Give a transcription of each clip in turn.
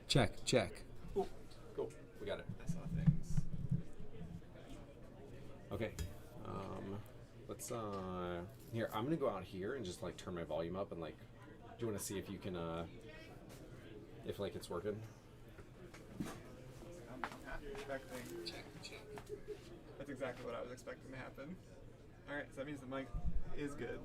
Check, check. Cool. Cool. We got it. I saw things. Okay. Um, let's here. I'm gonna go out here and just like turn my volume up and like. Do you want to see if you can if like it's working? I'm half expecting. That's exactly what I was expecting to happen. All right, so that means the mic is good.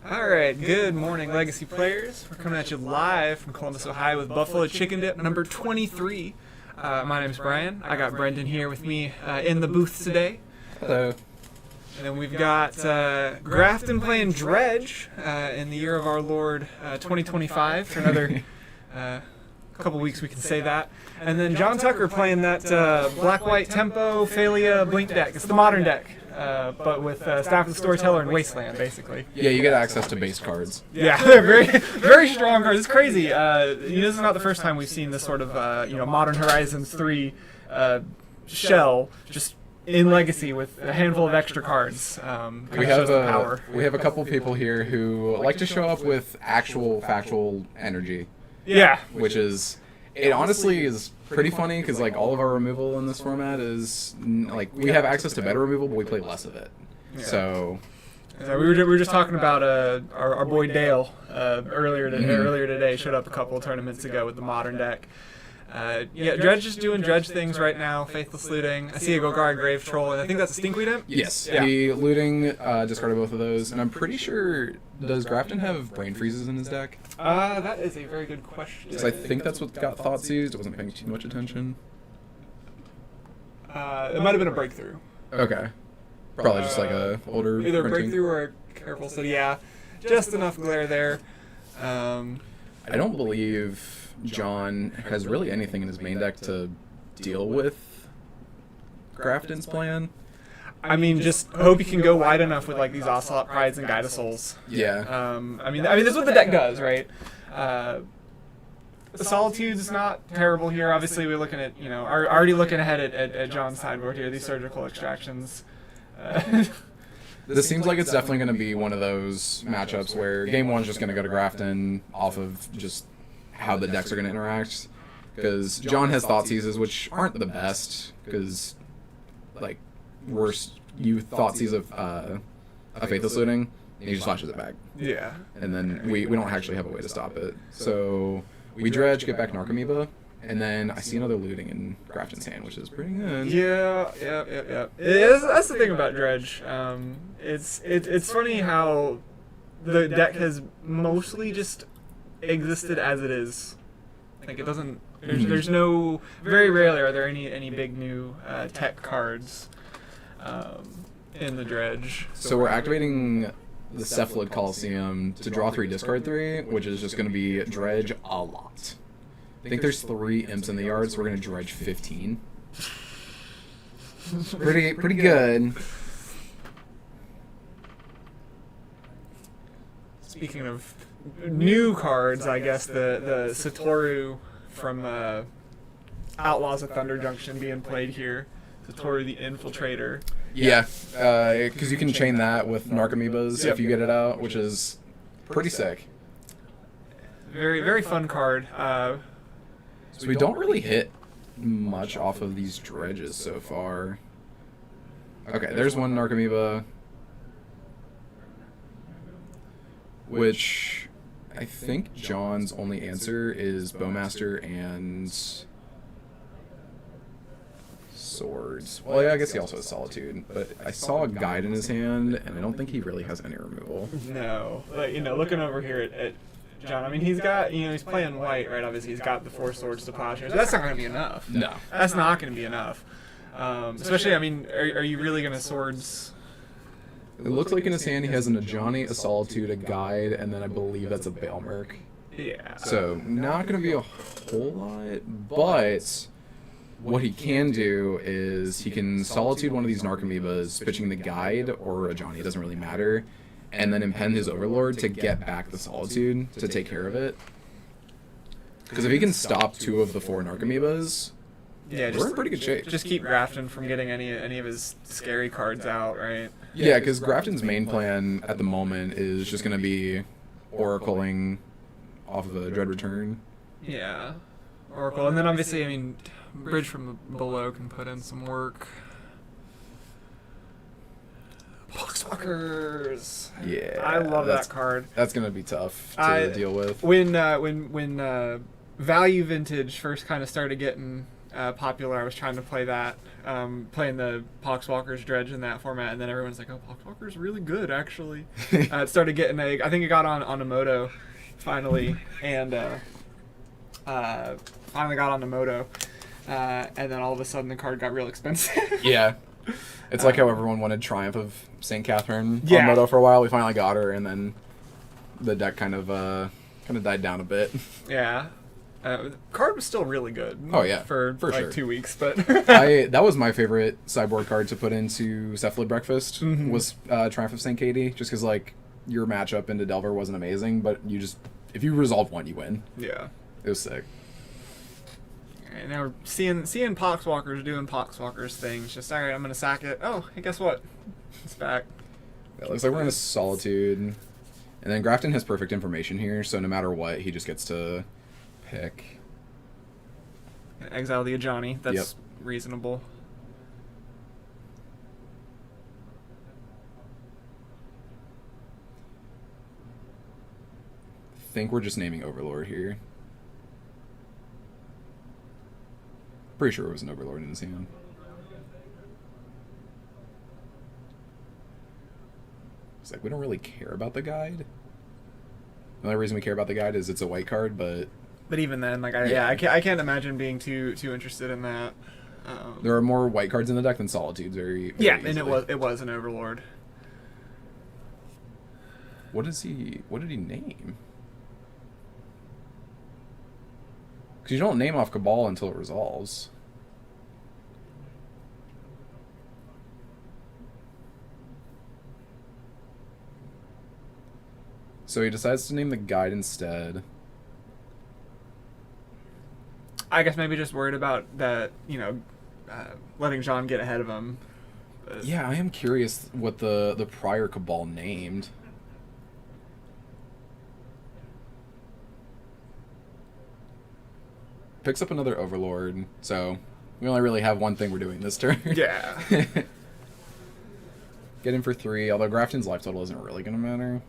Alright, good morning, Legacy players. We're coming at you live from Columbus, Ohio with Buffalo Chicken Dip number 23. My name's Brian. I got Brendan here with me in the booth today. Hello. And then we've got Grafton playing Dredge in the year of our Lord 2025 for another couple weeks, we can say that. And then John Tucker playing that black-white tempo Phalia blink deck. It's the modern deck, but with Staff of the Storyteller and Wasteland, basically. Yeah, you get access to base cards. Yeah, they're very strong cards. It's crazy. This is not the first time we've seen this sort of Modern Horizons 3 shell just in Legacy with a handful of extra cards. We have a couple people here who like to show up with actual factual energy. Yeah. Which is, it honestly is pretty funny because like all of our removal in this format is like we have access to better removal, but we play less of it. Yeah. So. We were just talking about our boy Dale earlier today. Showed up a couple of tournaments ago with the modern deck. Dredge is doing Dredge things right now. Faithless Looting. I see a Golgari Grave Troll, and I think that's a Stinkweed Imp? Yes. Yeah. The Looting discarded both of those, and I'm pretty sure, does Grafton have Brain Freezes in his deck? That is a very good question. Because I think that's what got Thoughtseized. I wasn't paying too much attention. It might have been a Breakthrough. Okay. Probably just like a older either printing. Breakthrough or a Careful Study. Yeah, just enough glare there. I don't believe John has really anything in his main deck to deal with Grafton's plan. I mean, just hope he can go wide enough with like these Ocelot Prides and Guide of Souls. Yeah. I mean, this is what the deck does, right? Solitude's not terrible here. Obviously, we're looking at already looking ahead at John's sideboard here. These surgical extractions. This seems like it's definitely going to be one of those matchups where game one's just going to go to Grafton off of just how the decks are going to interact, because John has Thoughtseizes, which aren't the best, because like you Thoughtseize a Faithless Looting, and he just flashes it back. Yeah. And then we don't actually have a way to stop it. So we Dredge, get back Narcomoeba, and then I see another Looting in Grafton's hand, which is pretty good. Yeah. That's the thing about Dredge. It's funny how the deck has mostly just existed as it is. Like it doesn't. There's no. Very rarely are there any big new tech cards in the Dredge. So we're activating the Cephalid Coliseum to draw 3, discard 3, which is just going to be Dredge a lot. I think there's 3 imps in the yard, so we're going to Dredge 15. pretty good. Speaking of new cards, I guess the Satoru from Outlaws of Thunder Junction being played here. Satoru the Infiltrator. Yeah, because you can chain that with Narcomoebas if you get it out, which is pretty sick. Very, very fun card. So we don't really hit much off of these Dredges so far. Okay, there's one Narcomoeba, which I think John's only answer is Bowmaster and Swords. Well, yeah, I guess he also has Solitude, but I saw a Guide in his hand, and I don't think he really has any removal. No, but looking over here at John, I mean, he's got, he's playing white, right? Obviously, he's got the 4 swords to posture. So that's not going to be enough. No. That's not going to be enough. Especially, I mean, are you really going to swords? It looks like in his hand he has an Ajani, a Solitude, a Guide, and then I believe that's a Baelmerk. Yeah. So, not going to be a whole lot, but what he can do is he can Solitude one of these Narcomoebas, pitching the Guide or Ajani, it doesn't really matter, and then impend his Overlord to get back the Solitude to take care of it. Because if he can stop 2 of the 4 Narcomoebas, yeah, we're in pretty good shape. Just keep Grafton from getting any of his scary cards out, right? Yeah, because Grafton's main plan at the moment is just going to be Oracling off of a Dread Return. Yeah. Oracle. And then obviously, I mean, Bridge from below can put in some work. Poxwalkers. Yeah. I love that card. That's going to be tough to deal with. When Value Vintage first kind of started getting popular, I was trying to play that, playing the Poxwalker's Dredge in that format, and then everyone's like, "Oh, Poxwalker's really good, actually." It started getting I think it got on a moto, finally, and finally got on the moto, and then all of a sudden the card got real expensive. Yeah. It's like how everyone wanted Triumph of St. Catherine Yeah. on Moto for a while. We finally got her, and then the deck kind of died down a bit. Yeah. The card was still really good. Oh, yeah, For like sure. 2 weeks, but That was my favorite sideboard card to put into Cephalid Breakfast, Mhm. was Triumph of St. Katie, just because, like, your matchup into Delver wasn't amazing, but if you resolve one, you win. yeah. It was sick. And now we're seeing Poxwalkers doing Poxwalkers things. Just, all right, I'm going to sack it. Oh, hey, guess what? It's back. It looks like we're in a Solitude. And then Grafton has perfect information here, so no matter what, he just gets to pick. Exile the Ajani. That's Yep. reasonable. I think we're just naming Overlord here. Pretty sure it was an Overlord in his hand. It's like, we don't really care about the guide. The only reason we care about the guide is it's a white card, but But even then, like, Yeah. I can't imagine being too interested in that. there are more white cards in the deck than Solitudes. Very Yeah, and easily. it was an Overlord. What did he name? Because you don't name off Cabal until it resolves. So he decides to name the guide instead. I guess maybe just worried about that, letting Jean get ahead of him. But Yeah, I am curious what the prior Cabal named. Picks up another Overlord, so we only really have one thing we're doing this turn. Yeah. Get him for 3, although Grafton's life total isn't really going to matter.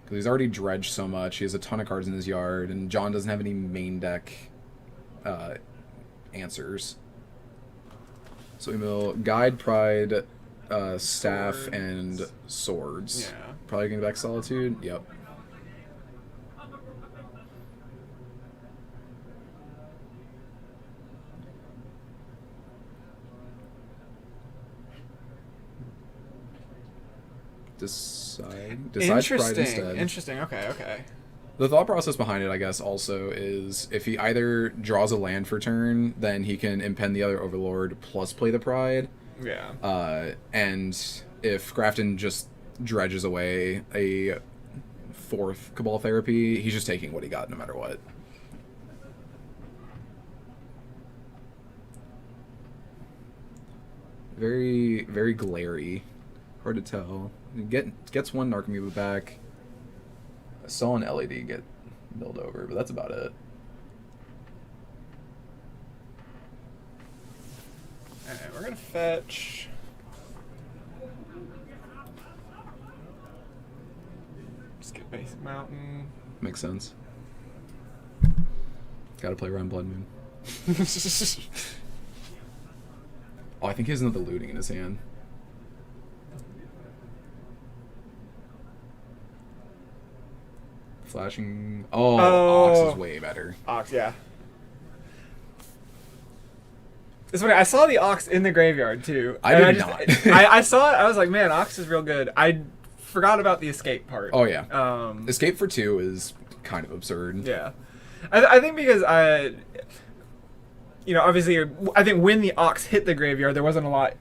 Because he's already dredged so much, he has a ton of cards in his yard, and John doesn't have any main deck answers. So we mill Guide, Pride, Staff, Swords. and Swords. Yeah. Probably going back Solitude? Yep. Decide Pride instead. Interesting. Okay. The thought process behind it, I guess, also is if he either draws a land for turn, then he can impend the other Overlord plus play the Pride. Yeah. And if Grafton just dredges away a 4th Cabal Therapy, he's just taking what he got no matter what. Very, very glary. Hard to tell. Gets one Narcomoeba back. I saw an LED get milled over, but that's about it. Alright, we're gonna fetch. Skip Basic Mountain. Makes sense. Gotta play around Blood Moon. Oh, I think he has another looting in his hand. Flashing. Oh, Ox is way better. Ox, yeah. It's funny. I saw the Ox in the graveyard too. I and did just, not. I saw it. I was like, man, Ox is real good. I forgot about the escape part. Oh yeah. Escape Escape for 2 is kind of absurd. Yeah, I think because obviously, I think when the Ox hit the graveyard, there wasn't a lot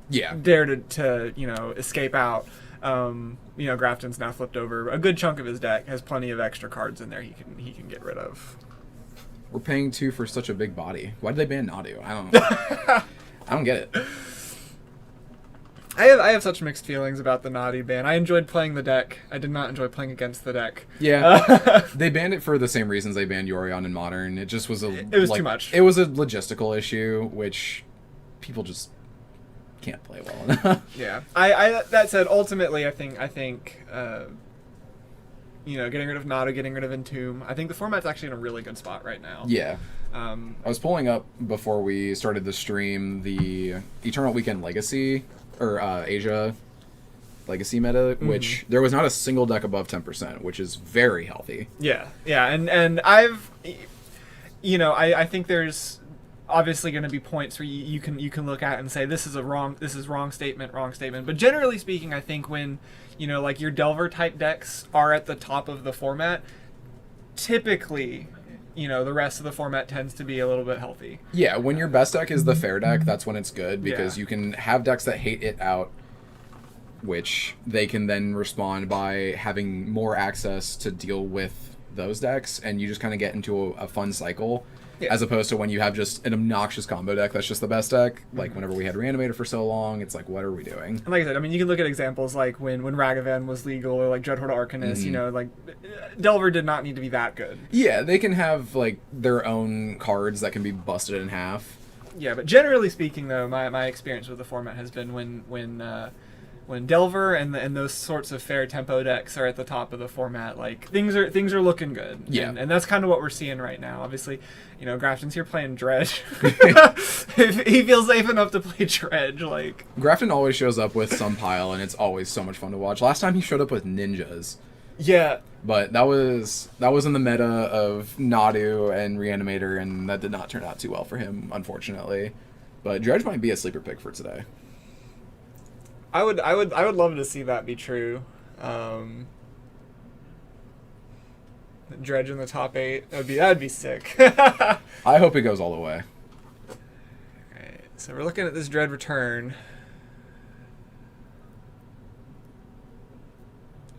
Yeah. there to escape out. Grafton's now flipped over a good chunk of his deck, has plenty of extra cards in there he can get rid of. We're paying 2 for such a big body. Why did they ban Nadu? I don't get it. I have such mixed feelings about the Naughty ban. I enjoyed playing the deck. I did not enjoy playing against the deck. Yeah, they banned it for the same reasons they banned Yorion in Modern. It just was It was too much. It was a logistical issue, which people just can't play well enough. Yeah. I that said, ultimately, I think getting rid of Nada, getting rid of Entomb. I think the format's actually in a really good spot right now. Yeah, I was pulling up before we started the stream the Eternal Weekend Legacy, or Asia Legacy meta, which there was not a single deck above 10%, which is very healthy. Yeah, and I've, I think there's obviously going to be points where you can look at and say this is wrong statement. But generally speaking, I think when like your Delver type decks are at the top of the format, typically, the rest of the format tends to be a little bit healthy. Yeah, when your best deck is the fair deck, that's when it's good, because you can have decks that hate it out, which they can then respond by having more access to deal with those decks, and you just kind of get into a fun cycle. Yeah. As opposed to when you have just an obnoxious combo deck that's just the best deck. Like whenever we had Reanimator for so long, it's like, what are we doing? And like I said, I mean, you can look at examples like when Ragavan was legal, or like Dreadhorde Arcanist, like Delver did not need to be that good. Yeah, they can have like their own cards that can be busted in half. Yeah, but generally speaking, though, my experience with the format has been when Delver and those sorts of fair tempo decks are at the top of the format, like things are looking good. Yeah, and that's kind of what we're seeing right now. Obviously, Grafton's here playing Dredge. If he feels safe enough to play Dredge, like Grafton always shows up with some pile, and it's always so much fun to watch. Last time he showed up with ninjas. Yeah, but that was in the meta of Nadu and Reanimator, and that did not turn out too well for him, unfortunately. But Dredge might be a sleeper pick for today. I would love to see that be true. Dredge in the top 8. That'd be sick. I hope it goes all the way. Alright, so we're looking at this Dread return.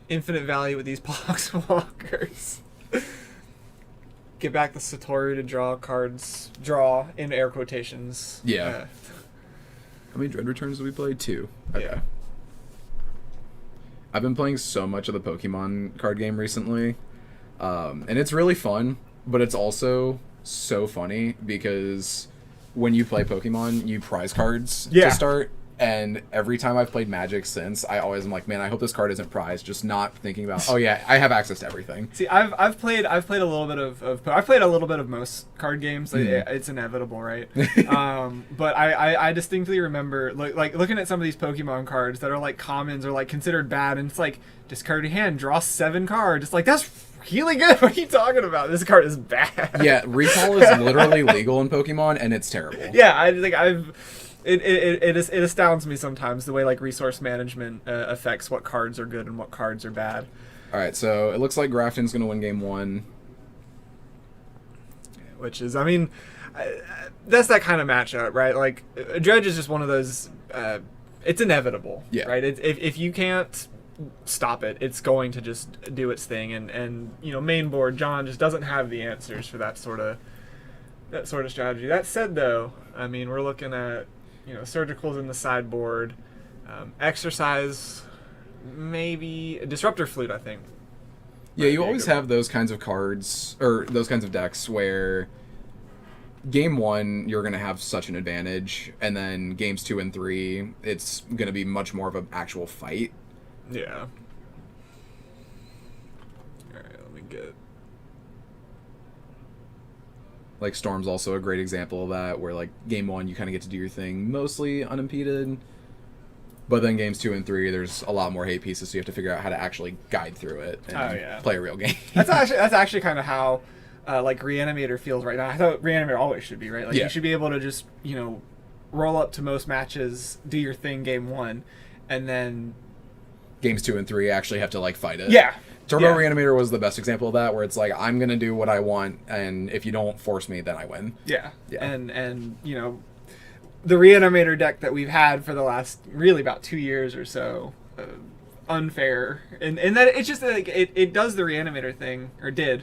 Infinite value with these Poxwalkers. Get back the Satoru to draw cards. Draw in air quotations. Yeah. How many Dread returns did we play? 2. Okay. Yeah. I've been playing so much of the Pokemon card game recently. And it's really fun, but it's also so funny because when you play Pokemon, you prize cards to start. And every time I've played Magic since, I always am like, man, I hope this card isn't prized. Just not thinking about, oh yeah, I have access to everything. See, I've played a little bit I've played a little bit of most card games. It's inevitable, right? But I distinctly remember like looking at some of these Pokemon cards that are like commons or like considered bad, and it's like discard your hand, draw 7 cards. It's like that's really good. What are you talking about? This card is bad. Yeah, recall is literally legal in Pokemon, and it's terrible. Yeah, It astounds me sometimes the way like resource management affects what cards are good and what cards are bad. All right, so it looks like Grafton's going to win game 1. Which is, I mean, that's that kind of matchup, right? Like, Dredge is just one of those, it's inevitable, right? If you can't stop it, it's going to just do its thing. And main board, John just doesn't have the answers for that sort of strategy. That said, though, I mean, we're looking at Surgical's in the sideboard, Exercise, maybe Disruptor Flute, I think. Yeah, you always have those kinds of cards, or those kinds of decks where game 1, you're going to have such an advantage, and then games 2 and 3, it's going to be much more of an actual fight. Yeah. Alright, let me get... Like, Storm's also a great example of that, where, like, game 1, you kind of get to do your thing mostly unimpeded. But then games 2 and 3, there's a lot more hate pieces, so you have to figure out how to actually guide through it and play a real game. That's actually kind of how, like, Reanimator feels right now. I thought Reanimator always should be, right? Like, you should be able to just, roll up to most matches, do your thing game 1, and then... Games 2 and 3 actually have to, like, fight it. Yeah. Turbo Reanimator was the best example of that, where it's like, I'm going to do what I want, and if you don't force me, then I win. Yeah. And the Reanimator deck that we've had for the last, really about 2 years or so, unfair. And that it's just, like, it does the Reanimator thing, or did.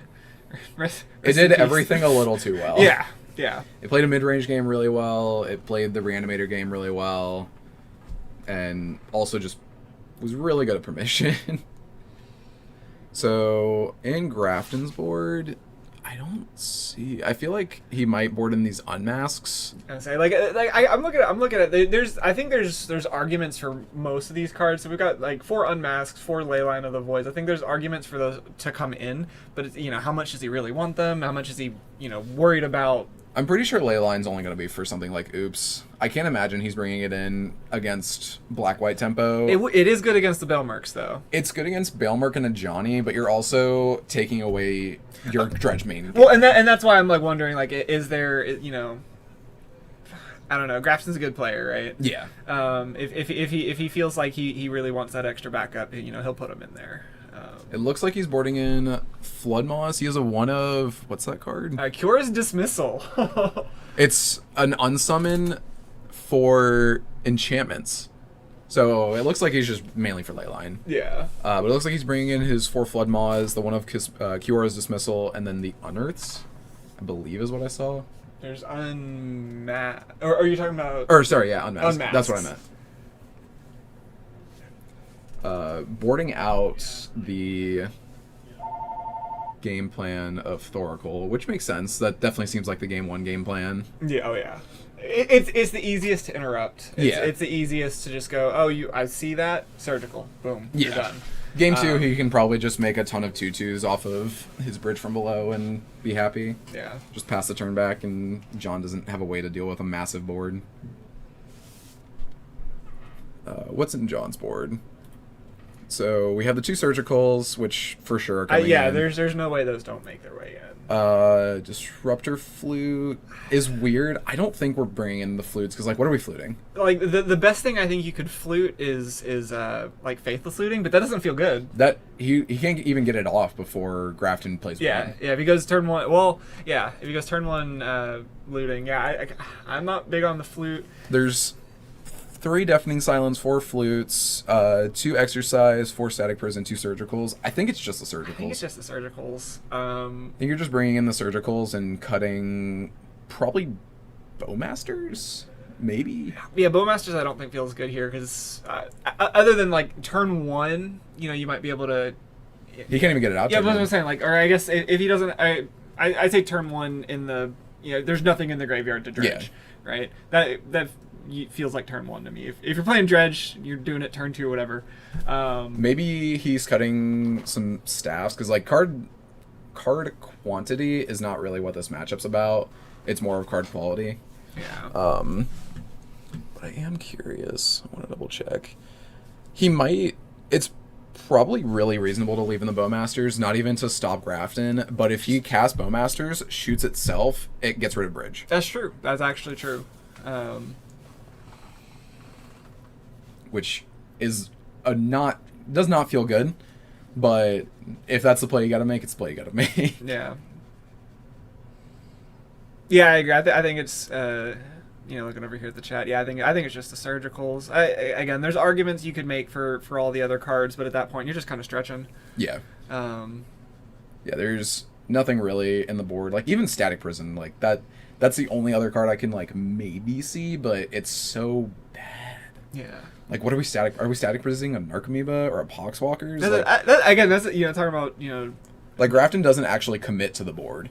It did everything a little too well. Yeah. It played a mid-range game really well, it played the Reanimator game really well, and also just was really good at permission. So, in Grafton's board, I don't see... I feel like he might board in these unmasks. I say, I'm looking at I think there's arguments for most of these cards. So we've got, like, 4 unmasks, 4 Leyline of the Voids. I think there's arguments for those to come in, but, it's, how much does he really want them? How much is he, worried about I'm pretty sure Leyline's only going to be for something like Oops. I can't imagine he's bringing it in against Black-White tempo. It is good against the Belmerks, though. It's good against Bailmerk and a Johnny, but you're also taking away your Dredge main. Well, and that's why I'm like wondering, like, is there, you know, I don't know. Grafton's a good player, right? Yeah. If he feels like he really wants that extra backup, you know, he'll put him in there. It looks like he's boarding in Flood Moss. He has a 1 of... What's that card? Cura's Dismissal. It's an unsummon for enchantments. So it looks like he's just mainly for Leyline. Yeah. But it looks like he's bringing in his 4 Flood Maws, the 1 of Kiora's Dismissal, and then the Unearths, I believe is what I saw. There's Unmasked. Or are you talking about... Or, sorry, yeah, Unmasked. Unmasked. That's what I meant. Boarding out the game plan of Thoracle, which makes sense. That definitely seems like the game 1 game plan. Yeah, oh yeah. It's the easiest to interrupt. It's the easiest to just go, oh, I see that, surgical, boom, you're done. Game 2, he can probably just make a ton of 2/2s off of his bridge from below and be happy. Yeah. Just pass the turn back, and John doesn't have a way to deal with a massive board. What's in John's board? So we have the 2 surgicals, which for sure are coming in. There's no way those don't make their way in. Disruptor Flute is weird. I don't think we're bringing in the flutes, because, like, what are we fluting? Like, the best thing I think you could flute is like Faithless Looting, but that doesn't feel good. That he can't even get it off before Grafton plays one. Yeah, if he goes turn 1, well, yeah, if he goes turn 1 looting, yeah, I'm not big on the flute. There's 3 Deafening Silence, 4 Flutes, 2 Exercise, 4 Static Prison, 2 Surgicals. I think it's just the Surgicals. I think it's just the Surgicals. I think you're just bringing in the Surgicals and cutting probably Bowmasters? Maybe? Yeah, Bowmasters I don't think feels good here, because other than, like, turn 1, you know, you might be able to... He can't even get it out. Yeah, that's what I'm saying. Like, or I guess if he doesn't... I take turn 1 in the... You know, there's nothing in the graveyard to dredge, right? That feels like turn 1 to me. If you're playing dredge, you're doing it turn 2 or whatever. Maybe he's cutting some staffs, because, like, card quantity is not really what this matchup's about. It's more of card quality. Yeah. But I am curious. I want to double check. He might... It's probably really reasonable to leave in the Bowmasters, not even to stop Grafton, but if he casts Bowmasters, shoots itself, it gets rid of Bridge. That's true. That's actually true. Which is does not feel good, but if that's the play you gotta make, it's the play you gotta make. Yeah. Yeah, I agree. I think it's looking over here at the chat. Yeah, I think it's just the Surgicals. Again, there's arguments you could make for all the other cards, but at that point, you're just kind of stretching. Yeah. Yeah, there's nothing really in the board. Like, even Static Prison, like, that's the only other card I can, like, maybe see, but it's so bad. Yeah. Like, what are we static prising? A Narcomoeba or a Poxwalkers? That's talking about, like, Grafton doesn't actually commit to the board.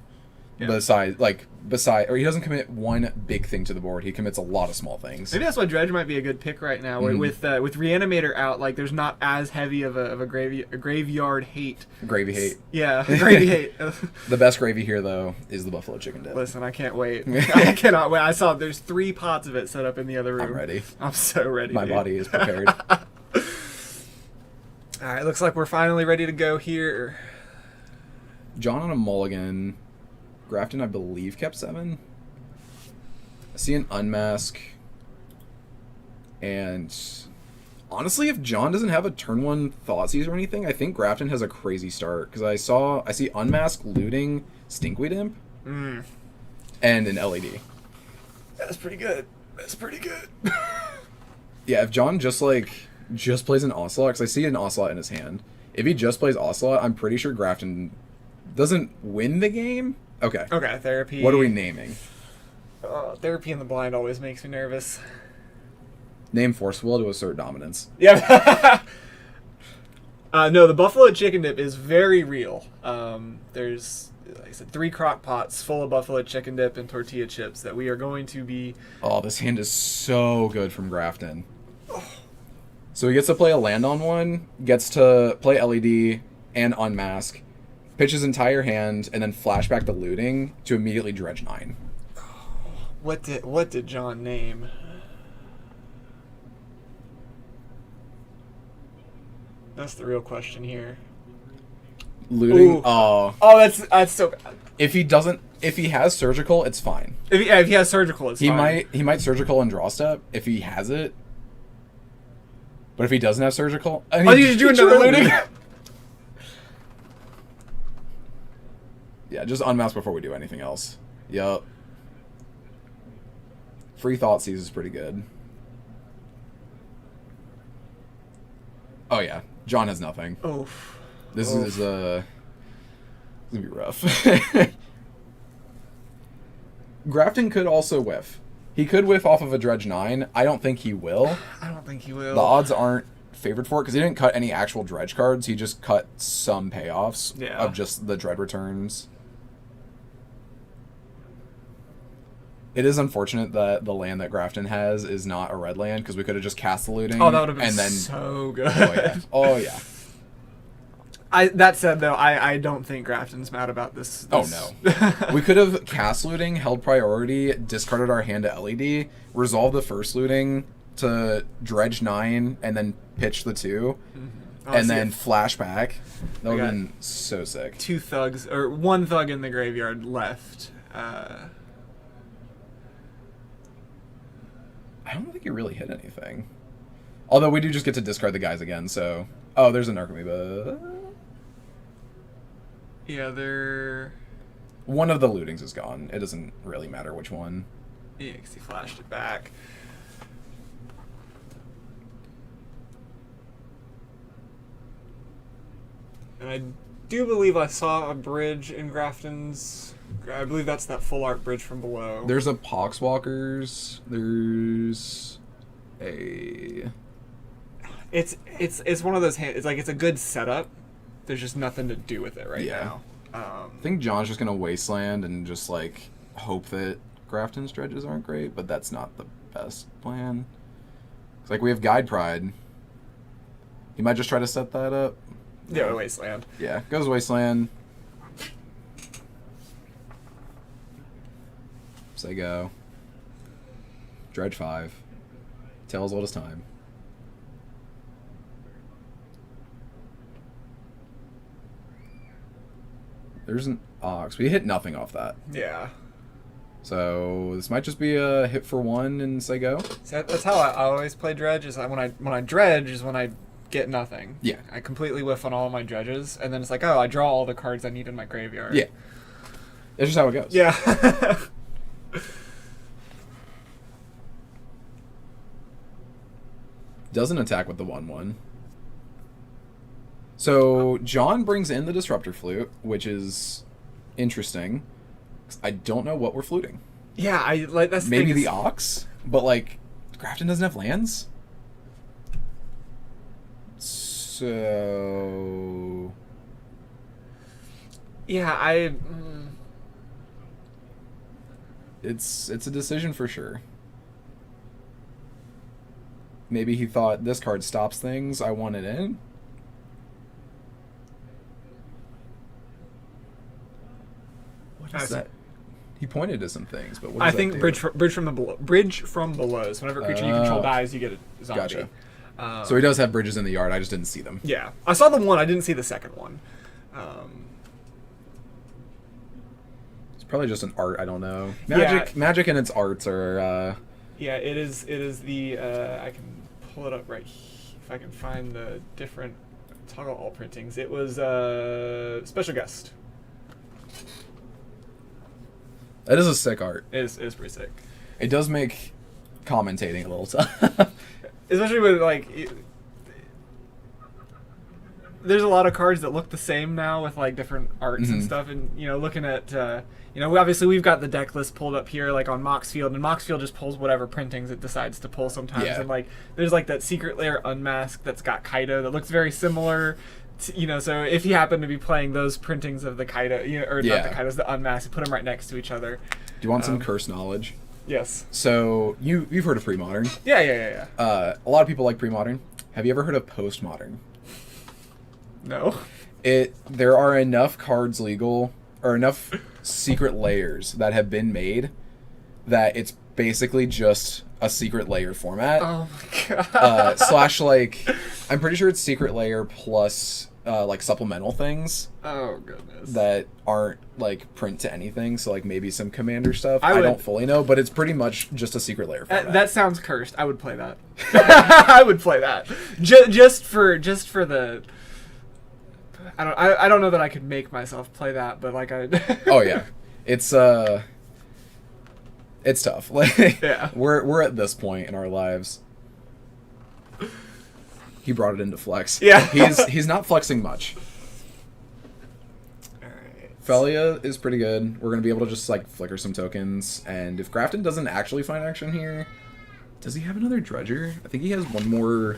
Yeah. Or he doesn't commit one big thing to the board. He commits a lot of small things. Maybe that's why Dredge might be a good pick right now. Mm-hmm. With Reanimator out, like, there's not as heavy of a graveyard hate. Gravy hate. Yeah, gravy hate. The best gravy here, though, is the Buffalo Chicken Dip. Listen, I can't wait. I cannot wait. I saw there's 3 pots of it set up in the other room. I'm ready. I'm so ready. My body is prepared. All right, looks like we're finally ready to go here. John on a mulligan. Grafton, I believe, kept 7. I see an Unmask. And honestly, if John doesn't have a turn 1 Thoughtseize or anything, I think Grafton has a crazy start. Because I see Unmask, Looting, Stinkweed Imp, and an LED. That's pretty good. Yeah, if John just plays an Ocelot, because I see an Ocelot in his hand. If he just plays Ocelot, I'm pretty sure Grafton doesn't win the game. Okay, Therapy. What are we naming? Therapy in the Blind always makes me nervous. Name Force Will to assert dominance. Yeah. No, the Buffalo Chicken Dip is very real. There's, like I said, 3 crock pots full of Buffalo Chicken Dip and tortilla chips that we are going to be... Oh, this hand is so good from Grafton. So he gets to play a land on 1, gets to play LED and Unmask, pitch his entire hand, and then flashback the Looting to immediately dredge 9. What did John name? That's the real question here. Looting. Ooh. Oh, That's so bad. if he has surgical, it's fine. If he has surgical, it's He fine. might surgical and draw step if he has it. But if he doesn't have surgical, I mean, Oh, you should do another looting. Yeah, just unmask before we do anything else. Yup. Free Thought Seize is pretty good. Oh yeah, John has nothing. Oof. This Oof. is gonna be rough. Grafton could also whiff. He could whiff off of a Dredge 9. I don't think he will. I don't think he will. The odds aren't favored for it because he didn't cut any actual Dredge cards. He just cut some payoffs of just the Dread returns. It is unfortunate that the land that Grafton has is not a red land because we could have just cast the looting. Oh, that would have been and then, so good. Oh yeah. Oh yeah. That said, though, I don't think Grafton's mad about this. Oh no. We could have cast looting, held priority, discarded our hand to LED, resolved the first looting to Dredge 9, and then pitch the 2, and then flashback. That would have been so sick. 2 thugs, or 1 thug in the graveyard left. I don't think you really hit anything. Although we do just get to discard the guys again, so... Oh, there's an Narcomoeba. Yeah, they're... One of the lootings is gone. It doesn't really matter which one. Yeah, 'cause he flashed it back. And I do believe I saw a bridge in Grafton's... I believe that's that full art bridge from below. There's a Poxwalkers. There's a... It's one of those hands. It's like it's a good setup. There's just nothing to do with it right now. I think John's just gonna wasteland and just like hope that Grafton's dredges aren't great, but that's not the best plan. It's like we have Guide Pride. He might just try to set that up. Yeah, wasteland. Yeah, goes wasteland. Say go. Dredge 5. Tells old as time. There's an Ox. We hit nothing off that. Yeah. So this might just be a hit for 1 and say go. So that's how I always play dredge. Is when I dredge is when I get nothing. Yeah. I completely whiff on all of my dredges, and then it's like, oh, I draw all the cards I need in my graveyard. Yeah. It's just how it goes. Yeah. Doesn't attack with the 1/1. So John brings in the Disruptor Flute, which is interesting. I don't know what we're fluting. Yeah, I like that's Maybe the Ox, but like Grafton doesn't have lands. So yeah, it's a decision for sure. Maybe he thought this card stops things. I want it in. What is that? He pointed to some things, but what I does think that do? bridge from below. So whenever a creature you control dies, you get a zombie. Gotcha. So he does have bridges in the yard. I just didn't see them. Yeah, I saw the one. I didn't see the second one. It's probably just an art. I don't know. Yeah. Magic and its arts are. Yeah, it is. It is the. I can pull it up right if I can find the different toggle all printings. It was special guest. That is a sick art. It is pretty sick. It does make commentating a little tough. Especially with like. There's a lot of cards that look the same now with like different arts and stuff, and looking at obviously we've got the deck list pulled up here like on Moxfield, and Moxfield just pulls whatever printings it decides to pull sometimes, and like there's like that Secret Lair Unmasked that's got Kaido that looks very similar. So if you happen to be playing those printings of the Kaido, or not the Kaidos, the Unmasked, put them right next to each other. Do you want some curse knowledge? Yes. So you've heard of pre-modern? Yeah. A lot of people like pre-modern. Have you ever heard of post-modern? No. There are enough cards legal, or enough secret layers that have been made that it's basically just a secret layer format. Oh my god. Slash, like, I'm pretty sure it's secret layer plus, like, supplemental things Oh goodness. that aren't, like, print to anything. So, like, maybe some commander stuff. I I would- don't fully know, but it's pretty much just a secret layer format. That sounds cursed. I would play that. I would play that. Just for the. I don't know that I could make myself play that, but like I. Oh, yeah. It's tough. Like, Yeah. we're at this point in our lives. He brought it into flex. Yeah. He's not flexing much. Alright. Felia is pretty good. We're gonna be able to just like flicker some tokens, and if Grafton doesn't actually find action here, does he have another Dredger? I think he has one more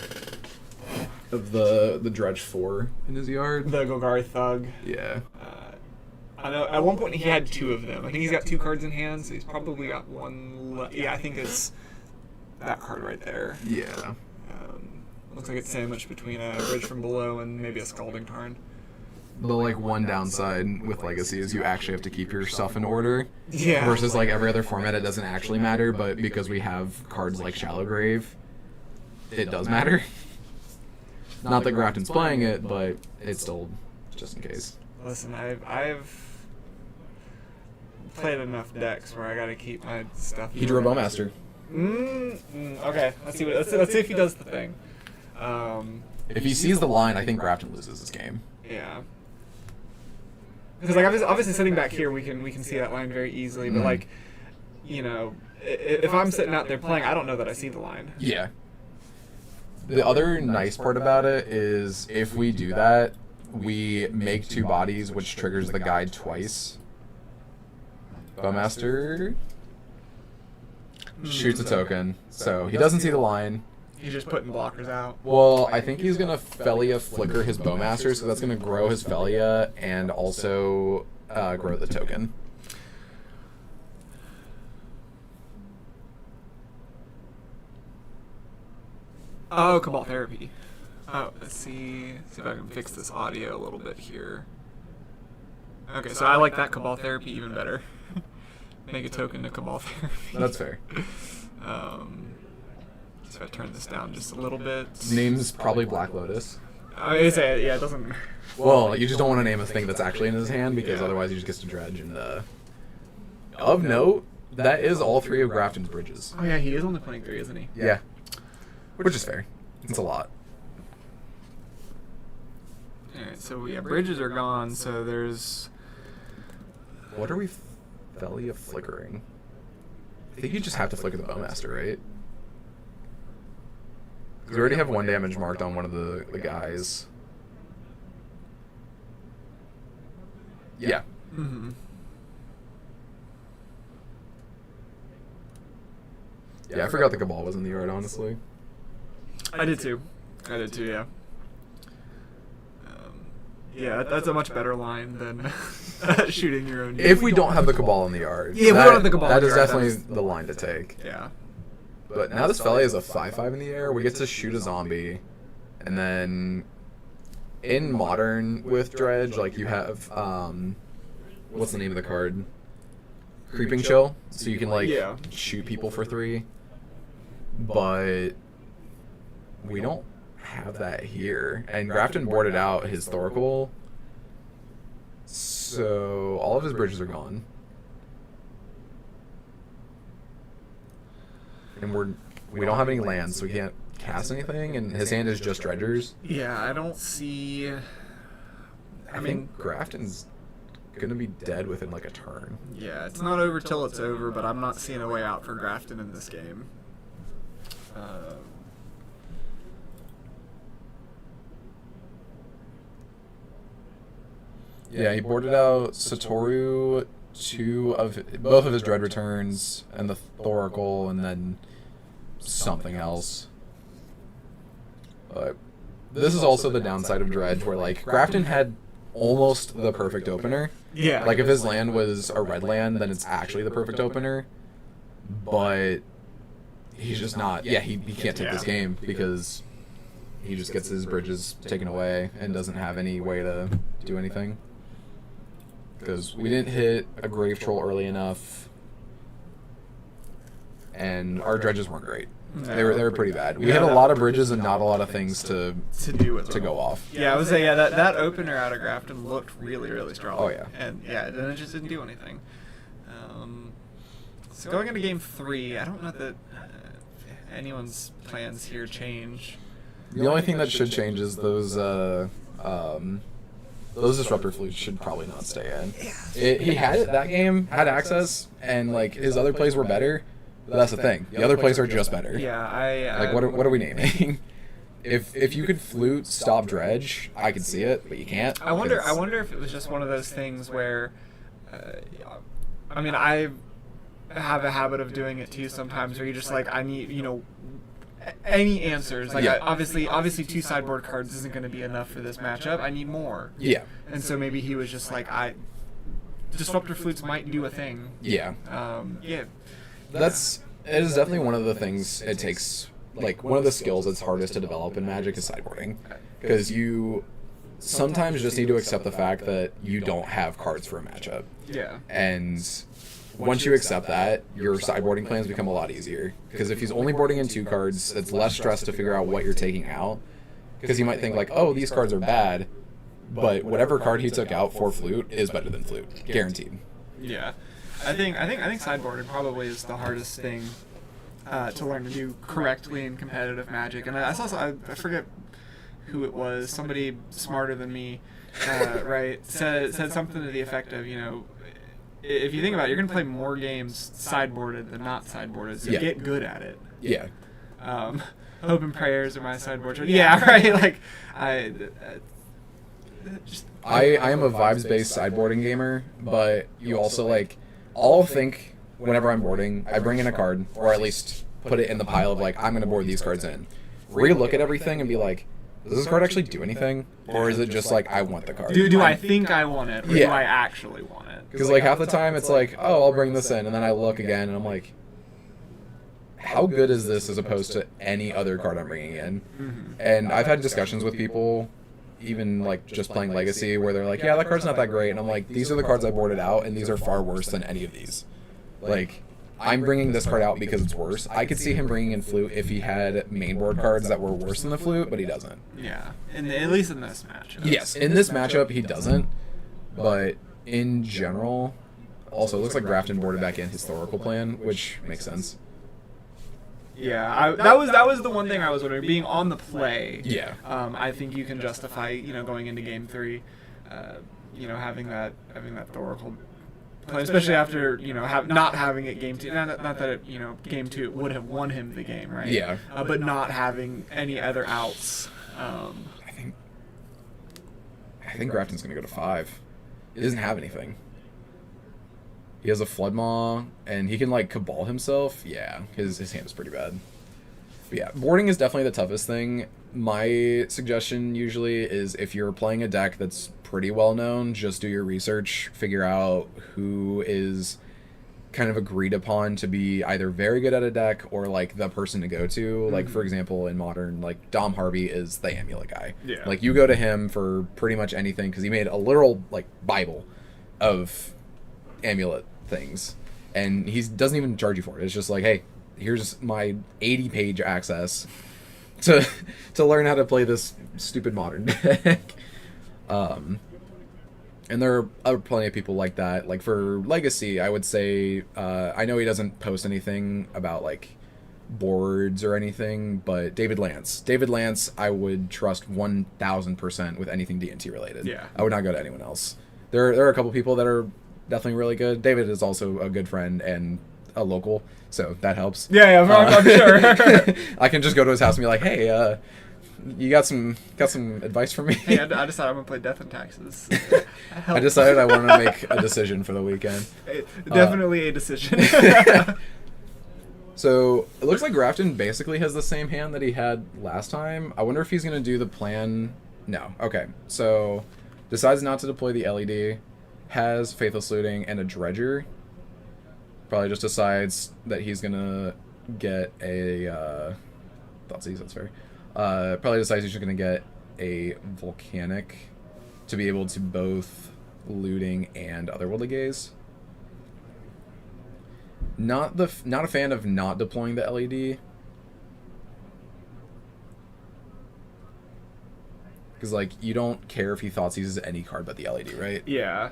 of the Dredge 4 in his yard. The Golgari Thug. Yeah. I know at one point he had 2 of them. I think he's got 2 cards in hand, so he's probably got one. Yeah, I think it's that card right there. Yeah. Looks like it's sandwiched between a Bridge from Below and maybe a Scalding Tarn. The like one downside with Legacy is you actually have to keep your stuff in order. Yeah. Versus like every other format, it doesn't actually matter, but because we have cards like Shallow Grave, it does matter. Not that Grafton's playing it, but it's still just in case. Listen, I've played enough decks where I gotta keep my stuff. He drew a Bowmaster. Okay, let's see if he does the thing. If he sees the line, I think Grafton loses this game. Yeah. Because like obviously sitting back here, we can see that line very easily. But like, you know, if I'm sitting out there playing, I don't know that I see the line. Yeah. The other nice part about it is if we do that, we make 2 bodies, which triggers the guide twice. Bowmaster shoots a token, so he doesn't see the line. He's just putting blockers out. Well, I think he's gonna Felia flicker his Bowmaster, so that's gonna grow his Felia and also grow the token. Oh, Cabal Therapy. Oh, let's see if I can fix this audio a little bit here. Okay, so I like that Cabal Therapy even better. Make a token to Cabal Therapy. That's fair. So I turn this down just a little bit. Name's probably Black Lotus. I say yeah, it doesn't. Well, you just don't want to name a thing that's actually in his hand because otherwise he just gets to dredge. And of note, that is all 3 of Grafton's bridges. Oh yeah, he is only playing 3, isn't he? Yeah, which is fair. It's a lot. Alright, so yeah, bridges are gone. So there's. What are we Felia flickering? I think you just have to flicker the Bowmaster, right? Because we already have 1 damage marked on one of the guys. Yeah. Mm-hmm. Yeah, I forgot the Cabal was in the yard, honestly. I did too. Yeah. Yeah, that's a much better line than shooting your own. If we don't have the Cabal in the yard. Yeah, if we don't have the Cabal in that the is yard, definitely that's- the line to take. Yeah. But now this Felia is a 5/5 in the air. We get to shoot a zombie. And then in Modern with Dredge, like you have, what's the name of the card? Creeping Chill. So you can like Yeah. shoot people for 3. But we don't have that here. And Grafton boarded out his Thoracle. So all of his bridges are gone. And we don't have any lands, so we can't cast anything, and his hand is just dredgers. Yeah, I don't see. I mean, Grafton's gonna be dead within like a turn. Yeah, it's not over till it's over, but I'm not seeing a way out for Grafton in this game. Yeah, he boarded out Satoru, both of his Dread returns, and the Thoracle, and then something else. But this is also the downside of Dredge, where like Grafton had almost the perfect opener. Yeah. Like if his land was a red land, then it's actually the perfect opener. But he's just not. Yeah, he can't take this game because he just gets his bridges taken away and doesn't have any way to do anything. Because we didn't hit a Grave Troll early enough. and our dredges weren't great. They were pretty bad. We had a lot of bridges and not a lot of things to do with to go off. Yeah, I would say that opener out of Grafton looked really, really strong. Oh, yeah. And then it just didn't do anything. So going into game 3, I don't know that anyone's plans here change. The only thing that should change is those disruptor flutes should probably not stay in. He had it that game, had access, and like his other plays were better. But that's the thing. The other plays are just better. Yeah, Like what are we naming? If you could flute stop dredge, I could see it, but you can't. I wonder if it was just one of those things where, I mean, I have a habit of doing it too sometimes, where you're just like, I need, any answers. Like, obviously 2 sideboard cards isn't going to be enough for this matchup. I need more. Yeah. And so maybe he was just like, disruptor flutes might do a thing. Yeah. Yeah. It is definitely one of the things it takes, like, one of the skills that's hardest to develop in Magic is sideboarding. Because you sometimes just need to accept the fact that you don't have cards for a matchup. Yeah. And once you accept that, your sideboarding plans become a lot easier. Because if he's only boarding in 2 cards, it's less stress to figure out what you're taking out. Because he might think, like, oh, these cards are bad, but whatever card he took out for flute is better than flute. Guaranteed. Yeah. I think sideboarding probably is the hardest thing to learn to do correctly in competitive Magic. And I forget who it was. Somebody smarter than me, right? Said something to the effect of, if you think about it, you're going to play more games sideboarded than not sideboarded. So get good at it. Yeah. Hope and prayers are my sideboard. Yeah, right. Like I am a vibes-based sideboarding gamer, but you also like. I'll think whenever I'm boarding, I bring in a card, or at least put it in the pile of like, I'm going to board these cards in. Re-look at everything and be like, does this card actually do anything? Or is it just like, I want the card? Do I think I want it, or do I actually want it? Because like half the time it's like, oh, I'll bring this in, and then I look again and I'm like, how good is this as opposed to any other card I'm bringing in? Mm-hmm. And I've had discussions with people, even like just playing Legacy, where they're like, yeah, that card's not that great, and I'm like, these are the cards I boarded out, and these are far worse than any of these. Like, I'm bringing this card out because it's worse. I could see him bringing in flute if he had main board cards that were worse than the flute, but he doesn't. Yeah, at least in this matchup. Yes, in this matchup he doesn't, but in general, also it looks like Grafton boarded back in historical plan, which makes sense. Yeah, that was the one thing I was wondering. Being on the play, Yeah. I think you can justify, going into game 3, having that Thoracle play, especially after not having it game 2. Not that it, game 2 would have won him the game, right? Yeah. But not having any other outs. I think Grafton's gonna go to 5. He doesn't have anything. He has a Flood Maw, and he can, like, Cabal himself. Yeah, his hand is pretty bad. But yeah, boarding is definitely the toughest thing. My suggestion usually is if you're playing a deck that's pretty well known, just do your research, figure out who is kind of agreed upon to be either very good at a deck or, like, the person to go to. Mm-hmm. Like, for example, in Modern, like, Dom Harvey is the Amulet guy. Yeah. Like, you go to him for pretty much anything, because he made a literal, like, Bible of Amulet things, and he doesn't even charge you for it. It's just like, hey, here's my 80-page access to learn how to play this stupid Modern deck. And there are plenty of people like that. Like for Legacy, I would say I know he doesn't post anything about like boards or anything, but David Lance I would trust 1000% with anything D&T related. Yeah, I would not go to anyone else. There are a couple people that are definitely really good. David is also a good friend and a local, so that helps. Yeah, I'm sure. I can just go to his house and be like, hey, you got some advice for me? Hey, I decided I'm gonna play Death and Taxes. I decided I wanted to make a decision for the weekend. Definitely a decision. So it looks like Grafton basically has the same hand that he had last time. I wonder if he's gonna do the plan. No. Okay. So decides not to deploy the LED. Has Faithless Looting and a Dredger. Probably just decides that he's gonna get a Thoughtseize, that's fair. Probably decides he's just gonna get a Volcanic to be able to both looting and otherworldly gaze. Not not a fan of not deploying the LED. Because, like, you don't care if he thought seizes any card but the LED, right? Yeah.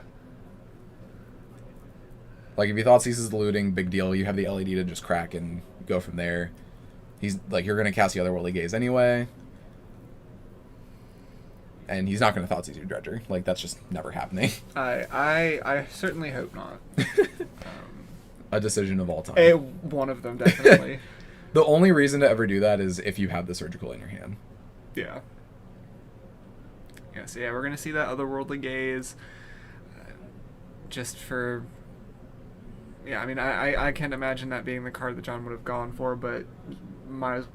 Like, if he thought seizes the looting, big deal. You have the LED to just crack and go from there. He's, like, you're going to cast the Otherworldly Gaze anyway. And he's not going to thought seize your Dredger. Like, that's just never happening. I certainly hope not. A decision of all time. One of them, definitely. The only reason to ever do that is if you have the Surgical in your hand. Yeah. Yeah, so yeah, we're going to see that Otherworldly Gaze. Just for... Yeah, I mean, I can't imagine that being the card that John would have gone for, but might as...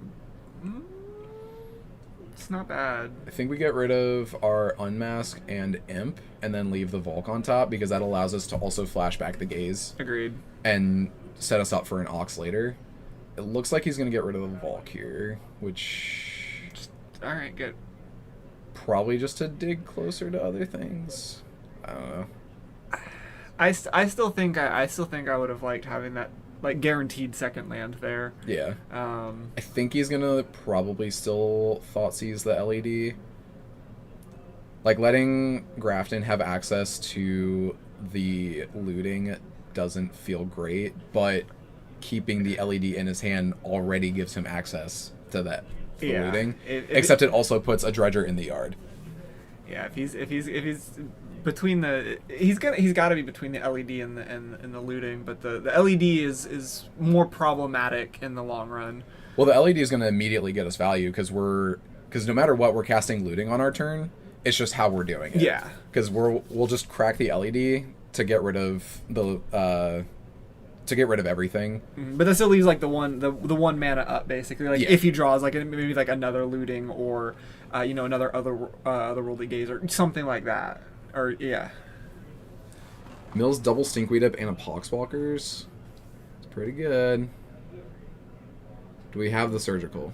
It's not bad. I think we get rid of our Unmask and Imp, and then leave the Volk on top, because that allows us to also flash back the Gaze. Agreed. And set us up for an Ox later. It looks like he's going to get rid of the Volk here, which... Alright, good. Probably just to dig closer to other things. I don't know. I still think I would have liked having that like guaranteed second land there. Yeah. I think he's gonna probably still thought seize the LED. Like, letting Grafton have access to the looting doesn't feel great, but keeping the LED in his hand already gives him access to that looting. Except it also puts a Dredger in the yard. Yeah, if he's between the he's got to be between the LED and the looting, but the LED is more problematic in the long run. Well, the LED is going to immediately get us value because no matter what, we're casting looting on our turn. It's just how we're doing it. Yeah. Because we'll just crack the LED to get rid of everything. But that still leaves like the one mana up basically. Like if he draws like maybe like another looting or another otherworldly gaze or something like that. Or yeah. Mills double Stinkweed Up and a Poxwalkers. It's pretty good. Do we have the Surgical?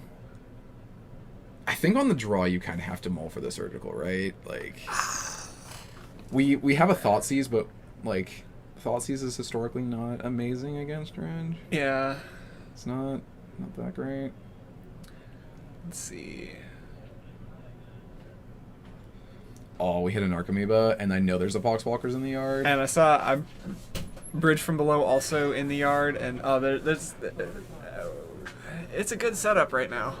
I think on the draw you kind of have to mull for the Surgical, right? Like, we have a Thoughtseize, but like Thoughtseize is historically not amazing against Dredge. Yeah. It's not that great. Let's see. Oh, we hit an Archamoeba, and I know there's a Poxwalkers in the yard. And I saw Bridge from Below also in the yard, and there's it's a good setup right now.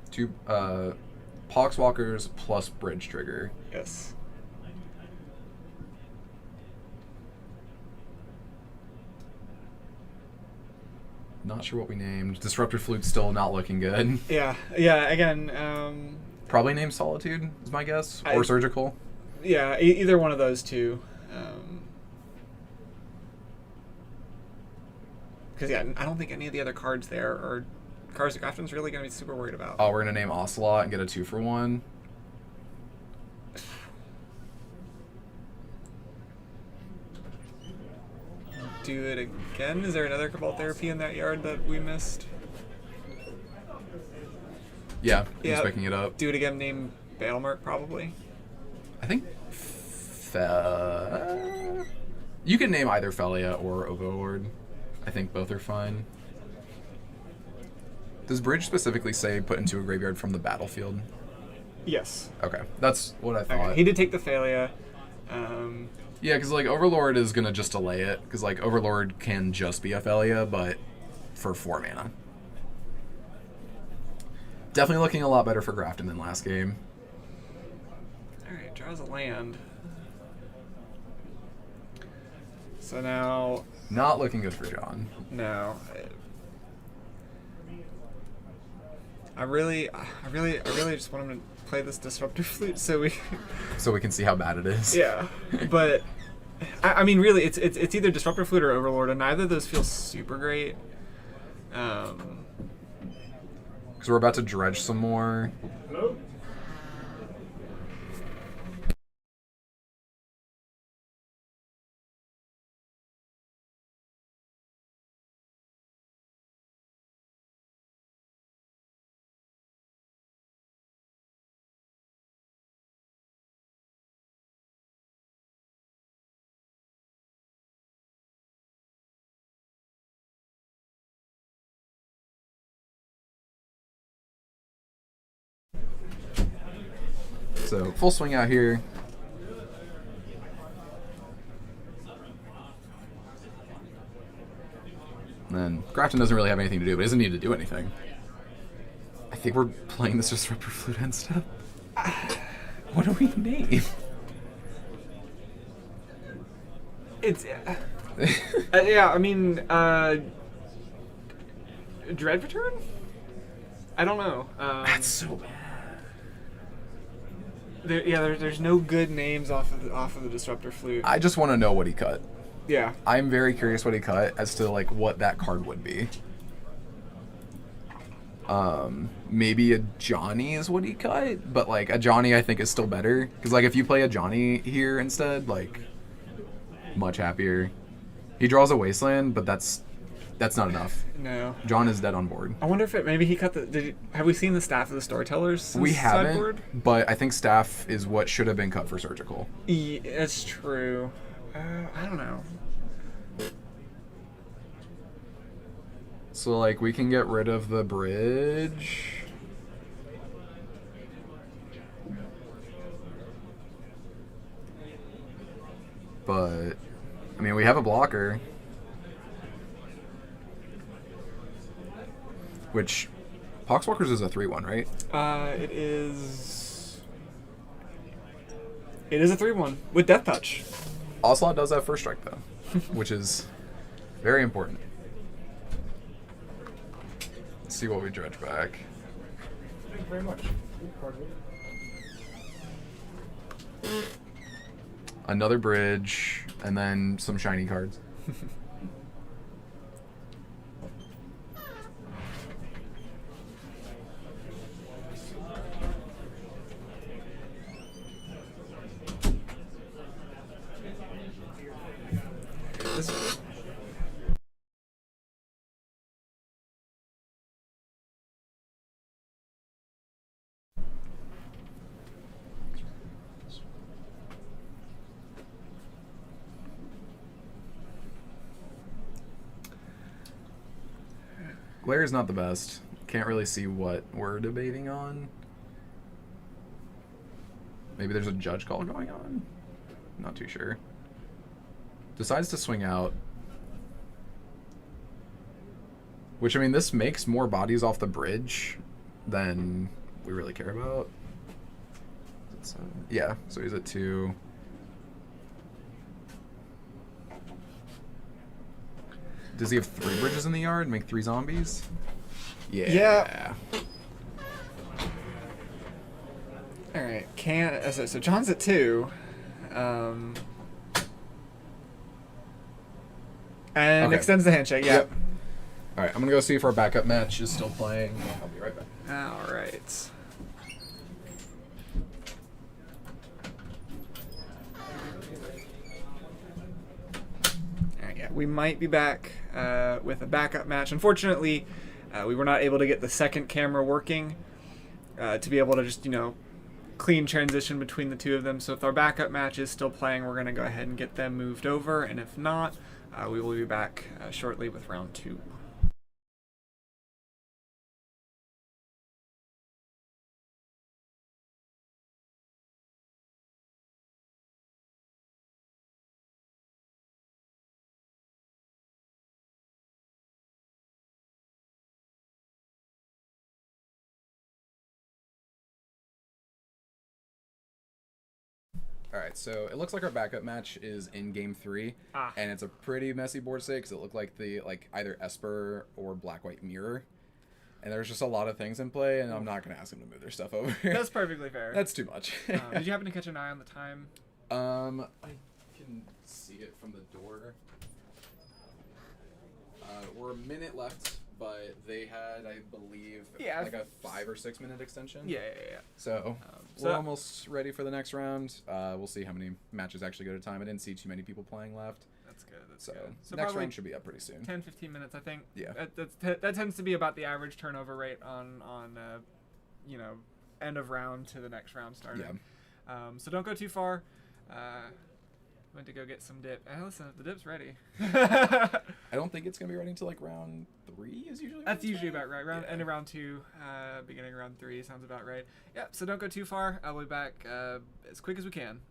Two Poxwalkers plus Bridge Trigger. Yes. Not sure what we named. Disruptor Flute's still not looking good. Yeah. Again, probably named Solitude is my guess, or Surgical. Yeah, either one of those two. Because I don't think any of the other cards there are cards that Grafton's really going to be super worried about. Oh, we're going to name Ocelot and get a 2-for-1. Do it again? Is there another Cabal Therapy in that yard that we missed? Yeah, he's picking it up. Do it again, name Battlemark, probably. I think you can name either Felia or Overlord. I think both are fine. Does Bridge specifically say put into a graveyard from the battlefield? Yes. Okay, that's what I thought. Okay. He did take the Failure. Yeah, because like Overlord is gonna just delay it, because like Overlord can just be a Felia, but for 4 mana. Definitely looking a lot better for Grafton than last game. All right, draws a land. So now. Not looking good for John. No. I really just want him to play this Disruptor Flute so we can see how bad it is. Yeah, but I mean, really, it's either Disruptor Flute or Overlord, and neither of those feel super great. Because we're about to dredge some more. Hello? So full swing out here. And then Grafton doesn't really have anything to do, but he doesn't need to do anything. I think we're playing this Disruptor Flute end step. What do we name? It's yeah. I mean, Dread Return. I don't know. That's so bad. There's no good names off of the Disruptor Flute. I just want to know what he cut. Yeah. I'm very curious what he cut as to like what that card would be. Maybe a Johnny is what he cut, but like a Johnny I think is still better because like if you play a Johnny here instead, like much happier. He draws a Wasteland, but that's not enough. No. John is dead on board. I wonder if maybe he cut the. Have we seen the Staff of the Storytellers? Since We haven't, Sideboard? but I think Staff is what should have been cut for Surgical. Yeah, that's true. I don't know. So like we can get rid of the bridge. But I mean we have a blocker. Which Poxwalkers is a 3/1, right? It is. It is a 3/1 with Death Touch. Ocelot does have first strike though, which is very important. Let's see what we dredge back. Thank you very much. Another bridge, and then some shiny cards. Glare is not the best. Can't really see what we're debating on. Maybe there's a judge call going on? Not too sure. Decides to swing out. Which, I mean, this makes more bodies off the bridge than we really care about. Yeah, so he's at 2. Does he have 3 bridges in the yard? Make 3 zombies? Yeah. All right. So John's at 2. And Okay. extends the handshake. Yeah. Yep. All right, I'm gonna go see if our backup match is still playing. I'll be right back. All right. Yeah, we might be back with a backup match. Unfortunately, we were not able to get the second camera working to be able to just, clean transition between the two of them. So if our backup match is still playing, we're going to go ahead and get them moved over. And if not, we will be back shortly with round 2. All right, so it looks like our backup match is in game 3, and it's a pretty messy board state because it looked like either Esper or Black-White Mirror, and there's just a lot of things in play, and I'm not gonna ask them to move their stuff over. That's perfectly fair. That's too much. Did you happen to catch an eye on the time? I can see it from the door. We're a minute left, but they had, I believe, like a 5 or 6 minute extension. Yeah. So we're almost ready for the next round. We'll see how many matches actually go to time. I didn't see too many people playing left. That's good. So next round should be up pretty soon. 10-15 minutes, I think. Yeah. That tends to be about the average turnover rate on end of round to the next round starting. Yeah. So don't go too far. Went to go get some dip. Hey, listen, the dip's ready. I don't think it's gonna be ready until like round 3 is usually. That's usually about right. Yeah. End of round 2, beginning of round 3 sounds about right. Yep. So don't go too far. I'll be back as quick as we can.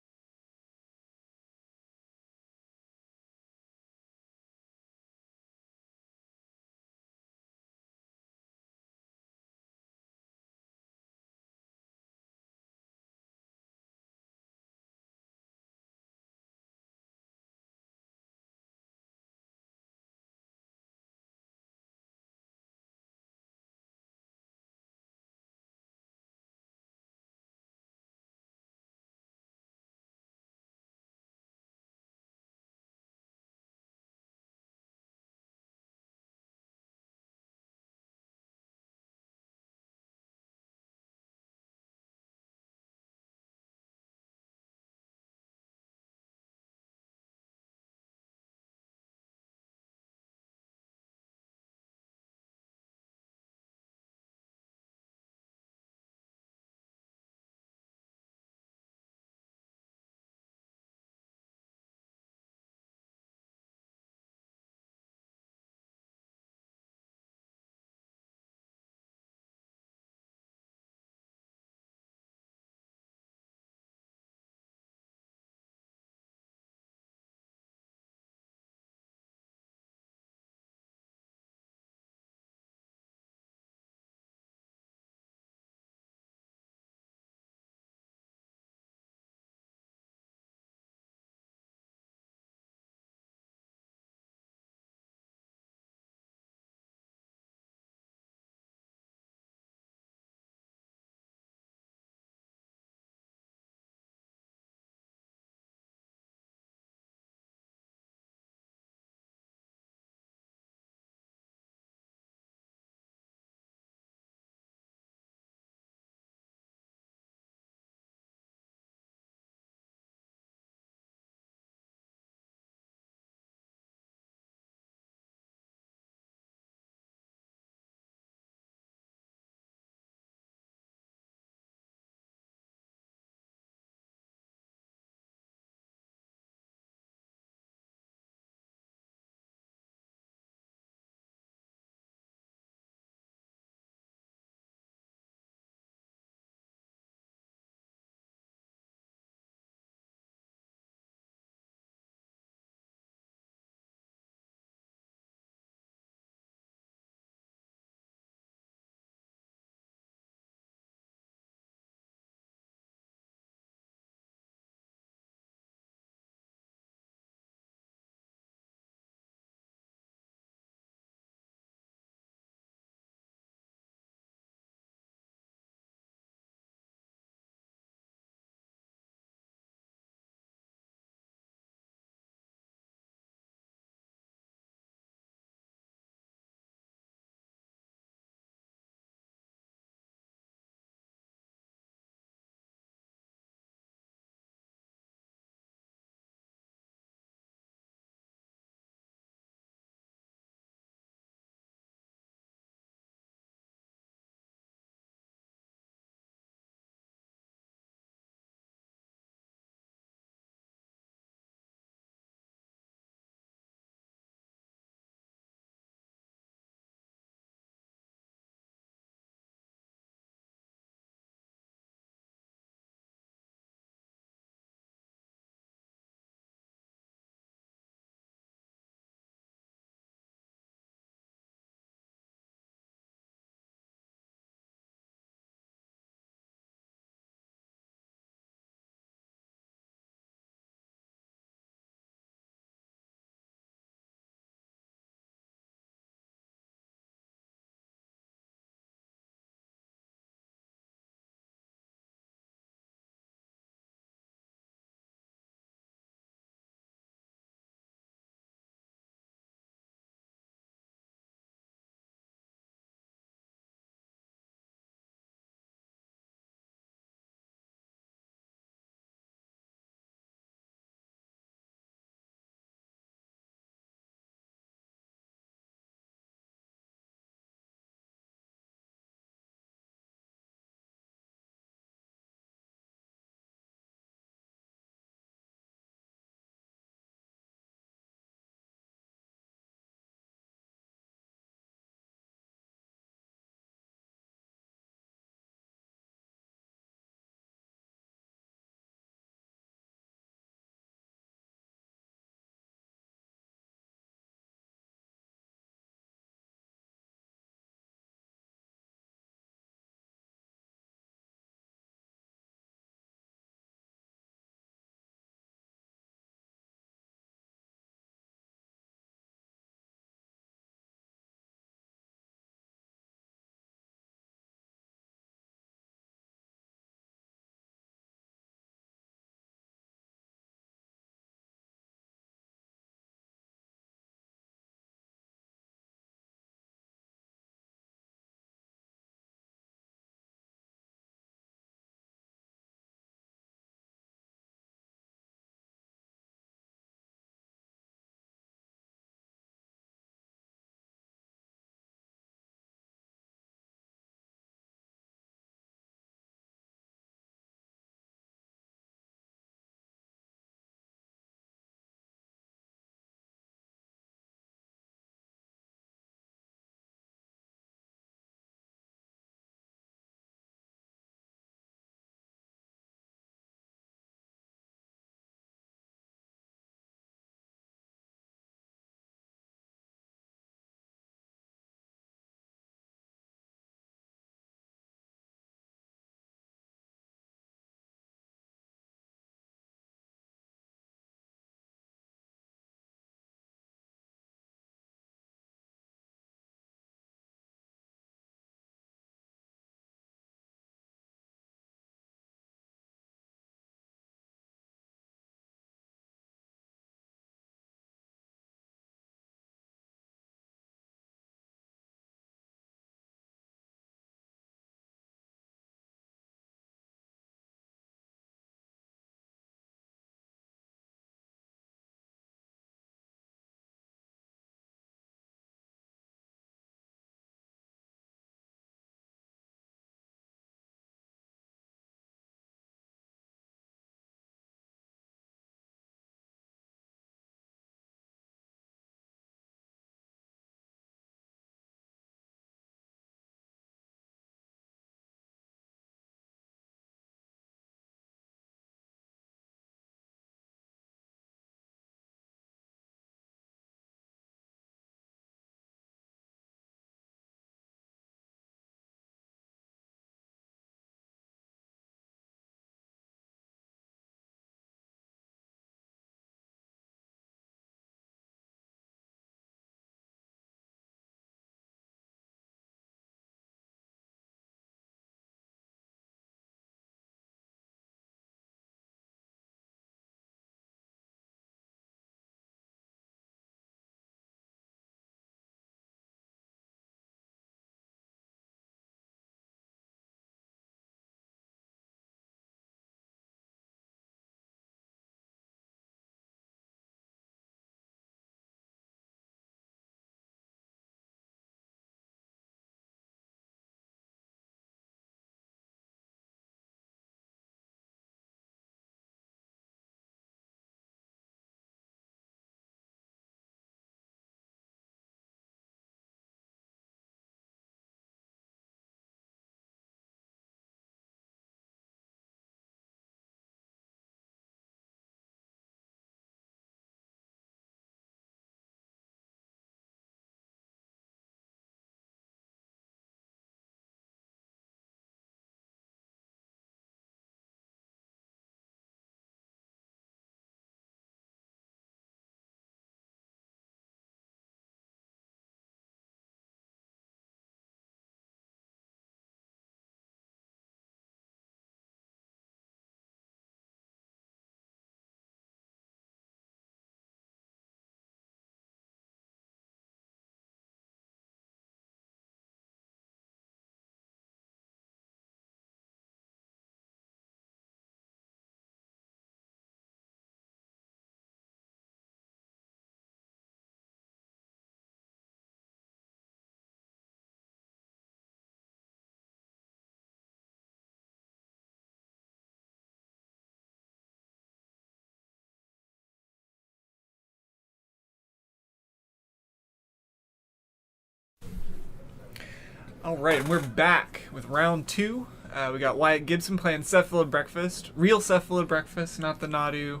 All right, and we're back with round 2. We got Wyatt Gibson playing Cephalid Breakfast. Real Cephalid Breakfast, not the Nadu.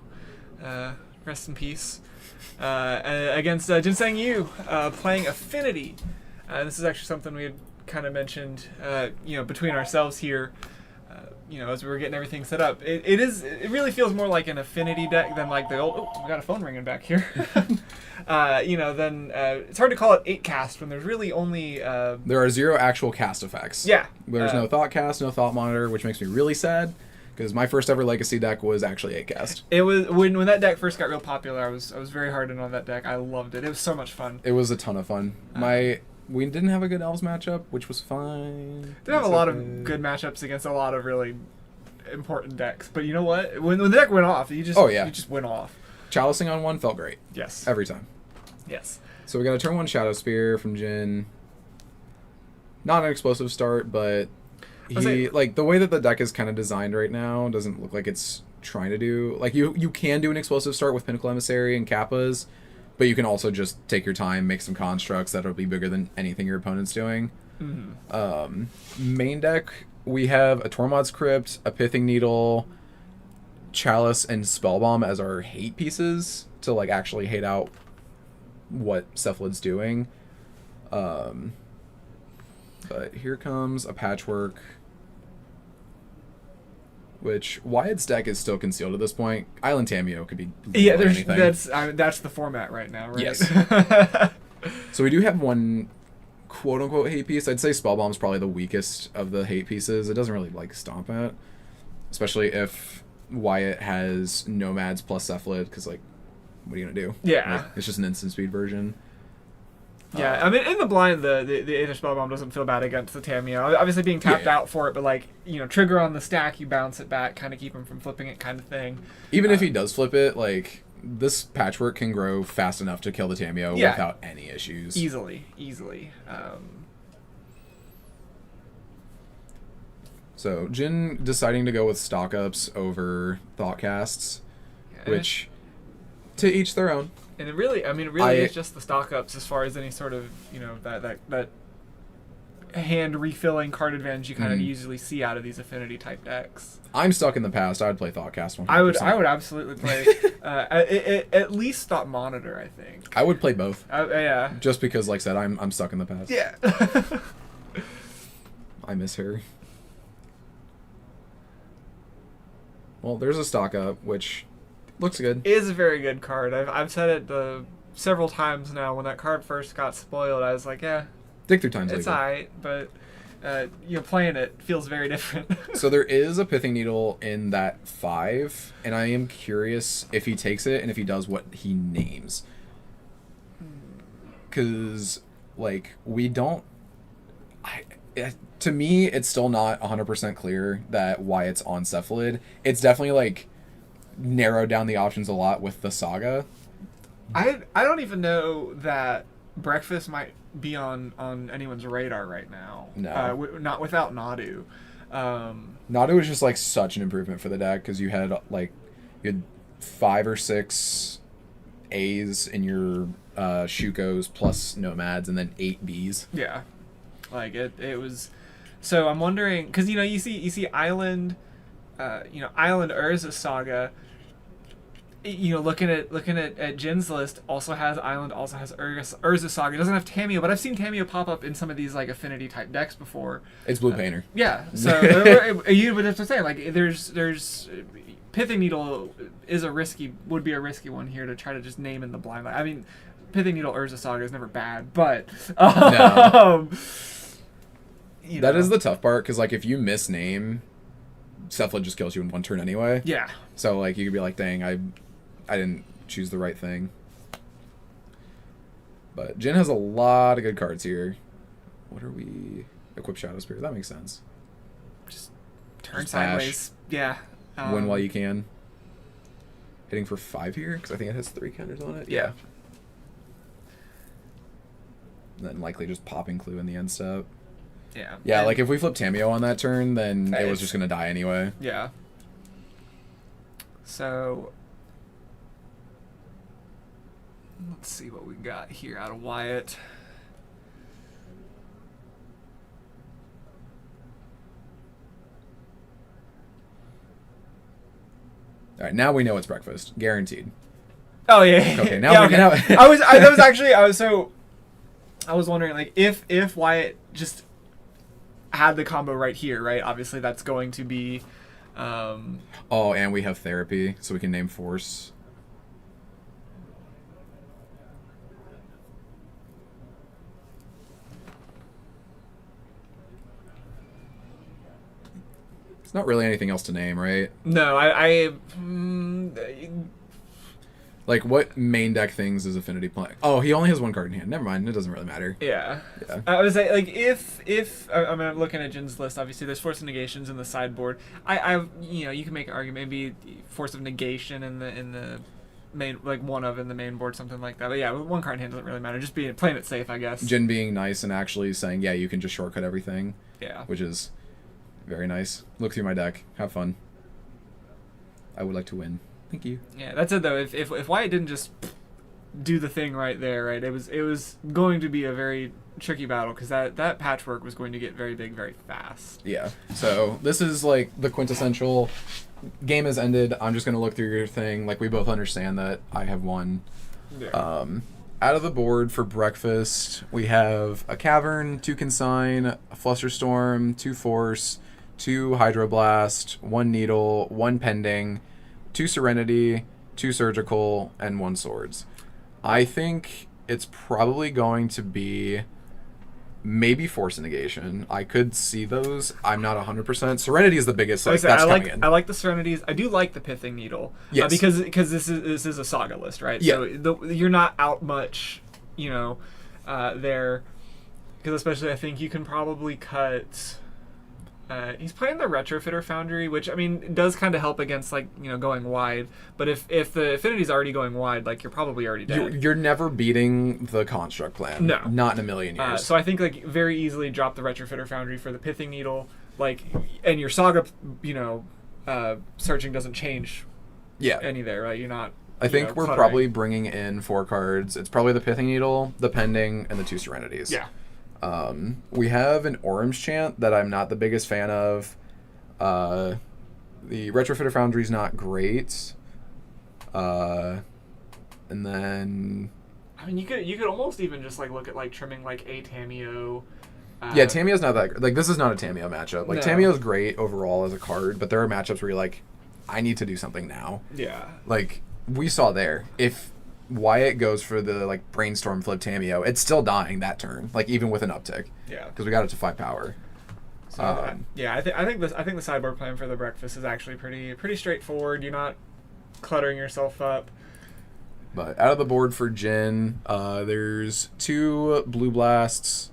Rest in peace. Against Jinseng Yu, playing Affinity. This is actually something we had kind of mentioned, between ourselves here. As we were getting everything set up, it really feels more like an Affinity deck than like the old. Oh, we got a phone ringing back here. It's hard to call it 8 cast when there's really only. There are 0 actual cast effects. Yeah. There's no thought cast, no thought monitor, which makes me really sad because my first ever Legacy deck was actually 8 cast. It was when that deck first got real popular. I was very hard in on that deck. I loved it. It was so much fun. It was a ton of fun. We didn't have a good Elves matchup, which was fine. Did have a lot of good matchups against a lot of really important decks. But you know what? When the deck went off, you just went off. Chalicing on 1 felt great. Yes. Every time. Yes. So we got a turn 1 Shadow Spear from Jin. Not an explosive start, but the way that the deck is kind of designed right now doesn't look like it's trying to do. Like you can do an explosive start with Pinnacle Emissary and Kappas, but you can also just take your time, make some constructs that'll be bigger than anything your opponent's doing. Mm-hmm. Main deck, we have a Tormod's Crypt, a Pithing Needle, Chalice, and Spellbomb as our hate pieces to like actually hate out what Cephalid's doing. But here comes a Patchwork, which Wyatt's deck is still concealed at this point. Island Tameo could be anything. That's the format right now, right? Yes. So we do have one quote-unquote hate piece. I'd say Spellbomb's probably the weakest of the hate pieces. It doesn't really like stomp it, especially if Wyatt has Nomads plus Cephalid, because like, what are you gonna do? Yeah. Like, it's just an instant speed version. Yeah, I mean, in the blind, the Aether Spellbomb doesn't feel bad against the Tameo. Obviously being tapped out for it, but like, trigger on the stack, you bounce it back, kind of keep him from flipping it kind of thing. Even if he does flip it, like, this Patchwork can grow fast enough to kill the Tameo without any issues. Easily. So, Jin deciding to go with stock-ups over Thoughtcasts, which, to each their own. And it really is just the stock-ups as far as any sort of, that hand refilling card advantage you kind of usually see out of these Affinity-type decks. I'm stuck in the past. I'd play Thoughtcast 100%. I would absolutely play at least Thought Monitor, I think. I would play both. Yeah. Just because, like I said, I'm stuck in the past. Yeah. I miss her. Well, there's a stock-up, which looks good. It is a very good card. I've said it several times now. When that card first got spoiled, I was like, yeah. Dig through times it's legal. alright, but playing it feels very different. So there is a Pithing Needle in that 5, and I am curious if he takes it and if he does what he names. Because, like, we don't... to me, it's still not 100% clear that Wyatt's on Cephalid. It's definitely, like, narrowed down the options a lot with the Saga. I don't even know that Breakfast might be on anyone's radar right now. No. Not without Nadu. Nadu was just like such an improvement for the deck because you had 5 or 6 A's in your Shukos plus Nomads and then 8 B's. Yeah, like it was. So I'm wondering because you see Island, Island Urza Saga. Looking at Jin's list, also has Island, also has Urza Saga. It doesn't have Tameo, but I've seen Tameo pop up in some of these like Affinity type decks before. It's Blue Painter. Yeah, so but that's what I'm saying. Like there's Pithing Needle would be a risky one here to try to just name in the blind. I mean, Pithing Needle Urza Saga is never bad, but no. That is the tough part because like if you misname, Cephalid just kills you in one turn anyway. Yeah. So like you could be like, dang, I didn't choose the right thing. But Jin has a lot of good cards here. What are we? Equip Shadow Spear. That makes sense. Just turn just sideways. Yeah. Win while you can. Hitting for 5 here because I think it has 3 counters on it. Yeah. And then likely just popping Clue in the end step. Yeah. Yeah, and, like if we flip Tameo on that turn, then it was just gonna die anyway. Yeah. So let's see what we got here out of Wyatt. All right, now we know it's breakfast, guaranteed. Oh yeah. Okay, now yeah, we can have. I was wondering like if Wyatt just had the combo right here, right? Obviously that's going to be. Oh, and we have therapy, so we can name force. It's not really anything else to name, right? No, Like, what main deck things is Affinity playing? Oh, he only has one card in hand. Never mind. It doesn't really matter. Yeah. Yeah. I was like if I'm looking at Jin's list, obviously there's Force of Negations in the sideboard. You can make an argument maybe Force of Negation in the main, like one of in the main board, something like that. But yeah, one card in hand doesn't really matter. Just playing it safe, I guess. Jin being nice and actually saying, yeah, you can just shortcut everything. Yeah. Which is very nice. Look through my deck. Have fun. I would like to win. Thank you. Yeah, that's it though. If Wyatt didn't just do the thing right there, right, it was going to be a very tricky battle because that patchwork was going to get very big very fast. Yeah. So this is like the quintessential game has ended. I'm just gonna look through your thing. Like we both understand that I have won. Yeah. Out of the board for breakfast, we have a Cavern, 2 Consign, a Flusterstorm, 2 Force, 2 Hydroblast, 1 Needle, 1 Pending, 2 Serenity, 2 Surgical, and 1 Swords. I think it's probably going to be maybe Force and Negation. I could see those. I'm not 100%. Serenity is the biggest. Like, that's coming in. I like the Serenities. I do like the Pithing Needle. Yes. Because this is a Saga list, right? Yeah. So you're not out much, there. Because especially I think you can probably cut. He's playing the Retrofitter Foundry, which I mean does kind of help against going wide. But if the Affinity's already going wide, like you're probably already dead. You're never beating the Construct plan. No, not in a million years. So I think like very easily drop the Retrofitter Foundry for the Pithing Needle, and your Saga, searching doesn't change. Yeah. Any there, right? You're not. I think we're probably bringing in 4 cards. It's probably the Pithing Needle, the Pending, and the 2 Serenities. Yeah. We have an Orim's Chant that I'm not the biggest fan of. The Retrofitter Foundry's not great. And then I mean, you could almost even just look at trimming a Tameo. Yeah, Tameo's not that. This is not a Tameo matchup. No. Tameo's great overall as a card, but there are matchups where you're like, I need to do something now. Yeah. We saw there. If Wyatt goes for the Brainstorm flip Tameo, it's still dying that turn, even with an uptick. Yeah. Because we got it to 5 power. So I think the sideboard plan for the breakfast is actually pretty straightforward. You're not cluttering yourself up. But out of the board for Jin, there's 2 Blue Blasts.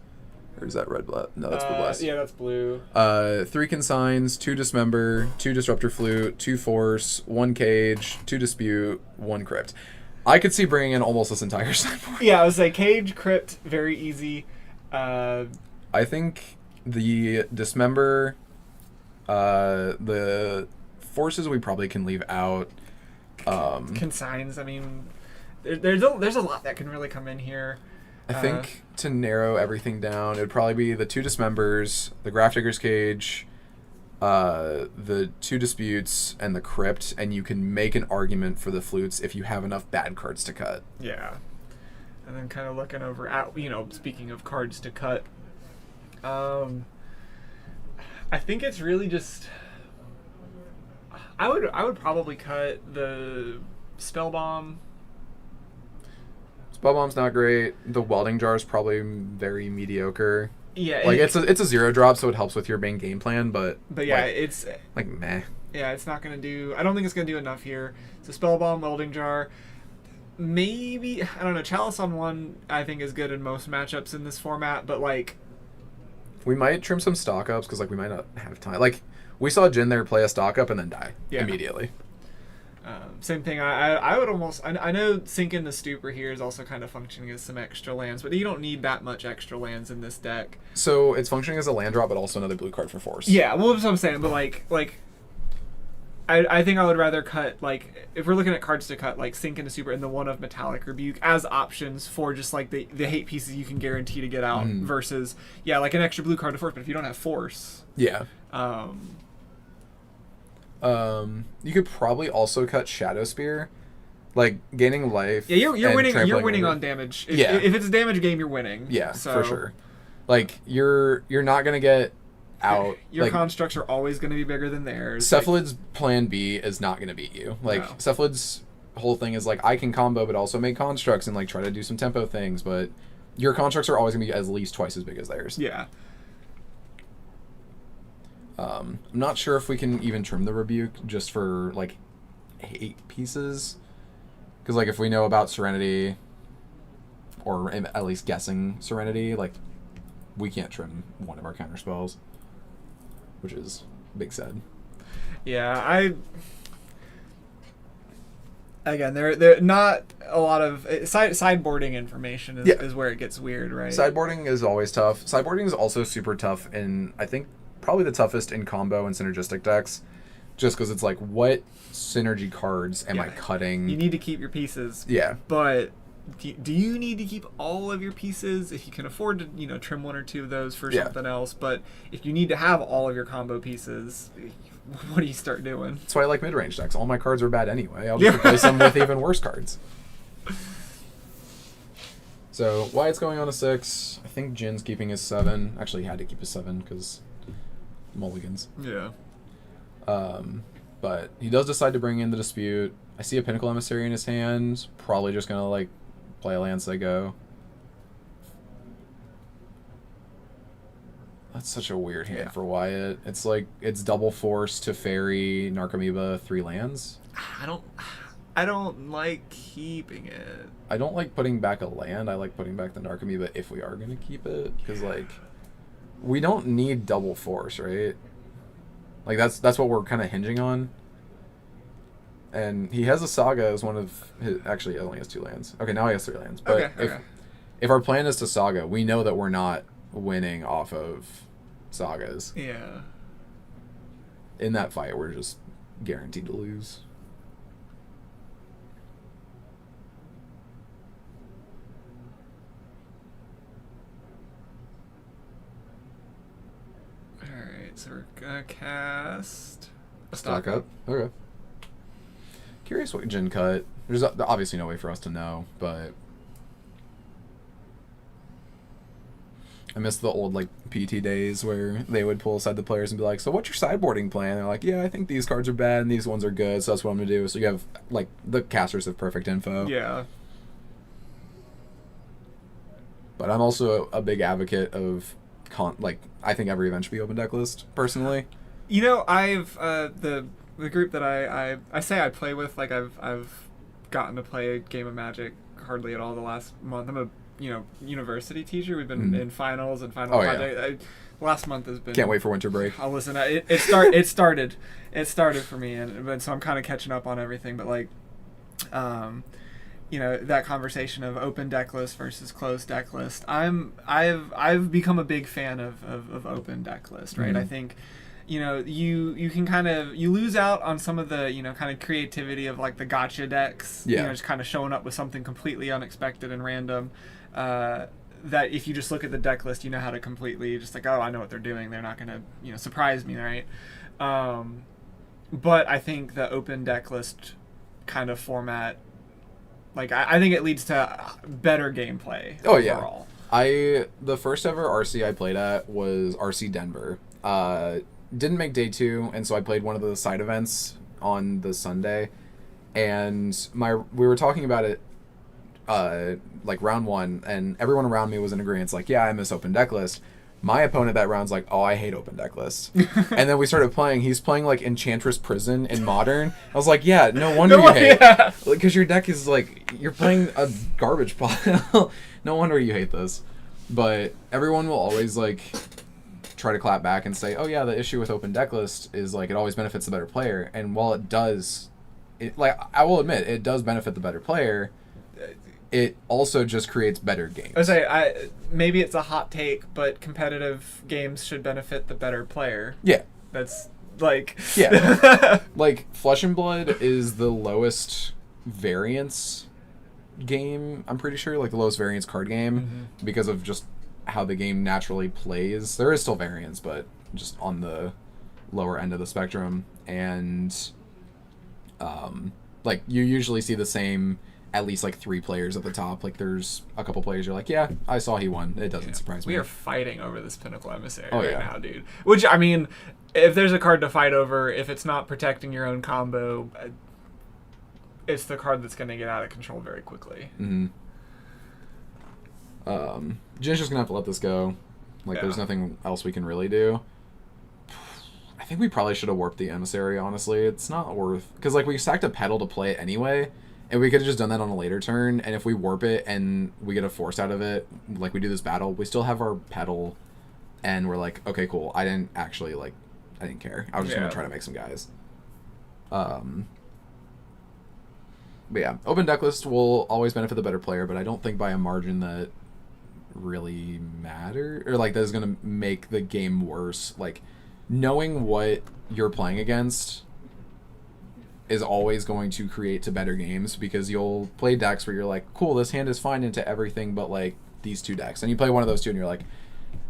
Or is that Red Blast? No, that's Blue Blast. Yeah, that's blue. 3 Consigns, 2 Dismember, 2 Disruptor Flute, 2 Force, 1 Cage, 2 Dispute, 1 Crypt. I could see bringing in almost this entire sideboard. Yeah, I was Cage, Crypt, very easy. I think the Dismember, the Forces we probably can leave out. Consigns, I mean, there's a lot that can really come in here. I think to narrow everything down, it would probably be the 2 Dismembers, the Grafdigger's Cage, the 2 Disputes, and the Crypt, and you can make an argument for the Flutes if you have enough bad cards to cut. Yeah. And then kind of looking over at, speaking of cards to cut, I think it's really just, I would probably cut the Spell Bomb. Spell Bomb's not great. The Welding Jar is probably very mediocre. Yeah, it's a 0 drop, so it helps with your main game plan. But yeah, it's meh. Yeah, it's not gonna do. I don't think it's gonna do enough here. So Spell Bomb, Welding Jar, maybe I don't know. Chalice on 1, I think is good in most matchups in this format, but we might trim some stock ups because we might not have time. We saw Jin there play a stock up and then die immediately. Same thing. I would almost. I know sinking the Stupor here is also kind of functioning as some extra lands, but you don't need that much extra lands in this deck. So it's functioning as a land drop, but also another blue card for Force. Yeah, well, that's what I'm saying. But I think I would rather cut if we're looking at cards to cut Sink into Super and the one of Metallic Rebuke as options for just the hate pieces you can guarantee to get out versus an extra blue card to Force. But if you don't have Force, yeah. You could probably also cut Shadow Spear, like gaining life. Yeah, you're and winning. You're trampling winning over. on damage. Yeah. If it's a damage game, you're winning. Yeah, so for sure. Like you're not gonna get out. Your like, constructs are always going to be bigger than theirs. Cephalid's plan B is not gonna beat you. Like No. Cephalid's whole thing is like I can combo, but also make constructs and like try to do some tempo things. But your constructs are always gonna be at least twice as big as theirs. Yeah. I'm not sure if we can even trim the Rebuke just for like 8 pieces, because like if we know about Serenity, or at least guessing Serenity, like we can't trim one of our counter spells, which is big sad. Yeah, again, they're not a lot of sideboarding information is where it gets weird, right? Sideboarding is always tough. Sideboarding is also super tough in, I think, probably the toughest in combo and synergistic decks, just because it's like, what synergy cards am I cutting? You need to keep your pieces. Yeah. But do you need to keep all of your pieces? If you can afford to, trim 1 or 2 of those for something else. But if you need to have all of your combo pieces, what do you start doing? That's why I like mid-range decks. All my cards are bad anyway. I'll just replace them with even worse cards. So Wyatt's going on a 6. I think Jin's keeping his 7. Actually, he had to keep his 7 because mulligans. Yeah. But he does decide to bring in the Dispute. I see a Pinnacle Emissary in his hand. Probably just going to like play a Lance they go. That's such a weird hand for Wyatt. It's like, it's double force to fairy Narcomoeba 3 lands. I don't like keeping it. I don't like putting back a land. I like putting back the Narcomoeba if we are going to keep it. Because, like, we don't need double force, right? Like, that's what we're kind of hinging on. And he has a Saga as one of his... Actually, he only has 2 lands. Okay, now he has 3 lands. But if our plan is to Saga, we know that we're not winning off of Sagas. Yeah. In that fight, we're just guaranteed to lose. Alright, so we're gonna cast a Stock up. Okay. Curious what Jin cut. There's obviously no way for us to know, but I miss the old like PT days where they would pull aside the players and be like, "So what's your sideboarding plan?" And they're like, "Yeah, I think these cards are bad and these ones are good, so that's what I'm gonna do." So you have like the casters have perfect info. Yeah. But I'm also a big advocate of I think every event should be open deck list personally. I've the group that I say I play with, like I've gotten to play a game of Magic hardly at all the last month. I'm a university teacher. We've been in finals and final project. Last month has been. Can't wait for winter break. I'll listen. It started for me, and so I'm kind of catching up on everything. But like, that conversation of open deck list versus closed deck list. I've become a big fan of open deck list. Right. Mm-hmm. I think. You can you lose out on some of the kind of creativity of like the gotcha decks. Just kind of showing up with something completely unexpected and random. That if you just look at the deck list, you know how to completely just like, oh, I know what they're doing. They're not gonna surprise me, right? But I think the open deck list kind of format, like I think it leads to better gameplay. Overall. The first ever RC I played at was RC Denver. Didn't make day 2, and so I played one of the side events on the Sunday, and we were talking about it like round 1, and everyone around me was in agreement. It's like, yeah, I miss open deck list. My opponent that round's like, oh, I hate open deck list. And then we started playing. He's playing like Enchantress Prison in Modern. I was like, yeah, no wonder you hate it. Because your deck is like, you're playing a garbage pile. No wonder you hate this. But everyone will always like try to clap back and say, oh yeah, the issue with open deck list is like it always benefits the better player. And while it does, I will admit, it does benefit the better player, it also just creates better games. I say, maybe it's a hot take, but competitive games should benefit the better player. Yeah. That's like... Yeah. Like, Flesh and Blood is the lowest variance game, I'm pretty sure, like the lowest variance card game, because of just how the game naturally plays. There is still variance, but just on the lower end of the spectrum. and like you usually see the same at least like 3 players at the top. Like there's a couple players you're like, yeah, I saw he won. It doesn't surprise me. We are fighting over this Pinnacle Emissary Oh, right yeah. now, dude. Which, I mean, if there's a card to fight over, if it's not protecting your own combo, it's the card that's going to get out of control very quickly. Mm-hmm. Jin's just gonna have to let this go. Like, there's Yeah. nothing else we can really do. I think we probably should have warped the Emissary, honestly. It's not worth... Because, like, we stacked a pedal to play it anyway, and we could have just done that on a later turn, and if we warp it and we get a force out of it, like we do this battle, we still have our pedal, and we're like, okay, cool. I didn't actually, like... I didn't care. I was just gonna try to make some guys. But yeah, open deck list will always benefit the better player, but I don't think by a margin that really matter, or like that is gonna make the game worse. Like, knowing what you're playing against is always going to create to better games, because you'll play decks where you're like, cool, this hand is fine into everything but like these 2 decks, and you play one of those 2 and you're like,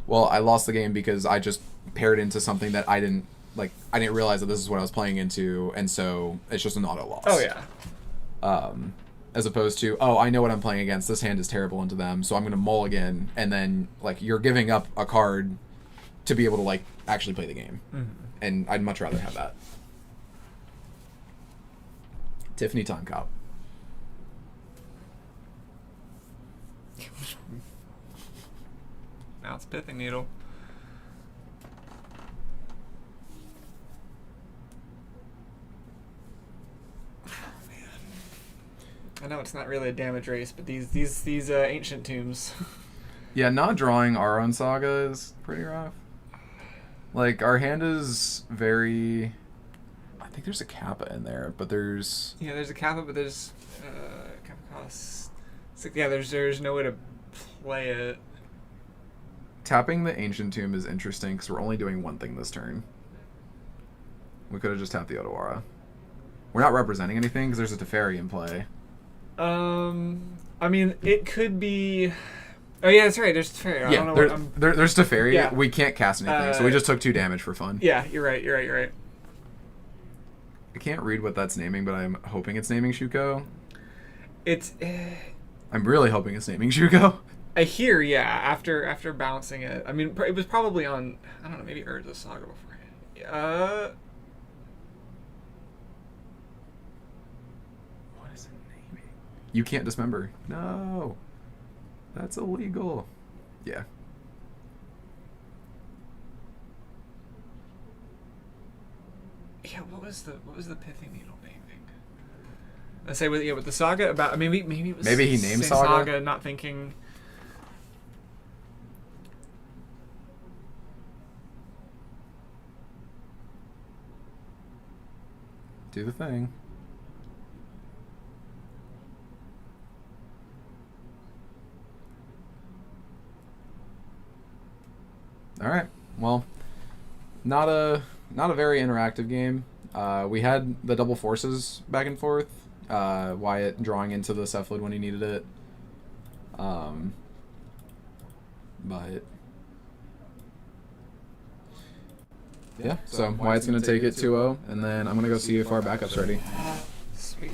well, I lost the game because I just paired into something that I didn't realize that this is what I was playing into, and so it's just an auto loss. Oh, yeah. As opposed to, oh, I know what I'm playing against. This hand is terrible into them, so I'm going to mulligan, and then like you're giving up a card to be able to like actually play the game. Mm-hmm. And I'd much rather have that. Tiffany Time Cop. Now it's Pithing Needle. I know it's not really a damage race, but these ancient tombs. Yeah, not drawing our own saga is pretty rough. Like, our hand is very... I think there's a Kappa in there, but there's... Yeah, there's a Kappa, but there's Kappa costs... Yeah, there's no way to play it. Tapping the Ancient Tomb is interesting because we're only doing one thing this turn. We could have just tapped the Otawara. We're not representing anything because there's a Teferi in play. I mean, it could be... Oh, yeah, that's right. There's Teferi. I don't know what I'm... There's Teferi. Yeah. We can't cast anything, so we just took 2 damage for fun. Yeah, you're right. I can't read what that's naming, but I'm hoping it's naming Shuko. It's... I'm really hoping it's naming Shuko. I hear, yeah, after bouncing it. I mean, it was probably on, I don't know, maybe Urza Saga beforehand. What is it naming? You can't dismember. No. That's illegal. Yeah. Yeah, what was the Pithing Needle naming? I say with the Saga about maybe it was Maybe he named Saint Saga? not thinking. Do the thing. All right. Well, not a very interactive game. We had the double forces back and forth. Wyatt drawing into the Cephalid when he needed it. But yeah, so Wyatt's gonna take it 2-0, and then I'm gonna go see if our backup's ready. Sweet.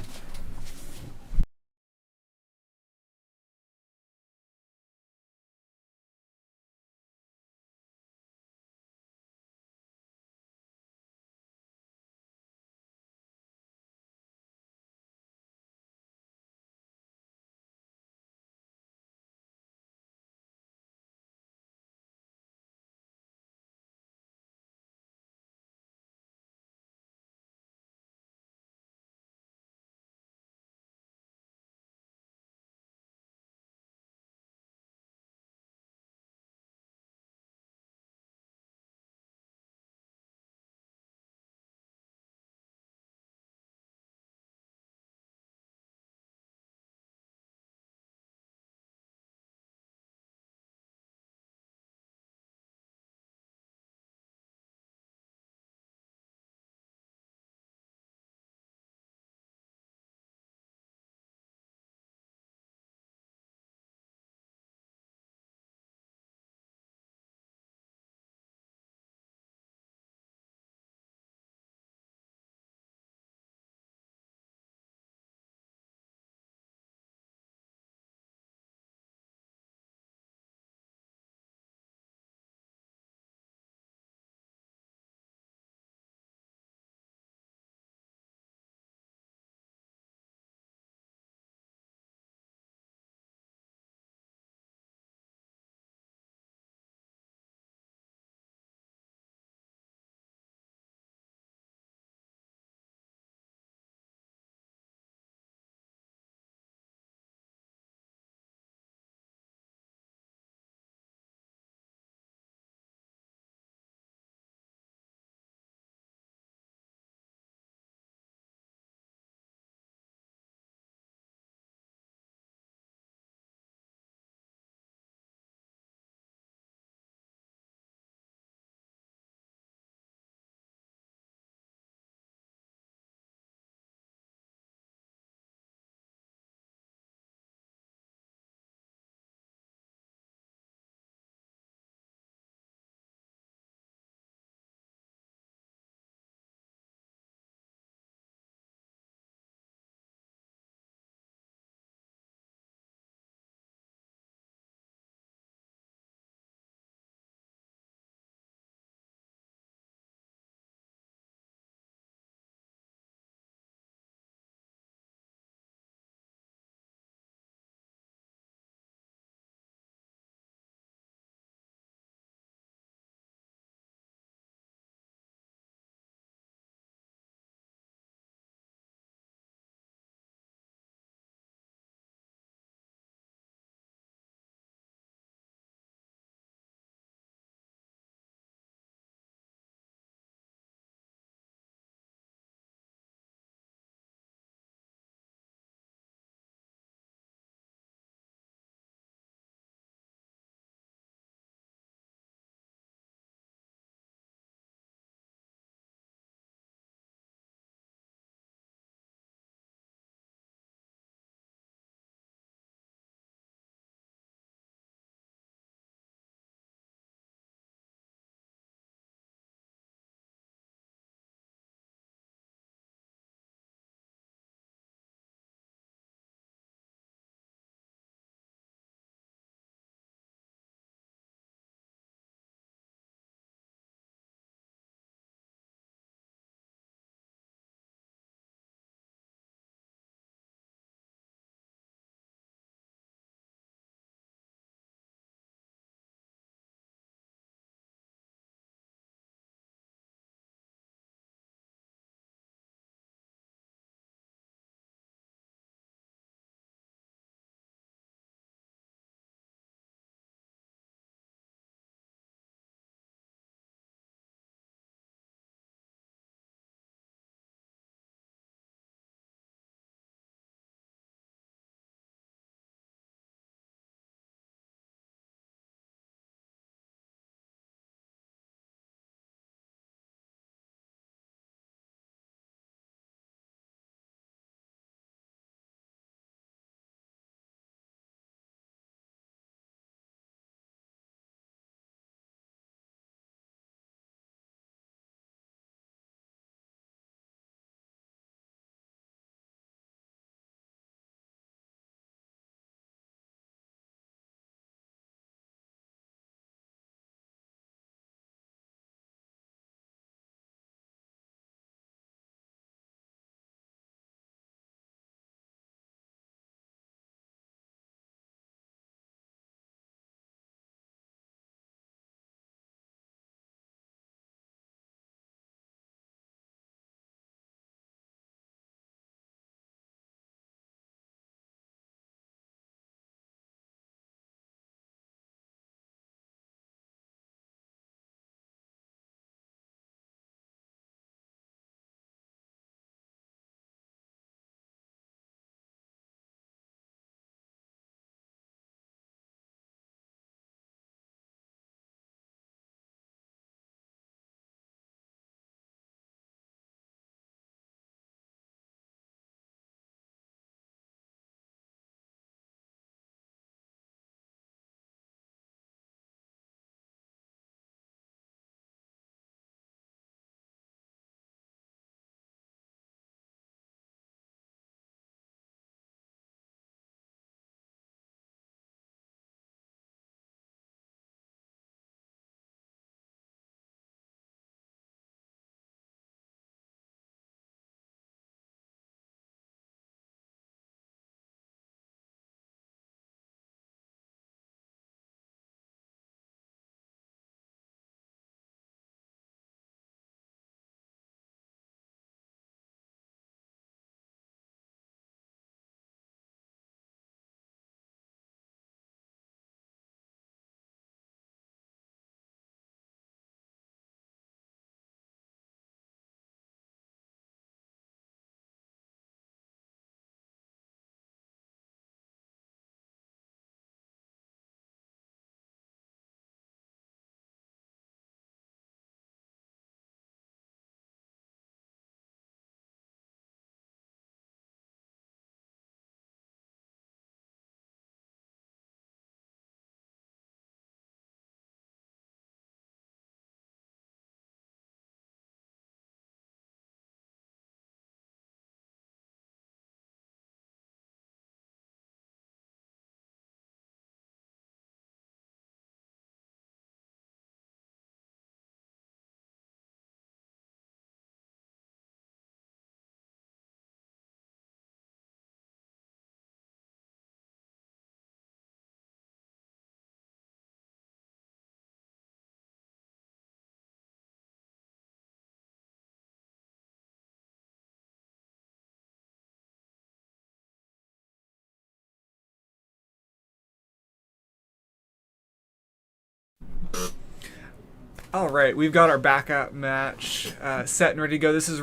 All right, we've got our backup match set and ready to go. This is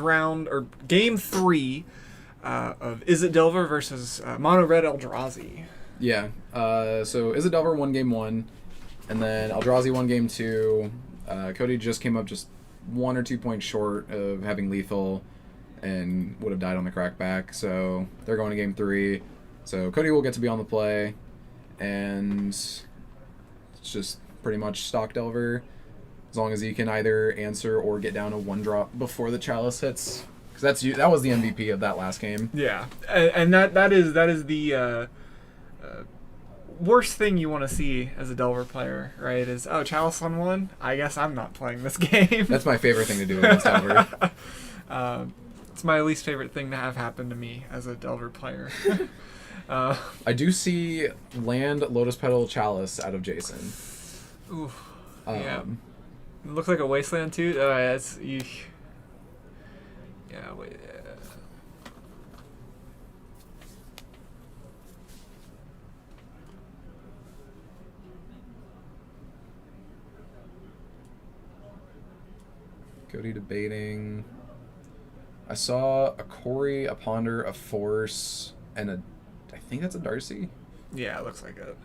game 3 of Izzet Delver versus Mono Red Eldrazi. Yeah. So Izzet Delver won game 1, and then Eldrazi won game 2. Cody just came up just 1 or 2 points short of having lethal, and would have died on the crackback. So they're going to game 3. So Cody will get to be on the play, and it's just pretty much stock Delver. As long as he can either answer or get down a 1-drop before the Chalice hits, because that was the MVP of that last game. Yeah, and that is the worst thing you want to see as a Delver player, right? Is Chalice on 1. I guess I'm not playing this game. That's my favorite thing to do against Delver. It's my least favorite thing to have happen to me as a Delver player. I do see land Lotus Petal Chalice out of Jason. Ooh, yeah. It looks like a wasteland too. Yeah, wait. Cody debating. I saw a Corey, a Ponder, a Force, and I think that's a Darcy. Yeah, it looks like it.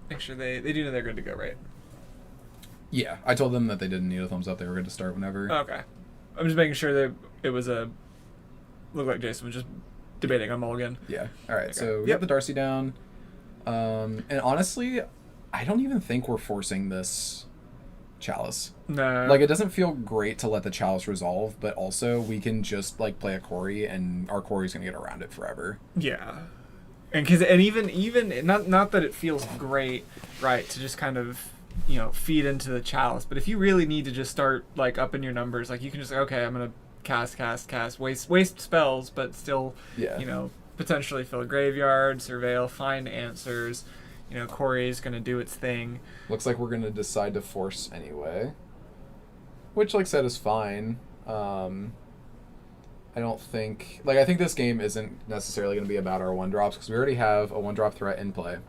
Make sure they do know they're good to go, right? Yeah, I told them that they didn't need a thumbs up. They were good to start whenever. Okay. I'm just making sure that it was looked like Jason was just debating on mulligan. Yeah. All right. Okay. So we got the Darcy down. And honestly, I don't even think we're forcing this Chalice. No. Like, it doesn't feel great to let the Chalice resolve, but also we can just like play a Corey, and our Corey's gonna get around it forever. Yeah. And even not that it feels great, right, to just kind of, feed into the Chalice, but if you really need to just start like upping your numbers, like you can just say, okay, I'm gonna cast, waste spells, but still, potentially fill a graveyard, surveil, find answers. Corey's gonna do its thing. Looks like we're gonna decide to force anyway, which, like I said, is fine. I think this game isn't necessarily going to be about our 1-drops, because we already have a 1-drop threat in play.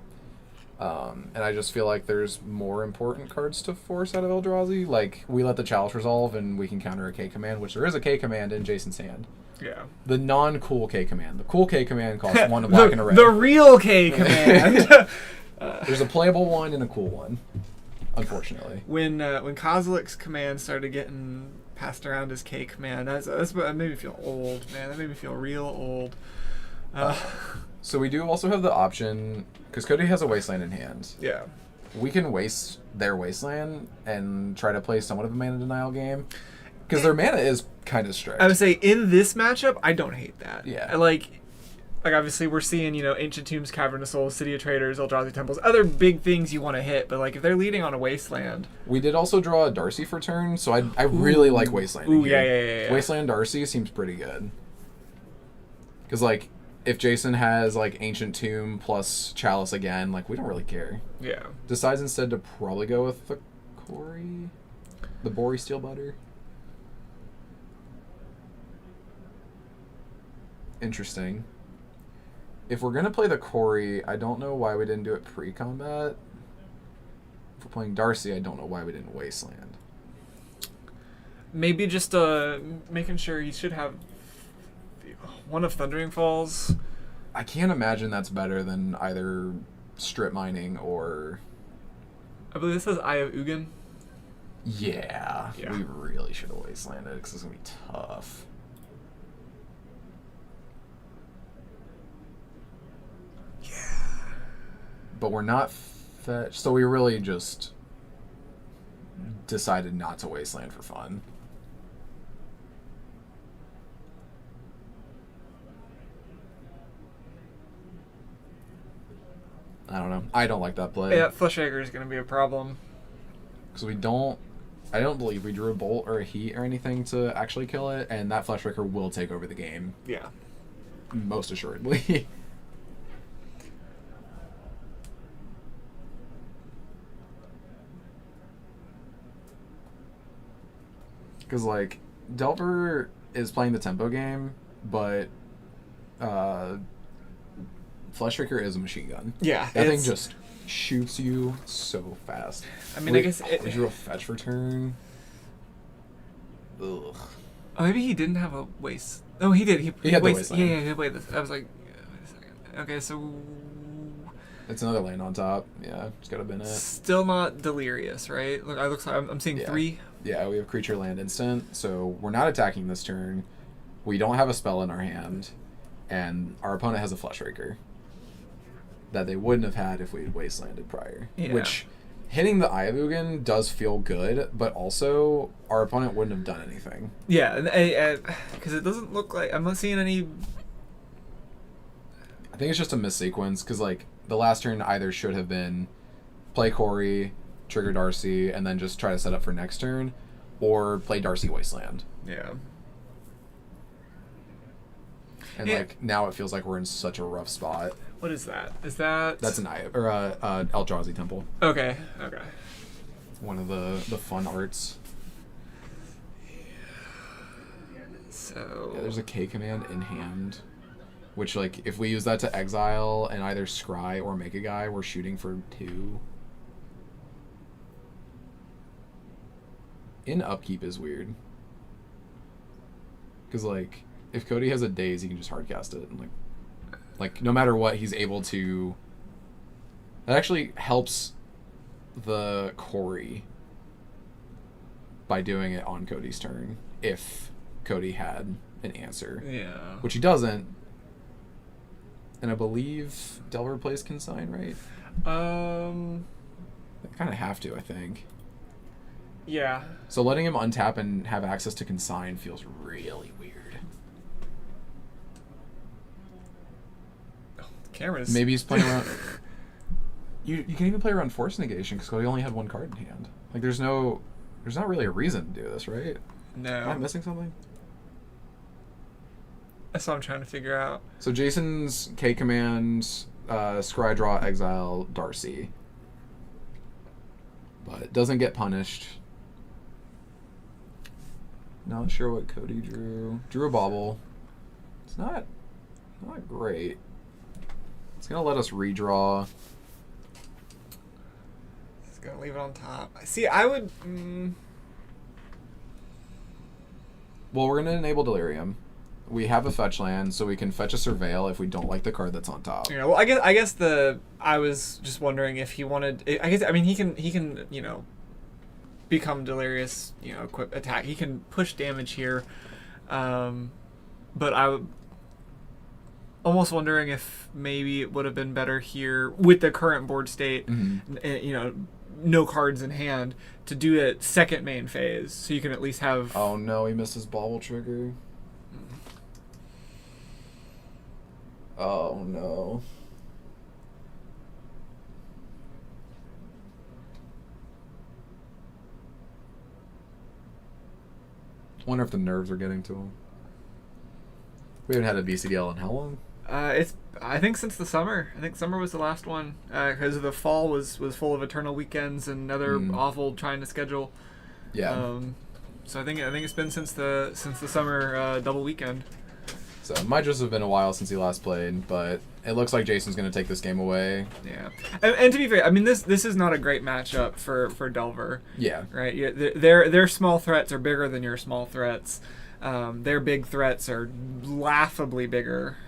And I just feel like there's more important cards to force out of Eldrazi. Like, we let the Chalice resolve, and we can counter a K command, which there is a K command in Jason's hand. Yeah. The non-cool K command. The cool K command costs 1 black and a red. The real K command. There's a playable one and a cool one, unfortunately. When Kozilek's command started getting passed around as K command, that made me feel old, man. That made me feel real old. So we do also have the option, because Cody has a Wasteland in hand. Yeah. We can waste their Wasteland and try to play somewhat of a mana denial game, because their mana is kind of strict. I would say in this matchup, I don't hate that. Yeah. Like obviously we're seeing, Ancient Tombs, Cavern of Souls, City of Traders, Eldrazi Temples, other big things you want to hit, but like if they're leading on a Wasteland. We did also draw a Darcy for turn, so I really like Wasteland. Ooh, yeah. Wasteland Darcy seems pretty good. Because, like, if Jason has, like, Ancient Tomb plus Chalice again, like, we don't really care. Yeah. Decides instead to probably go with the Corey, the Bori Steel Butter. Interesting. If we're going to play the Corey, I don't know why we didn't do it pre-combat. If we're playing Darcy, I don't know why we didn't Wasteland. Maybe just making sure he should have one of Thundering Falls. I can't imagine that's better than either strip mining or... I believe this says Eye of Ugin. Yeah. We really should have Wastelanded, because it's going to be tough. But we're not fetched, so we really just decided not to Wasteland for fun. I don't know. I don't like that play. Yeah, Fleshacre is going to be a problem. Because I don't believe we drew a Bolt or a Heat or anything to actually kill it, and that Fleshacre will take over the game. Yeah. Most assuredly. Because, like, Delver is playing the tempo game, but Fleshraker is a machine gun. Yeah. That thing just shoots you so fast. I mean, I guess it drew a fetch for turn. Ugh. Oh, maybe he didn't have a waste. Oh, he did. He had the waste. wasteland. Yeah, he played this. I was like, wait a second. Okay, so It's another land on top. Yeah, just gotta bin it. still not delirious, right? Look, I'm seeing Yeah. 3. Yeah, we have creature land instant, so we're not attacking this turn. We don't have a spell in our hand, and our opponent has a Fleshraker that they wouldn't have had if we had wastelanded prior. Yeah. Which, hitting the Ayavugan does feel good, but also our opponent wouldn't have done anything. Yeah, because it doesn't look like I'm not seeing any. I think it's just a missequence, because like the last turn either should have been play Corey, trigger Darcy, and then just try to set up for next turn, or play Darcy Wasteland. Yeah. And like now it feels like we're in such a rough spot. What is that? Is that? That's an Eldrazi Temple. Okay. Okay. One of the fun arts. So. Yeah, there's a K command in hand, which like if we use that to exile and either scry or make a guy, we're shooting for 2. In upkeep is weird. Because like if Cody has a daze, he can just hardcast it and like no matter what, he's able to. That actually helps the Corey by doing it on Cody's turn if Cody had an answer. Yeah. Which he doesn't. And I believe Delver plays Consign, right? They kind of have to, I think. Yeah. So letting him untap and have access to Consign feels really weird. Cameras. Maybe he's playing around. You can even play around Force Negation because Cody only had 1 card in hand. Like there's not really a reason to do this, right? No. Am I missing something? That's what I'm trying to figure out. So Jason's K commands, scry draw, exile, Darcy. But doesn't get punished. Not sure what Cody drew. Drew a bobble. It's not great. It's gonna let us redraw. It's gonna leave it on top. See, I would. Well, we're gonna enable Delirium. We have a fetch land, so we can fetch a Surveil if we don't like the card that's on top. Yeah. Well, I guess I was just wondering if he wanted. I mean he can become delirious. Equip attack. He can push damage here. But I. Almost wondering if maybe it would have been better here with the current board state, no cards in hand, to do it second main phase, so you can at least have. Oh no, he missed his bobble trigger. Oh no. Wonder if the nerves are getting to him. We haven't had a BCDL in how long? I think since the summer. I think summer was the last one because the fall was full of Eternal weekends and other awful trying to schedule. Yeah. So I think it's been since the summer double weekend. So it might just have been a while since he last played, but it looks like Jason's going to take this game away. Yeah, and to be fair, I mean this is not a great matchup for Delver. Yeah. Right. Their small threats are bigger than your small threats. Their big threats are laughably bigger.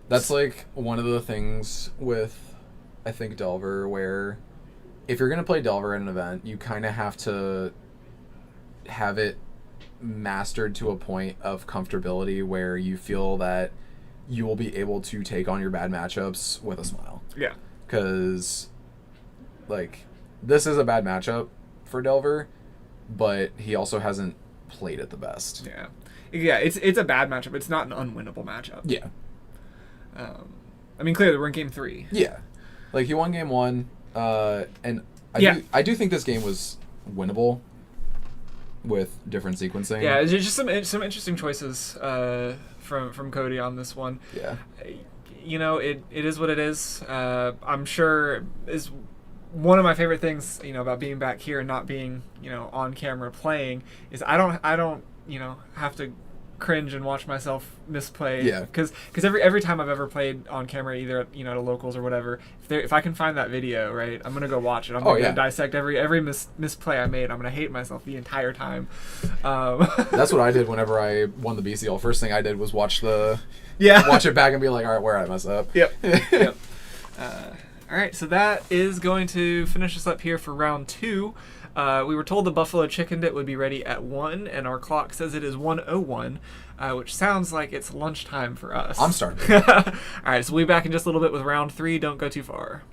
That's like one of the things with, I think, Delver, where if you're going to play Delver in an event, you kind of have to have it mastered to a point of comfortability where you feel that you will be able to take on your bad matchups with a smile. Yeah. Because, like, this is a bad matchup for Delver, but he also hasn't played it the best. Yeah. Yeah, it's a bad matchup. It's not an unwinnable matchup. Yeah. I mean, clearly we're in game 3. Yeah. Like, he won game 1, and I do think this game was winnable with different sequencing. Yeah, it's just some interesting choices from Cody on this one. Yeah. It is what it is. I'm sure one of my favorite things, about being back here and not being, on camera playing is I don't, have to cringe and watch myself misplay. Yeah. Because every time I've ever played on camera, either at a locals or whatever, if I can find that video, right, I'm gonna go watch it. I'm gonna go dissect every misplay I made. I'm gonna hate myself the entire time. That's what I did whenever I won the BCL. First thing I did was watch it back and be like, all right, where did I mess up? Yep. Yep. All right, so that is going to finish us up here for round 2. We were told the buffalo chicken dip would be ready at 1, and our clock says it is 1:01, which sounds like it's lunchtime for us. I'm starting. All right, so we'll be back in just a little bit with round 3. Don't go too far.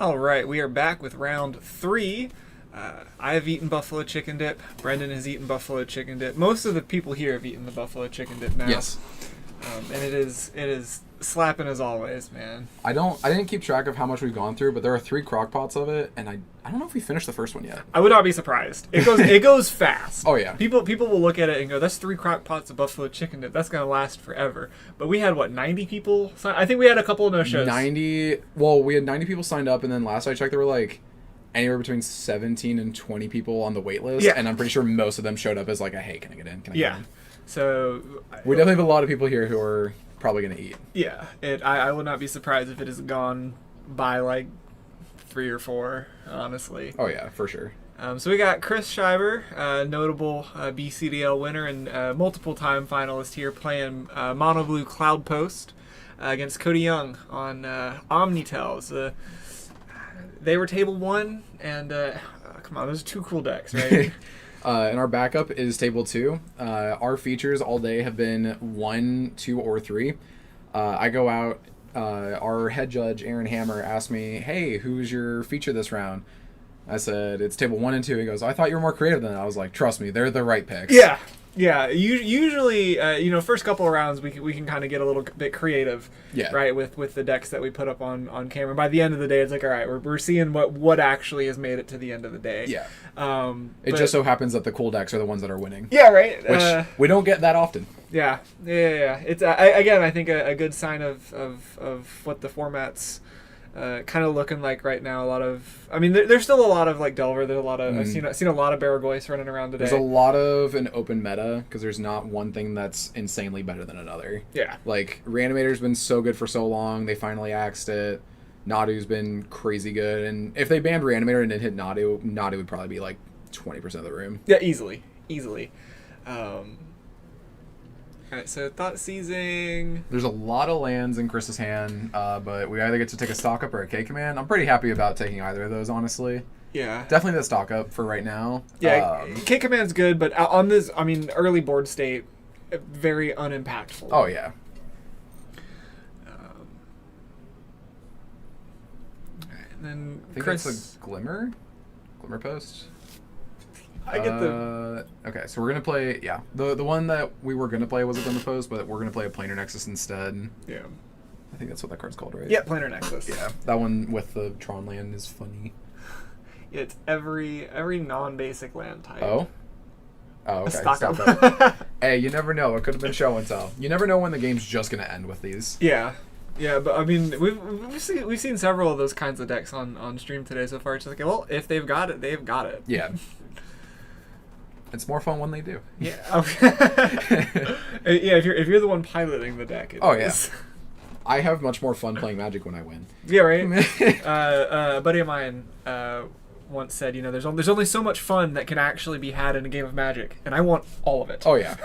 All right, we are back with round 3. I have eaten buffalo chicken dip. Brendan has eaten buffalo chicken dip. Most of the people here have eaten the buffalo chicken dip now. Yes. And it is slapping as always, man. I didn't keep track of how much we've gone through, but there are 3 crock pots of it, and I don't know if we finished the first one yet. I would not be surprised. It goes fast. Oh yeah. People will look at it and go, "That's 3 crock pots of buffalo chicken dip. That's gonna last forever." But we had 90 people. I think we had a couple of no shows. 90. Well, we had 90 people signed up, and then last I checked, there were like anywhere between 17 and 20 people on the wait list. Yeah. And I'm pretty sure most of them showed up as like, "Hey, can I get in? Can I get in?" So We definitely have a lot of people here who are probably gonna eat. yeah, I would not be surprised if it has gone by like 3 or 4, honestly. Oh yeah, for sure. So we got Chris Schreiber, notable BCDL winner and multiple-time finalist here, playing Mono Blue Cloud Post against Cody Young on Omnitels. They were table 1, and come on, those are 2 cool decks, right? And our backup is table 2. Our features all day have been 1, 2, or 3. I go out. Our head judge, Aaron Hammer, asked me, "Hey, who's your feature this round?" I said, "It's table 1 and 2. He goes, "I thought you were more creative than that." I was like, "Trust me, they're the right picks." Yeah. Usually, first couple of rounds we can kind of get a little bit creative, Yeah. right, with the decks that we put up on camera. By the end of the day, it's like, all right, we're seeing what actually has made it to the end of the day. Yeah. It but- just so happens that the cool decks are the ones that are winning. Yeah, right. Which we don't get that often. Yeah. It's again, I think a good sign of what the format's kind of looking like right now. A lot of, I mean, there's still a lot of like Delver. There's a lot of I've seen a lot of Baragoyce running around today. There's a lot of an open meta because there's not one thing that's insanely better than another. Yeah. Like Reanimator's been so good for so long. They finally axed it. Nadu's been crazy good, and if they banned Reanimator and didn't hit Nadu would probably be like 20% of the room. Yeah, easily. Alright, so thought seizing. There's a lot of lands in Chris's hand, but we either get to take a stock up or a K command. I'm pretty happy about taking either of those, honestly. Yeah. Definitely the stock up for right now. Yeah, K command's good, but on this, I mean, early board state, very unimpactful. Oh yeah. And then I think Chris, that's a Glimmer Post. I get the. Okay, so we're gonna play. Yeah, the one that we were gonna play was a Glimmer Post, but we're gonna play a Planar Nexus instead. Yeah. I think that's what that card's called, right? Yeah, Planar Nexus. Yeah, that one with the Tron land is funny. It's every non-basic land type. Oh, okay. Stock Stop up. that. Hey, you never know. It could have been show and tell. You never know when the game's just gonna end with these. Yeah, but I mean, we've seen several of those kinds of decks on stream today so far. It's like, well, if they've got it, they've got it. Yeah. It's more fun when they do. Yeah. Yeah. If you're the one piloting the deck. Oh yeah. I have much more fun playing Magic when I win. Yeah. Right. A buddy of mine once said, there's only so much fun that can actually be had in a game of Magic, and I want all of it. Oh yeah.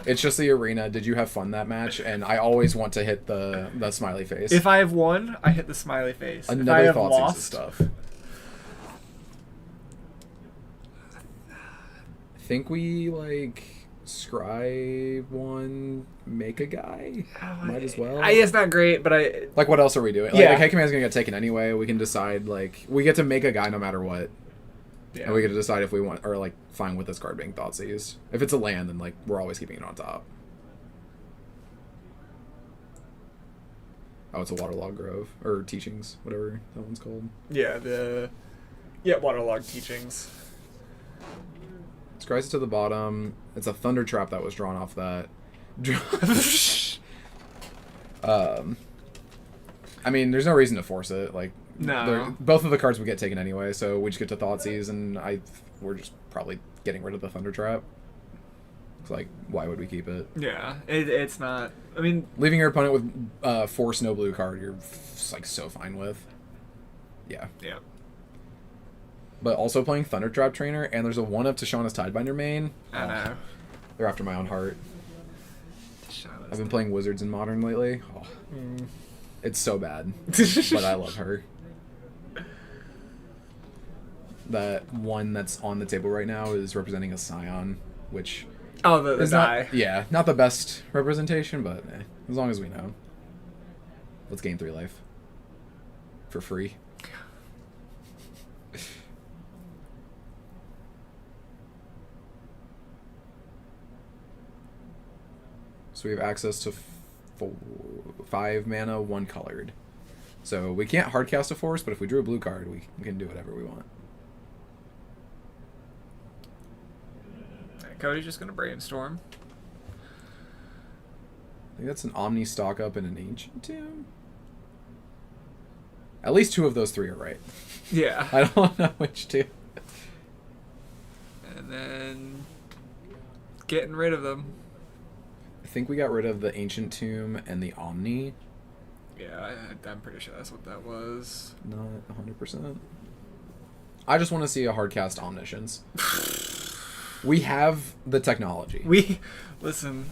It's just the arena. Did you have fun that match? And I always want to hit the smiley face. If I have won, I hit the smiley face. If I Another have thought lost, stuff. I think we scribe one, make a guy. Might as well. It's not great, but Like, what else are we doing? Yeah. The K command's gonna get taken anyway. We can decide, we get to make a guy no matter what. Yeah. And we get to decide if we want, or fine with this card being thought seized. If it's a land, then we're always keeping it on top. Oh, it's a Waterlog Grove or Teachings, whatever that one's called. Yeah, Waterlog Teachings. Scries it to the bottom. It's a Thunder Trap that was drawn off that. I mean, there's no reason to force it. No. Both of the cards would get taken anyway, so we just get to Thoughtseize, and we're just probably getting rid of the Thunder Trap. It's why would we keep it? Yeah, it's not. I mean, Leaving your opponent with 4 snow blue card, you're so fine with. Yeah. Yeah. But also playing Thunder Trap Trainer, and there's a 1-of Tishana's Tidebinder main. I know. They're after my own heart. I've been playing Wizards in Modern lately. Oh, it's so bad, but I love her. That one that's on the table right now is representing a Scion, which the is die. not the best representation, but as long as we know. Let's gain 3 life for free. So we have access to 5 mana, 1 colored. So we can't hard cast a force, but if we drew a blue card, we can do whatever we want. Cody's just gonna brainstorm. I think that's an Omni stock up and an Ancient Tomb. At least 2 of those 3 are right. Yeah. I don't know which 2. And then getting rid of them. I think we got rid of the Ancient Tomb and the Omni. Yeah, I'm pretty sure that's what that was. Not 100%. I just want to see a hard cast Omniscience. We have the technology. Listen.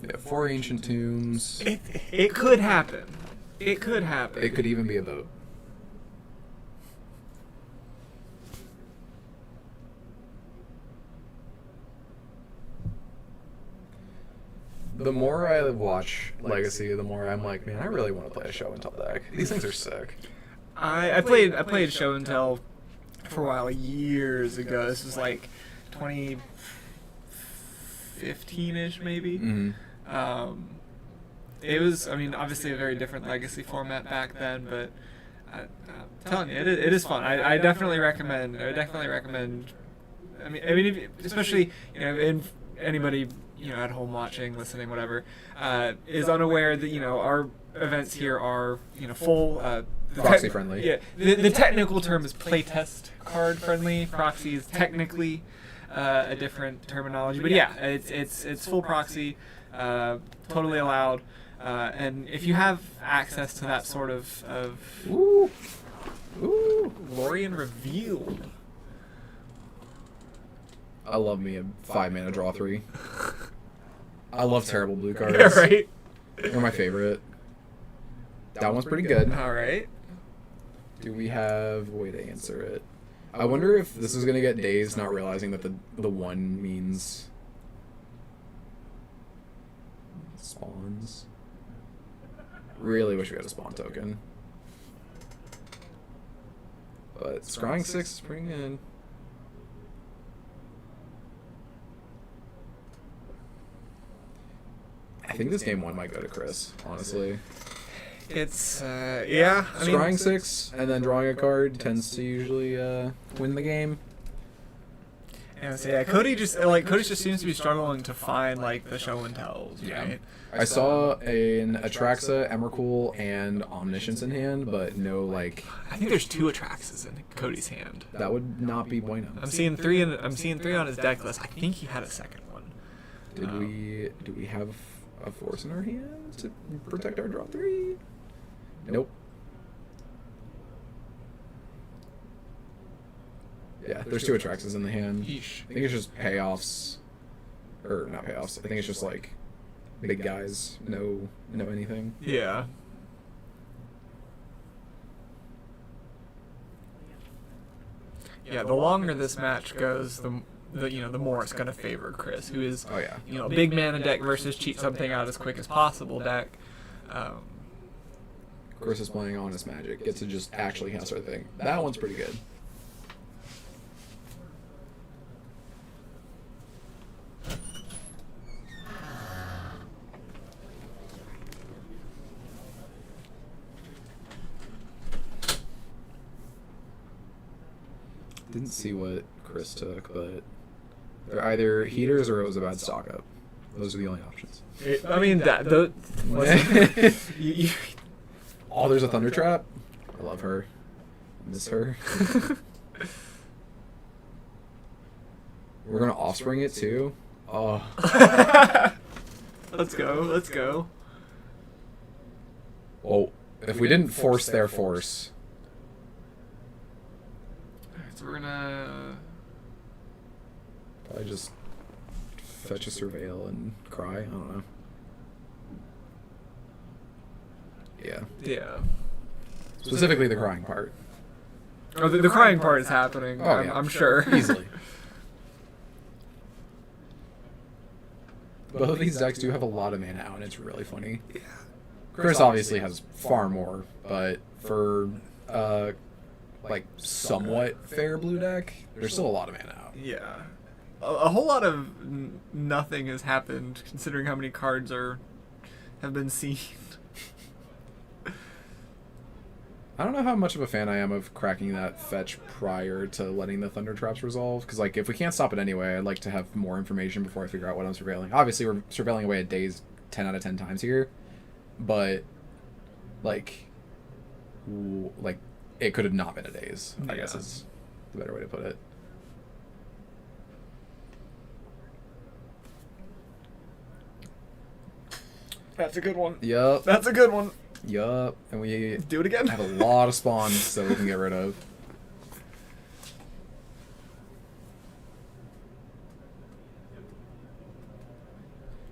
Yeah, 4 Ancient Tombs. It could happen. It could happen. It could even be a vote. The more I watch Legacy, the more I'm like, man, I really want to play a show and tell deck. These things are sick. I played Show and Tell for a while years ago. This was like 2015-ish maybe. Mm-hmm. It was, I mean, obviously a very different Legacy format back then, but I'm telling you, it is fun. I definitely recommend. I mean, if, especially in anybody at home watching, listening, whatever, is unaware that our events here are full. Proxy friendly. Yeah, the technical term is playtest card friendly. Proxy is technically a different terminology, but yeah, it's full proxy, totally allowed. And if you have access to that sort of Ooh. Lorien Revealed. I love me a 5 mana draw 3. I love terrible blue cards. Yeah, right. They're my favorite. That one's pretty good. All right. Do we have a way to answer it? I wonder if this is gonna get dazed, not realizing that the 1 means spawns. Really wish we had a spawn token. But scrying 6 is pretty good. I think this game 1 might go to Chris, honestly. It's yeah. I mean, Scrying 6 and then drawing a card tends to usually win the game. Yeah, so yeah, Cody just seems to be struggling to find like the show and tells. Right? I saw an Atraxa, Emrakul, and Omniscience in hand, but no like. I think there's 2 Atraxas in Cody's hand. That would not be bueno. I'm seeing 3 on his deck list. I think he had a second one. Do we have a force in our hand to protect our draw 3? Nope. Yeah, there's 2 Atraxas in the hand. Yeesh. I think it's just payoffs, or not payoffs. I think it's just like big guys know anything. Yeah. Yeah, the longer this match goes, the more it's going to favor Chris, who is big mana deck versus cheat something out as quick as possible deck. Chris is playing Honest Magic, gets to just actually cast our thing. That one's pretty good. Didn't see what Chris took, but they're either heaters or it was a bad stock up. Those are the only options. I mean, Oh, there's a Thunder Trap. I love her. I miss her. We're gonna Offspring it too. Oh. Let's go. Well, if we didn't force their force. So we're gonna probably just fetch a Surveil and cry. I don't know. Yeah. Specifically the crying part. Oh, the crying part is happening. Oh, yeah. I'm sure. Easily. Both of these decks do have a lot of mana out, and it's really funny. Yeah. Chris obviously has far more, but for like somewhat fair blue deck, there's still a lot of mana out. Yeah. A whole lot of nothing has happened considering how many cards have been seen. I don't know how much of a fan I am of cracking that fetch prior to letting the Thunder Traps resolve, because like if we can't stop it anyway, I'd like to have more information before I figure out what I'm surveilling. Obviously, we're surveilling away at days 10 out of 10 times here, but like it could have not been a days, I guess is the better way to put it. That's a good one. Yup. That's a good one. Yup. And we Do it again. have a lot of spawns that we can get rid of.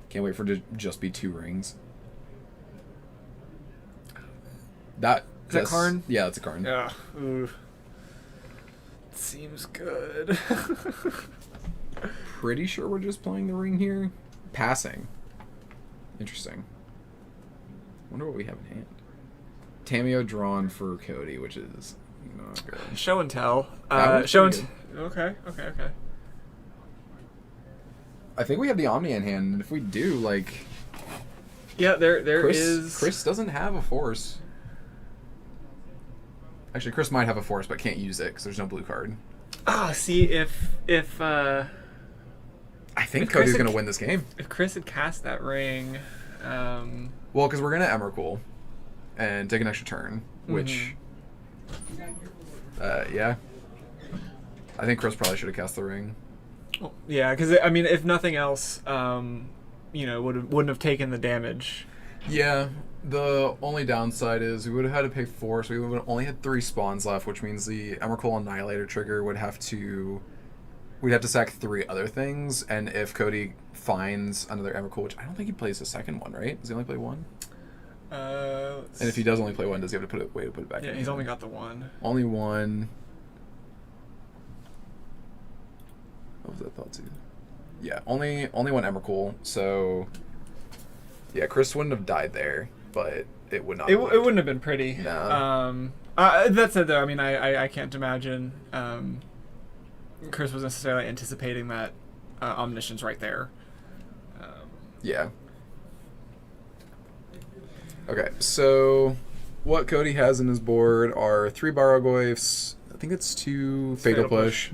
Can't wait for it to just be 2 rings. Is that Karn? Yeah, that's a Karn. Yeah. Ooh. Seems good. Pretty sure we're just playing the ring here. Passing. Interesting. Wonder what we have in hand. Tameo drawn for Cody, which is not good. Show and tell. That Show one's and pretty Okay. I think we have the Omni in hand, and if we do, like... Yeah, there is... Chris doesn't have a force. Actually, Chris might have a force, but can't use it, because there's no blue card. See, if I think Cody's going to win this game. If Chris had cast that ring... Well, because we're going to Emrakul and take an extra turn, which... yeah. I think Chris probably should have cast the ring. Well, yeah, because, I mean, if nothing else, wouldn't have taken the damage. Yeah. The only downside is we would have had to pay 4, so we would have only had 3 spawns left, which means the Emrakul Annihilator trigger would have to... We'd have to sack 3 other things, and if Cody finds another Emrakul, which I don't think he plays the second one, right? Does he only play 1? And if he does only play 1, does he have to put it back in? Yeah, he's only got the 1. Only 1. What was that thought too? Yeah, only 1 Emrakul, so... Yeah, Chris wouldn't have died there, but it would not It wouldn't have been pretty. No. That said, though, I mean, I can't imagine Chris was necessarily anticipating that Omniscience right there. Yeah. Okay, so what Cody has in his board are 3 Barrogoyfs, I think it's 2 Fatal Push,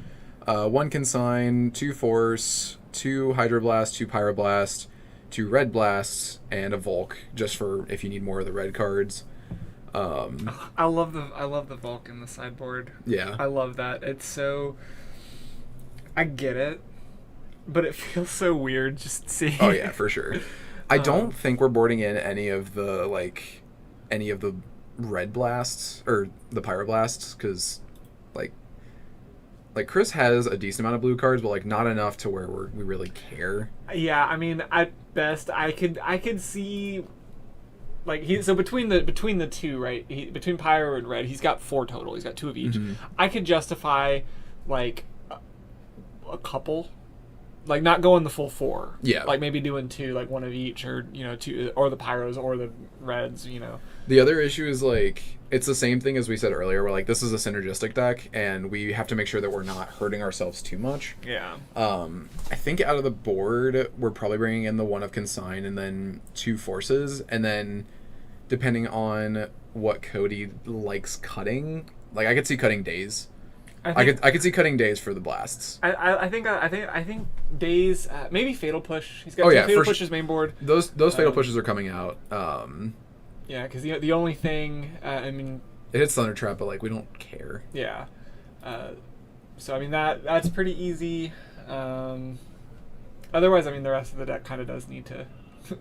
1 Consign, 2 Force, 2 Hydroblast, 2 Pyroblast, 2 Red Blasts, and a Volk, just for if you need more of the red cards. I love the Volk in the sideboard. Yeah. I love that. It's so... I get it, but it feels so weird just seeing... Oh, yeah, for sure. I don't think we're boarding in any of the Red Blasts, or the Pyroblasts, because, like Chris has a decent amount of blue cards, but, like, not enough to where we really care. Yeah, I mean, at best, I could see... Like so between the two, right? Between Pyro and Red, he's got 4 total. He's got 2 of each. Mm-hmm. I could justify like a couple, like not going the full 4. Yeah. Like maybe doing 2, like 1 of each, or 2, or the Pyros or the Reds. The other issue is like it's the same thing as we said earlier. Where like this is a synergistic deck, and we have to make sure that we're not hurting ourselves too much. Yeah. I think out of the board, we're probably bringing in the 1 of Consign and then 2 Forces, and then depending on what Cody likes cutting, like I could see cutting Days. I could see cutting Days for the blasts. I think Days, maybe Fatal Push. He's got 2 Fatal Pushes main board. Those Fatal Pushes are coming out. Yeah, because the only thing, I mean, it hits Thunder Trap, but like we don't care. Yeah. So I mean that's pretty easy. Otherwise, I mean the rest of the deck kind of does need to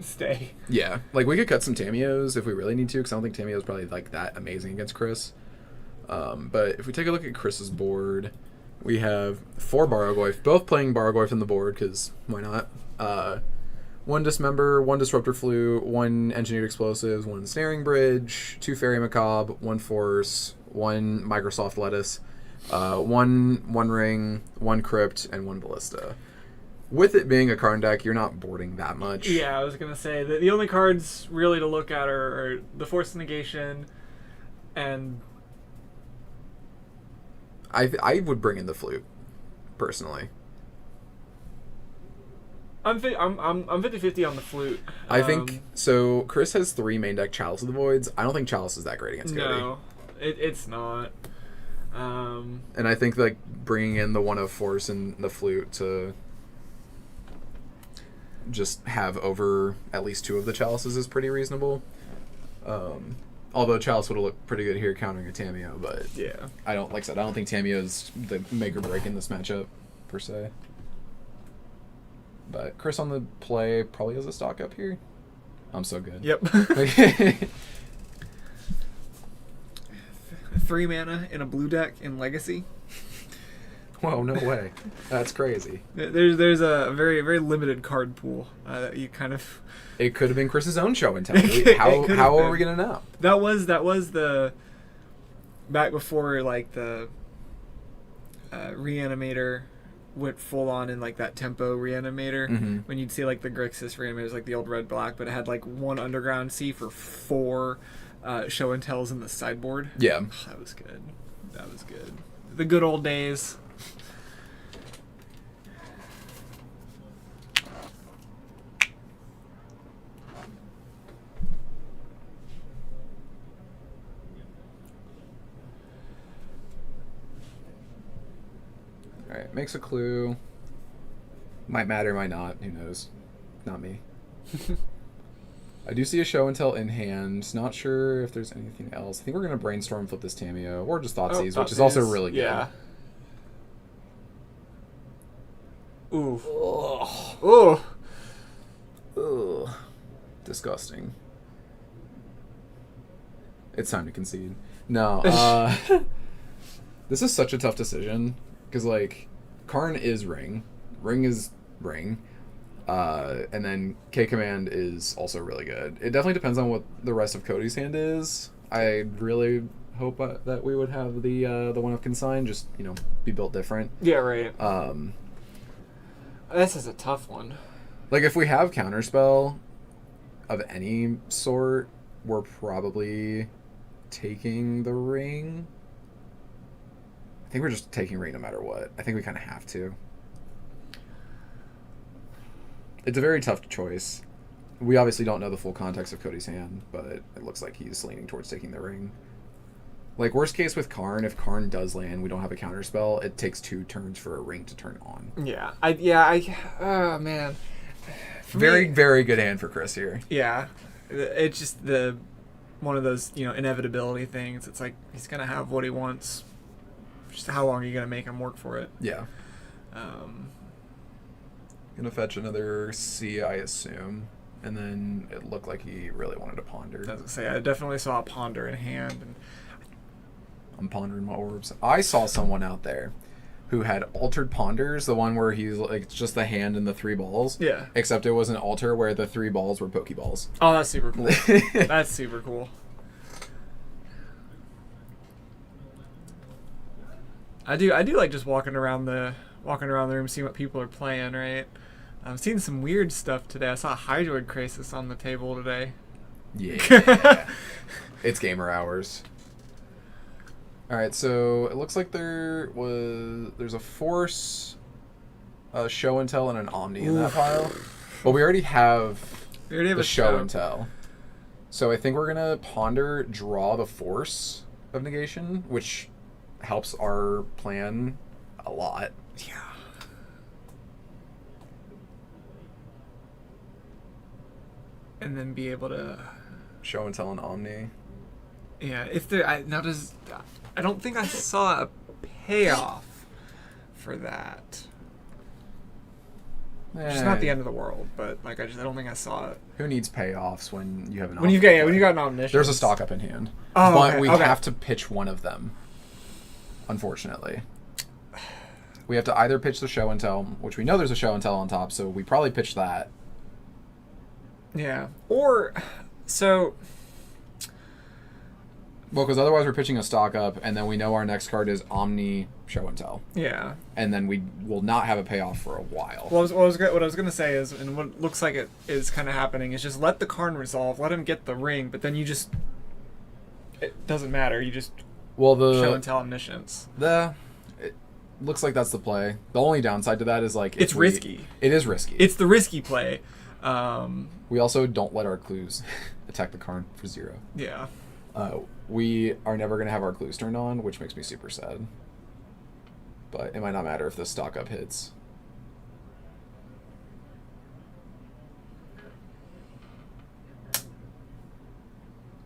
stay. Yeah, like we could cut some Tameos if we really need to, because I don't think Tameo's probably like that amazing against Chris. But if we take a look at Chris's board, we have 4 Barrogoyf, both playing Barrogoyf in the board, because why not? 1 Dismember, 1 Disruptor Flu, 1 Engineered Explosives, 1 Snaring Bridge, 2 Fairy Macabre, 1 Force, 1 Microsoft Lettuce, 1 Ring, 1 Crypt, and 1 Ballista. With it being a Karn deck, you're not boarding that much. Yeah, I was gonna say that the only cards really to look at are the Force Negation, and I would bring in the flute, personally. I'm 50-50 on the flute. I think so. Chris has 3 main deck Chalice of the Voids. I don't think Chalice is that great against Cody. No, it's not. And I think like bringing in the one of Force and the flute to just have over at least 2 of the Chalices is pretty reasonable. Although Chalice would have looked pretty good here countering a Tameo, but Yeah. I don't like I said I don't think Tameo is the make or break in this matchup per se. But Chris on the play probably has a stock up here. I'm so good. Yep. 3 mana in a blue deck in Legacy. Whoa, no way. That's crazy. There's a very, very limited card pool that you kind of... It could have been Chris's own show and tell. It How could have are been. we going to know? That was the... Back before, like, the Reanimator went full on in, like, that tempo Reanimator. Mm-hmm. When you'd see, like, the Grixis Reanimators, like the old red-black, but it had, like, 1 Underground Sea for 4 show and tells in the sideboard. Yeah. That was good. That was good. The good old days. Alright, makes a clue. Might matter, might not. Who knows? Not me. I do see a show and tell in hand. Not sure if there's anything else. I think we're going to brainstorm, flip this Tameo, or just Thoughtseize, which is also really good. Yeah. Ooh. Ugh. Ooh. Ugh. Disgusting. It's time to concede. No. This is such a tough decision. Because, like, Karn is Ring. Ring is Ring. And then K-Command is also really good. It definitely depends on what the rest of Cody's hand is. I really hope that we would have the one of Consign just, be built different. Yeah, right. This is a tough one. Like, if we have Counterspell of any sort, we're probably taking the Ring. I think we're just taking Ring no matter what. I think we kind of have to. It's a very tough choice. We obviously don't know the full context of Cody's hand, but it looks like he's leaning towards taking the Ring. Like, worst case with Karn, if Karn does land, we don't have a counterspell, it takes 2 turns for a Ring to turn on. Yeah. Oh, man. Very, very good hand for Chris here. Yeah. It's just one of those, inevitability things. It's like, he's going to have what he wants. Just how long are you going to make him work for it? Yeah. Gonna fetch another C, I assume. And then it looked like he really wanted to ponder. I was gonna say, I definitely saw a ponder in hand. And I'm pondering my orbs. I saw someone out there who had altered ponders, the one where he's like, it's just the hand and the 3 balls. Yeah. Except it was an altar where the 3 balls were Pokeballs. Oh, that's super cool. That's super cool. I do like just walking around the room, seeing what people are playing, right? I'm seeing some weird stuff today. I saw a Hydroid Crisis on the table today. Yeah. It's gamer hours. Alright, so it looks like there's a Force, a Show and Tell, and an Omni in that pile. But we already have a the Show and Tell. So I think we're going to ponder, draw the Force of Negation, which helps our plan a lot. Yeah. And then be able to Show and Tell and Omni. Yeah, if there I don't think I saw a payoff for that. It's not the end of the world, but like I don't think I saw it. Who needs payoffs when you have an when you got an omniscience? There's a stock up in hand. Oh, but okay, we okay. have to pitch one of them. Unfortunately. We have to either pitch the Show and Tell, which we know there's a Show and Tell on top, so we probably pitch that. Yeah. Or so Well, because otherwise we're pitching a stock up, and then we know our next card is Omni Show and Tell. Yeah. And then we will not have a payoff for a while. Well, what I was gonna say is, and what looks like it is kind of happening, is just let the Karn resolve, let him get the ring, but then you just, it doesn't matter. You just show and tell Omniscience. It looks like that's the play. The only downside to that is like It's risky. It is risky. It's the risky play. We also don't let our clues attack the Karn for 0. Yeah. We are never going to have our clues turned on, which makes me super sad. But it might not matter if the stock up hits.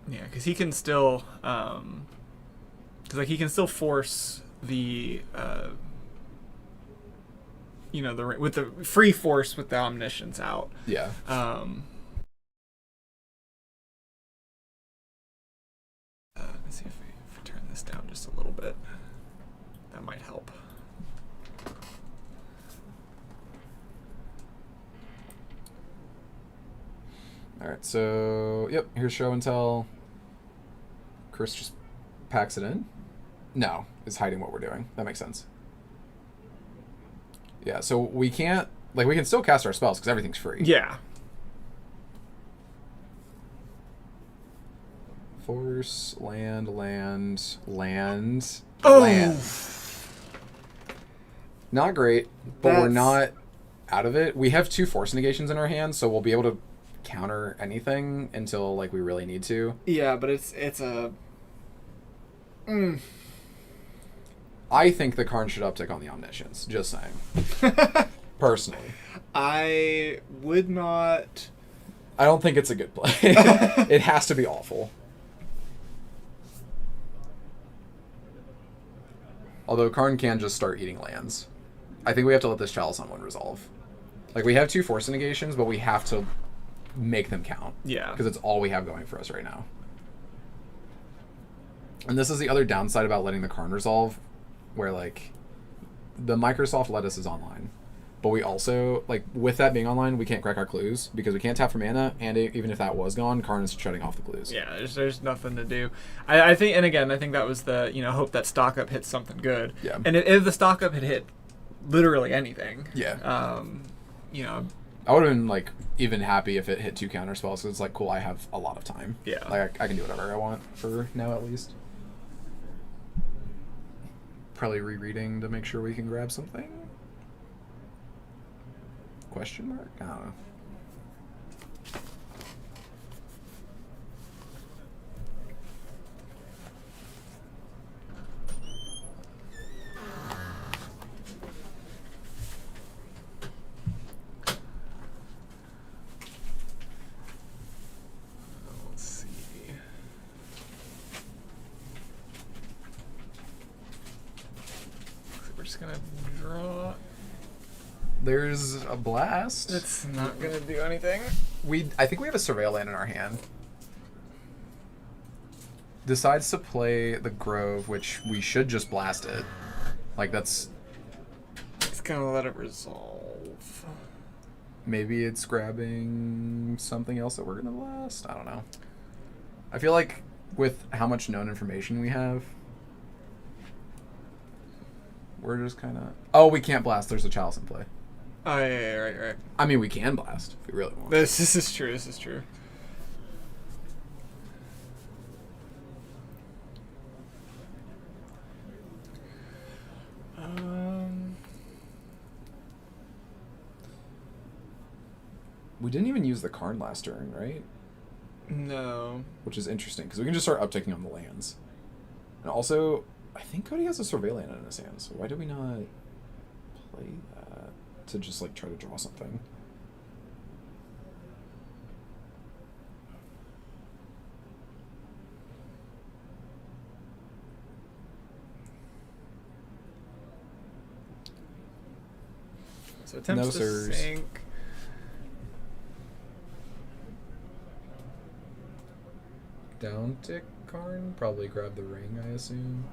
Yeah, because he can still, he can still force the, with the free force with the Omniscience out. Yeah. Let's see if we turn this down just a little bit. That might help. Alright, so, yep, here's Show and Tell. Chris just packs it in. No, is hiding what we're doing. That makes sense. Yeah, so we can't, we can still cast our spells because everything's free. Yeah. Force, land. Oh! Land. Not great, but we're not out of it. We have 2 force negations in our hands, so we'll be able to counter anything until we really need to. Yeah, but it's a. I think the Karn should uptick on the Omniscience. Just saying. Personally. I would not. I don't think it's a good play. It has to be awful. Although Karn can just start eating lands. I think we have to let this Chalice on one resolve. We have 2 force negations, but we have to make them count. Yeah. Because it's all we have going for us right now. And this is the other downside about letting the Karn resolve, where the Microsoft lettuce is online. But we also, with that being online, we can't crack our clues because we can't tap for mana, and even if that was gone, Karn is shutting off the clues. Yeah, there's nothing to do. I think, and again, I think that was the, hope that stock up hits something good. Yeah. And if the stock up had hit literally anything. Yeah. I would have been, even happy if it hit 2 counter spells, because it's cool, I have a lot of time. Yeah. I can do whatever I want for now, at least. Probably rereading to make sure we can grab something. Question mark? I don't know. Let's see. So we're just gonna draw. There's a blast. It's not gonna do anything. I think we have a Surveil land in our hand. Decides to play the Grove, which we should just blast it. That's... It's gonna let it resolve. Maybe it's grabbing something else that we're gonna blast? I don't know. I feel like with how much known information we have, we're just kind of... Oh, we can't blast. There's a Chalice in play. Oh, yeah, right. I mean, we can blast if we really want. This is true. We didn't even use the Karn last turn, right? No. Which is interesting, because we can just start upticking on the lands. And also, I think Cody has a Surveil land in his hand, so why do we not play that to just try to draw something? So attempts to sink. Down tick Karn, probably grab the ring, I assume.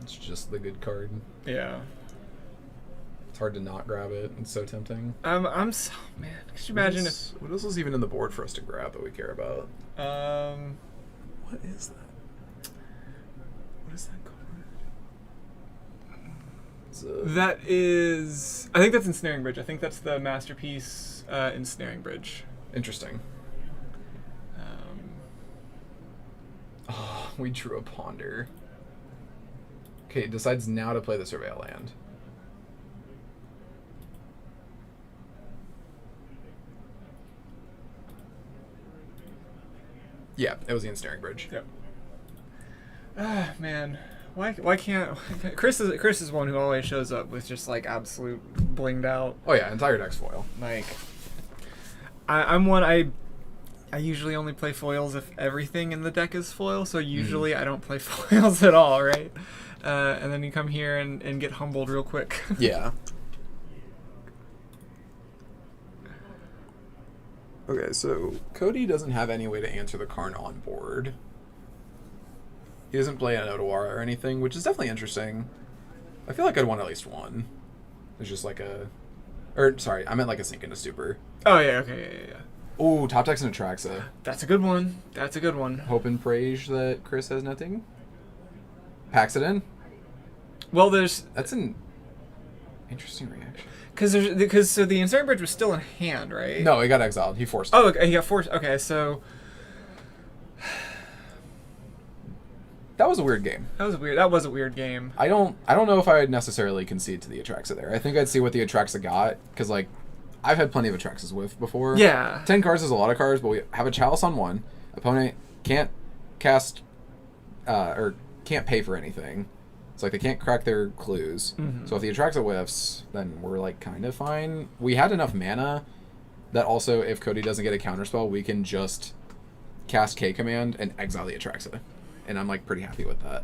It's just the good card. Yeah. It's hard to not grab it. It's so tempting. I'm so, man. Could you imagine what else is even in the board for us to grab that we care about? What is that? What is that card? That is... I think that's Ensnaring Bridge. I think that's the Masterpiece Ensnaring Bridge. Interesting. Oh, we drew a Ponder. Okay, it decides now to play the Surveil land. Yeah, it was the Ensnaring Bridge. Yep. Ah, man. Why can't... Chris is one who always shows up with just, like, absolute blinged out. Oh yeah, entire deck's foil. Like... I'm one... I usually only play foils if everything in the deck is foil, so usually I don't play foils at all, right? And then you come here and get humbled real quick. Yeah. Okay, so Cody doesn't have any way to answer the Karn on board. He doesn't play an Otawara or anything, which is definitely interesting. I feel like I'd want at least one. It's just like a... Or, sorry, I meant like a Sink into Stupor. Oh, yeah, okay, yeah. Ooh, top deck's an Atraxa. That's a good one. That's a good one. Hope and praise that Chris has nothing. Packs it in. Well, there's... That's an interesting reaction. Because so the Ensnaring Bridge was still in hand, right? No, he got exiled. He forced it. Oh, okay, he got forced. Okay, so... That was a weird game. That was a weird game. I don't know if I would necessarily concede to the Atraxa there. I think I'd see what the Atraxa got, because, like, I've had plenty of Atraxas with before. Yeah. 10 cards is a lot of cards, but we have a Chalice on one. Opponent can't cast, or can't pay for anything. It's like they can't crack their clues. Mm-hmm. So if the Atraxa whiffs, then we're, like, kind of fine. We had enough mana that also, if Cody doesn't get a counterspell, we can just cast K-Command and exile the Atraxa. And I'm, like, pretty happy with that.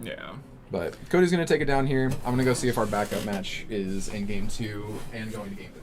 Yeah. But Cody's going to take it down here. I'm going to go see if our backup match is in Game 2 and going to Game 3.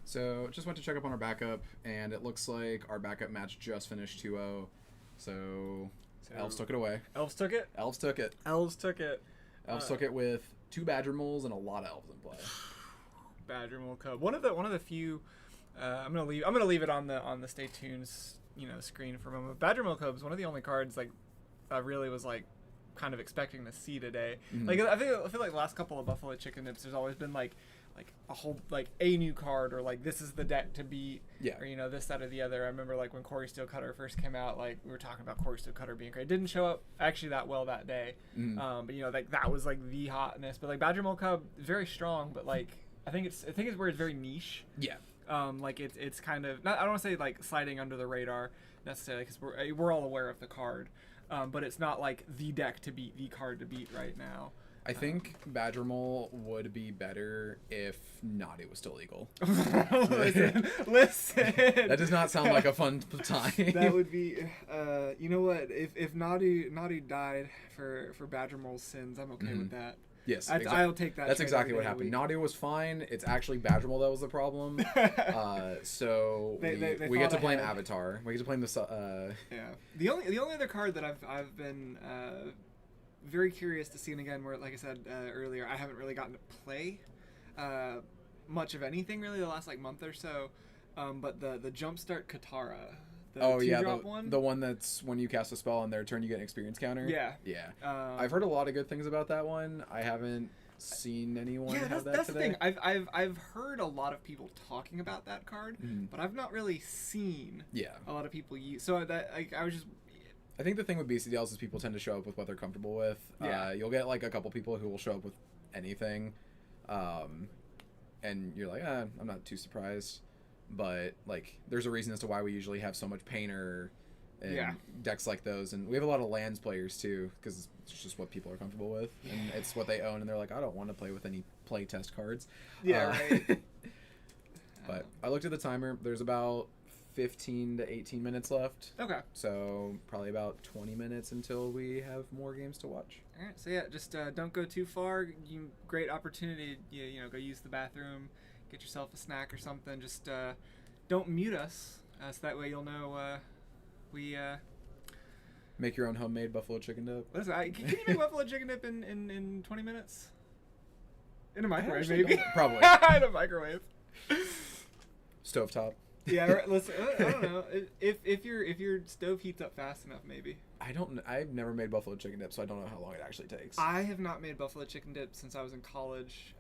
So just went to check up on our backup, and it looks like our backup match just finished 2-0. So Elves took it away. Elves took it? Elves took it. Elves took it. Elves took it with 2 Badger Moles and a lot of Elves in play. Badger Mole Cub. One of the few. I'm gonna leave it on the stay tuned screen for a moment. Badger Mole Cub is one of the only cards like I really was like kind of expecting to see today. Mm-hmm. Like I feel like the last couple of Buffalo Chicken Nips, there's always been like a whole like a new card or like this is the deck to beat. Yeah. Or this, that, or the other. I remember like when Corey Steelcutter first came out, like we were talking about Corey Steelcutter being great. It didn't show up actually that well that day. Mm. But like that was like the hotness. But like Badger Mole Cub is very strong, but like I think it's where it's very niche. Yeah. Like it's kind of not, I don't want to say like sliding under the radar necessarily because we're all aware of the card, but it's not like the deck to beat, the card to beat right now. I think Badger Mole would be better if Naughty was still legal. Listen. That does not sound like a fun time. That would be, you know what? If Naughty died for Badger Mole's sins, I'm okay with that. Yes, I'll take that. That's trade exactly every what day of the happened. week. Naughty was fine. It's actually Badger Mole that was the problem. So They we get to thought blame ahead. Avatar. We get to blame the. Yeah. The only other card that I've been very curious to see, and again, where like I said earlier, I haven't really gotten to play much of anything really the last like month or so. But the Jumpstart Katara. The two-drop one. The one that's when you cast a spell on their turn, you get an experience counter. Yeah. Yeah. I've heard a lot of good things about that one. I haven't seen anyone have that that's today. the thing. I've heard a lot of people talking about that card, but I've not really seen Yeah. a lot of people use. So that I was just. I think the thing with BCDLs is people tend to show up with what they're comfortable with. Yeah. You'll get like a couple people who will show up with anything, and you're like, I'm not too surprised. But like, there's a reason as to why we usually have so much Painter and decks like those, and we have a lot of lands players too, because it's just what people are comfortable with, and it's what they own, and they're like, I don't want to play with any play test cards. Yeah. Right. But I looked at the timer. There's about 15 to 18 minutes left. Okay. So probably about 20 minutes until we have more games to watch. All right. So yeah, just don't go too far. Great opportunity. You know, go use the bathroom, get yourself a snack or something. Just don't mute us, so that way you'll know we. Make your own homemade buffalo chicken dip. Listen, can you make buffalo chicken dip in 20 minutes? In a microwave, actually maybe. don't. Probably. In a microwave. Stovetop. Yeah, right, listen. I don't know if your stove heats up fast enough, maybe. I've never made buffalo chicken dip, so I don't know how long it actually takes. I have not made buffalo chicken dip since I was in college.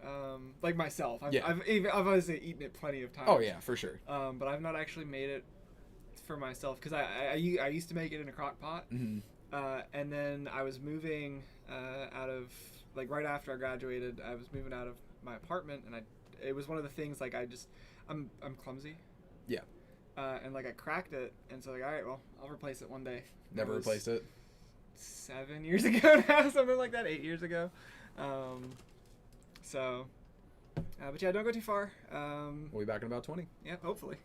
Like myself, I've Yeah. I've obviously eaten it plenty of times. Oh yeah, for sure. But I've not actually made it for myself because I used to make it in a crock pot. Mm-hmm. And then I was moving out of like right after I graduated. I was moving out of my apartment, and it was one of the things like I'm clumsy. Yeah. And like I cracked it, and so like, all right, well, I'll replace it one day. Never replaced it. 7 years ago now, something like that, 8 years ago. So, but yeah, don't go too far. We'll be back in about 20. Yeah, hopefully.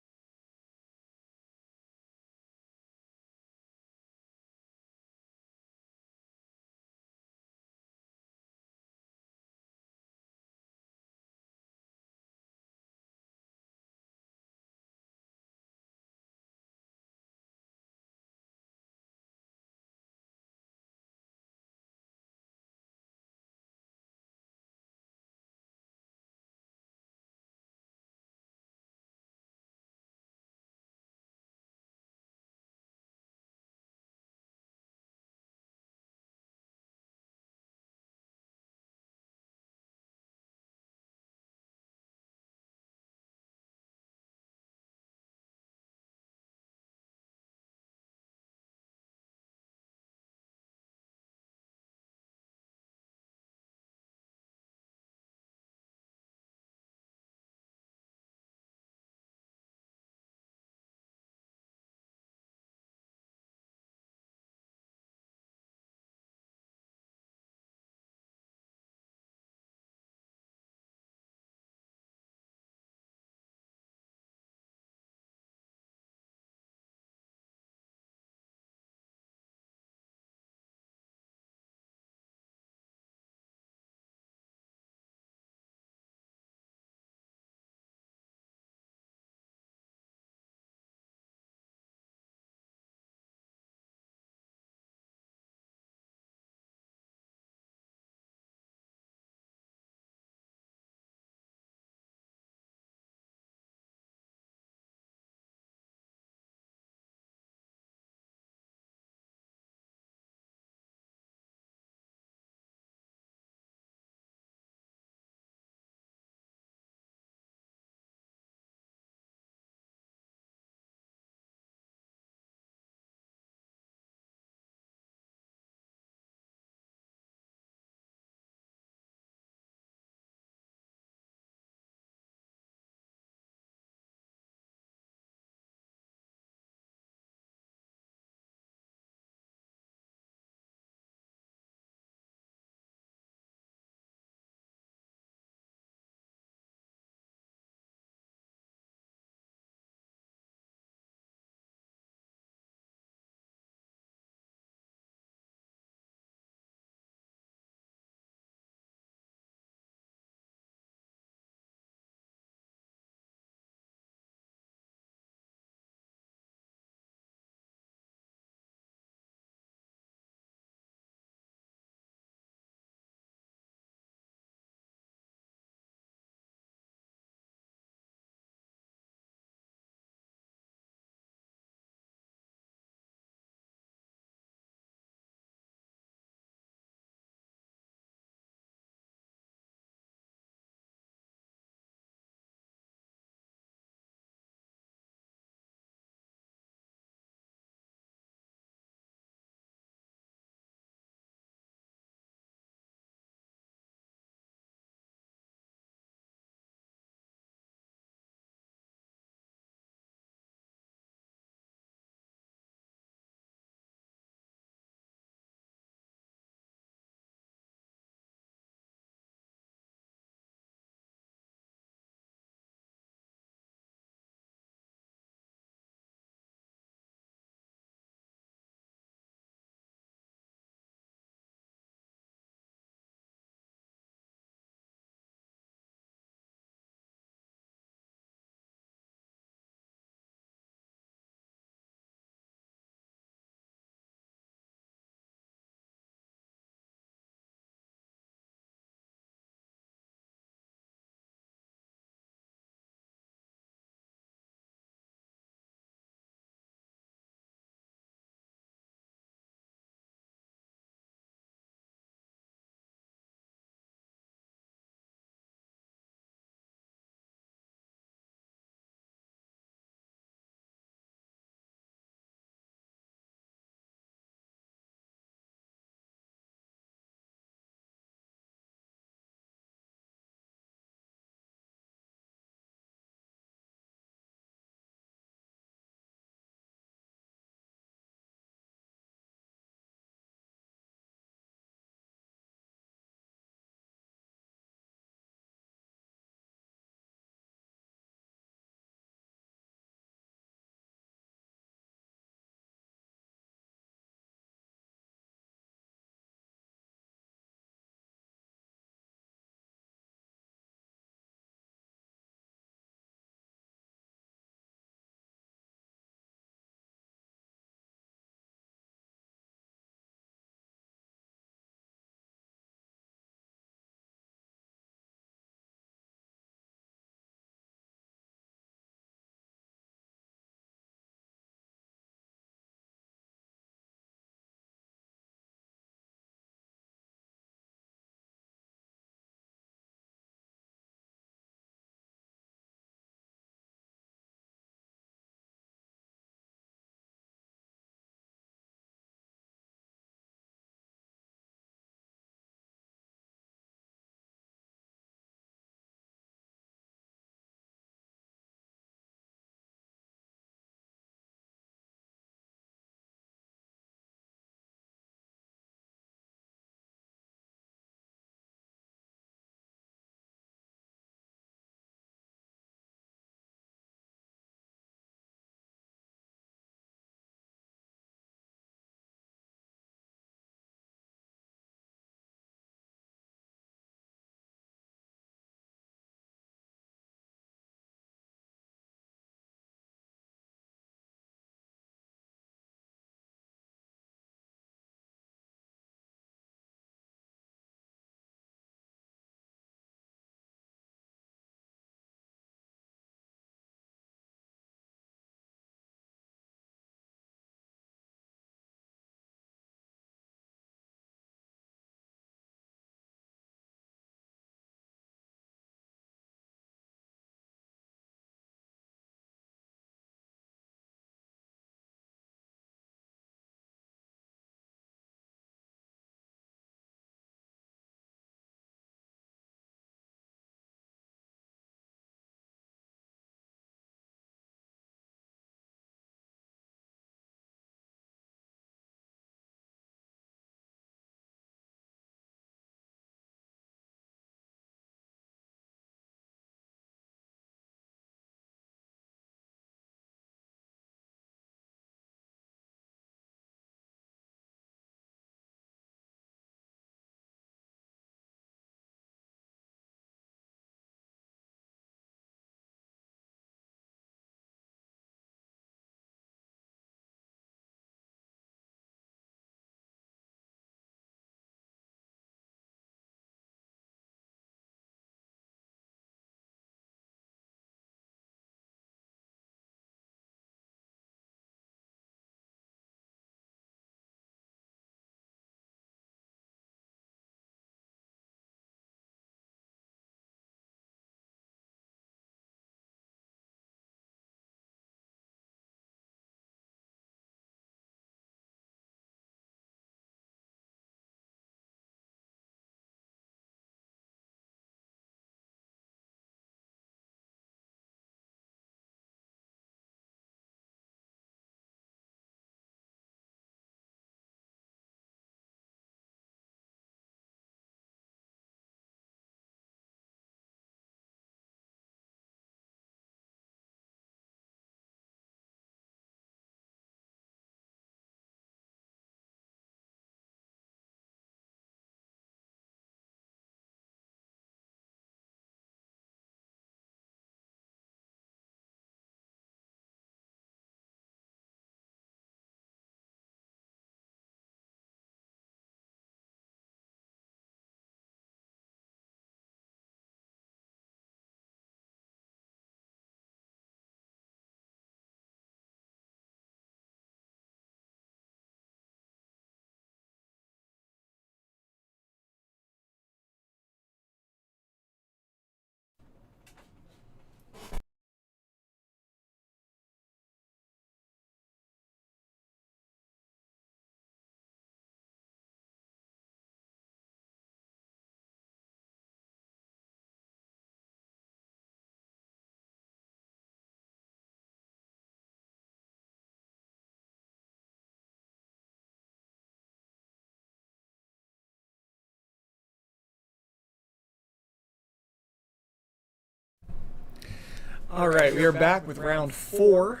All right, we are back with round 4.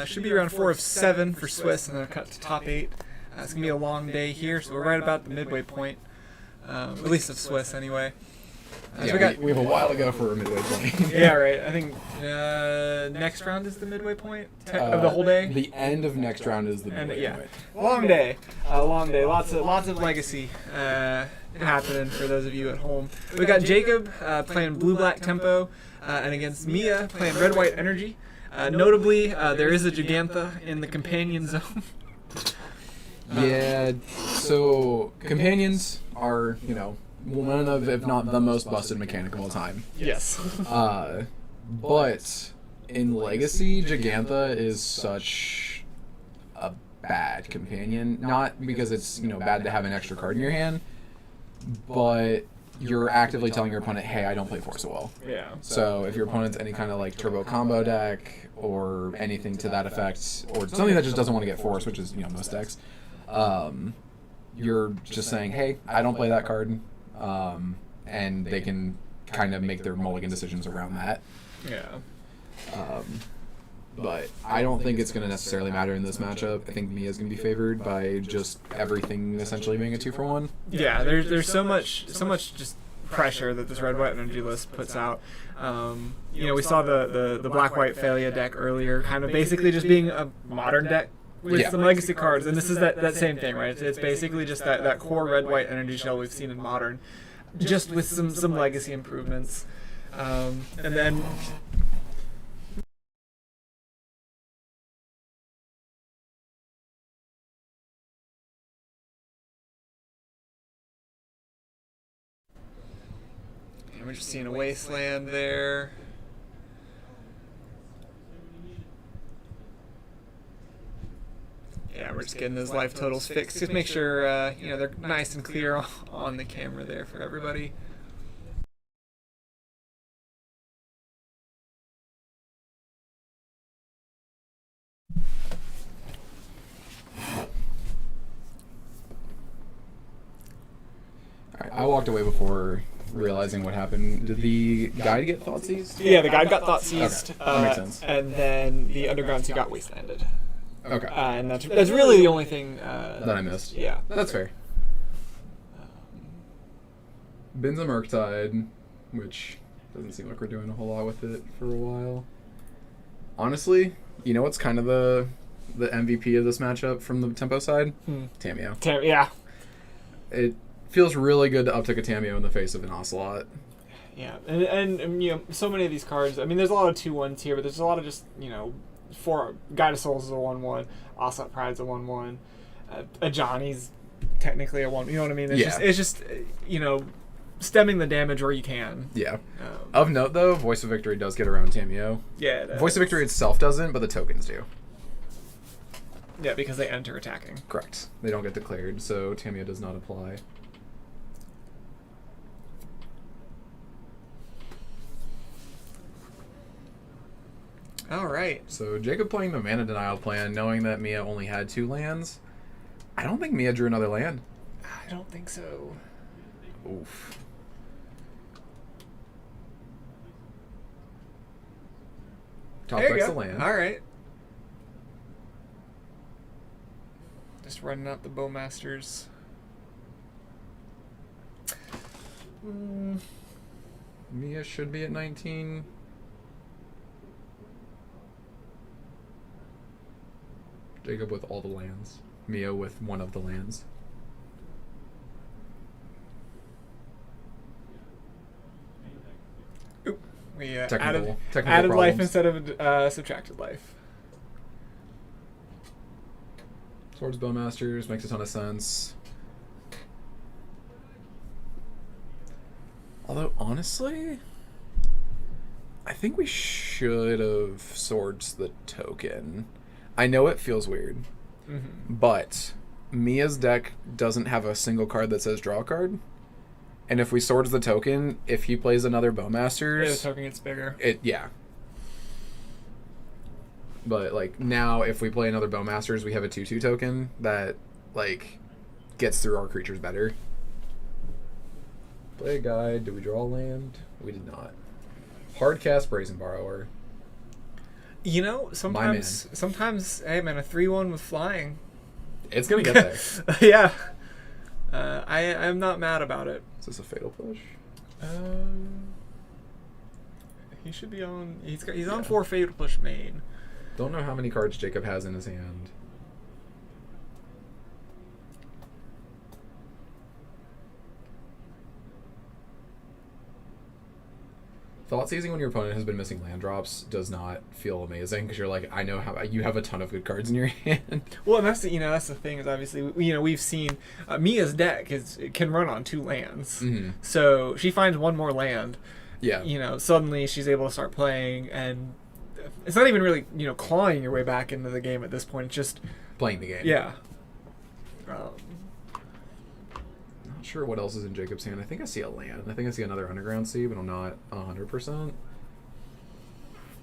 Should be round 4 of 7 for Swiss, and then a cut to top 8. It's going to be a long day here, so we're right about the midway point, at least of Swiss anyway. Yeah, we have a while to go for a midway point. Yeah, right. I think next round is the midway point of the whole day. The end of next round is the midway point. Long day. Lots of legacy happening for those of you at home. We got Jacob playing blue-black tempo, and against Mia playing red-white energy. Notably, there is a Gigantha in the companion zone. Yeah, so companions are, one of, if not the most busted mechanic of all time. Yes. But in Legacy, Gigantha is such a bad companion. Not because it's, bad to have an extra card in your hand, but you're actively telling your opponent, hey, I don't play Force well. Yeah. So if your opponent's any kind of turbo combo deck or anything to that effect, or something that just doesn't want to get Force, which is, most decks, you're just saying, hey, I don't play that card. And they can kind of make their mulligan decisions around that. Yeah. But I don't think it's going to necessarily matter in this matchup. I think Mia's going to be favored by just everything essentially being a 2-for-1. Yeah, there's so much just pressure that this red-white energy list puts out. We saw the black-white Thalia deck earlier, kind of basically just being a modern deck with some legacy cards, and this is that same thing, right? It's basically just that core red-white energy shell we've seen in modern, just with some legacy improvements, and then. We're just seeing a wasteland there. Yeah, we're just getting those life totals fixed. Just make sure they're nice and clear on the camera there for everybody. All right, I walked away before realizing what happened. Did the guide get thought seized? Yeah, the guide got thought seized. Okay, that makes sense. And then the undergrounds got wastelanded. Okay. And that's really the only thing that I missed. Yeah. That's fair. Bin's a Murktide, which doesn't seem like we're doing a whole lot with it for a while. Honestly, what's kind of the MVP of this matchup from the tempo side? Tameo. Yeah. It feels really good to uptick a Tameo in the face of an Ocelot. Yeah, and so many of these cards. I mean, there's a lot of 2-1s here, but there's a lot of just for Guide of Souls is a 1/1, Ocelot Pride's a 1/1, a Johnny's technically a 1. You know what I mean? It's just stemming the damage where you can. Yeah. Of note, though, Voice of Victory does get around Tameo. Yeah. Voice of Victory itself doesn't, but the tokens do. Yeah, because they enter attacking. Correct. They don't get declared, so Tameo does not apply. All right. So Jacob playing the Mana Denial plan, knowing that Mia only had 2 lands. I don't think Mia drew another land. I don't think so. Oof. Top deck's the land. All right. Just running out the Bowmasters. Mia should be at 19. Jacob with all the lands. Mia with one of the lands. Oop. We Technical added life problems. instead of subtracted life. Swords Bowmasters makes a ton of sense. Although, honestly, I think we should have Swords the token. I know it feels weird, but Mia's deck doesn't have a single card that says draw a card. And if we Swords the token, if he plays another Bowmasters... the token gets bigger. Yeah. But, now if we play another Bowmasters, we have a 2/2 token that, gets through our creatures better. Play a guide. Did we draw a land? We did not. Hardcast Brazen Borrower. You know, sometimes, hey man, a 3-1 with flying. It's gonna get there. Yeah. I'm not mad about it. Is this a fatal push? He should be on. He's on 4 fatal push main. Don't know how many cards Jacob has in his hand. Thought seizing when your opponent has been missing land drops does not feel amazing because you're like, I know how you have a ton of good cards in your hand. Well, and that's the thing is obviously we've seen Mia's deck can run on 2 lands, so she finds 1 more land. Yeah. Suddenly she's able to start playing, and it's not even really clawing your way back into the game at this point. It's just playing the game. Yeah. Not sure what else is in Jacob's hand. I think I see a land. I think I see another Underground Sea, but I'm not 100%.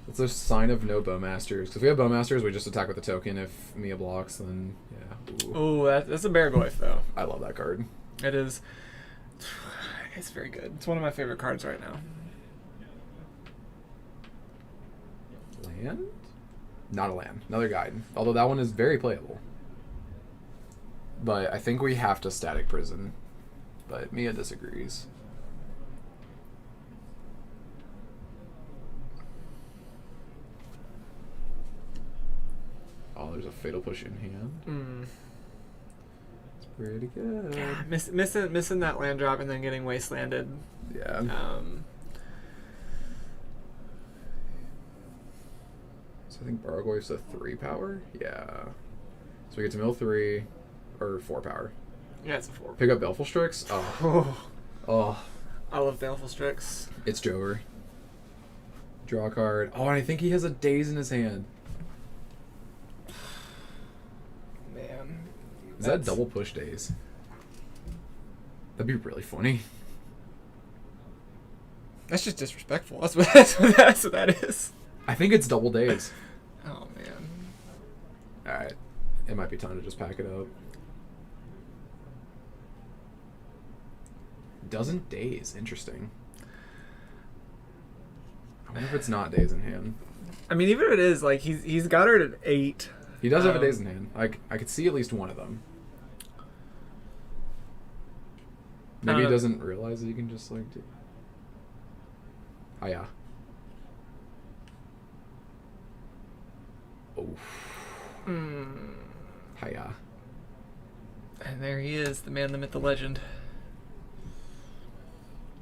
It's a sign of no Bowmasters. Because if we have Bowmasters, we just attack with a token. If Mia blocks, then yeah. Oh, that's a Bearglyph, though. I love that card. It is. It's very good. It's one of my favorite cards right now. Land? Not a land. Another guide. Although that one is very playable. But I think we have to Static Prison. But Mia disagrees. Oh, there's a fatal push in hand. It's pretty good. Yeah, missing that land drop and then getting wastelanded. Yeah. So I think Bargoyf's a 3 power? Yeah. So we get to mill 3 or 4 power. Yeah, it's a 4. Pick up Baleful Strix? Oh. I love Baleful Strix. It's Jover. Draw a card. Oh, and I think he has a Daze in his hand. Man. Is that double push Daze? That'd be really funny. That's just disrespectful. That's what that is. I think it's double Daze. Oh, man. Alright. It might be time to just pack it up. Doesn't Daze. Interesting. I wonder if it's not Daze in hand. I mean, even if it is, like, he's got her at 8. He does have a Daze in hand. I could see at least one of them. Maybe he doesn't realize that you can just, like, do... Oh, yeah. Oh. Hiya. And there he is, the man, the myth, the legend.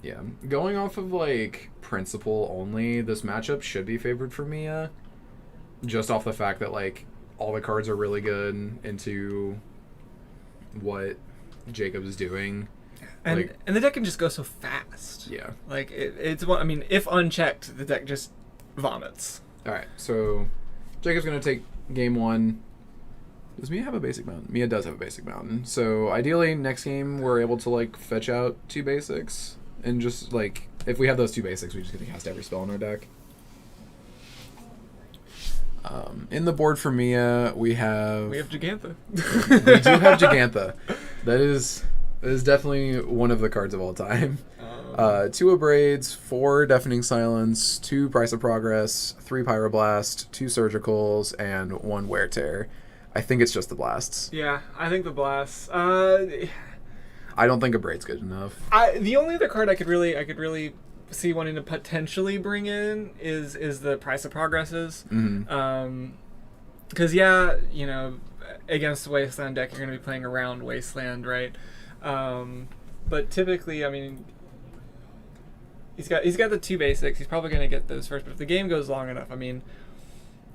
Yeah. Going off of, like, principle only, this matchup should be favored for Mia. Just off the fact that, like, all the cards are really good into what Jacob is doing. And the deck can just go so fast. Yeah. Like, it's one. I mean, if unchecked, the deck just vomits. Alright, so Jacob's going to take game 1. Does Mia have a basic mountain? Mia does have a basic mountain. So ideally, next game, we're able to, like, fetch out 2 basics. And just, like, if we have those 2 basics, we just get to cast every spell in our deck. In the board for Mia, we have Gigantha. we do have Gigantha. That is definitely one of the cards of all time. 2 Abrades, 4 Deafening Silence, 2 Price of Progress, 3 Pyroblast, 2 Surgicals, and 1 Wear Tear. I think it's just the blasts. Yeah, I think the blasts. I don't think Abrade's good enough. The only other card I could really see wanting to potentially bring in is the Price of Progresses. Because against the Wasteland deck, you're going to be playing around Wasteland, right? But typically, I mean, he's got the 2 basics. He's probably going to get those first. But if the game goes long enough, I mean,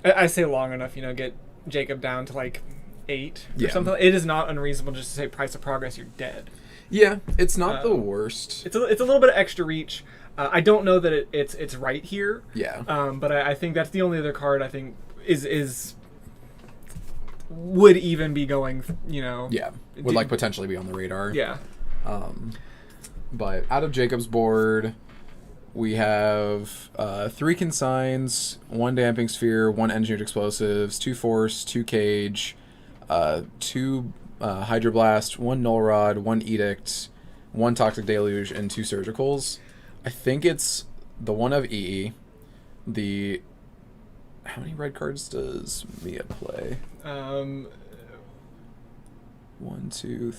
I say long enough, get Jacob down to like 8 or something. It is not unreasonable just to say Price of Progress, you're dead. Yeah, it's not the worst. It's a little bit of extra reach. I don't know that it's right here. Yeah. But I think that's the only other card I think is would even be going. Yeah. Would like potentially be on the radar. Yeah. But out of Jacob's board, we have 3 Consigns, 1 Damping Sphere, 1 Engineered Explosives, 2 Force, 2 Cage, 2 Hydroblast, 1 Null Rod, 1 Edict, 1 Toxic Deluge, and 2 Surgicals. I think it's the one of EE, the How many red cards does Mia play? 1, 2,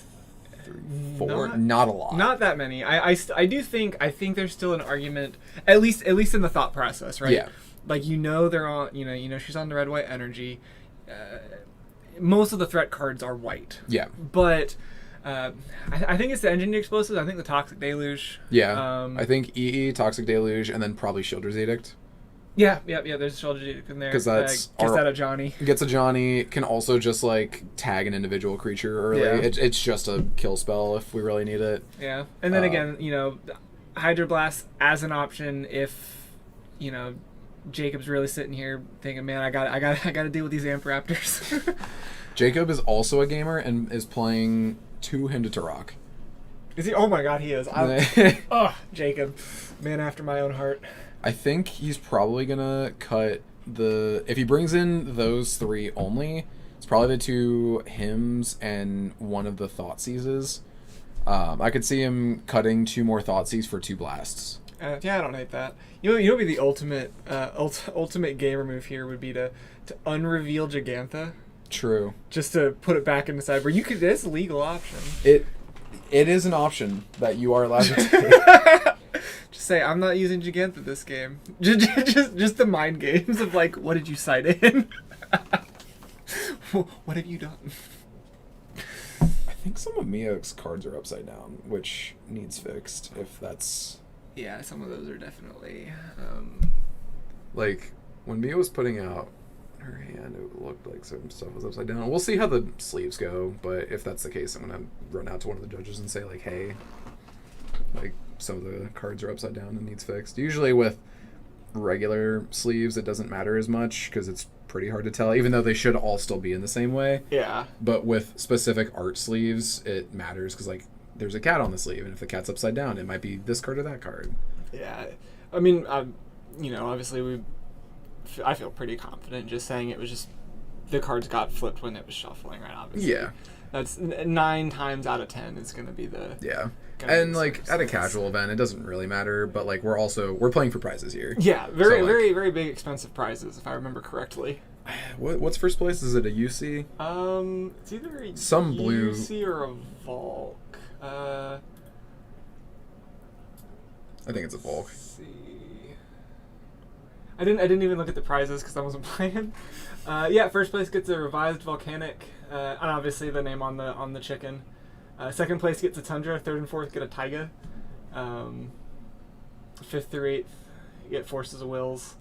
3, 4. Not a lot. Not that many. I think there's still an argument, at least in the thought process, right? Yeah. Like they're on. She's on the red white energy. Most of the threat cards are white. Yeah. But I think it's the engineered explosives. I think the toxic deluge. Yeah. I think EE, toxic deluge, and then probably Shielder's Edict. Yeah. There's a Shielder's Edict in there. Because that's gets out of Johnny. Gets a Johnny. Can also just like tag an individual creature early. Yeah. It's just a kill spell if we really need it. Yeah. And then again, Hydro Blast as an option if Jacob's really sitting here thinking, man, I got to deal with these Amp Raptors. Jacob is also a gamer and is playing 2 Hymn to Rock. Is he? Oh my God, he is. Jacob, man after my own heart. I think he's probably gonna cut if he brings in those 3 only, it's probably the 2 hymns and one of the Thought Seizes. I could see him cutting 2 more Thought Seize for 2 blasts. Yeah, I don't hate that. You know, be the ultimate gamer move here would be to unreveal Gigantha. True. Just to put it back into Sideboard. It's a legal option. It is an option that you are allowed to take. Just say, I'm not using Gigantha this game. Just the mind games of like, what did you cite in? What have you done? I think some of Mia's cards are upside down, which needs fixed, if that's... Yeah, some of those are definitely... Like, when Mia was putting out her hand, it looked like some stuff was upside down. We'll see how the sleeves go, but if that's the case, I'm going to run out to one of the judges and say, like, hey, like, some of the cards are upside down and needs fixed. Usually with regular sleeves, it doesn't matter as much because it's pretty hard to tell, even though they should all still be in the same way. Yeah. But with specific art sleeves, it matters because, like, there's a cat on the sleeve, and if the cat's upside down, it might be this card or that card. Yeah. I mean, obviously I feel pretty confident just saying it was just the cards got flipped when it was shuffling, right? Obviously. Yeah. That's 9 times out of 10 is going to be the... Yeah. And, like, at a casual event, it doesn't really matter, but, like, we're playing for prizes here. Yeah, very, very big expensive prizes, if I remember correctly. What's first place? Is it a UC? It's either some blue UC or a Volk. I think it's a Volk. Let's see. I didn't even look at the prizes because I wasn't playing. First place gets a revised Volcanic, and obviously the name on the chicken. Second place gets a Tundra. Third and fourth get a Taiga. 5th through 8th get Forces of Wills.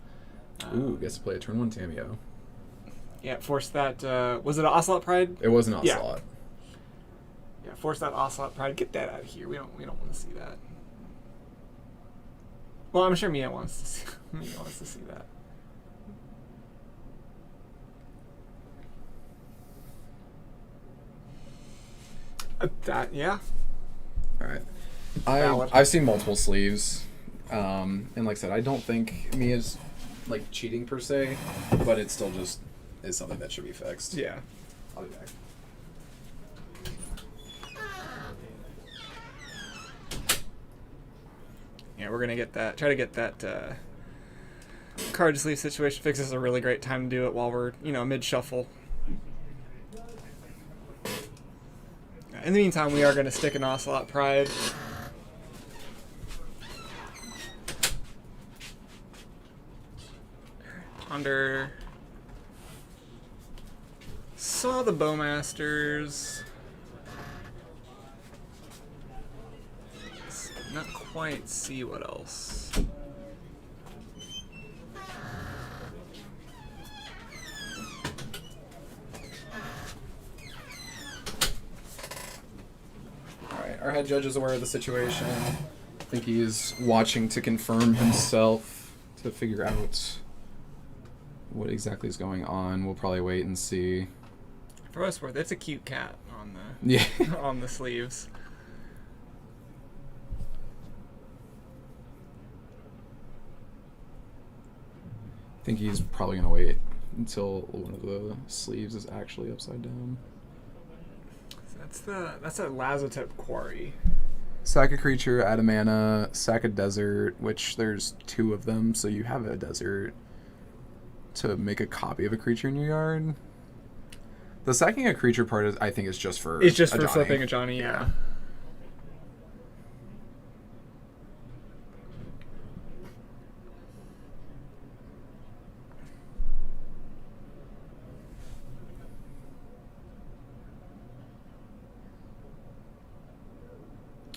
Gets to play a turn 1 Tameo. Yeah, force that. Was it an Ocelot Pride? It was an Ocelot. Yeah, force that Ocelot Pride. Get that out of here. We don't want to see that. Well, I'm sure Mia wants to see. Mia wants to see that. Yeah. All right. I've seen multiple sleeves, and like I said, I don't think Mia's like cheating per se, but it still just is something that should be fixed. Yeah. I'll be back. Yeah, we're gonna try to get that card to sleeve situation fixed. This is a really great time to do it while we're mid shuffle. In the meantime, we are gonna stick an Ocelot Pride. Ponder. Saw the Bowmasters. Not quite see what else. Alright, our head judge is aware of the situation. I think he's watching to confirm himself to figure out what exactly is going on. We'll probably wait and see. For what it's worth, it's a cute cat on the on the sleeves. I think he's probably going to wait until one of the sleeves is actually upside down. That's a Lazotep Quarry. Sack a creature, add a mana, sack a desert, which there's 2 of them, so you have a desert. to make a copy of a creature in your yard. The sacking a creature part is, I think, is just for It's just a for Johnny. flipping a Johnny, yeah.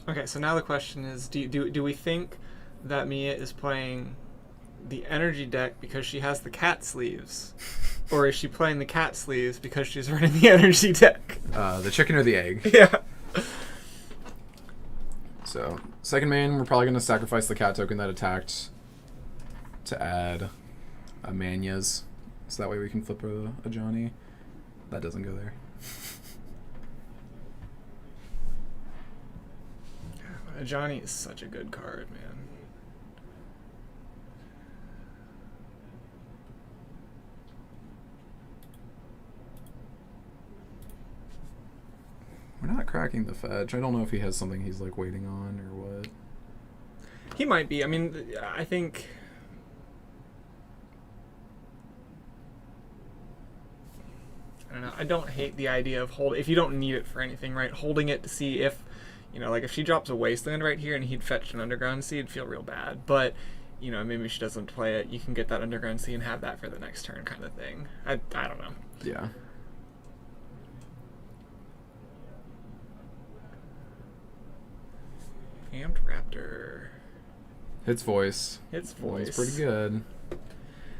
Okay, so now the question is, do we think that Mia is playing the energy deck because she has the cat sleeves? Or is she playing the cat sleeves because she's running the energy deck? The chicken or the egg. Yeah. So, second main, we're probably going to sacrifice the cat token that attacked to add a Manya's. So that way we can flip a Johnny. That doesn't go there. Johnny is such a good card, man. We're not cracking the fetch. I don't know if he has something he's like waiting on or what. He might be. I mean, I think... I don't know. I don't hate the idea of if you don't need it for anything, right? Holding it to see if, like if she drops a Wasteland right here and he'd fetched an Underground Sea, it'd feel real bad. But, maybe she doesn't play it. You can get that Underground Sea and have that for the next turn kind of thing. I don't know. Yeah. Amped Raptor. Hits voice. Hits voice. It's pretty good.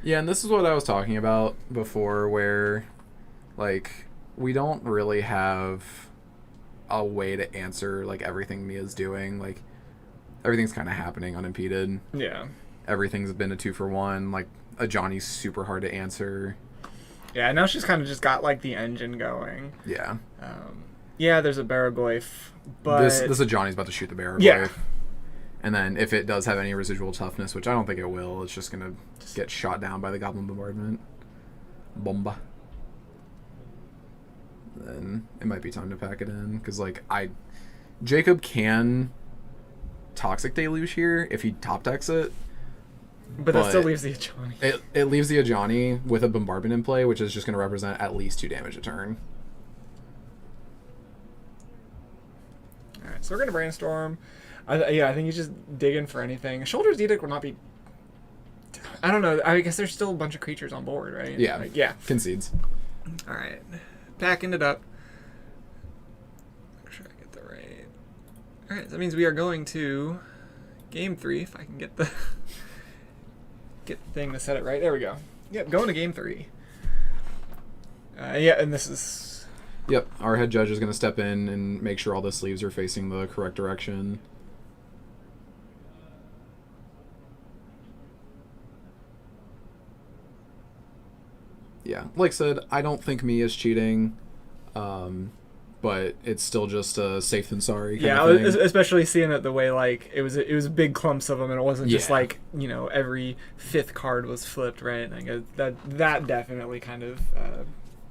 Yeah, and this is what I was talking about before, where, like, we don't really have a way to answer, like, everything Mia's doing. Like, everything's kind of happening unimpeded. Yeah. Everything's been a 2-for-1. Like, a Johnny's super hard to answer. Yeah, now she's kind of just got, like, the engine going. Yeah. Yeah, there's a Barragoyf, but... This a Johnny's about to shoot the Barragoyf. Yeah. And then if it does have any residual toughness, which I don't think it will, it's just going to get shot down by the Goblin Bombardment. Bomba. Then it might be time to pack it in. Because, like, Jacob can Toxic Deluge here if he top decks it. But that still leaves the Ajani. It leaves the Ajani with a Bombardment in play, which is just going to represent at least 2 damage a turn. Alright, so we're going to brainstorm. I think he's just digging for anything. Shoulder's Edict will not be... I don't know. I guess there's still a bunch of creatures on board, right? Yeah. Like, yeah. Concedes. Alright. Packing it up. Make sure I get the right... Alright, so that means we are going to Game 3, if I can get the... get the thing to set it right. There we go. Yep, going to Game 3. Yeah, and this is... Yep, our head judge is going to step in and make sure all the sleeves are facing the correct direction. Yeah, like I said, I don't think Mia's cheating, but it's still just a safe than sorry kind of thing. Especially seeing it the way, like, it was big clumps of them, and it wasn't just Yeah. like, every 5th card was flipped, right? Like, that definitely kind of...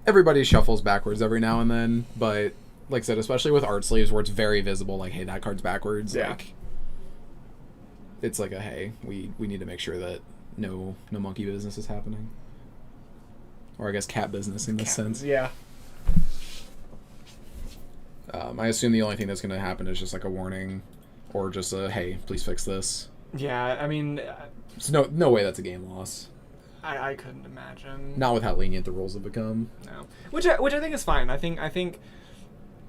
Everybody shuffles backwards every now and then, but like I said, especially with art sleeves where it's very visible, like, hey, that card's backwards. Yeah. Like, it's like a, hey, we need to make sure that no monkey business is happening. Or I guess cat business in this sense. Yeah. I assume the only thing that's going to happen is just like a warning or just a, hey, please fix this. Yeah, I mean... There's no way that's a game loss. I couldn't imagine. Not with how lenient the rules have become. No. Which I think is fine. I think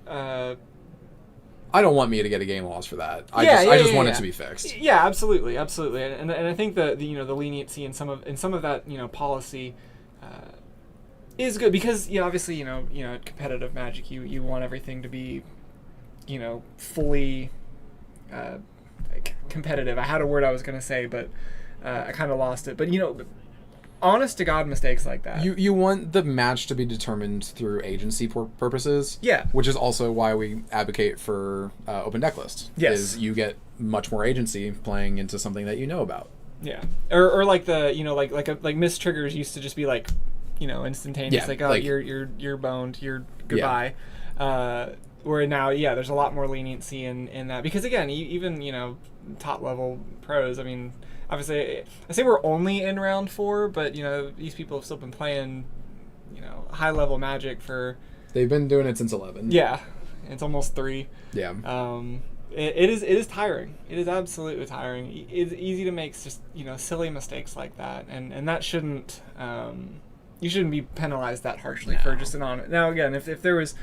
I don't want Mia to get a game loss for that. I just want it to be fixed. Yeah, absolutely. And I think the leniency in some of that, policy is good because, obviously, competitive Magic, you want everything to be, fully competitive. I had a word I was going to say, but I kind of lost it. But, honest to God mistakes like that. You want the match to be determined through agency purposes. Yeah. Which is also why we advocate for open deck list. Yes. Is you get much more agency playing into something that you know about. Yeah. Or like the like missed triggers used to just be like, instantaneous. Yeah, like, oh, like, you're boned. You're goodbye. where now, yeah, there's a lot more leniency in that, because again, even top level pros. I mean, obviously, I say we're only in round 4, but these people have still been playing high level Magic for. They've been doing it since 11. Yeah, it's almost 3. Yeah. It is tiring. It is absolutely tiring. It's easy to make just silly mistakes like that, and that shouldn't. You shouldn't be penalized that harshly for just an honest. Now again, if there was.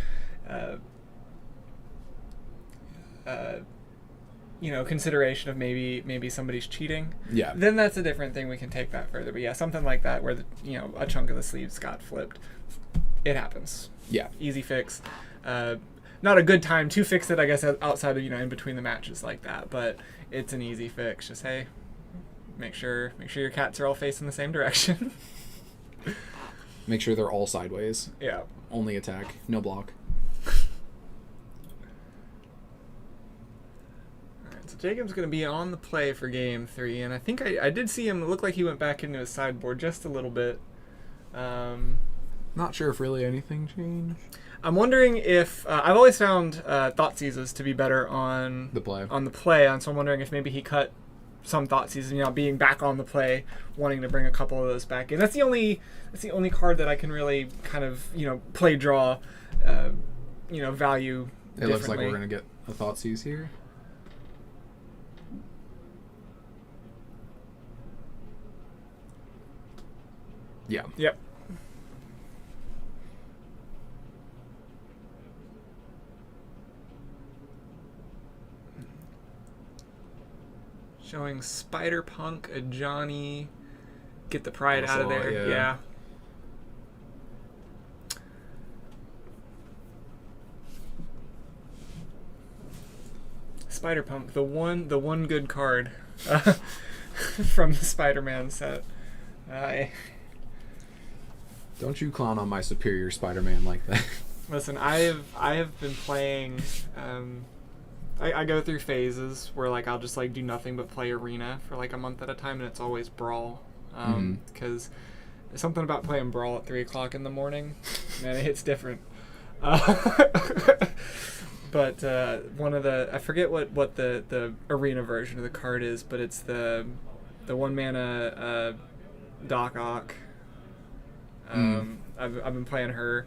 Consideration of maybe somebody's cheating. Yeah. Then that's a different thing. We can take that further. But yeah, something like that where a chunk of the sleeves got flipped. It happens. Yeah. Easy fix. Not a good time to fix it, I guess, outside of in between the matches like that. But it's an easy fix. Just hey, make sure your cats are all facing the same direction. Make sure they're all sideways. Yeah. Only attack, no block. Jacob's going to be on the play for game 3, and I think I did see him. It looked like he went back into his sideboard just a little bit. Not sure if really anything changed. I'm wondering if I've always found Thoughtseizes to be better on the play. So I'm wondering if maybe he cut some Thoughtseizes, being back on the play, wanting to bring a couple of those back in. That's the only card that I can really kind of play draw, value. It looks like we're going to get a Thoughtseize here. Yeah. Yep. Showing Spider Punk, a Johnny, get the pride out of there. Yeah. Spider Punk, the one good card from the Spider-Man set. Don't you clown on my superior Spider-Man like that. Listen, I have been playing. I go through phases where I'll just do nothing but play Arena for a month at a time, and it's always Brawl. Because there's something about playing Brawl at 3 o'clock in the morning, man, it hits different. But one of I forget what the Arena version of the card is, but it's the 1 mana Doc Ock. I've been playing her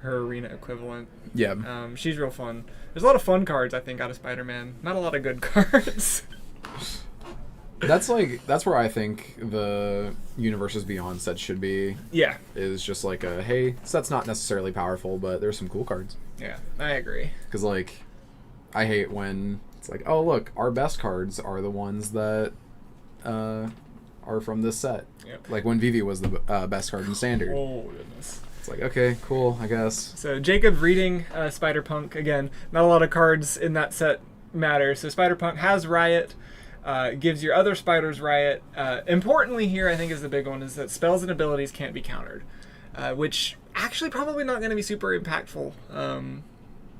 Arena equivalent. Yeah. She's real fun. There's a lot of fun cards, I think, out of Spider-Man. Not a lot of good cards. That's where I think the Universes Beyond set should be. Yeah. Is just hey, set's not necessarily powerful, but there's some cool cards. Yeah, I agree. Because I hate when it's oh look, our best cards are the ones that are from this set. Yep. Like when Vivi was the best card in Standard. Oh, goodness. It's okay, cool, I guess. So Jacob reading Spider-Punk. Again, not a lot of cards in that set matter. So Spider-Punk has Riot, gives your other spiders Riot. Importantly here, I think is the big one, is that spells and abilities can't be countered. Which actually probably not going to be super impactful,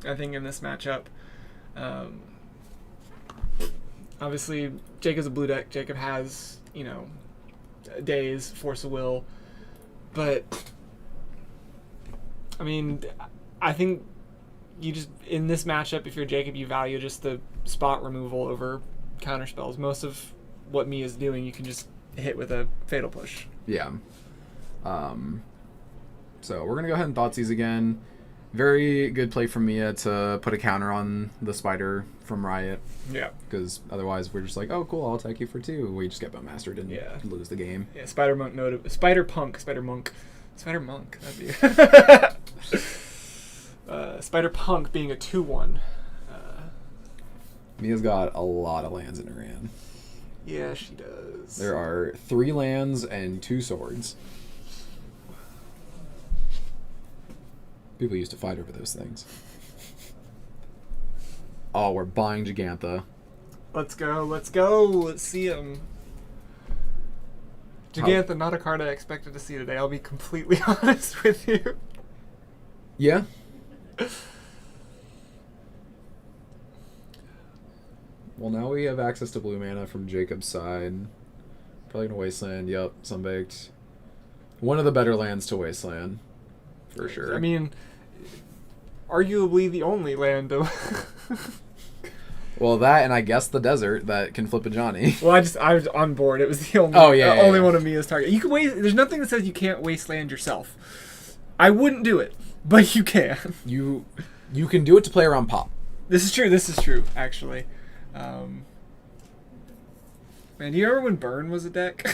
I think, in this matchup. Obviously, Jacob's a blue deck. Jacob has, Daze, Force of Will. But, I mean, I think you just, in this matchup, if you're Jacob, you value just the spot removal over counter spells. Most of what Mia's doing, you can just hit with a Fatal Push. Yeah. So we're going to go ahead and Thoughtseize again. Very good play from Mia to put a counter on the spider from Riot. Yeah. Because otherwise we're just oh cool, I'll attack you for 2. We just get mastered and lose the game. Yeah, Spider Monk. That'd be Spider Punk being a 2/1. Mia's got a lot of lands in her hand. Yeah, she does. There are 3 lands and 2 swords. People used to fight over those things. Oh, we're buying Gigantha. Let's go. Let's see him. Gigantha, not a card I expected to see today. I'll be completely honest with you. Yeah. Well, now we have access to blue mana from Jacob's side. Probably gonna Wasteland. Yep, Sunbaked. One of the better lands to Wasteland. For sure. I mean, arguably the only land to... Well, that and I guess the desert that can flip a Johnny. Well, I was on board. It was the only only one of Mia's target. You can waste. There's nothing that says you can't wasteland yourself. I wouldn't do it, but you can. You can do it to play around Pop. This is true, actually. Man, do you remember when Burn was a deck?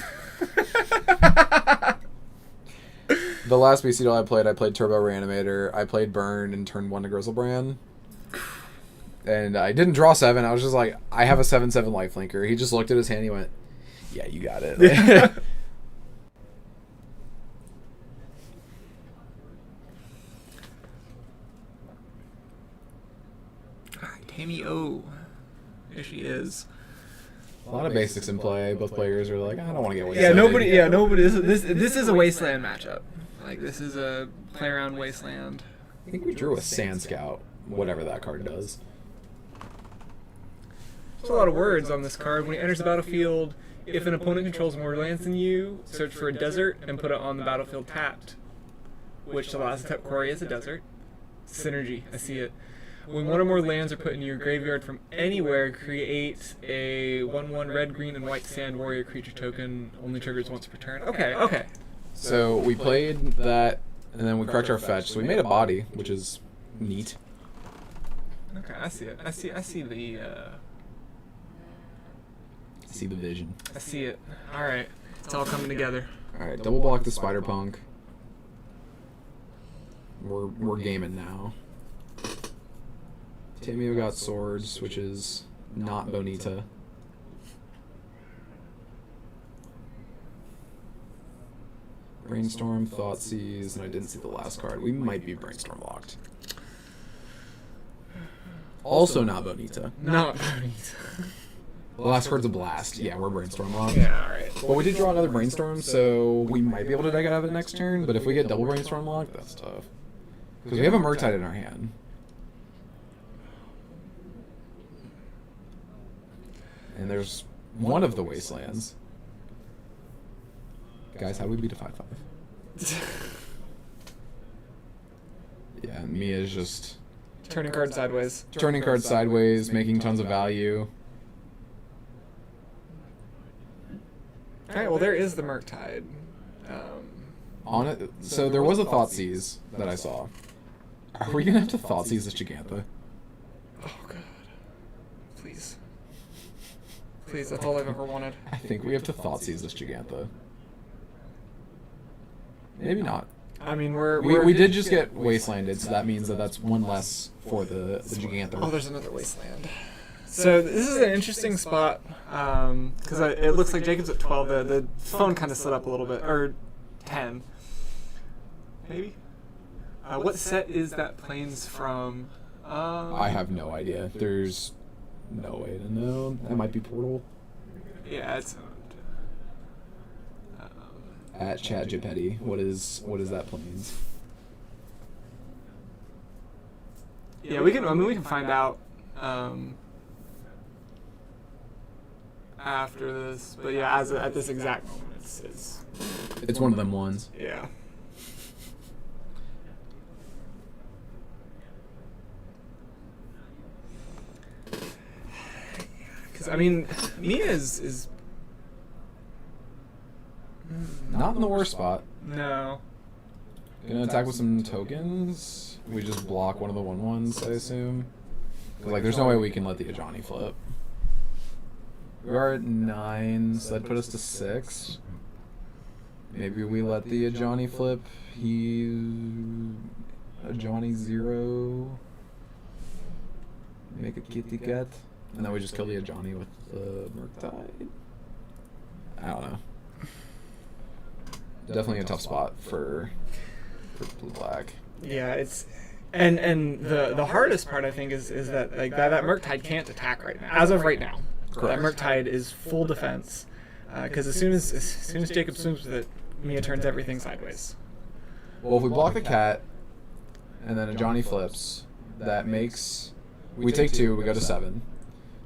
The last BC I played Turbo Reanimator. I played Burn and turned 1 to Grizzlebrand. And I didn't draw 7. I was just like, I have a 7/7 lifelinker. He just looked at his hand. He went, "Yeah, you got it." Tammy O. There she is. A lot of basics in play. Both players are like, I don't want to get wasted. Yeah, nobody. This is a wasteland matchup. Like, this is a play around wasteland. I think we drew a Sand Scout, whatever that card does. There's a lot of words on this card. When he enters the battlefield, if an opponent controls more lands than you, search for a desert and put it on the battlefield tapped, which allows the tap quarry as a desert. Synergy, I see it. When one or more lands are put into your graveyard from anywhere, create a 1/1 red, green, and white sand warrior creature token. Only triggers once per turn. Okay. So we played that, and then we correct our fetch. So we made a body, which is neat. Okay, I see it. I see the. See the vision. I see it. All right, it's all coming together. All right, double block the Spider Punk. We're gaming now. Tamio got swords, which is not Bonita. Brainstorm, Thoughtseize, and I didn't see the last card. We might be Brainstorm locked. Also not Bonita. Not Bonita. The last card's a Blast. Yeah, we're Brainstorm locked. Yeah, alright. Well, we did draw another Brainstorm, so we might be able to deck it out of it next turn, but if we get double Brainstorm locked, that's tough. Because we have a Murktide in our hand. And there's one of the Wastelands. Guys, how do we beat a 5/5? Yeah, and Mia's just... Turning cards sideways. Turning cards sideways, making tons of value. Alright, well there is the Murktide. On it, so there was a Thoughtseize that I saw. Are we gonna have to Thoughtseize this Gigantha? Oh god. Please. Please, that's all I've ever wanted. I think we have to Thoughtseize this Gigantha. Maybe not. I mean, we did just get Wastelanded, so that means that that's one less for the Gigantha. Oh, there's another Wasteland. So this is an interesting spot, because it looks like Jacob's at 12. The phone kind of slid up a little bit, or 10. Maybe? What set is that Plains from? I have no idea. There's no way to know. It might be Portal. Yeah, it's... At Chat Gepetti, what is that Plains? Yeah, we can find out after this, but yeah, at this exact moment, it's one of them ones. Yeah. Because I mean, Mia is not in the worst spot. No. Gonna attack with some tokens. We just block one of the 1/1s, I assume. 'Cause, like, there's no way we can let the Ajani flip. We are at 9, so that'd put us to 6. Maybe we let the Ajani flip. Ajani 0. Make a kitty cat. And then we just kill the Ajani with the Murktide. I don't know. Definitely a tough spot for blue black. Yeah, it's and the hardest part I think is that like that Murktide can't attack right now. As of right now, correct. That Murktide is full defense because as soon as Jacob swims with it, Mia turns everything sideways. Well, if we block the cat and then Ajani flips, that makes we take 2, we go to 7.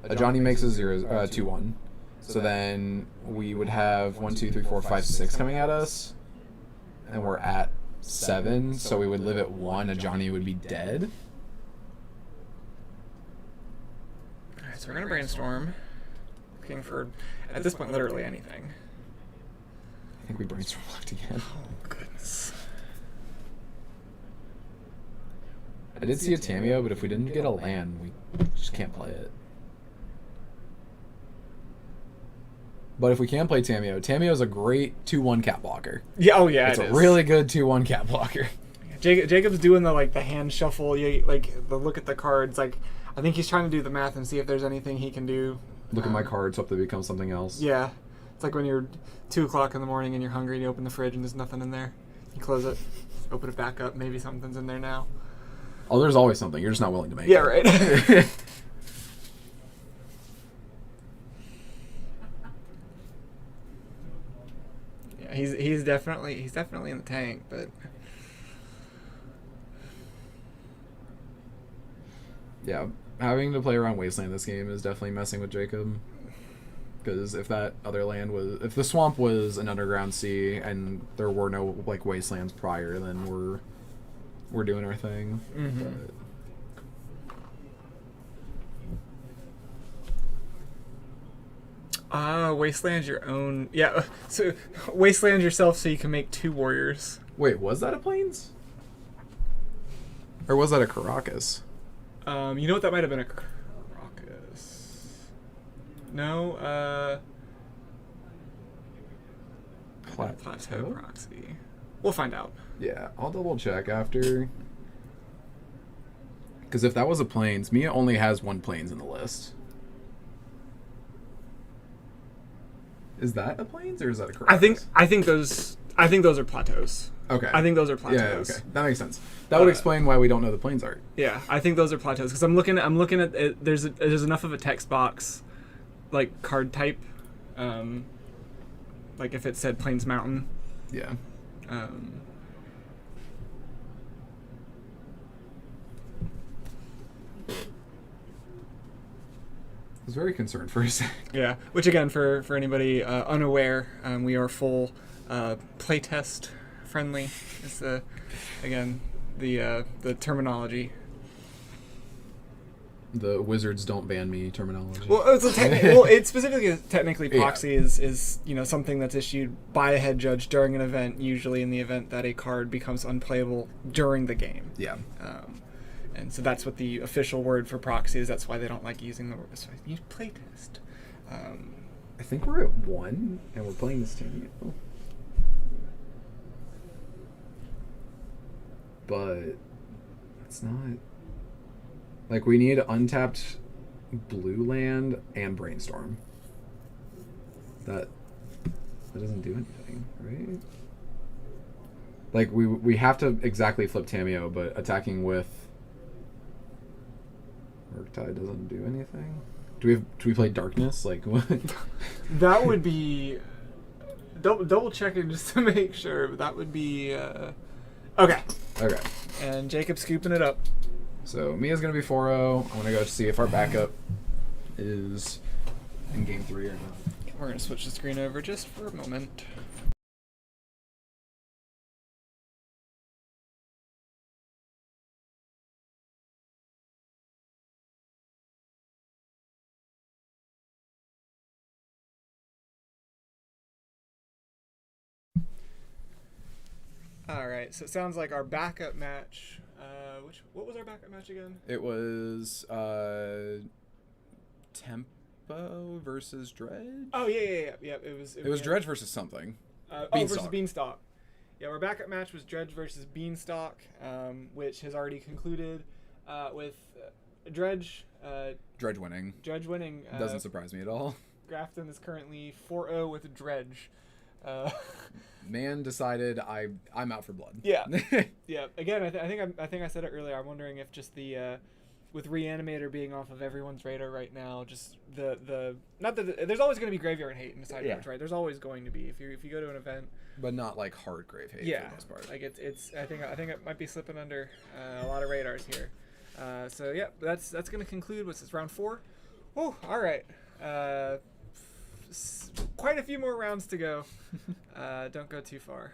Ajani makes a 2/1. So then we would have 1, 2, 3, 4, 5, 6 coming at us, and we're at 7. So we would live at 1. Ajani would be dead. So we're gonna brainstorm. Looking for, at this point, literally anything. I think we brainstorm left again. Oh goodness. I did see a Tameo, but if we didn't get a land, we just can't play it. But if we can play Tameo, Tameo is a great 2-1 cat blocker. Yeah. Oh yeah. It's a really good 2-1 cat blocker. Jacob's doing the hand shuffle. Like the look at the cards. Like I think he's trying to do the math and see if there's anything he can do. Look at my cards, hope they become something else. Yeah. It's like when you're 2 o'clock in the morning and you're hungry and you open the fridge and there's nothing in there. You close it, open it back up. Maybe something's in there now. Oh, there's always something. You're just not willing to make Yeah. it. Right. He's definitely in the tank, but Yeah, having to play around Wasteland this game is definitely messing with Jacob. Because if that other land was, if the swamp was an underground sea and there were no like wastelands prior, then we're doing our thing. Mm-hmm. Wasteland's your own. Yeah, so Wasteland yourself so you can make 2 warriors. Wait, was that a Plains? Or was that a Caracas? You know what? That might have been a Caracas. No, Plateau Proxy. We'll find out. Yeah, I'll double check after. Because if that was a Plains, Mia only has 1 Plains in the list. Is that a Plains or is that a Caracas? I think those are plateaus. Okay. I think those are plateaus. Yeah, okay. That makes sense. That would explain why we don't know the Plains art. Yeah, I think those are plateaus because I'm looking at it, there's enough of a text box, like card type, like if it said Plains Mountain. Yeah. I was very concerned for a second. Yeah, which again, for anybody unaware, we are full playtest friendly. Is the terminology. The wizards don't ban me terminology. Well, it's specifically technically proxy is something that's issued by a head judge during an event, usually in the event that a card becomes unplayable during the game. Yeah. And so that's what the official word for proxy is. That's why they don't like using the word. So use playtest. I think we're at 1, and we're playing this team. But it's not. Like, we need untapped blue land and brainstorm. That doesn't do anything, right? Like, we have to exactly flip Tameo, but attacking with Murktide doesn't do anything. Do we play Darkness? Like, what? That would be double checking just to make sure. But that would be okay. Okay. And Jacob's scooping it up. So Mia's gonna be 4-0. I'm gonna go see if our backup is in game 3 or not. We're gonna switch the screen over just for a moment. All right, so it sounds like our backup match. What was our backup match again? It was Tempo versus Dredge. Oh yeah. It was Dredge versus something. Versus Beanstalk. Yeah, our backup match was Dredge versus Beanstalk, which has already concluded with Dredge. Dredge winning. Dredge winning. Doesn't surprise me at all. Grafton is currently 4-0 with Dredge. Man decided I'm out for blood. Yeah, yeah. Again, I think I said it earlier. I'm wondering if just the with Reanimator being off of everyone's radar right now, just the not that there's always going to be graveyard hate in the sideboards, right? There's always going to be if you go to an event, but not like hard grave hate for the most part. Like it's I think it might be slipping under a lot of radars here. So yeah, that's going to conclude. What's this, round 4? Oh, all right. Quite a few more rounds to go. Don't go too far.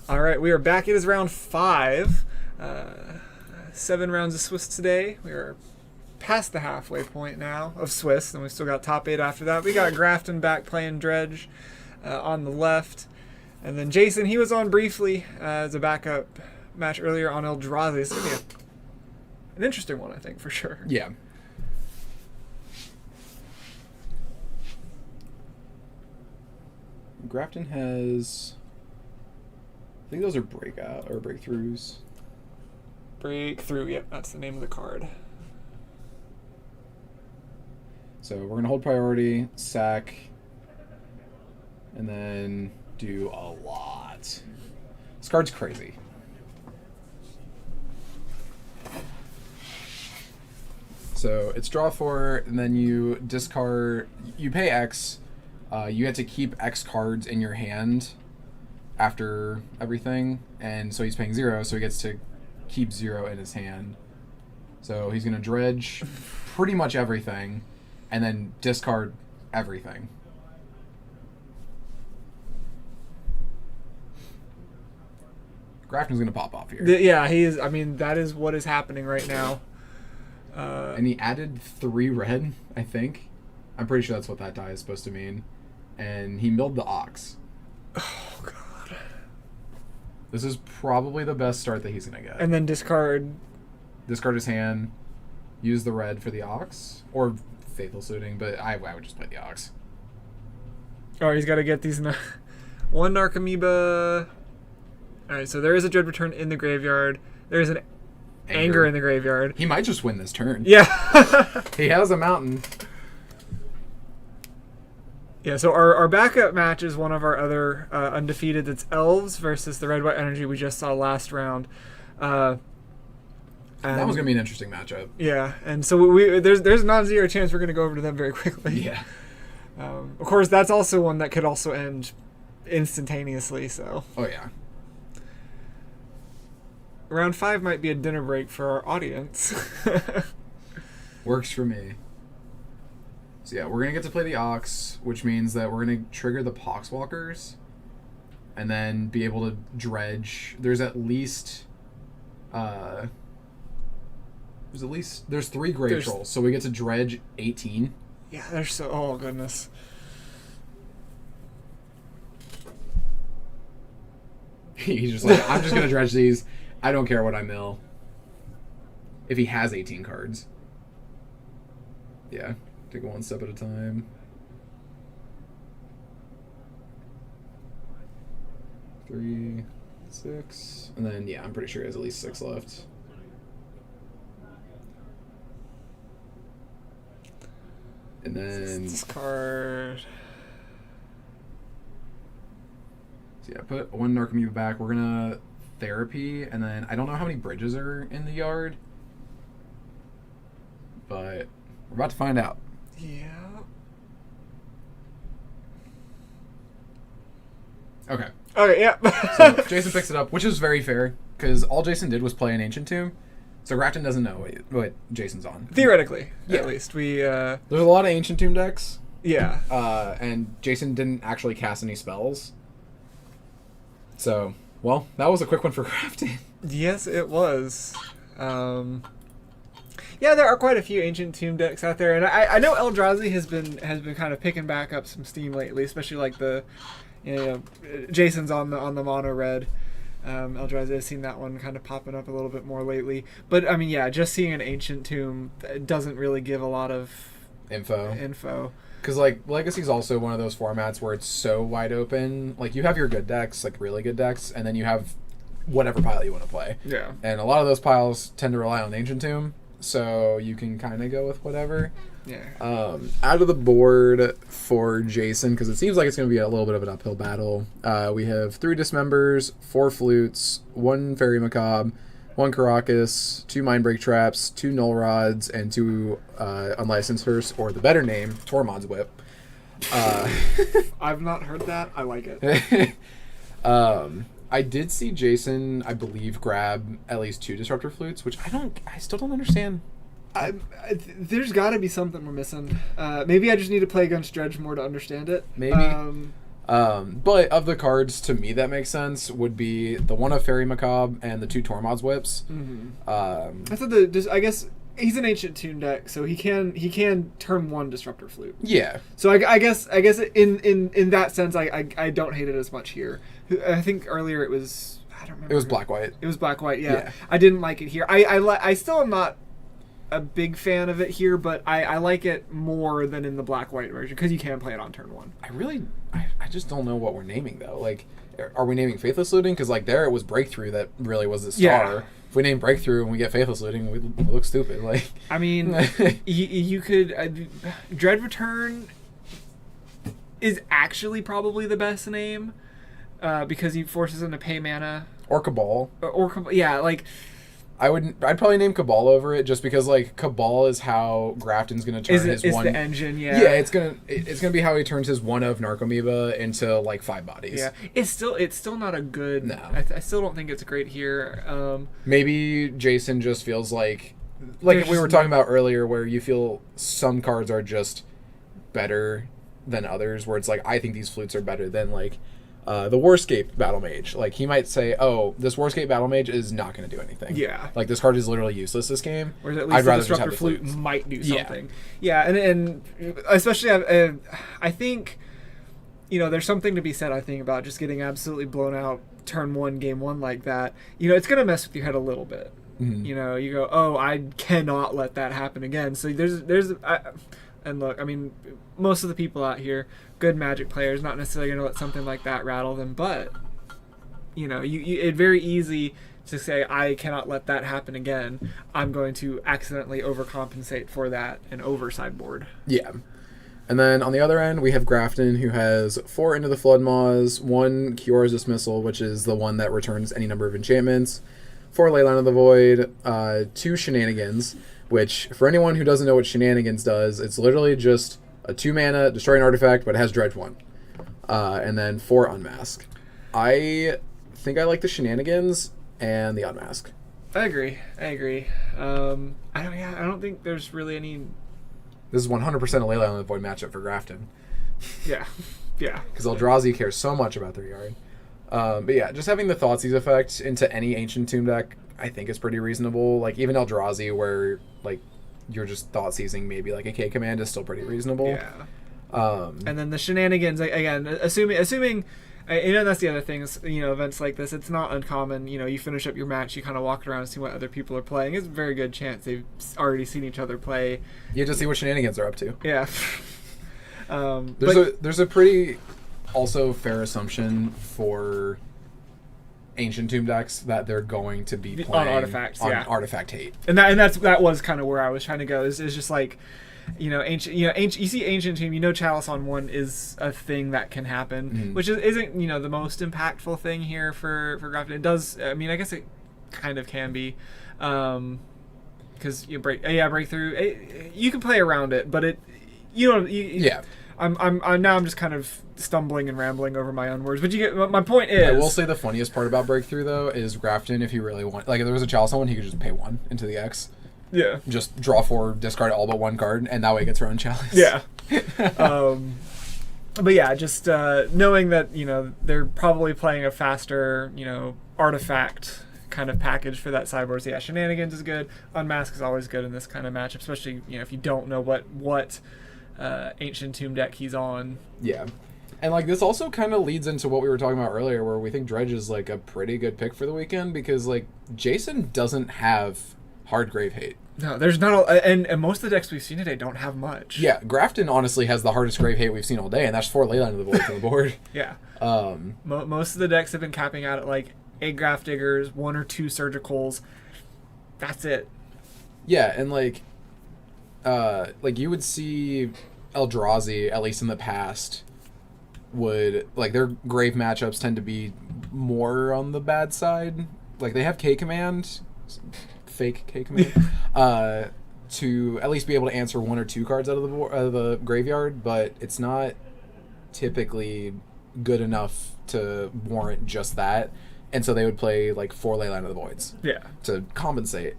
All right, we are back. It is round 5. 7 rounds of Swiss today. We are past the halfway point now of Swiss, and we still got top 8 after that. We got Grafton back playing Dredge on the left. And then Jason, he was on briefly as a backup match earlier on Eldrazi. This is going to be an interesting one, I think, for sure. Yeah. Grafton has... I think those are breakout or breakthroughs. Breakthrough, yep, that's the name of the card. So we're going to hold priority, sack, and then do a lot. This card's crazy. So it's draw 4, and then you discard... You pay X. You get to keep X cards in your hand after everything, and so he's paying 0, so he gets to keep 0 in his hand. So he's going to dredge pretty much everything, and then discard everything. Grafton's going to pop off here. Yeah, he is. I mean, that is what is happening right now. And he added 3 red, I think. I'm pretty sure that's what that die is supposed to mean. And he milled the Ox. Oh, God. This is probably the best start that he's going to get. And then discard. Discard his hand. Use the red for the Ox. Or Faithful Suiting, but I would just play the Ox. Oh, he's got to get these. One Narcomoeba. Alright, so there is a Dread Return in the graveyard. There is an Anger in the graveyard. He might just win this turn. Yeah. He has a mountain. Yeah, so our backup match is one of our other undefeated. It's Elves versus the Red-White Energy we just saw last round. That was going to be an interesting matchup. Yeah, and so there's a non-zero chance we're going to go over to them very quickly. Yeah. Of course, that's also one that could also end instantaneously, so... Oh, yeah. Round 5 might be a dinner break for our audience. Works for me. So yeah, we're going to get to play the Ox, which means that we're going to trigger the Poxwalkers and then be able to dredge. There's 3 Grave Trolls, so we get to dredge 18. Yeah, they're so... Oh, goodness. He's just like, I'm just going to dredge these. I don't care what I mill. If he has 18 cards. Yeah, take it one step at a time. 3, 6, and then, yeah, I'm pretty sure he has at least 6 left. And then... Discard... So yeah, put 1 Narcomoeba back. We're gonna Therapy, and then I don't know how many bridges are in the yard, but we're about to find out. Yeah. Okay. Okay, yeah. So Jason picks it up, which is very fair, because all Jason did was play an Ancient Tomb, so Grafton doesn't know what Jason's on. Theoretically, yeah. At least. There's a lot of Ancient Tomb decks. Yeah. And Jason didn't actually cast any spells. So, well, that was a quick one for Grafton. Yes, it was. Yeah, there are quite a few Ancient Tomb decks out there, and I know Eldrazi has been kind of picking back up some steam lately, especially like the, Jason's on the mono red. Eldrazi, I've seen that one kind of popping up a little bit more lately. But I mean, yeah, just seeing an Ancient Tomb doesn't really give a lot of info. Because, like, Legacy's also one of those formats where it's so wide open. Like, you have your good decks, like really good decks, and then you have whatever pile you want to play. Yeah. And a lot of those piles tend to rely on Ancient Tomb, so you can kind of go with whatever. Yeah. Out of the board for Jason, because it seems like it's going to be a little bit of an uphill battle, we have 3 Dismembers, 4 Flutes, 1 Fairy Macabre, 1 Caracas, 2 Mindbreak Traps, 2 Null Rods, and 2 Unlicensed Hearse, or the better name, Tormod's Whip. I've not heard that. I like it. I did see Jason, I believe, grab at least 2 Disruptor Flutes, which I still don't understand. There's got to be something we're missing. Maybe I just need to play against Dredge more to understand it. Maybe. But of the cards, to me, that makes sense, would be the one of Fairy Macabre and the 2 Tormod's Whips. I thought I guess he's an Ancient Tomb deck, so he can turn 1 Disruptor Flute. Yeah. So I guess in that sense, I don't hate it as much here. I think earlier it was, I don't remember. It was black-white. It was black-white, yeah. Yeah. I didn't like it here. I still am not a big fan of it here, but I like it more than in the black-white version, because you can play it on turn 1. I just don't know what we're naming, though. Like, are we naming Faithless Looting? Because, like, there it was Breakthrough that really was the star. Yeah. If we name Breakthrough and we get Faithless Looting, we look stupid. Like, I mean, you could... Dread Return is actually probably the best name, because he forces them to pay mana. Or Cabal. Yeah, like... I'd probably name Cabal over it, just because, like, Cabal is how Grafton's gonna turn his one. It's the engine, yeah. Yeah, it's gonna be how he turns his one of Narcomoeba into, like, 5 bodies. Yeah, it's still not a good. No. I still don't think it's great here. Maybe Jason just feels like we were talking about earlier, where you feel some cards are just better than others, where it's like, I think these flutes are better than, like, the Warscape Battle Mage. Like, he might say, oh, this Warscape Battle Mage is not going to do anything. Yeah. Like, this card is literally useless this game. Whereas at least I'd the rather just Disruptor have the Flute flutes. might do something. Yeah, and especially, I think, there's something to be said, I think, about just getting absolutely blown out turn 1, game 1 like that. It's going to mess with your head a little bit. Mm-hmm. You go, oh, I cannot let that happen again. So and look, I mean, most of the people out here, good Magic players, not necessarily going to let something like that rattle them, but, it's very easy to say, I cannot let that happen again. I'm going to accidentally overcompensate for that and over-sideboard. Yeah. And then on the other end, we have Grafton, who has 4 Into the Flood Maws, 1 Kiyora's Dismissal, which is the one that returns any number of enchantments, 4 Leyline of the Void, 2 Shenanigans, which, for anyone who doesn't know what Shenanigans does, it's literally just a 2-mana, destroy an artifact, but it has Dredge 1. And then 4 Unmask. I think I like the Shenanigans and the Unmask. I agree. I don't think there's really any... This is 100% a Leyline of the Void matchup for Grafton. Yeah. Because Eldrazi cares so much about their yard. But yeah, just having the Thoughtseize effect into any Ancient Tomb deck, I think is pretty reasonable. Like, even Eldrazi, where, like, you're just Thoughtseizing maybe like a K command, is still pretty reasonable. Yeah. And then the Shenanigans, again, assuming that's the other thing is, events like this, it's not uncommon. You finish up your match, you kind of walk around and see what other people are playing. It's a very good chance they've already seen each other play. You just see what Shenanigans are up to. Yeah. There's a pretty also fair assumption for Ancient Tomb decks that they're going to be playing on artifacts, artifact hate, and that was kind of where I was trying to go. Is just like, ancient. You see Ancient Tomb. Chalice on 1 is a thing that can happen, which isn't the most impactful thing here for Grafton. It does. I mean, I guess it kind of can be, because breakthrough. You can play around it, but yeah. I'm just kind of stumbling and rambling over my own words, but you get my point is. I will say the funniest part about Breakthrough though is Grafton, if he really want, like, if there was a Chalice on 1, he could just pay 1 into the X. Yeah. Just draw 4, discard all but 1 card, and that way it gets run Chalice. Yeah. But yeah, just knowing that they're probably playing a faster artifact kind of package for that sideboard. So yeah, Shenanigans is good. Unmask is always good in this kind of matchup, especially if you don't know what Ancient Tomb deck he's on. Yeah. And like this also kind of leads into what we were talking about earlier, where we think Dredge is like a pretty good pick for the weekend, because like Jason doesn't have hard grave hate. No, there's not and most of the decks we've seen today don't have much. Yeah, Grafton honestly has the hardest grave hate we've seen all day, and that's 4 Leyline of the Void to the board. Yeah. Most of the decks have been capping out at like 8 Graft Diggers, 1 or 2 Surgicals. That's it. Yeah, and like you would see Eldrazi, at least in the past, would like their grave matchups tend to be more on the bad side. Like they have K command, fake K command, to at least be able to answer 1 or 2 cards out of the graveyard, but it's not typically good enough to warrant just that. And so they would play like 4 Leyline of the Voids, to compensate.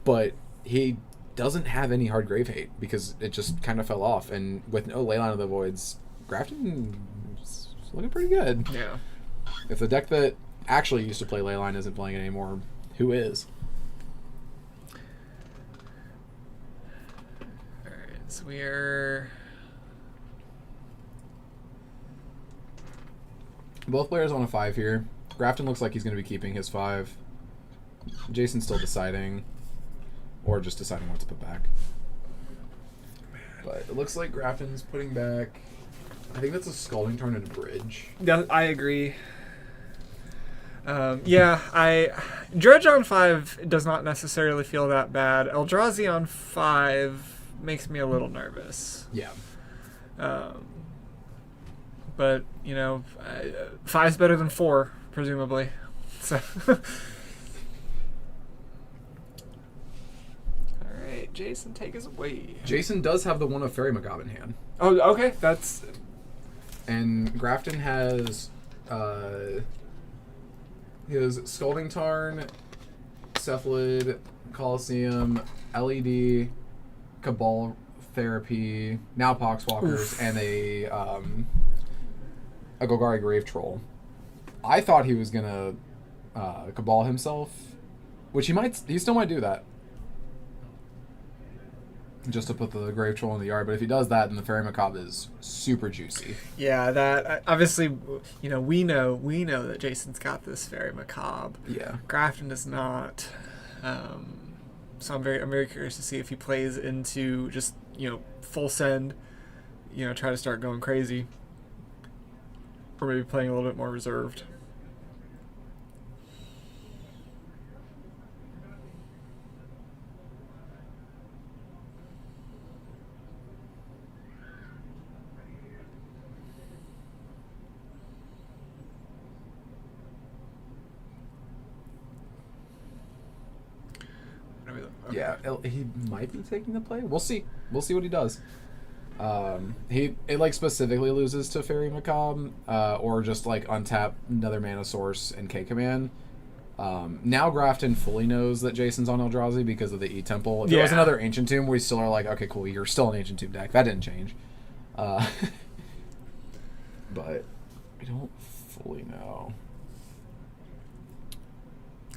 But he doesn't have any hard grave hate because it just kind of fell off, and with no Leyline of the Voids, Grafton It's looking pretty good. Yeah. If the deck that actually used to play Leyline isn't playing it anymore, who is? Alright, so we are... Both players on a 5 here. Grafton looks like he's going to be keeping his 5. Jason's still deciding, or just deciding what to put back. But it looks like Grafton's putting back, I think that's a Scalding Tarn and a Bridge. Yeah, I agree. Dredge on 5 does not necessarily feel that bad. Eldrazi on 5 makes me a little nervous. Yeah. But, 5's better than 4, presumably. So. Alright, Jason, take us away. Jason does have the one of Fairy Macabre in hand. Oh, okay, that's... And Grafton has his Scalding Tarn, Cephalid, Coliseum, LED, Cabal Therapy, now Poxwalkers, and a Golgari Grave Troll. I thought he was gonna Cabal himself, which he still might do that, just to put the Grave Troll in the yard. But if he does that, then the Fairy Macabre is super juicy. Yeah, that obviously, we know that Jason's got this Fairy Macabre. Yeah, Grafton does not. So I'm very curious to see if he plays into just full send, try to start going crazy, or maybe playing a little bit more reserved. Okay. Yeah, he might be taking the play. We'll see. We'll see what he does. It specifically loses to Fairy Macabre, or just untap another mana source and K command. Now Grafton fully knows that Jason's on Eldrazi because of the E Temple. If it was another Ancient Tomb, we still are like, okay, cool, you're still an Ancient Tomb deck. That didn't change. But I don't fully know.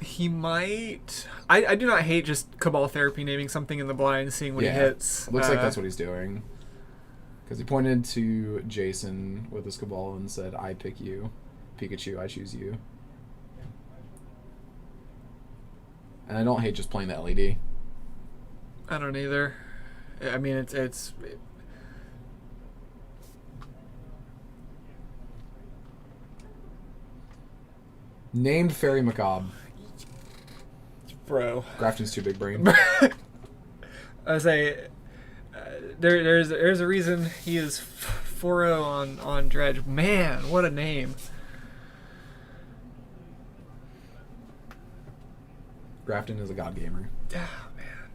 He might. I do not hate just Cabal Therapy naming something in the blind, seeing what he hits. Looks like that's what he's doing. Because he pointed to Jason with his Cabal and said, I pick you. Pikachu, I choose you. And I don't hate just playing the LED. I don't either. I mean, it's named Fairy Macabre. Bro. Grafton's too big brain. I say there's a reason he is 4-0 on Dredge. Man, what a name. Grafton is a god gamer. Oh, man.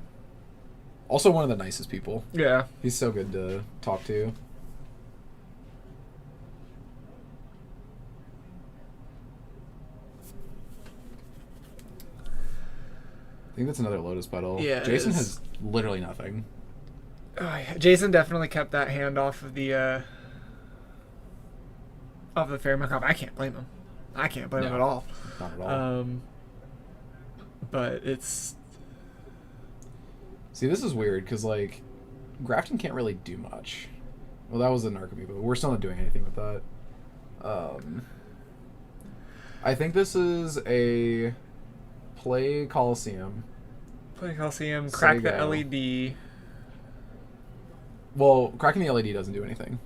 Also one of the nicest people. Yeah. He's so good to talk to. I think that's another Lotus Petal. Yeah, Jason has literally nothing. Oh, yeah. Jason definitely kept that hand off of the Fairy Macabre. I can't blame him. I can't blame him at all. Not at all. But it's... See, this is weird, because, Grafton can't really do much. Well, that was an Narcomoeba, but we're still not doing anything with that. I think this is a play Coliseum. Play Coliseum, crack the Sego. LED. Well, cracking the LED doesn't do anything.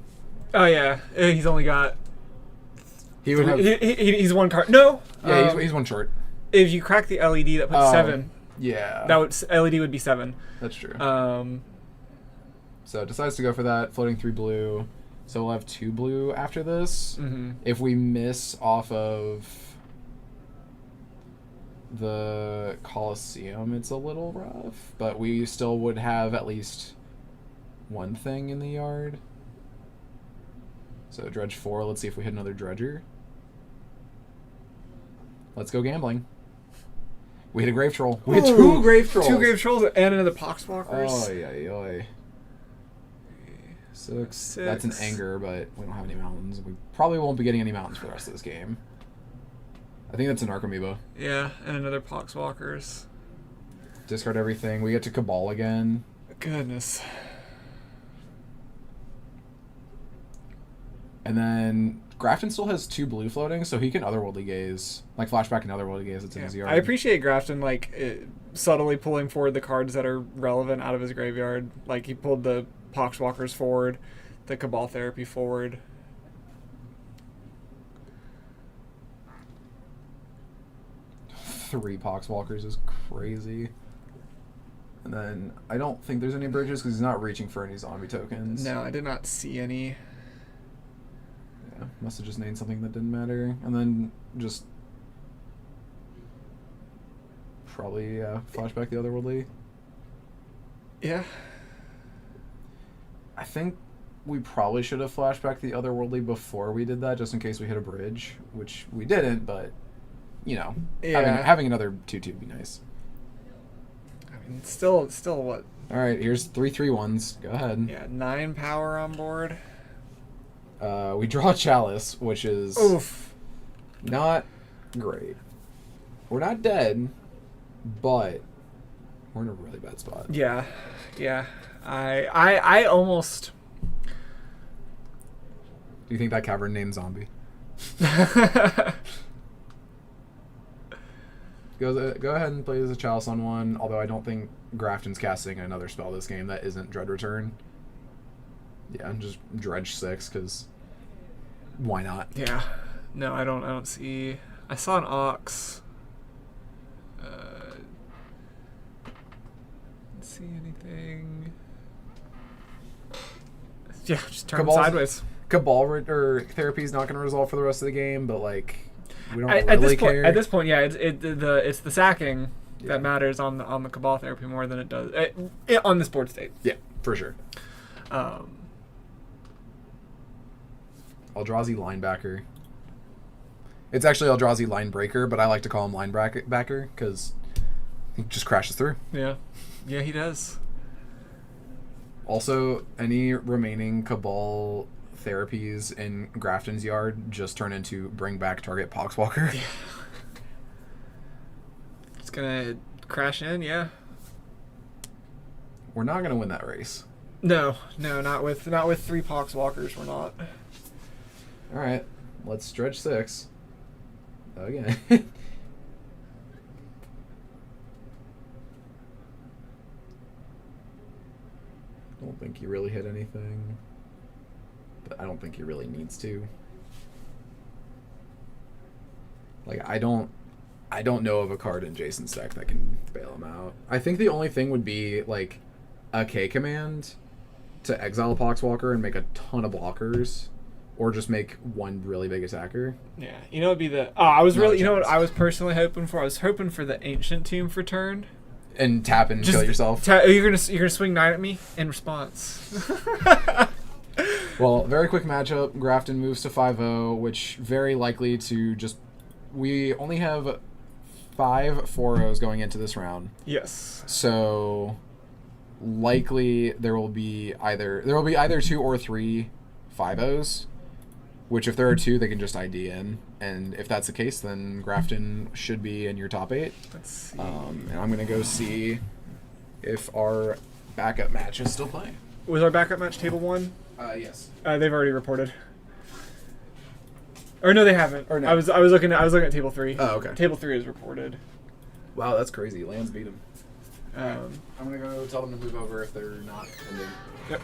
Oh, yeah. He's only got... He would have... He's one card. No! Yeah, he's one short. If you crack the LED, that puts 7. Yeah. LED would be 7. That's true. So decides to go for that, floating 3 blue. So we'll have 2 blue after this. Mm-hmm. If we miss off of the Coliseum, it's a little rough. But we still would have at least one thing in the yard. So dredge 4. Let's see if we hit another dredger. Let's go gambling. We hit a Grave Troll. We hit 2 Grave Trolls. 2 Grave Trolls and another Poxwalkers. Oy, oy, oy. 6. That's an anger, but we don't have any mountains. We probably won't be getting any mountains for the rest of this game. I think that's an Archamiibo. Yeah, and another Poxwalkers. Discard everything. We get to Cabal again. Goodness. And then Grafton still has 2 blue floating, so he can Otherworldly Gaze. Like, Flashback and Otherworldly Gaze. It's in his yard. I appreciate Grafton, subtly pulling forward the cards that are relevant out of his graveyard. Like, he pulled the Poxwalkers forward, the Cabal Therapy forward. Three Poxwalkers is crazy. And then I don't think there's any bridges because he's not reaching for any zombie tokens. No, I did not see any. Yeah, must have just named something that didn't matter. And then just probably flashback the Otherworldly. Yeah. I think we probably should have flashback the Otherworldly before we did that, just in case we hit a bridge, which we didn't, but, you know, having another 2-2 would be nice. I mean, still what? All right, here's 3/3-1s. Go ahead. Yeah, 9 power on board. We draw Chalice, which is not great. We're not dead, but we're in a really bad spot. Yeah. I almost. Do you think that cavern named zombie? Go ahead and play as a Chalice on 1, although I don't think Grafton's casting another spell this game that isn't Dread Return. Yeah, just Dredge 6, because why not? Yeah. No, I don't see. I saw an Ox. Didn't see anything. Yeah, just turn sideways. Cabal Therapy is not going to resolve for the rest of the game, but like we don't at really this care. At this point, yeah, it's the sacking that matters on the Cabal Therapy more than it does on this board state. Yeah, for sure. Eldrazi Linebacker. It's actually Eldrazi Linebreaker, but I like to call him Linebacker because he just crashes through. Yeah, he does. Also, any remaining Cabal Therapies in Grafton's yard just turn into bring back target Poxwalker. Yeah. It's gonna crash in, yeah. We're not gonna win that race. No, not with 3 Poxwalkers. We're not. All right, let's Dredge 6 again. Don't think he really hit anything, but I don't think he really needs to. Like, I don't know of a card in Jason's deck that can bail him out. I think the only thing would be like a K command to exile a Poxwalker and make a ton of blockers, or just make one really big attacker. Yeah, it'd be the. Oh, I was really. You know what I was personally hoping for? I was hoping for the Ancient Tomb for turn. And tap and kill yourself. You're gonna swing 9 at me in response. Well, very quick matchup. Grafton moves to 5-0, which very likely to just. We only have 5 4-0s going into this round. Yes. So likely there will be either 2 or 3 5-0s, which if there are 2, they can just ID in. And if that's the case, then Grafton should be in your top 8. Let's see. And I'm going to go see if our backup match is still playing. Was our backup match table 1? Yes. They've already reported. Or no, they haven't. Or no. I was looking at table 3. Oh, okay. Table 3 is reported. Wow, that's crazy. Lands beat them. Right. I'm going to go tell them to move over if they're not ending. Yep.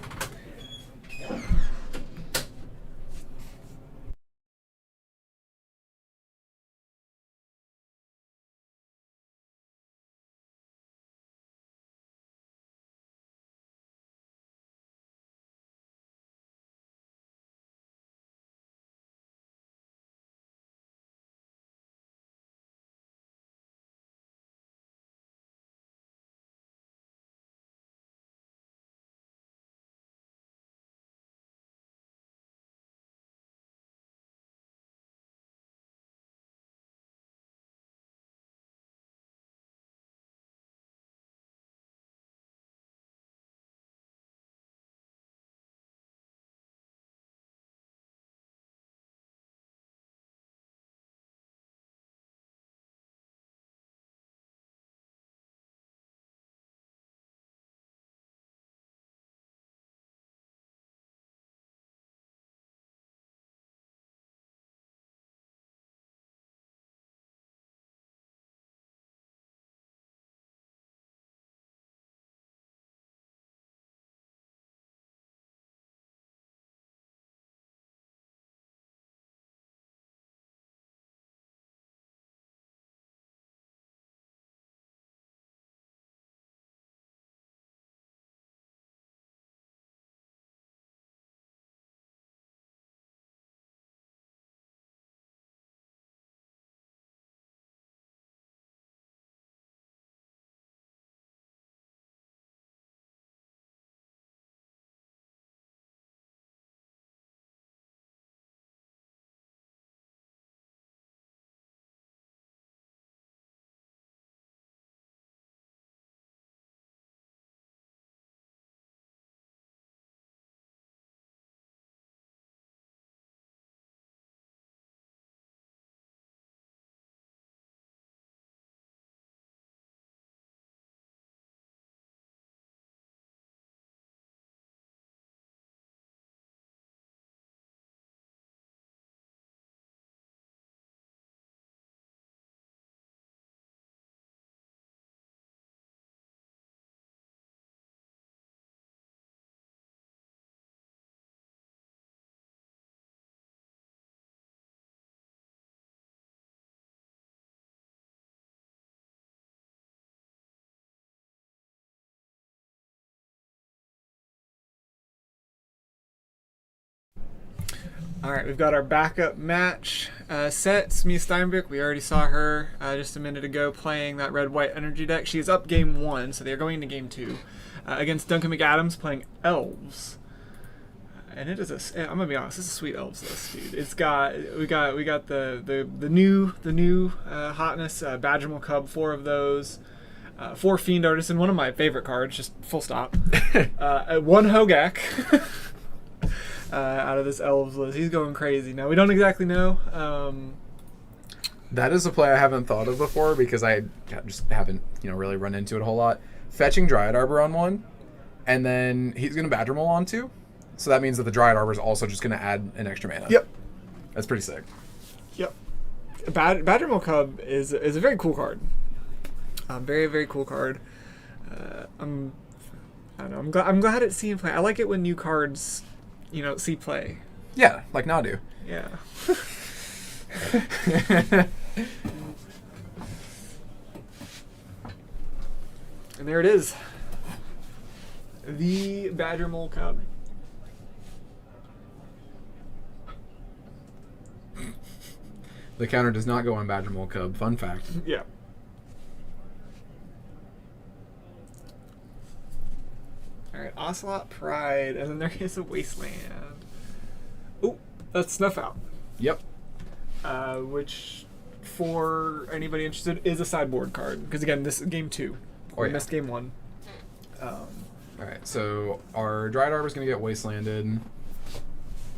All right, we've got our backup match set. Smee Steinbeck, we already saw her just a minute ago playing that red-white energy deck. She's up game 1, so they're going into game 2 against Duncan McAdams playing Elves. And it is I'm gonna be honest, this is a sweet Elves list, dude. It's got we got the new hotness, Badgermal Cub, 4 of those. 4 Fiend Artisan, one of my favorite cards, just full stop. 1 Hogak. Out of this Elves list. He's going crazy. Now, we don't exactly know. That is a play I haven't thought of before because I just haven't, really run into it a whole lot. Fetching Dryad Arbor on 1, and then he's going to Badger Mole on 2. So that means that the Dryad Arbor is also just going to add an extra mana. Yep. That's pretty sick. Yep. Badger Mole Cub is a very cool card. Very, very cool card. I'm glad it's seeing play. I like it when new cards see play. Yeah, like Nadu. Yeah. And there it is. The Badger Mole Cub. The counter does not go on Badger Mole Cub. Fun fact. Yeah. Alright, Ocelot Pride, and then there is a Wasteland. Oh, that's Snuff Out. Yep. Which, for anybody interested, is a sideboard card. Because again, this is game 2. We missed game 1. Alright, so our Dryad Arbor is going to get Wastelanded.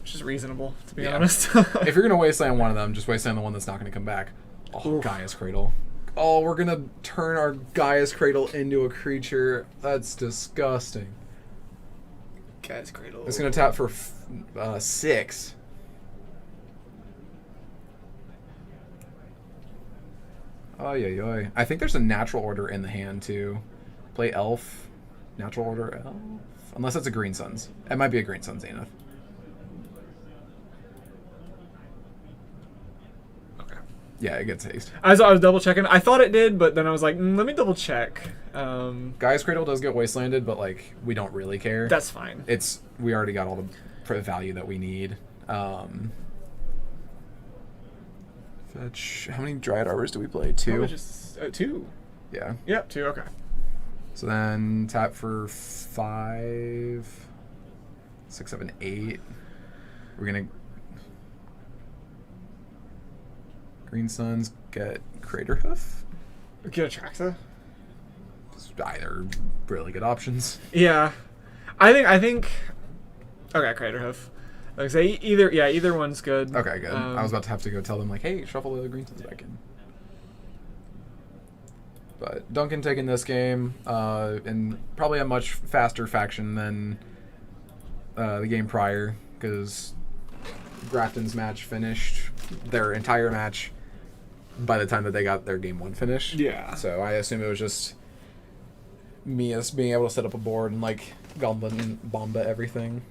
Which is reasonable, to be honest. If you're going to Wasteland one of them, just Wasteland the one that's not going to come back. Oh, Oof. Gaia's Cradle. Oh, we're going to turn our Gaia's Cradle into a creature. That's disgusting. Gaia's Cradle. It's going to tap for 6. Oh, yeah. I think there's a natural order in the hand, too. Play Elf. Natural order Elf. Unless it's a Green Suns. It might be a Green Suns, Zenith. Okay. Yeah, it gets haste. I was double checking. I thought it did, but then I was like, let me double check. Gaia's Cradle does get Wastelanded, but we don't really care. That's fine. We already got all the value that we need. Fetch. How many Dryad Arbors do we play? 2? Probably just 2. Yeah. Yep, 2. Okay. So then tap for 5, 6, 7, 8. We're gonna Green Suns get Craterhoof. Get a Traxa. Either really good options. Yeah, I think. Okay, Craterhoof. Like I say, either one's good. Okay, good. I was about to have to go tell them hey, shuffle the Green Suns back in. But Duncan taking this game, and probably a much faster faction than the game prior, because Grafton's match finished their entire match by the time that they got their game 1 finished. Yeah. So I assume it was just Mias being able to set up a board and Gauntlet and Bomba everything.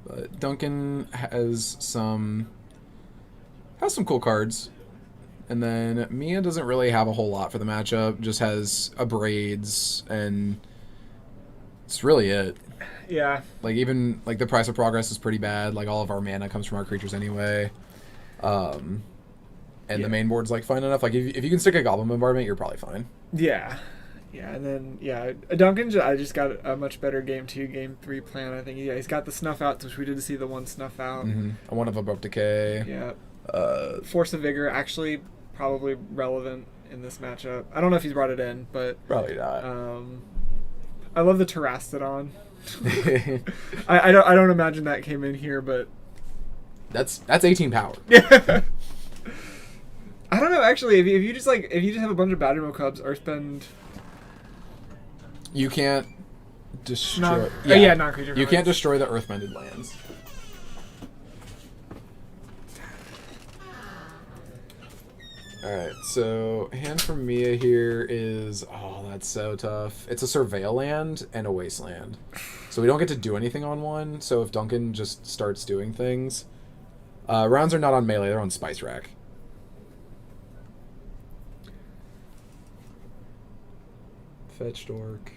But Duncan has some cool cards. And then Mia doesn't really have a whole lot for the matchup. Just has Abrades, and it's really it. Yeah. Even the Price of Progress is pretty bad. All of our mana comes from our creatures anyway. And the main board's fine enough. If you can stick a Goblin Bombardment, you're probably fine. Yeah. Yeah, and then, Duncan, I just got a much better game 2, game 3 plan, I think. Yeah, he's got the Snuff Out, which we did see the 1 Snuff Out. Mm-hmm. A 1 of Abrupt Decay. Yeah. Force of Vigor, actually probably relevant in this matchup. I don't know if he's brought it in, but... Probably not. I love the Terrastodon. I don't imagine that came in here, but... That's 18 power. Yeah. I don't know, actually, if you just have a bunch of Badgermo Cubs, Earthbend... You can't destroy... non-creature. You can't destroy the Earthbended lands. Alright, so hand from Mia here is... Oh, that's so tough. It's a Surveil land and a Wasteland. So we don't get to do anything on one, so if Duncan just starts doing things... rounds are not on melee, they're on Spice Rack. Fetch Dork.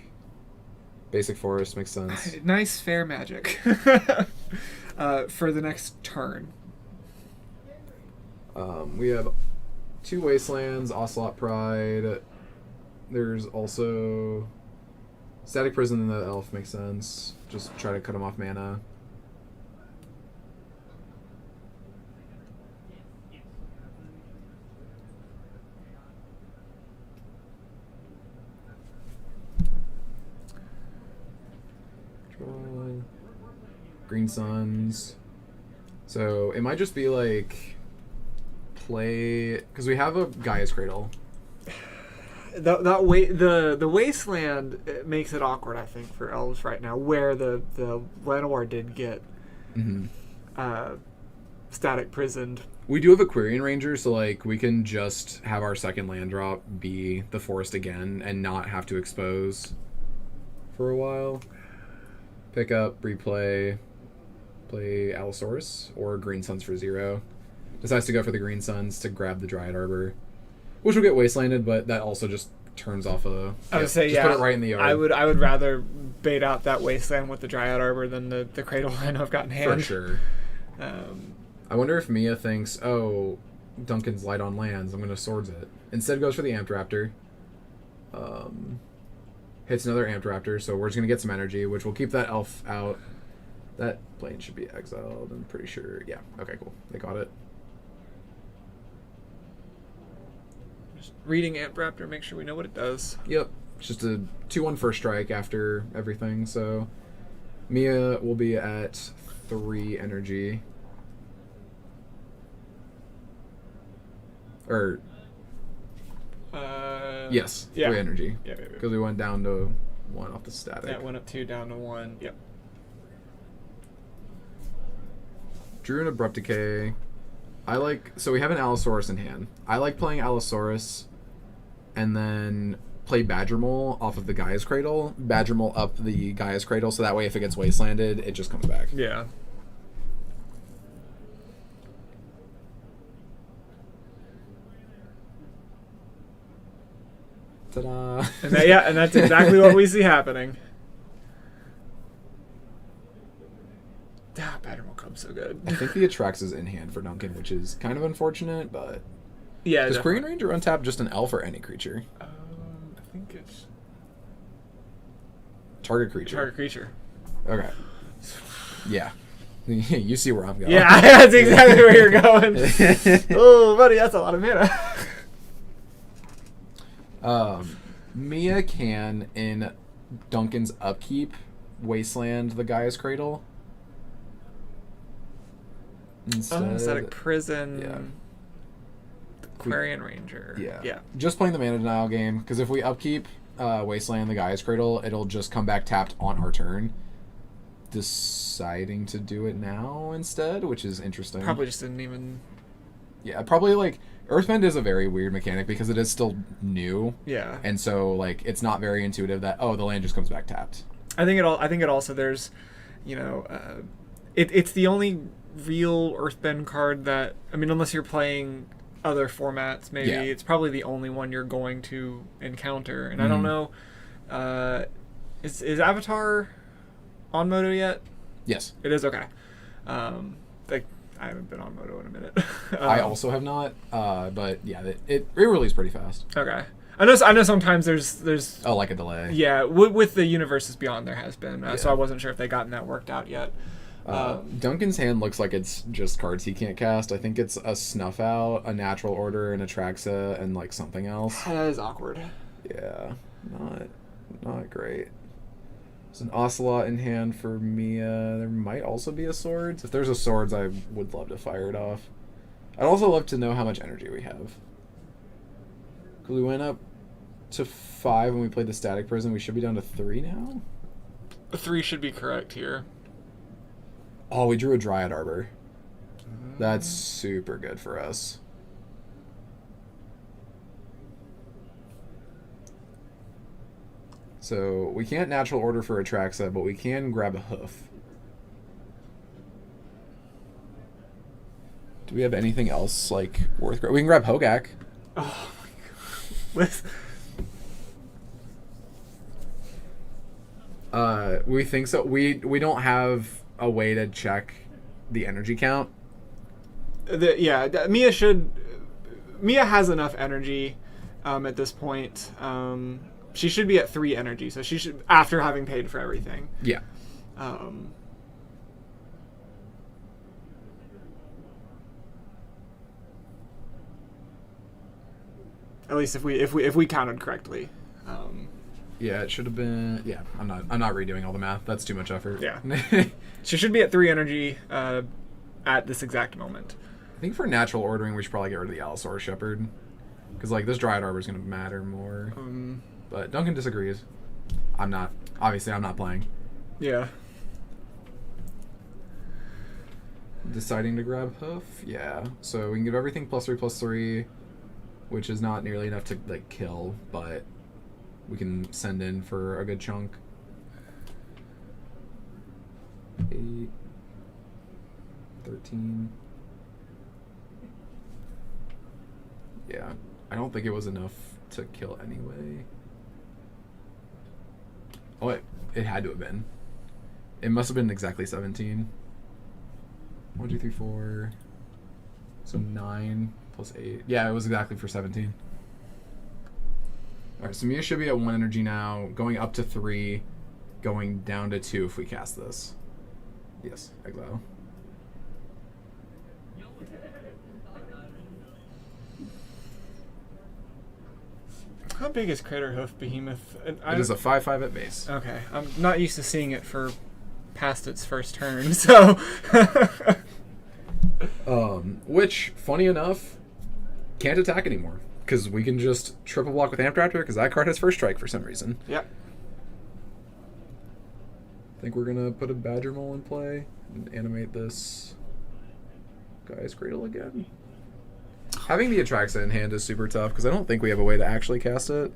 Basic forest makes sense. Nice fair magic for the next turn. We have 2 wastelands, Ocelot Pride. There's also Static Prison and the Elf makes sense. Just try to cut him off mana. Green Suns. So it might just be like play because we have a Gaia's Cradle. The wasteland makes it awkward, I think, for elves right now, where the Llanowar did get static prisoned. We do have a Quirion Ranger, so like we can just have our second land drop be the forest again and not have to expose for a while. Pick up, replay, play Allosaurus or Green Suns for 0. Decides to go for the Green Suns to grab the Dryad Arbor, which will get wastelanded, but that also just turns off a. I would say, just yeah. Put it right in the yard. I would rather bait out that wasteland with the Dryad Arbor than the Cradle I know I've got in hand. For sure. I wonder if Mia thinks, oh, Duncan's light on lands, I'm going to swords it. Instead goes for the Amped Raptor. Hits another Amped Raptor, so we're just going to get some energy, which will keep that elf out. That plane should be exiled, I'm pretty sure. Yeah, okay, cool. They got it. Just reading Amped Raptor, make sure we know what it does. Yep. It's just a 2-1 first strike after everything, so Mia will be at 3 energy. Or yes, yeah. 3 energy. Yeah. Because we went down to 1 off the static. That went up 2, down to 1. Yep. Drew an Abrupt Decay. So we have an Allosaurus in hand. I like playing Allosaurus and then play Badgermole off of the Gaia's Cradle. Badgermole up the Gaia's Cradle, so that way if it gets wastelanded, it just comes back. Yeah. Ta-da! And that's exactly what we see happening. Badgermole comes so good. I think the Atrax is in hand for Duncan, which is kind of unfortunate, but... Yeah, Does Quirion Ranger untap just an elf or any creature? I think it's... Target creature. Target creature. Okay. Yeah. You see where I'm going. Yeah, that's exactly where you're going. Oh, buddy, that's a lot of mana. Mia can, in Duncan's upkeep, wasteland the Gaia's Cradle. Instead, Static Prison. Yeah. Quirion Ranger. Yeah. Just playing the mana denial game, because if we upkeep wasteland the Gaia's Cradle, it'll just come back tapped on our turn. Deciding to do it now instead, which is interesting. Probably just didn't even... Yeah, probably like... Earthbend is a very weird mechanic because it is still new. Yeah. And so, like, it's not very intuitive that, oh, the land just comes back tapped. I think it also, there's, it's the only real Earthbend card that, I mean, unless you're playing other formats, maybe, it's probably the only one you're going to encounter. And I don't know, is Avatar on Moto yet? Yes. It is? Okay. I haven't been on Moto in a minute. I also have not, but yeah, it released pretty fast. Okay. I know sometimes there's like a delay. Yeah, with the Universes Beyond there has been, so I wasn't sure if they gotten that worked out yet. Duncan's hand looks like it's just cards he can't cast. I think it's a Snuff Out, a Natural Order, an Atraxa, and like something else. That is awkward. Yeah, not great. There's an Ocelot in hand for Mia. There might also be a Swords. If there's a Swords, I would love to fire it off. I'd also love to know how much energy we have. Because we went up to 5 when we played the Static Prison. We should be down to 3 now? 3 should be correct here. Oh, we drew a Dryad Arbor. That's super good for us. So we can't Natural Order for Atraxa, but we can grab a Hoof. Do we have anything else like worth We can grab Hogak. Oh my god. We think so. We don't have a way to check the energy count. Mia has enough energy at this point. She should be at 3 energy, so she should, after having paid for everything. Yeah. At least if we counted correctly. Yeah, it should have been. Yeah, I'm not redoing all the math. That's too much effort. Yeah. She should be at 3 energy at this exact moment. I think for natural ordering, we should probably get rid of the Allosaurus Shepherd, because like this Dryad Arbor is going to matter more. But Duncan disagrees. I'm not playing. Yeah. Deciding to grab Hoof. Yeah. So we can give everything +3/+3, which is not nearly enough to like kill, but we can send in for a good chunk. 8, 13. Yeah, I don't think it was enough to kill anyway. Oh, it had to have been. It must have been exactly 17. 1, 2, 3, 4. So 9 + 8. Yeah, it was exactly for 17. Alright, so Mia should be at 1 energy now, going up to 3, going down to 2 if we cast this. Yes, Exile. How big is Crater Hoof Behemoth? It is a 5/5 at base. Okay, I'm not used to seeing it for past its first turn, so... Which, funny enough, can't attack anymore, because we can just triple block with Amp Raptor, because that card has first strike for some reason. Yep. I think we're going to put a Badger Mole in play and animate this Guy's Cradle again. Having the Atraxa in hand is super tough, because I don't think we have a way to actually cast it.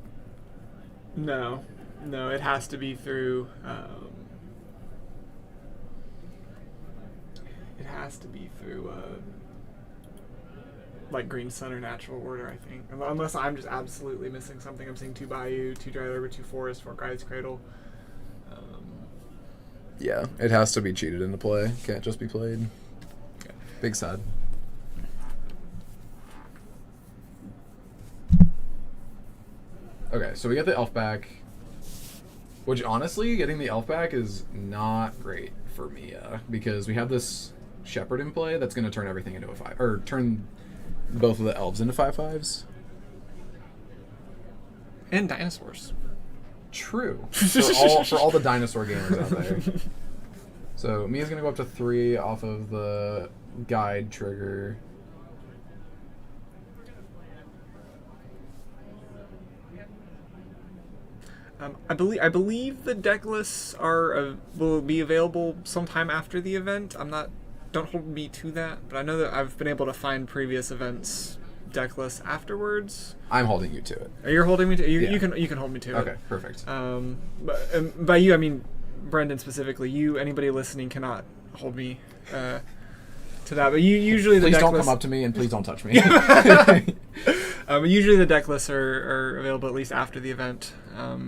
No, it has to be through... like Green Sun or Natural Order, I think. Unless I'm just absolutely missing something. I'm seeing 2 Bayou, 2 Dry Arbor, 2 Forest, 4 Guy's Cradle. Yeah, it has to be cheated into play. Can't just be played. Okay. Big sad. Okay, so we get the elf back. Which, honestly, getting the elf back is not great for Mia, because we have this Shepherd in play that's going to turn everything into a 5, or turn both of the elves into 5/5s. And dinosaurs. True. For all the dinosaur gamers out there. So Mia's going to go up to 3 off of the guide trigger. I believe the deck lists will be available sometime after the event. Don't hold me to that, but I know that I've been able to find previous events deck lists afterwards. I'm holding you to it. You're holding me to Yeah. you can hold me to it. Okay, perfect. But by you I mean Brendan specifically. Anybody listening cannot hold me to that. But usually the please deck don't lists, come up to me and please don't touch me. usually the deck lists are available at least after the event.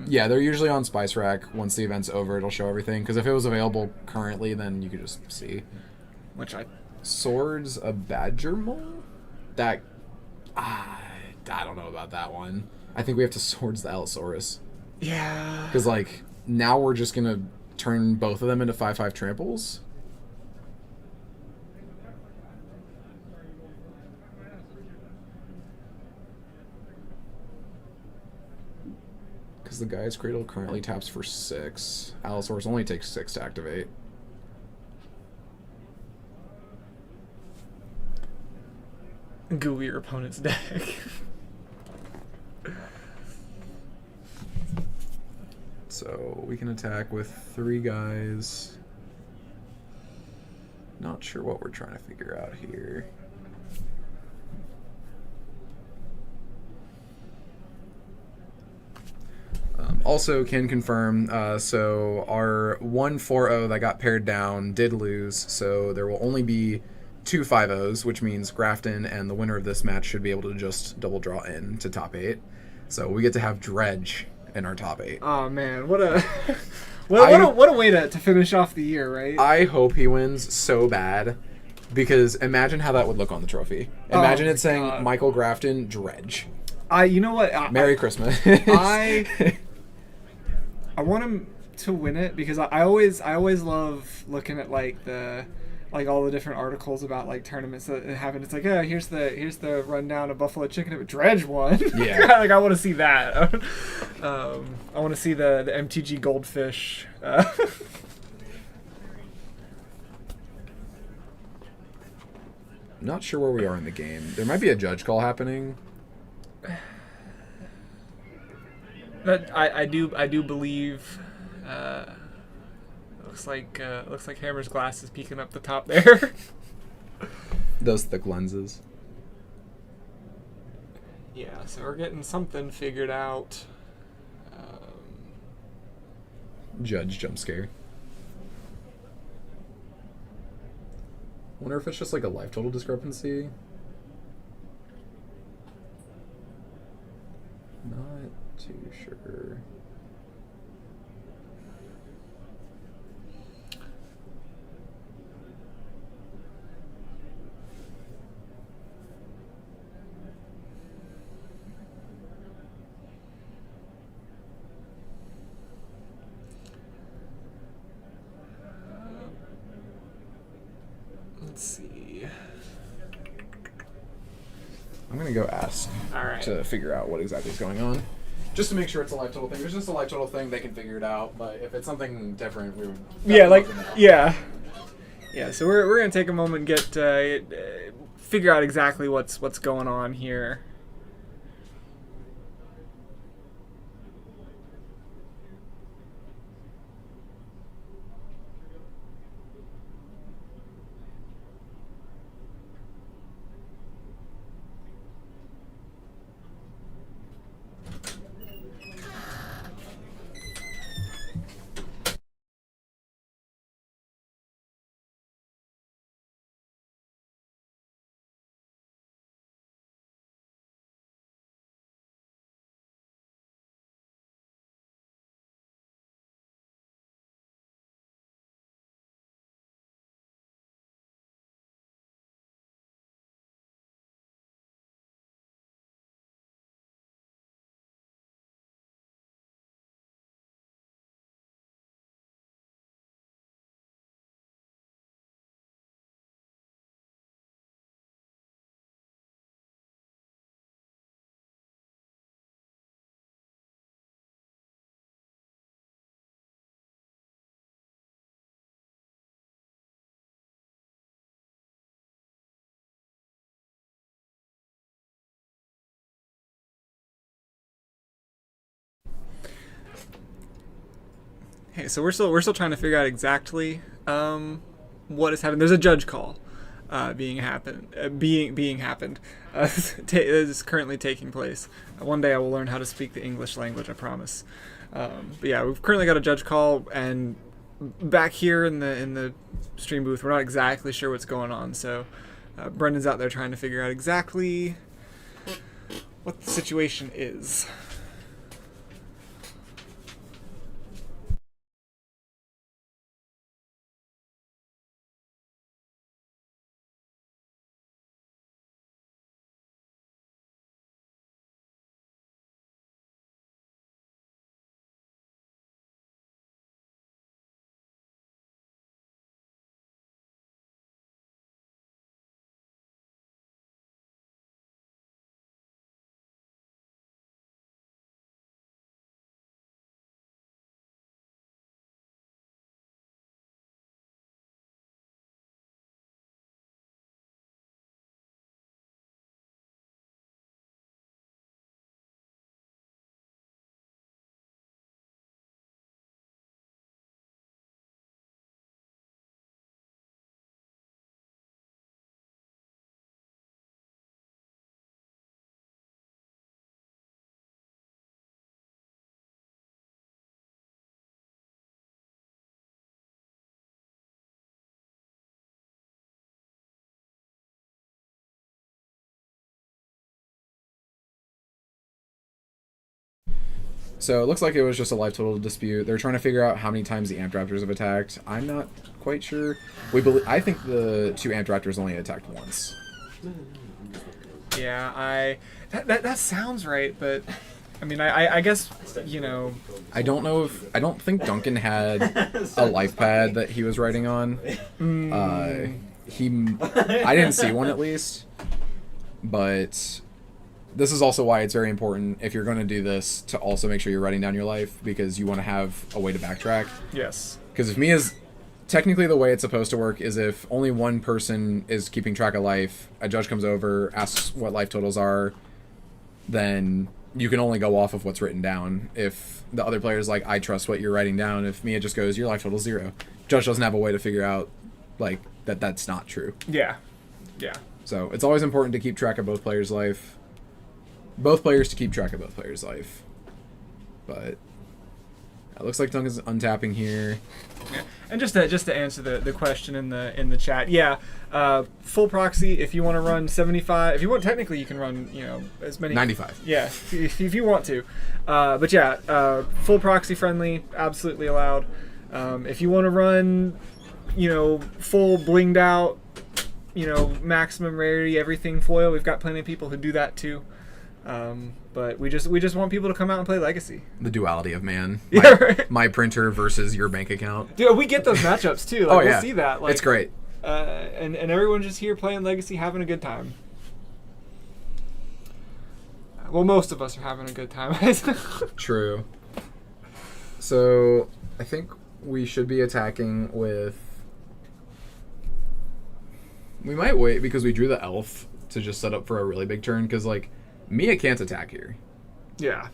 Yeah, they're usually on Spice Rack. Once the event's over, it'll show everything. Because if it was available currently, then you could just see. Swords a Badger Mole? That... I don't know about that one. I think we have to Swords the Allosaurus. Yeah. Because, like, now we're just going to turn both of them into 5/5 tramples? Because the Guy's Cradle currently taps for 6. Allosaurus only takes 6 to activate. Google your opponent's deck. So we can attack with 3 guys. Not sure what we're trying to figure out here. Also can confirm, so our 1/4/0 that got paired down did lose, so there will only be 2 5/0s, which means Grafton and the winner of this match should be able to just double draw in to top 8. So we get to have Dredge in our top 8. Oh man, What a way to finish off the year, right? I hope he wins so bad, because imagine how that would look on the trophy. Imagine Oh it saying my God. Michael Grafton Dredge. You know what? Merry Christmas. I want him to win it because I always love looking at like all the different articles about like tournaments that happen. It's like, oh, here's the rundown of Buffalo Chicken. But Dredge won. Yeah. Like I want to see that. I want to see the MTG Goldfish. Not sure where we are in the game. There might be a judge call happening. But I do believe. Looks like Hammer's glass is peeking up the top there. Those thick lenses. Yeah, so we're getting something figured out. Judge jump scare. Wonder if it's just like a life total discrepancy. Not too sure. Let's see. I'm gonna go ask All right. to figure out what exactly is going on. Just to make sure it's a life total thing. If it's just a life total thing, they can figure it out. But if it's something different, we would. Yeah, like love to know. yeah. So we're gonna take a moment and get figure out exactly what's going on here. Okay, so we're still trying to figure out exactly what is happening. There's a judge call being happened. Is currently taking place. One day I will learn how to speak the English language. I promise. But yeah, we've currently got a judge call, and back here in the stream booth, we're not exactly sure what's going on. So Brendan's out there trying to figure out exactly what the situation is. So it looks like it was just a life total dispute. They're trying to figure out how many times the Amp Raptors have attacked. I'm not quite sure. I think the 2 Amp Raptors only attacked once. Yeah, that sounds right, but I mean, I guess, you know. I don't think Duncan had a life pad that he was riding on. I didn't see one at least, but this is also why it's very important if you're going to do this to also make sure you're writing down your life, because you want to have a way to backtrack. Yes. Because if Mia's technically the way it's supposed to work is if only one person is keeping track of life, a judge comes over, asks what life totals are, then you can only go off of what's written down. If the other player's like, I trust what you're writing down, if Mia just goes, your life total's 0, judge doesn't have a way to figure out like that's not true. Yeah. Yeah. So it's always important to keep track of both players' life. Both players to keep track of both players' life. But it looks like Duncan's untapping here. Yeah. And just to answer the question in the chat, yeah, full proxy. If you want to run 75, if you want, technically you can run, you know, as many 95. Yeah, if you want to, but yeah, full proxy friendly, absolutely allowed. If you want to run, you know, full blinged out, you know, maximum rarity, everything foil, we've got plenty of people who do that too. But we just want people to come out and play Legacy. The duality of man. Yeah, right. My printer versus your bank account. Dude, we get those matchups too. Like, yeah. We'll see that. Like, it's great. And everyone just here playing Legacy, having a good time. Well, most of us are having a good time. True. So I think we should be attacking with. We might wait because we drew the elf to just set up for a really big turn, because like Mia can't attack here. Yeah.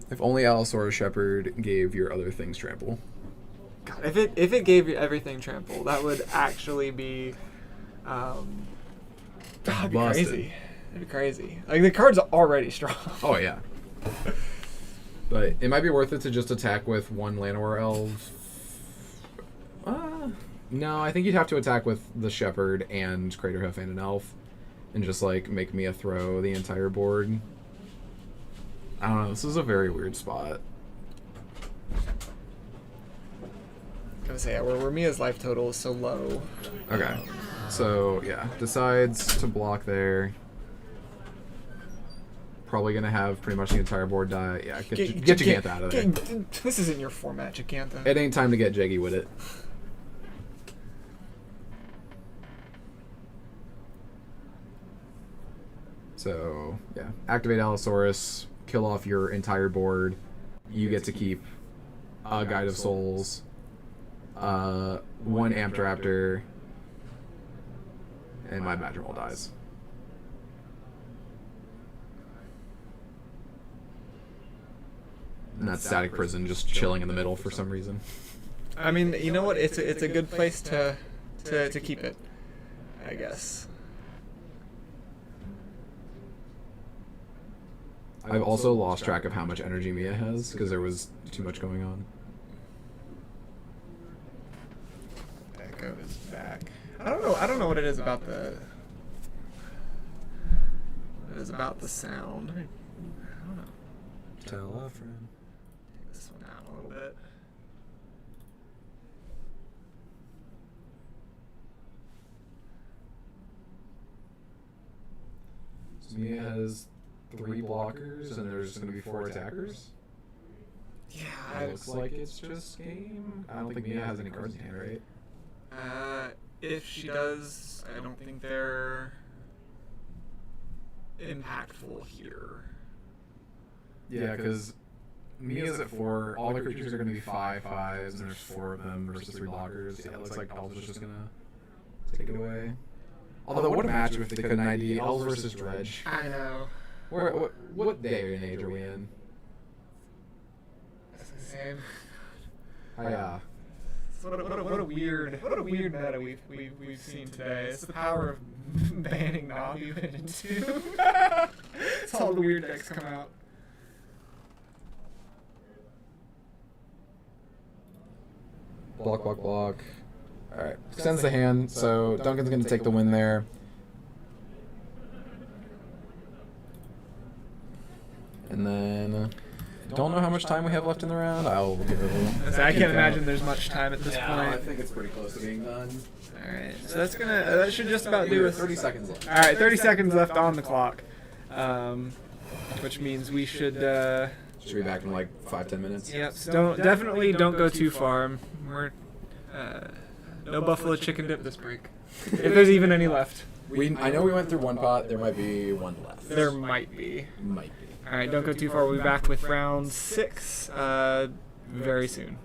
If only Allosaurus Shepherd gave your other things trample. God, if it gave you everything trample, that would actually be, that'd be Busted. crazy. That'd be crazy. Like, the card's already strong. Oh yeah. But it might be worth it to just attack with one Llanowar Elf. No, I think you'd have to attack with the Shepherd and Craterhoof and an Elf, and just like make Mia throw the entire board. I don't know. This is a very weird spot. I was gonna say, yeah, where Mia's life total is so low. Okay. So yeah, decides to block there. Probably gonna have pretty much the entire board die. Yeah, get Jacantha out of there. This isn't your format, Jacantha. It ain't time to get jaggy with it. So yeah, activate Allosaurus, kill off your entire board. You get to keep a Guide of Souls, one Amped Raptor, and my Badgermole dies. And that's Static Prison just chilling in the middle for some reason. I mean, you know what? It's a good place to keep it, I guess. I've also lost track of how much energy Mia has because there was too much going on. Echo is back. I don't know what it is about the. What it is about the sound. I don't know. Tell a friend. Take this one out a little bit. So Mia has 3 blockers, and there's going to be 4 attackers. Yeah, It looks like it's just game. I don't think Mia has any cards in hand, right? If she does, I don't think they're impactful here. Yeah, because Mia's at 4. All the creatures are going to be 5/5s, and there's 4 of them versus 3 blockers. Yeah, it looks like Elves is just going to take it away. Although, what a matchup if they couldn't ID Elves versus Dredge. I know. What day and age are we in? That's the same. What a weird meta we've seen today. It's the power of banning Navi into. It's all the weird decks come out. Block. Alright, extends the hand, so Duncan's going to take the win there. And then don't know how much time we have left in the round. I'll give it a little. So I can't imagine there's much time at this I point. think it's pretty close to being done. All right, so that should just about do us. 30 seconds left. All right, 30 seconds left on the clock, which means we should. Should be back in like 5-10 minutes. Yep. So definitely don't go too far. We're no buffalo chicken dip this break, if there's even any left. I know we went through one pot. There might be one left. There might be. Might be. All right, don't go too far. We'll be back with round 6 very soon.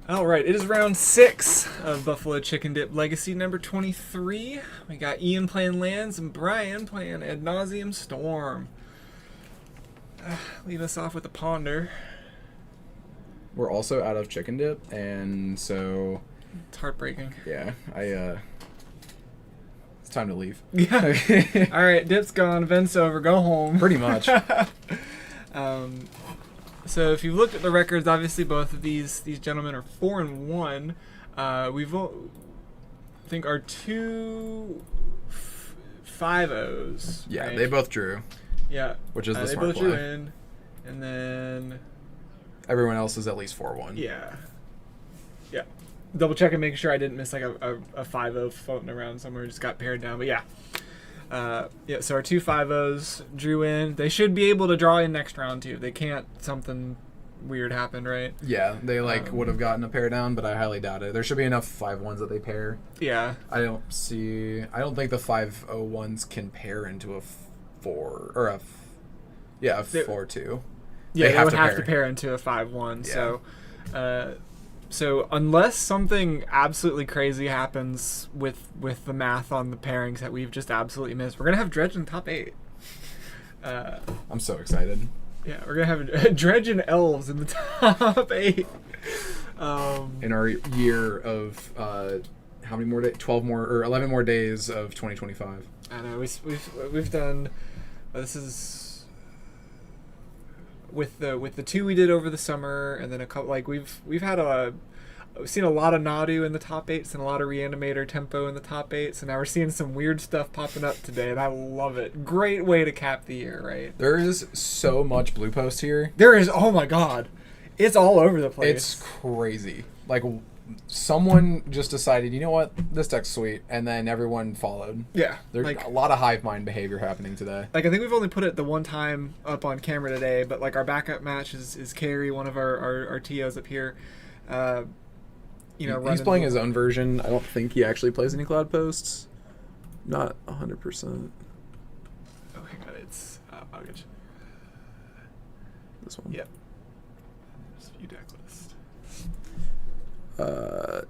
All right, it is round 6 of Buffalo Chicken Dip Legacy number 23. We got Ian playing Lands and Brian playing Ad Nauseam Storm. Lead us off with a Ponder. We're also out of chicken dip, and so It's heartbreaking. yeah, it's time to leave. Yeah. All right, dip's gone, event's over, go home. Pretty much. So if you've looked at the records, obviously both of these gentlemen are 4-1. I think our two 5-0s. Yeah, right? they both drew, Yeah. which is the they smart both play. drew in, and then Everyone else is at least 4-1. yeah. Double checking, making sure I didn't miss like a 5-0 floating around somewhere. Just got pared down, but yeah. So our two 5-0s drew in. They should be able to draw in next round too. They can't something weird happen, right? Yeah, they would have gotten a pair down, but I highly doubt it. There should be enough 5-1s that they pair. Yeah. I don't think the 5-0-1s can pair into a 4 or a 4-2. Yeah, they would have pair. to pair into a 5-1. Yeah. So unless something absolutely crazy happens with the math on the pairings that we've just absolutely missed, we're gonna have Dredge in the top 8. I'm so excited. Yeah, we're gonna have Dredge and Elves in the top 8. In our year of how many more days? 12 more or 11 more days of 2025. I know we've done. This is with the 2 we did over the summer, and then a couple we've seen a lot of Nadu in the top 8s and a lot of Reanimator Tempo in the top 8, so now we're seeing some weird stuff popping up today, and I love it. Great way to cap the year, right? There is so much blue post here. There is, oh my god, it's all over the place. It's crazy. Like someone just decided, you know what, this deck's sweet, and then everyone followed. Yeah, There's a lot of hive mind behavior happening today. I think we've only put it the one time up on camera today, but our backup match is Carrie, one of our TOs up here. He's playing his own version. I don't think he actually plays any cloud posts. Not 100%. Oh, hang on, it's I'll get you. This one. Yep. Just view deck list.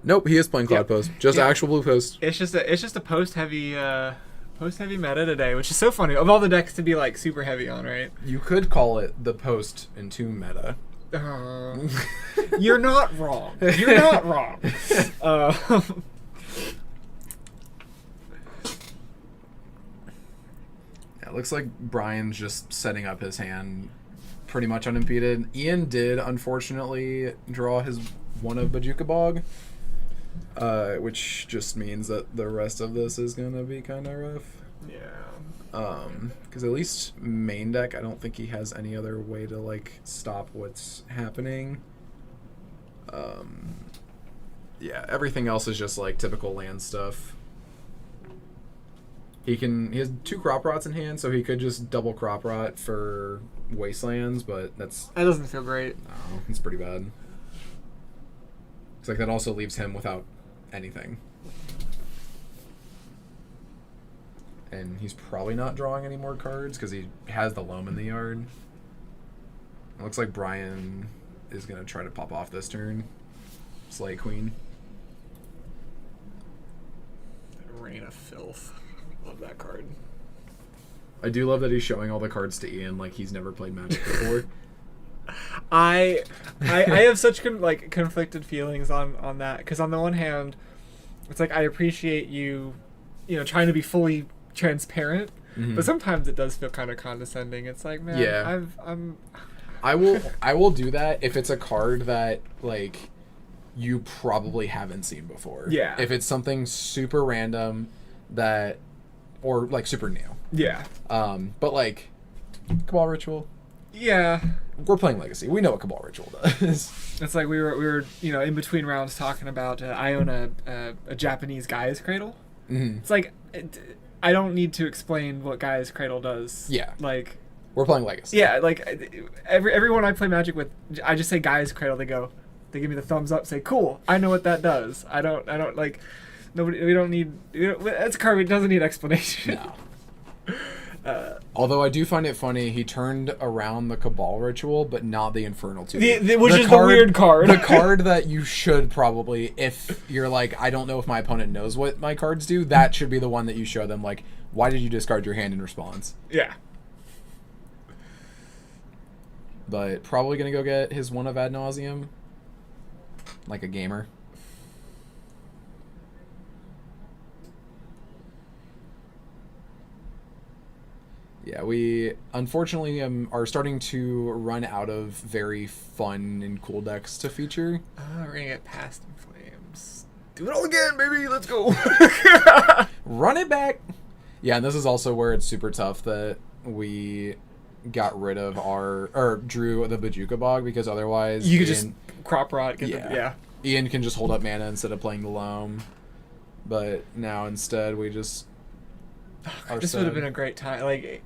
Nope, he is playing cloud Yep. post. Just Yep. actual blue post. It's just a post heavy meta today, which is so funny. Of all the decks to be super heavy on, right? You could call it the post in 2 meta. You're not wrong. You're not wrong. It looks like Brian's just setting up his hand pretty much unimpeded. Ian did, unfortunately, draw his one of Bajuka Bog, which just means that the rest of this is going to be kind of rough. Yeah. Because at least main deck, I don't think he has any other way to stop what's happening. Yeah, everything else is just typical land stuff. He has 2 crop rots in hand, so he could just double crop rot for wastelands, but that doesn't feel great. No, it's pretty bad. It's that also leaves him without anything. And he's probably not drawing any more cards because he has the loam in the yard. It looks like Brian is going to try to pop off this turn. Slay Queen. Rain of Filth. Love that card. I do love that he's showing all the cards to Ian like he's never played Magic before. I have such conflicted feelings on that, because on the one hand, it's I appreciate you trying to be fully transparent, but sometimes it does feel kind of condescending. It's man, yeah. I will do that if it's a card that you probably haven't seen before. Yeah. If it's something super random or super new. Yeah. But Cabal Ritual. Yeah. We're playing Legacy. We know what Cabal Ritual does. It's we were in between rounds talking about I own a Japanese Gaia's Cradle. Mm-hmm. It's I don't need to explain what Gaia's Cradle does. Yeah. We're playing Legacy. Yeah, everyone I play Magic with, I just say Gaia's Cradle, they give me the thumbs up, say cool, I know what that does. I don't nobody, we don't need, that's a card that doesn't need explanation. No. Although I do find it funny, he turned around the Cabal ritual, but not the Infernal Tutor. Which is the weird card. The card that you should probably, if you're like, I don't know if my opponent knows what my cards do, that should be the one that you show them, like, why did you discard your hand in response? Yeah. But probably going to go get his one of Ad Nauseam, like a gamer. Yeah, we unfortunately are starting to run out of very fun and cool decks to feature. We're gonna get Past in Flames. Do it all again, baby. Let's go. Run it back. Yeah, and this is also where it's super tough that we got rid of drew the Bajuka Bog, because otherwise you could just crop rot. Yeah. Ian can just hold up mana instead of playing the Loam. But now instead we just. This would have been a great time. Like,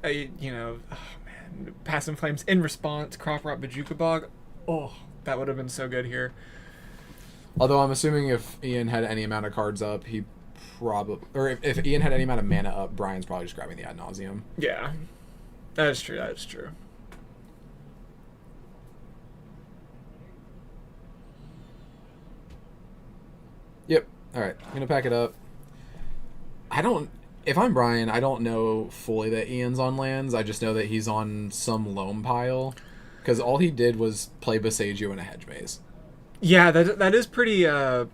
Past in Flames in response, Crop Rot Bajuka Bog. Oh, that would have been so good here. Although I'm assuming if Ian had any amount of cards up, he probably, or if Ian had any amount of mana up, Brian's probably just grabbing the Ad Nauseam. Yeah, that is true. That is true. Yep. All right. I'm gonna pack it up. If I'm Brian, I don't know fully that Ian's on lands. I just know that he's on some loam pile, because all he did was play Boseiju in a hedge maze. Yeah, that is pretty. It's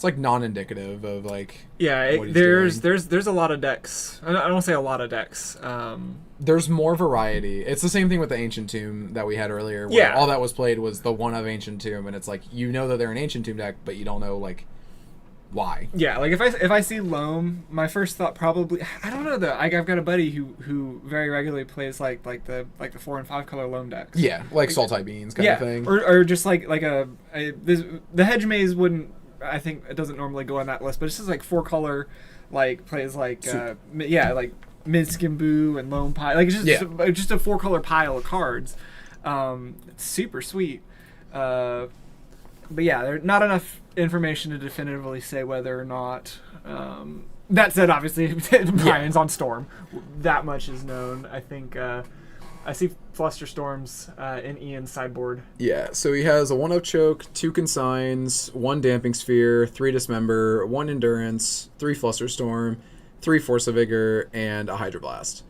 like non-indicative of like. Yeah, what he's there's a lot of decks. I don't say a lot of decks. There's more variety. It's the same thing with the Ancient Tomb that we had earlier. Where all that was played was the one of Ancient Tomb, and it's like you know that they're an Ancient Tomb deck, but you don't know like. Why? Yeah, like if I see Loam, my first thought probably, I don't know though. I've got a buddy who very regularly plays like the 4 and 5 color Loam decks. Yeah, like Sultai Beans kind of thing. Or just like the Hedge Maze wouldn't, I think it doesn't normally go on that list, but it's just like 4 color, like plays like like Midskin Boo and Loam Pile. Like it's just a 4 color pile of cards. It's super sweet. But yeah, there's not enough information to definitively say whether or not. That said, obviously, Brian's on Storm. That much is known. I think I see Flusterstorms in Ian's sideboard. Yeah, so he has a 1-up choke, 2 consigns, 1 damping sphere, 3 dismember, 1 endurance, 3 Flusterstorm, 3 force of vigor, and a Hydroblast.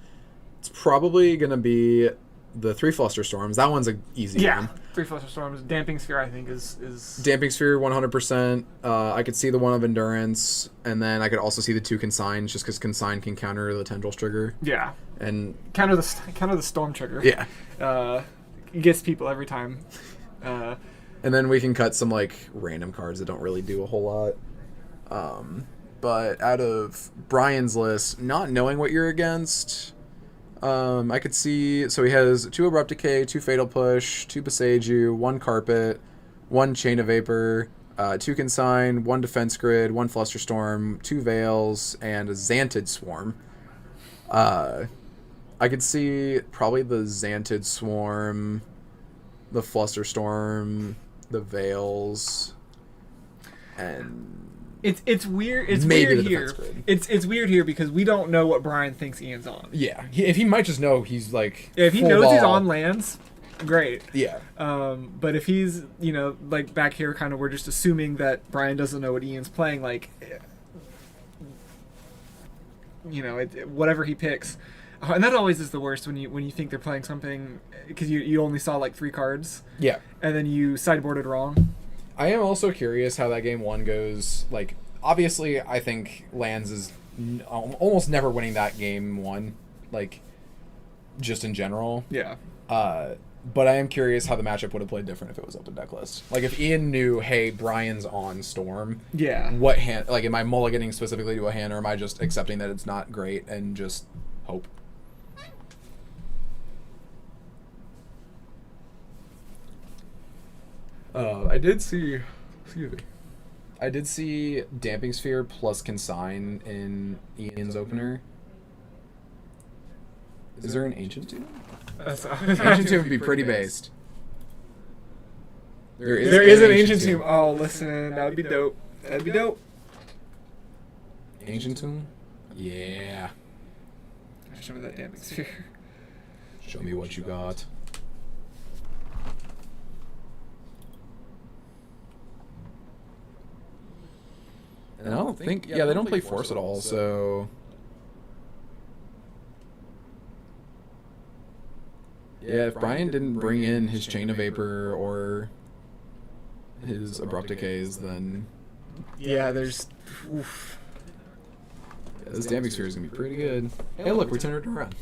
It's probably gonna be the 3 Flusterstorms. That one's an easy one. 3 Flusterstorms. Damping Sphere, I think, is... Damping Sphere, 100%. I could see the 1 of Endurance, and then I could also see the 2 Consigns, just because Consign can counter the Tendrils trigger. Yeah. And counter the Storm trigger. Yeah. It gets people every time. And then we can cut some, like, random cards that don't really do a whole lot. But out of Brian's list, not knowing what you're against... I could see, so he has 2 Abrupt Decay, 2 Fatal Push, 2 Boseiju, 1 Carpet, 1 Chain of Vapor, 2 Consign, 1 Defense Grid, 1 Flusterstorm, 2 Veils, and a Xantid Swarm. I could see probably the Xantid Swarm, the Flusterstorm, the Veils, and... It's weird. It's maybe weird here. It's weird here because we don't know what Brian thinks Ian's on. Yeah, if he might just know he's like. Yeah, if he knows he's on lands, great. Yeah. But if he's like back here, kind of we're just assuming that Brian doesn't know what Ian's playing. Like, whatever he picks, and that always is the worst when you think they're playing something because you only saw like 3 cards. Yeah. And then you sideboarded wrong. I am also curious how that game 1 goes. Like, obviously, I think Lands is almost never winning that game 1, like, just in general. Yeah. But I am curious how the matchup would have played different if it was open deck list. Like, if Ian knew, hey, Brian's on Storm. Yeah. What hand? Like, am I mulliganing specifically to a hand, or am I just accepting that it's not great and just hope? I did see. Excuse me. I did see Damping Sphere plus Consign in Ian's opener. Is there an Ancient Tomb? Ancient Tomb would be pretty based. There is an Ancient Tomb. Oh, listen, that would be dope. That'd be dope. Ancient Tomb? Yeah. Show me that damping sphere. Show me what you got. And I don't think, yeah, they don't play force at all, so. Yeah, if Brian didn't bring in his Chain of Vapor or his Abrupt Decays, then. Yeah, there's. Oof. Yeah, this Damping Sphere is going to be pretty good. Hey, look, we turned it around.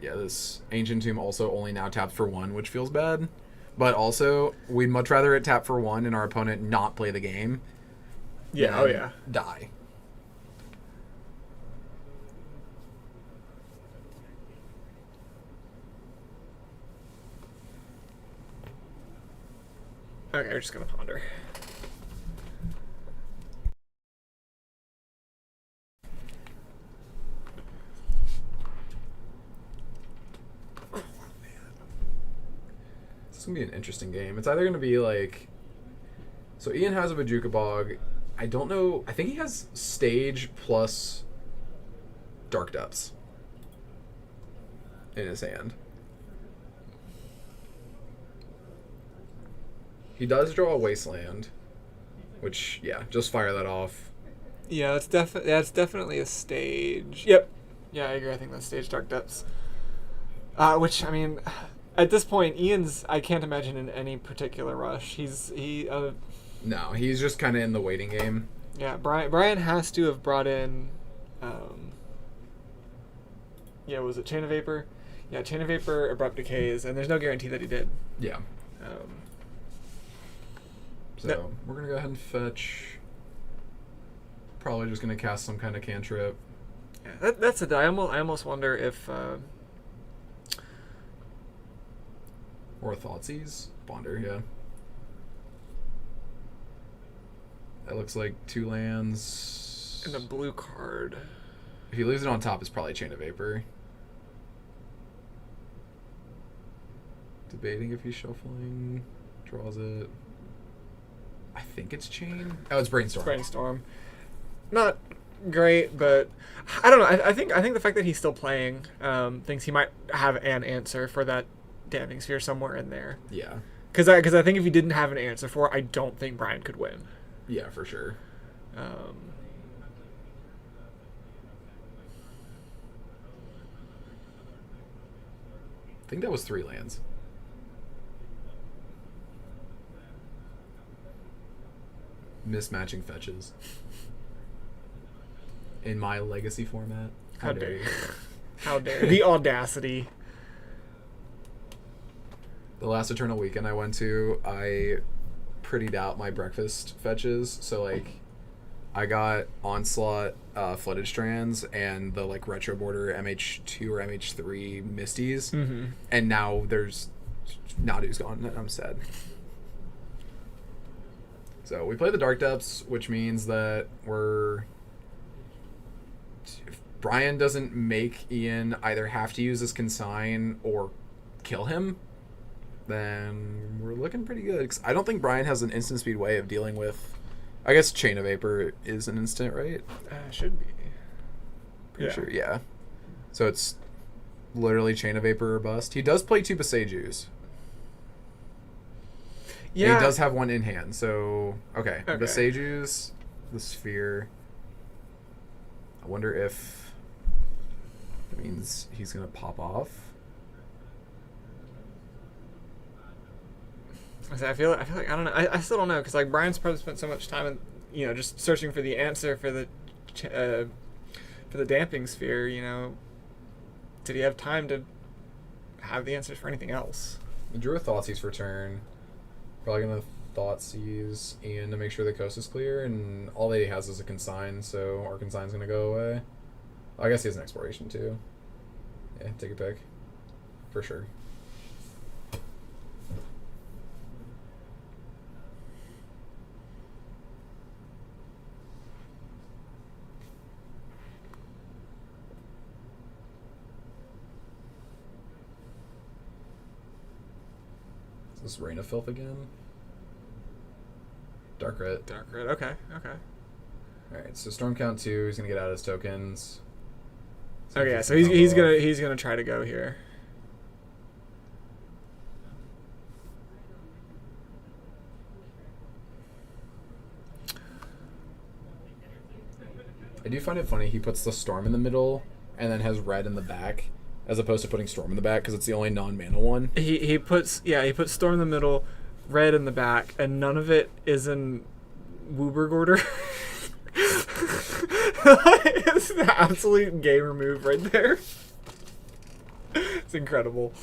Yeah, this Ancient Tomb also only now taps for 1, which feels bad. But also, we'd much rather it tap for 1 and our opponent not play the game. Yeah, oh yeah. Die. Okay, we're just gonna ponder. It's going to be an interesting game. It's either going to be like... So Ian has a Bajuka Bog. I don't know. I think he has Stage plus Dark Depths in his hand. He does draw a Wasteland, which, yeah, just fire that off. Yeah, that's definitely a stage. Yep. Yeah, I agree. I think that's stage Dark Depths. Which, I mean, at this point, Ian's, I can't imagine in any particular rush. No, he's just kind of in the waiting game. Yeah, Brian has to have brought in, was it Chain of Vapor? Yeah, Chain of Vapor, Abrupt Decays, and there's no guarantee that he did. Yeah. So we're going to go ahead and fetch. Probably just going to cast some kind of cantrip. Yeah, that's it. I almost wonder if... Or a Thoughtseize? Bonder, yeah. That looks like 2 lands. And a blue card. If he leaves it on top, it's probably Chain of Vapor. Debating if he's shuffling. Draws it. I think it's Chain. Oh, it's Brainstorm. It's Brainstorm. Not great, but I don't know. I think the fact that he's still playing thinks he might have an answer for that Damping Sphere somewhere in there. Yeah. Because I think if he didn't have an answer for it, I don't think Brian could win. Yeah, for sure. I think that was 3 lands. Mismatching fetches. In my legacy format. How dare you? How dare you? The audacity. The last Eternal Weekend I went to, I prettied out my breakfast fetches. So, like, I got Onslaught Flooded Strands and the, like, Retro Border MH2 or MH3 Misties. Mm-hmm. And now there's... Nadu's gone, and I'm sad. So we play the Dark Depths, which means that if Brian doesn't make Ian either have to use his consign or kill him, then we're looking pretty good. 'Cause I don't think Brian has an instant speed way of dealing with... I guess Chain of Vapor is an instant, right? Should be. Pretty sure, yeah. So it's literally Chain of Vapor or bust. He does play 2 Besejus. Yeah. And he does have 1 in hand, so... Okay. Besejus, the Sphere. I wonder if that means he's going to pop off. I feel like I don't know. I still don't know, because like Brian's probably spent so much time in, just searching for the answer for the Damping Sphere. Did he have time to have the answers for anything else? He drew a Thoughtseize for turn. Probably gonna Thoughtseize Ian to make sure the coast is clear, and all that he has is a consign, so our consign's gonna go away. I guess he has an exploration too. Yeah, take a pick. For sure. This is Rain of Filth again. Dark Rit. Dark Red. Okay. Alright, so Storm Count 2, he's gonna get out his tokens. Okay, yeah, so he's gonna try to go here. I do find it funny he puts the Storm in the middle and then has red in the back, as opposed to putting Storm in the back because it's the only non-mana one. He puts Storm in the middle, red in the back, and none of it is in Wooburg order. It's an absolute gamer move right there. It's incredible.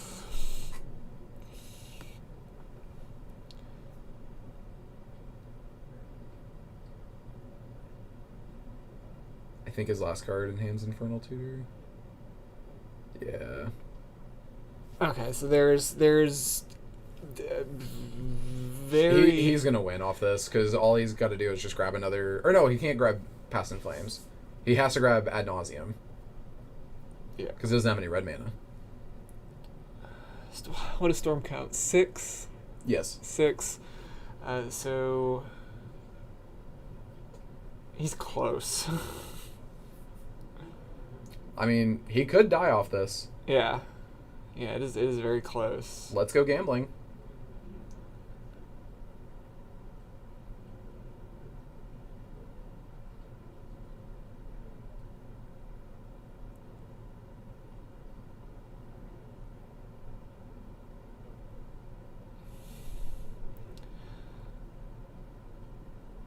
I think his last card in hand's Infernal Tutor. Yeah. Okay, so there's very He's gonna win off this because all he's got to do is just grab another. Or no, he can't grab Past in Flames. He has to grab Ad Nauseam. Yeah. Because he doesn't have any red mana. What does Storm count? 6? Yes. 6. So he's close. I mean, he could die off this. Yeah. Yeah, it is very close. Let's go gambling.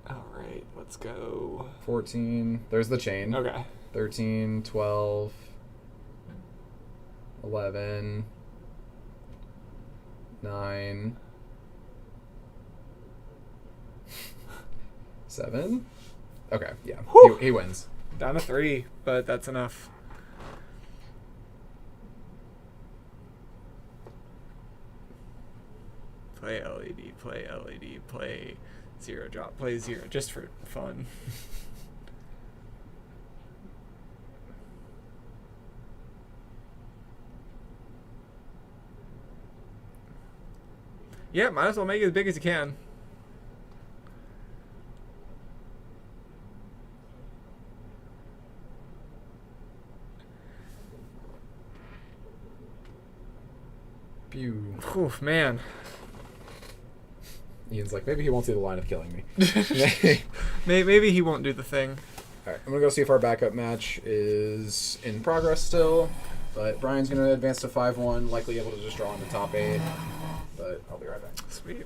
All right, let's go. 14. There's the chain. Okay. 13, 12, 11, 9, 7. Okay, yeah. He wins. Down to 3, but that's enough. Play LED, play 0 drop, play 0, just for fun. Yeah, might as well make it as big as you can. Pew. Oof, man. Ian's like, maybe he won't see the line of killing me. Maybe he won't do the thing. Alright, I'm going to go see if our backup match is in progress still. But Brian's going to advance to 5-1, likely able to just draw in the top 8. But I'll be right back. Sweet.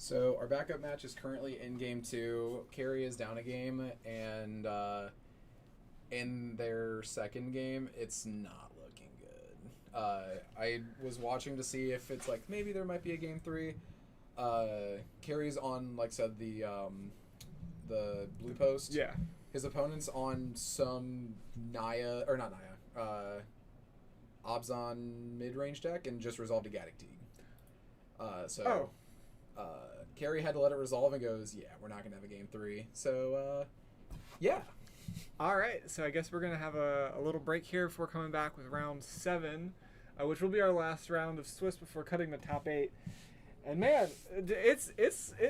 So our backup match is currently in game 2. Carrie is down a game, and in their second game, it's not looking good. I was watching to see if it's like maybe there might be a game 3. Carries on, like I said, the blue post. Yeah. His opponent's on some Naya, or not Naya, Obzon mid-range deck and just resolved a Gaddock Teeg. Carrie had to let it resolve and goes, yeah, we're not going to have a game 3. So, yeah. All right, so I guess we're going to have a little break here before coming back with round 7, which will be our last round of Swiss before cutting the top 8. And man, it's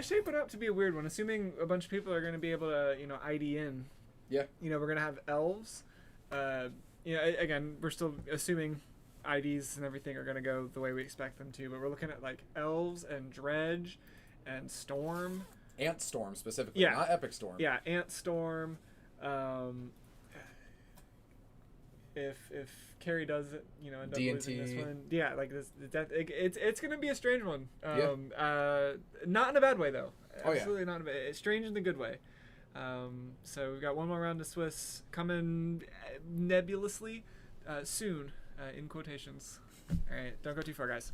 shaping up to be a weird one, assuming a bunch of people are going to be able to, ID in. Yeah. We're going to have elves. Again, we're still assuming IDs and everything are going to go the way we expect them to, but we're looking at like elves and dredge and storm. Ant Storm specifically, Yeah. not Epic Storm. Yeah, Ant Storm. If Carrie does it, end up losing this one. Yeah, like this. It's gonna be a strange one. Not in a bad way though. Absolutely not in a bad. It's strange in the good way. So we've got one more round of Swiss coming nebulously soon, in quotations. All right, don't go too far, guys.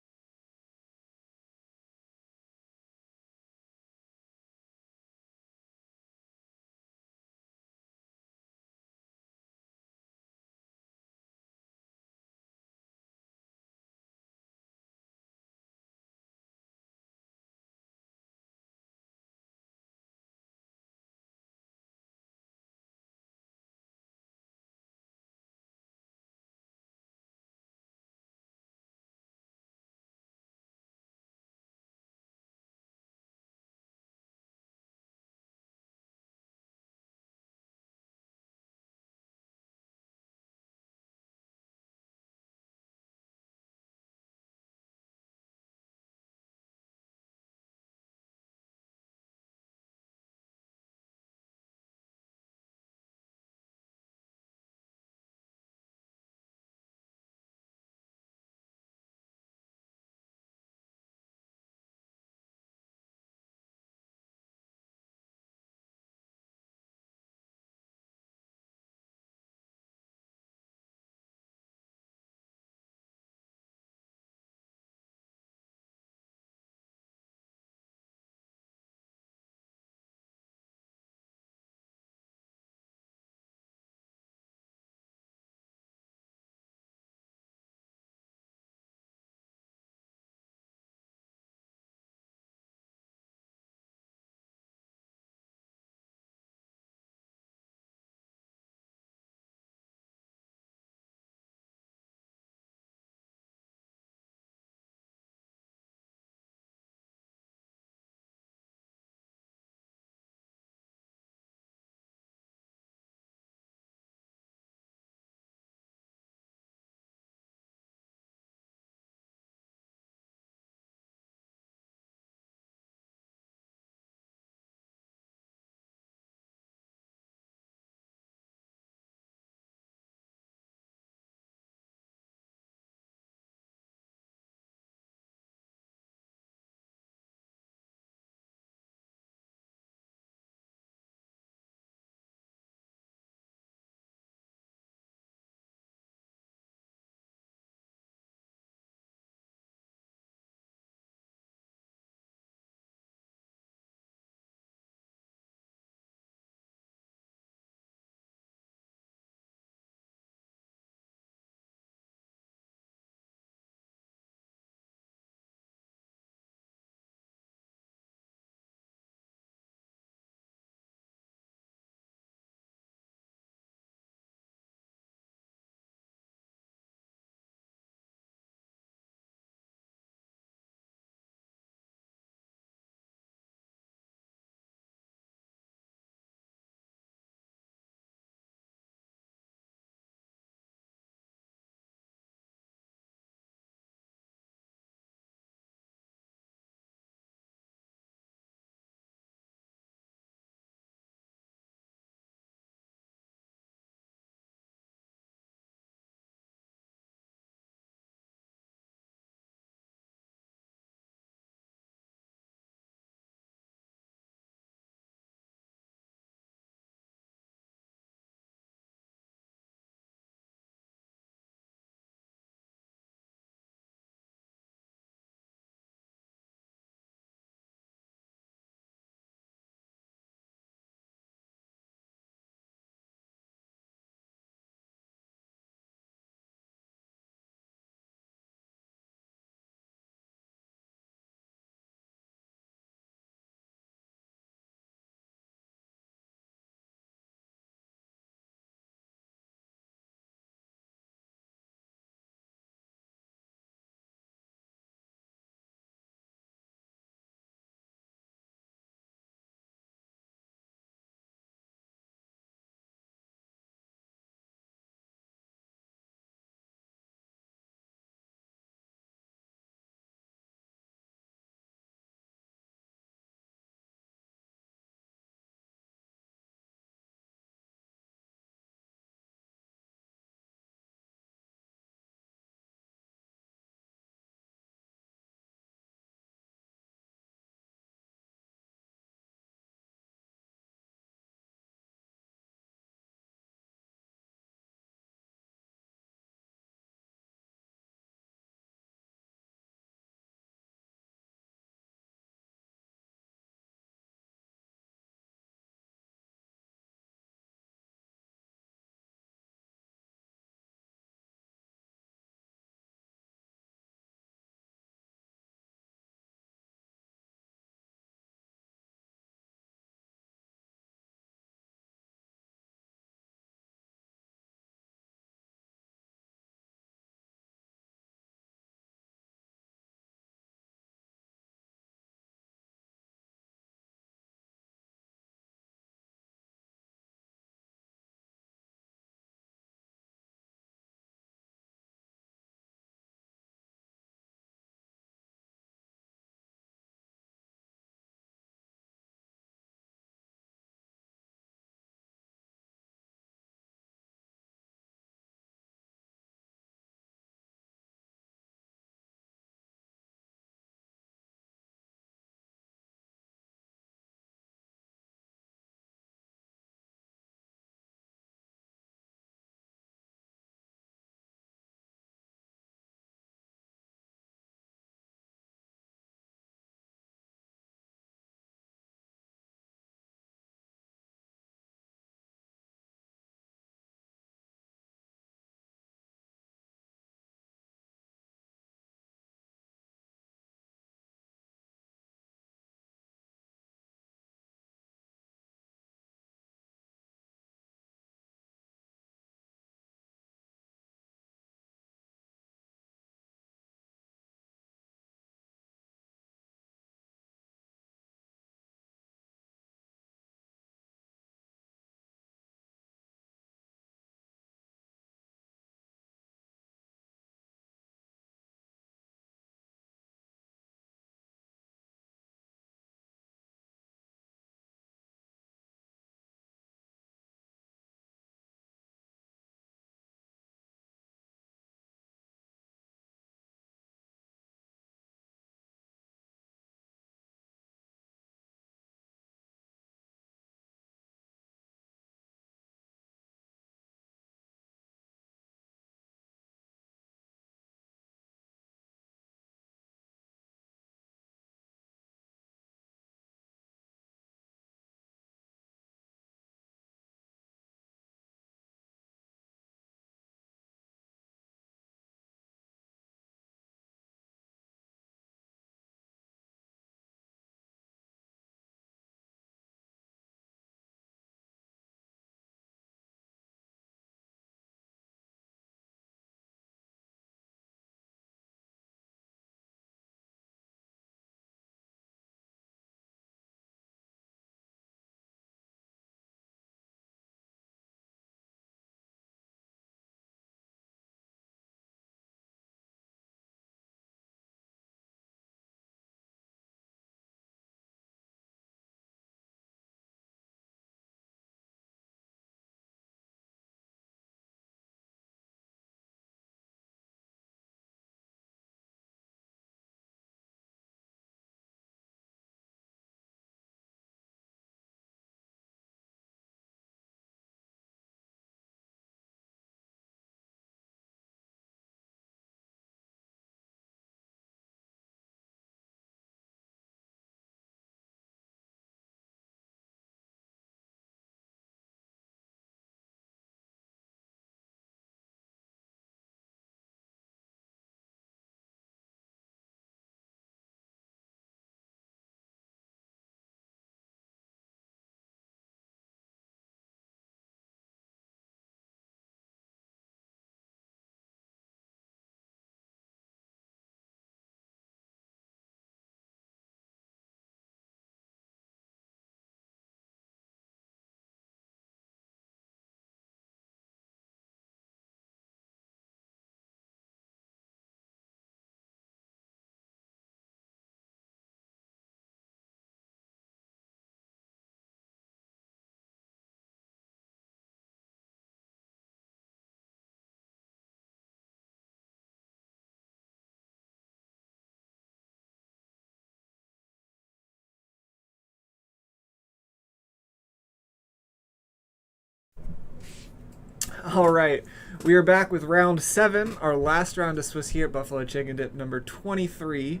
All right, we are back with round 7, our last round of Swiss here at Buffalo Chicken Dip number 23.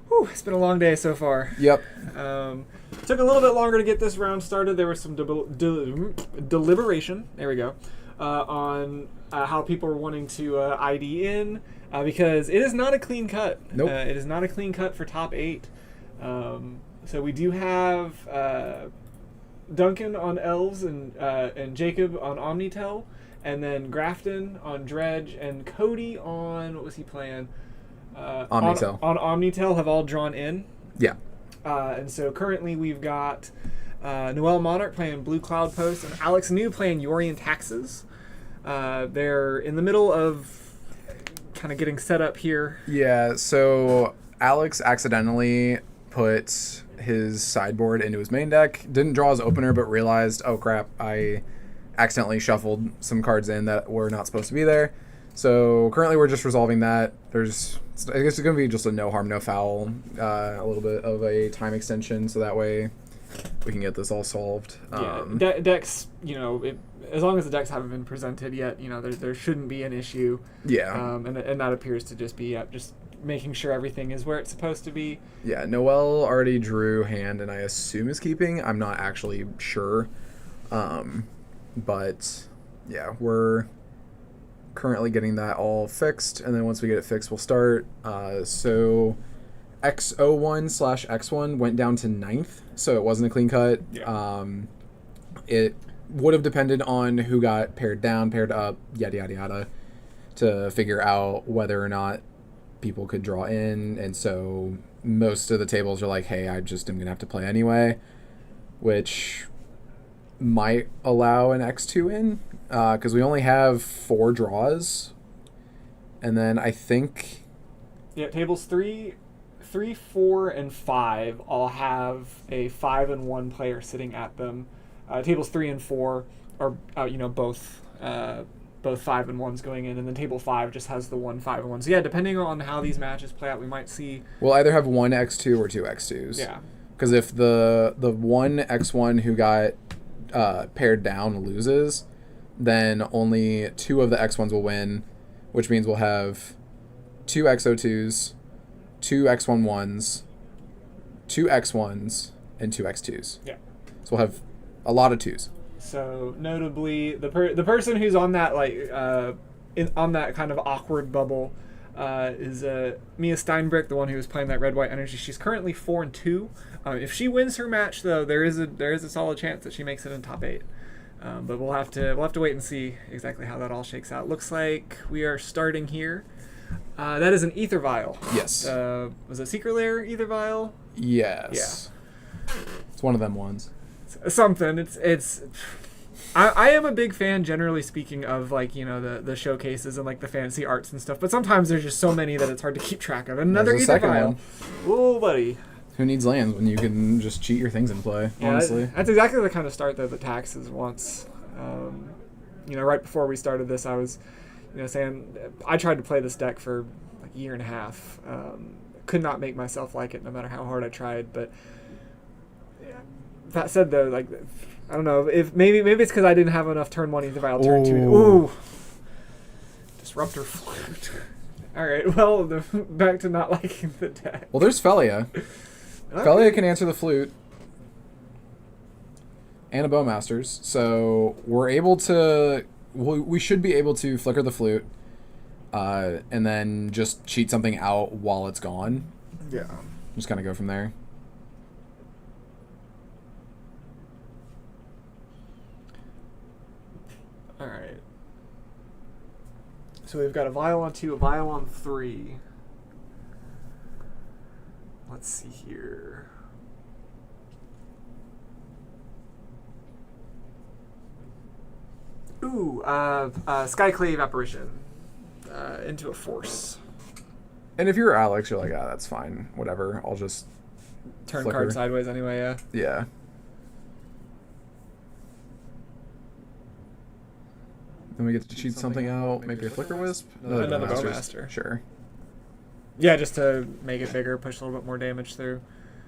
Whew, it's been a long day so far. Yep. Took a little bit longer to get this round started. There was some deliberation. There we go. On how people were wanting to ID in because it is not a clean cut. Nope. It is not a clean cut for top 8. So we do have Duncan on Elves and Jacob on Omnitel, and then Grafton on Dredge, and Cody on, what was he playing? Omnitel. On Omnitel have all drawn in. Yeah. And so currently we've got Noel Monarch playing Blue Cloud Post and Alex New playing Yorian Taxes. They're in the middle of kind of getting set up here. Yeah, so Alex accidentally put his sideboard into his main deck, didn't draw his opener, but realized, oh crap, I accidentally shuffled some cards in that were not supposed to be there. So currently we're just resolving that. I guess it's going to be just a no harm, no foul, a little bit of a time extension, so that way we can get this all solved. Decks, as long as the decks haven't been presented yet, there shouldn't be an issue. Yeah. And that appears to just be just making sure everything is where it's supposed to be. Yeah, Noel already drew hand, and I assume is keeping. I'm not actually sure. But, yeah, we're currently getting that all fixed, and then once we get it fixed, we'll start. So X01/X1 went down to 9th, so it wasn't a clean cut. Yeah. It would have depended on who got paired down, paired up, yada, yada, yada, to figure out whether or not people could draw in, and so most of the tables are like, hey, I just am going to have to play anyway, which might allow an X2 in, because we only have 4 draws, and then I think... Yeah, tables 3, 4, and 5 all have a 5 and 1 player sitting at them. Tables 3 and 4 are, both 5 and 1s going in, and then table 5 just has the 1 5 and 1. So yeah, depending on how these matches play out, we might see... We'll either have 1 X2 or 2 X2s. Yeah. Because if the 1 X1 who got paired down loses, then only 2 of the X1s will win, which means we'll have 2 X02s, 2 X11s, 2 X1s, and 2 X2s. Yeah. So we'll have a lot of 2s. So notably, the person who's on that on that kind of awkward bubble is Mia Steinbrick, the one who was playing that red-white energy. She's currently 4-2. If she wins her match, though, there is a solid chance that she makes it in top 8. But we'll have to wait and see exactly how that all shakes out. Looks like we are starting here. That is an Ether Vial. Yes. Was it Secret Lair Ether Vial? Yes. Yeah. It's one of them ones. Something. It's. I am a big fan, generally speaking, of the showcases and the fancy arts and stuff. But sometimes there's just so many that it's hard to keep track of. And another Ether Vial. Oh, buddy. Who needs lands when you can just cheat your things in play? Yeah, honestly, that's exactly the kind of start that the Taxes wants. Right before we started this, I was, saying I tried to play this deck for a year and a half. Could not make myself like it, no matter how hard I tried. But that said, though, I don't know if maybe it's because I didn't have enough turn 1 Ether Vial, turn 2. Ooh, Disruptor Flute. All right, well, back to not liking the deck. Well, there's Felia. Felia can answer the flute and a Bowmasters, so we're able to. We should be able to flicker the flute, and then just cheat something out while it's gone. Yeah. Just kind of go from there. All right. So we've got a Vial on 2, a Vial on 3. Let's see here. Ooh, Skyclave Apparition into a Force. And if you're Alex, you're like, that's fine. Whatever. I'll just turn flicker. Card sideways anyway, yeah. Yeah. Then we get to cheat something out. Maybe a Flicker Wisp? Another Bowmaster. Sure. Yeah, just to make it bigger, push a little bit more damage through.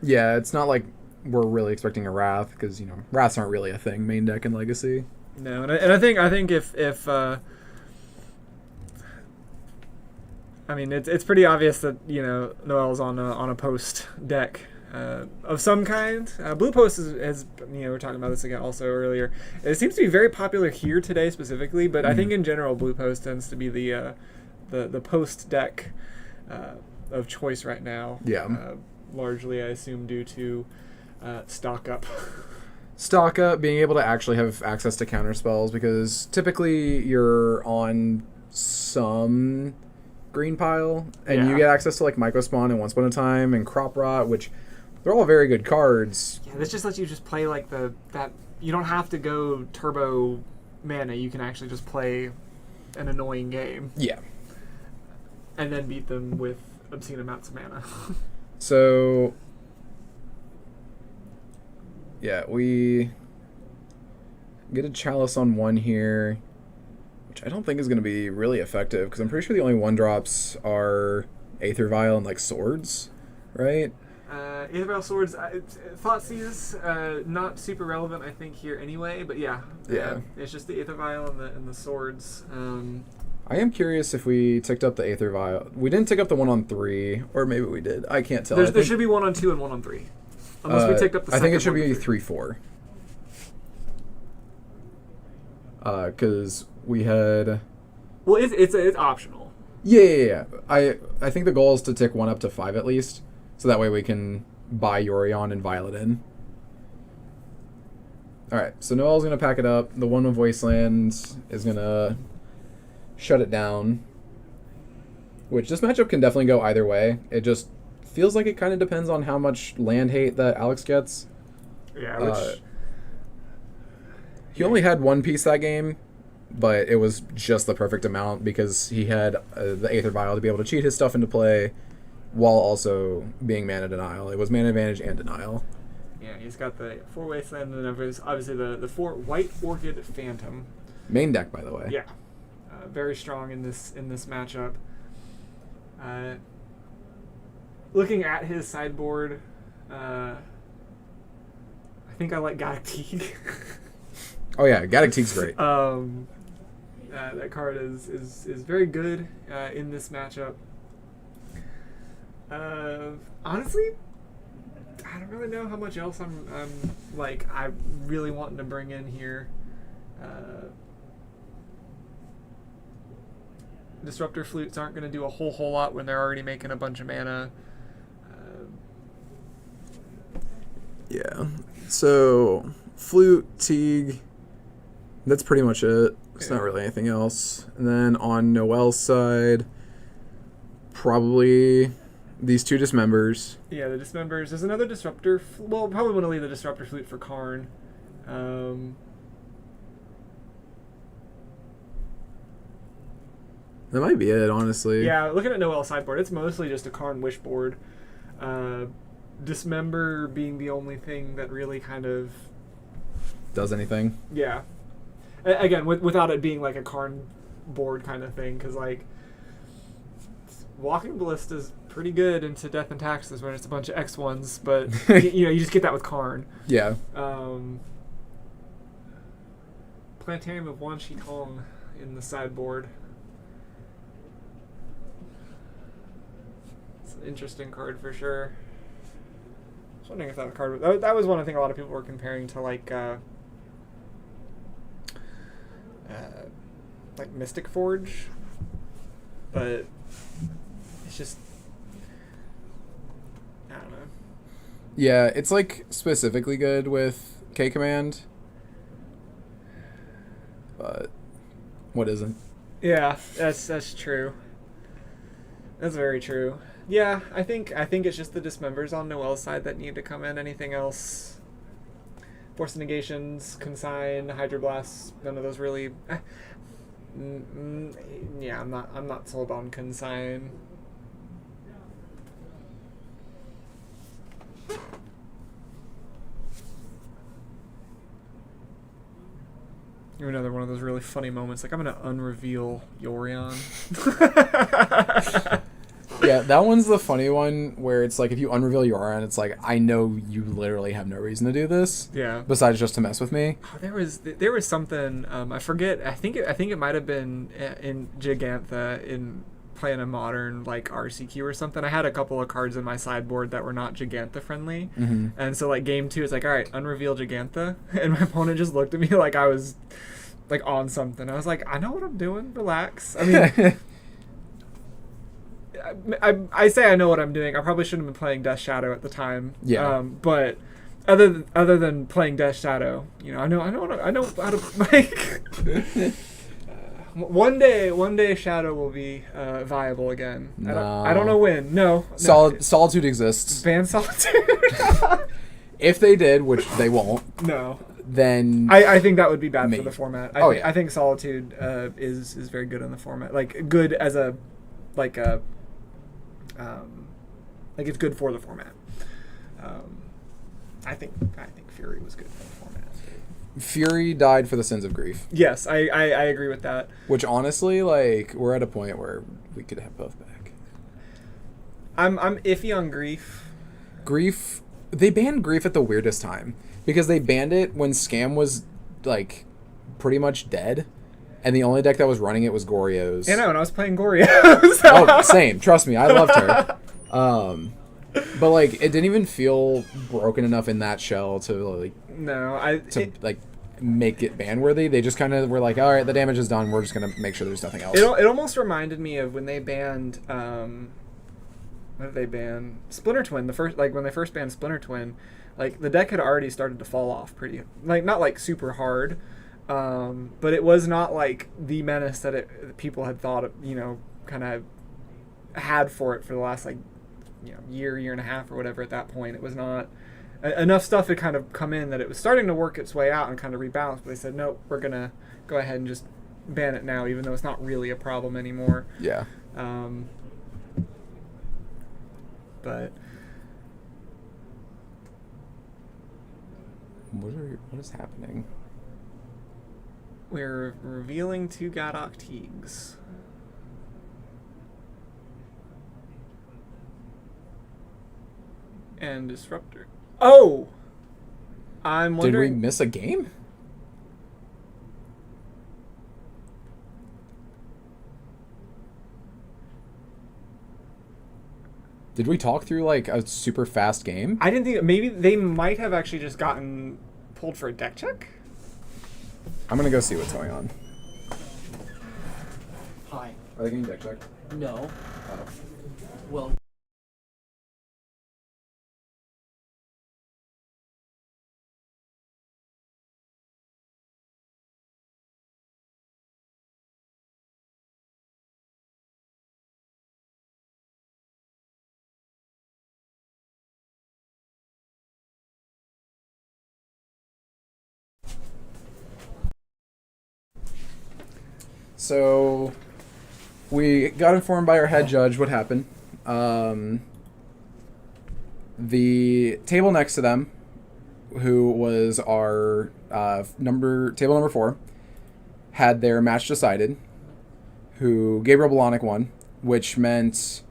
Yeah, it's not like we're really expecting a Wrath, because, Wraths aren't really a thing main deck in Legacy. No, and I think if I mean it's pretty obvious that Noel's on a post deck of some kind. Blue post is we were talking about this again also earlier. It seems to be very popular here today specifically, but I think in general blue post tends to be the post deck of choice right now. Yeah. Largely, I assume due to stock up. Stock up, being able to actually have access to counter spells, because typically you're on some green pile and you get access to like Myco Spawn and Once Upon a Time and Crop Rot, which they're all very good cards. Yeah, this just lets you just play like that. You don't have to go turbo mana. You can actually just play an annoying game. Yeah. And then beat them with obscene amounts of mana. So yeah, we get a Chalice on one here, which I don't think is going to be really effective, because I'm pretty sure the only 1-drops are Aether Vial and like Swords, right? Aether Vial, Swords, Thoughtseize, not super relevant I think here anyway, but yeah. It's just the Aether Vial and the Swords. I am curious if we ticked up the Aether Vial. We didn't tick up the 1 on 3, or maybe we did. I can't tell. There should be 1 on 2 and 1 on 3. Unless we ticked up the second I think it should one be to 3-4. Because we had... Well, it's optional. Yeah. I think the goal is to tick 1 up to 5 at least, so that way we can buy Yorion and Violet in. Alright, so Noel's going to pack it up. The 1 of Wasteland is going to shut it down, which this matchup can definitely go either way. It just feels like it kind of depends on how much land hate that Alex gets. Yeah, which... he only had 1 piece that game, but it was just the perfect amount because he had the Aether Vial to be able to cheat his stuff into play while also being mana denial. It was mana advantage and denial. Yeah, he's got the 4 Wasteland and then there's obviously the 4 White Orchid Phantom. Main deck, by the way. Yeah. Very strong in this matchup. Looking at his sideboard, I think I like Gaddock Teeg. Oh yeah, Gaddock Teeg's great. That card is very good in this matchup. Honestly, I don't really know how much else I'm really wanting to bring in here. Disruptor Flutes aren't going to do a whole lot when they're already making a bunch of mana. Yeah. So, Flute, Teeg, that's pretty much it. It's not really anything else. And then on Noel's side, probably these 2 Dismembers. Yeah, the Dismembers. There's another Disruptor. Well, probably want to leave the Disruptor Flute for Karn. That might be it, honestly. Yeah, looking at Noel's sideboard, it's mostly just a Karn Wish board. Dismember being the only thing that really kind of... Does anything. Yeah. Again, without it being like a Karn board kind of thing, because like... Walking Ballista is pretty good into Death and Taxes when it's a bunch of X1s, but you just get that with Karn. Yeah. Planetarium of Wan Shi Tong in the sideboard. It's an interesting card for sure. I was wondering if that card that was one I think a lot of people were comparing to like Mystic Forge, but it's just I don't know. Yeah, it's like specifically good with K Command, but what isn't? Yeah, that's true. That's very true. Yeah, I think it's just the Dismembers on Noel's side that need to come in. Anything else? Force Negations, Consign, Hydroblasts, none of those really. Yeah, I'm not sold on Consign. Another one of those really funny moments. Like, I'm going to unreveal Yorion. Yeah, that one's the funny one where it's like if you unreveal your aura and it's like I know you literally have no reason to do this. Yeah. Besides just to mess with me. Oh, there was something I forget. I think it might have been in Gigantha in playing a modern like RCQ or something. I had a couple of cards in my sideboard that were not Gigantha friendly, and so like game 2 it's like, all right, unreveal Gigantha, and my opponent just looked at me like I was like on something. I was like, I know what I'm doing. Relax. I mean. I say I know what I'm doing. I probably shouldn't have been playing Death Shadow at the time. Yeah. But other than playing Death Shadow, you know, I know how to like. One day Shadow will be viable again. No. I don't know when. No. Solitude exists. Ban Solitude. If they did, which they won't. No. Then I think that would be bad for the format. Yeah. I think Solitude is very good in the format. Like good as a like it's good for the format. I think Fury was good for the format. Fury died for the sins of grief. Yes, I agree with that. Which honestly, like, we're at a point where we could have both back. I'm iffy on grief. Grief, they banned grief at the weirdest time because they banned it when Scam was like pretty much dead. And the only deck that was running it was Goryo's. Yeah, no, and I was playing Goryo's. Oh, same. Trust me, I loved her. But like, it didn't even feel broken enough in that shell to like like make it ban worthy. They just kind of were like, all right, the damage is done. We're just gonna make sure there's nothing else. It almost reminded me of when they banned what did they ban? Splinter Twin. When they first banned Splinter Twin, like the deck had already started to fall off pretty like not like super hard. But it was not like the menace that people had thought, you know, kind of had for it for the last like, you know, year and a half or whatever. At that point, it was not enough stuff had kind of come in that it was starting to work its way out and kind of rebalance. But they said, no, we're gonna go ahead and just ban it now, even though it's not really a problem anymore. Yeah. But what is happening? We're revealing 2 Gadok Teagues. And Disruptor. Oh! I'm wondering... Did we miss a game? Did we talk through like a super fast game? I didn't think... Maybe they might have actually just gotten pulled for a deck check? I'm gonna go see what's going on. Hi. Are they getting deck check? No. Oh. Well, So we got informed by our head judge what happened. The table next to them, who was our table number 4, had their match decided. Who Gabriel Bolanek won, which meant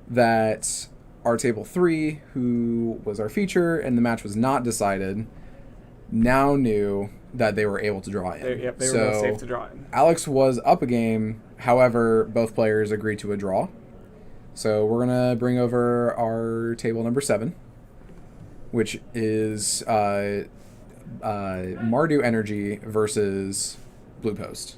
that our table 3, who was our feature, and the match was not decided, now knew that they were able to draw in. They were both safe to draw in. Alex was up a game, however, both players agreed to a draw. So we're going to bring over our table number 7, which is Mardu Energy versus Blue Post.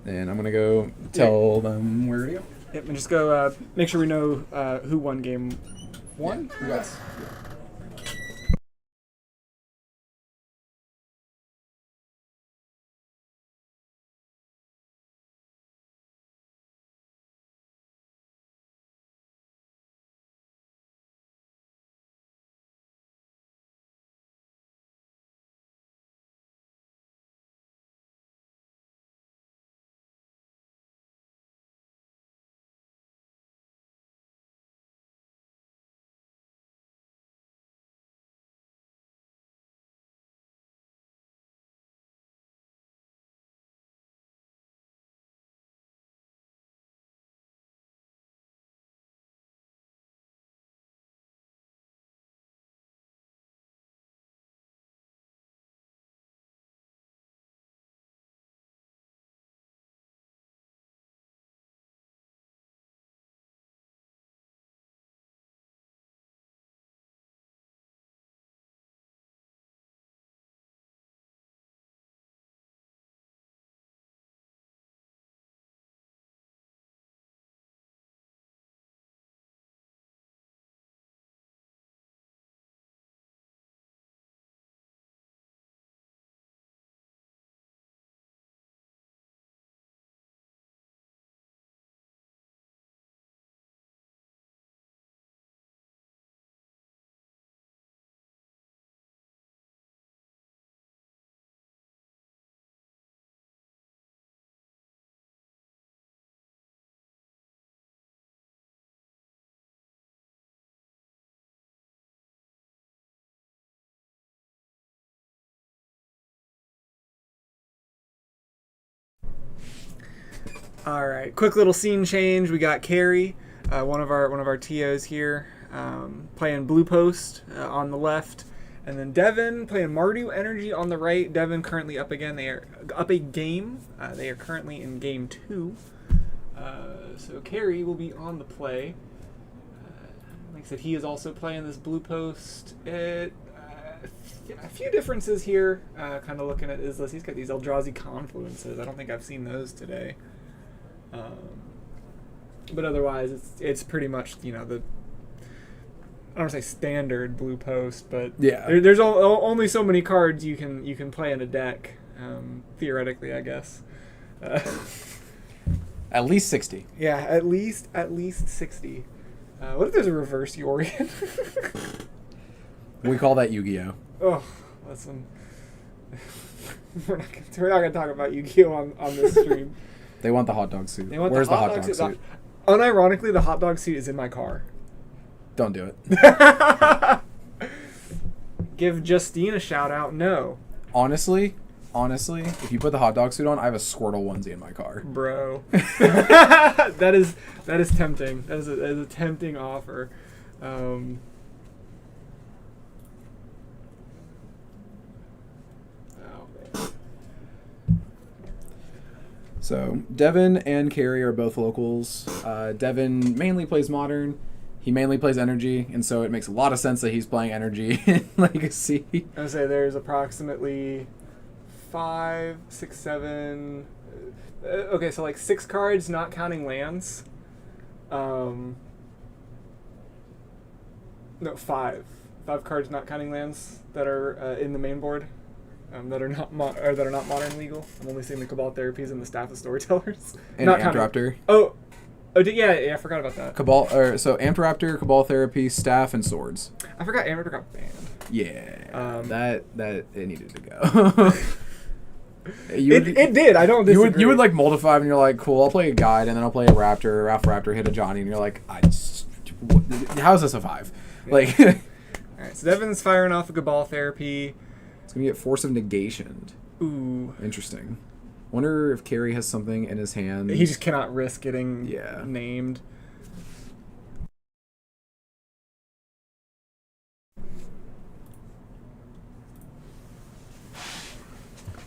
And I'm going to go tell them where to go. Yep, and just go make sure we know who won game 1. Yeah. Yes. All right, quick little scene change. We got Carrie, one of our TOs here, playing Blue Post on the left, and then Devin playing Mardu Energy on the right. Devin currently up again. They are up a game. They are currently in game 2. So Carrie will be on the play. Like I said, he is also playing this Blue Post. A few differences here. Kind of looking at his list. He's got these Eldrazi Confluences. I don't think I've seen those today. But otherwise, it's pretty much, you know, the, I don't want to say standard Blue Post, but Yeah. there's only so many cards you can play in a deck, theoretically, I guess. At least 60. Yeah, at least 60. What if there's a reverse Yorion? We call that Yu-Gi-Oh. Oh, listen. We're not gonna talk about Yu-Gi-Oh on this stream. They want the hot dog suit. Where's the hot dog suit? Unironically, the hot dog suit is in my car. Don't do it. Give Justine a shout out. No, Honestly, if you put the hot dog suit on, I have a Squirtle onesie in my car. bro. that is tempting. That is a tempting offer. So Devin and Carrie are both locals. Devin mainly plays Modern. He mainly plays Energy, and so it makes a lot of sense that he's playing Energy in Legacy. I would say there's approximately 5, 6, 7. Okay, so like 6 cards, not counting lands. No, 5. 5 cards, not counting lands that are in the main board. That are not modern legal. I'm only seeing the Cabal Therapies and the Staff of Storytellers. And not Amped Raptor. Yeah, I forgot about that. So Amped Raptor, Cabal Therapy, Staff, and Swords. I forgot Amped Raptor got banned. Yeah, that it needed to go. It did. I don't disagree. You would like mold a 5 and you're like, cool, I'll play a guide and then I'll play a Raptor. Alpha Raptor hit a Johnny and you're like, how is this a 5? Yeah. Like, all right, so Devin's firing off a Cabal Therapy. it's gonna get Force of Negation. Ooh. Interesting. Wonder if Carrie has something in his hand. He just cannot risk getting named.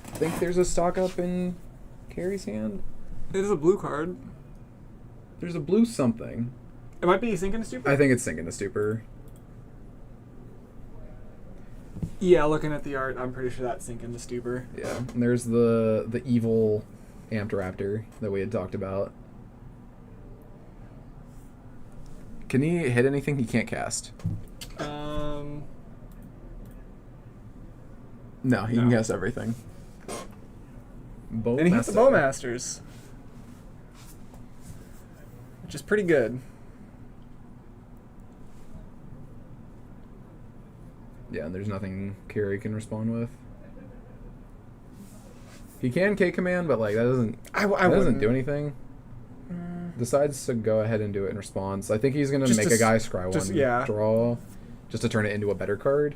I think there's a stock up in Carrie's hand. It is a blue card. There's a blue something. It might be Sinking to Stupor. I think it's Sinking to Stupor. Yeah, looking at the art, I'm pretty sure that's Sinking to Stupor. Yeah, and there's the evil Amped Raptor that we had talked about. Can he hit anything he can't cast? No, he can cast everything. And he hits the Bowmasters, which is pretty good. Yeah, and there's nothing Carrie can respond with. He can K-Command, but like that doesn't do anything. Decides to go ahead and do it in response. I think he's going to make a guy scry one draw just to turn it into a better card.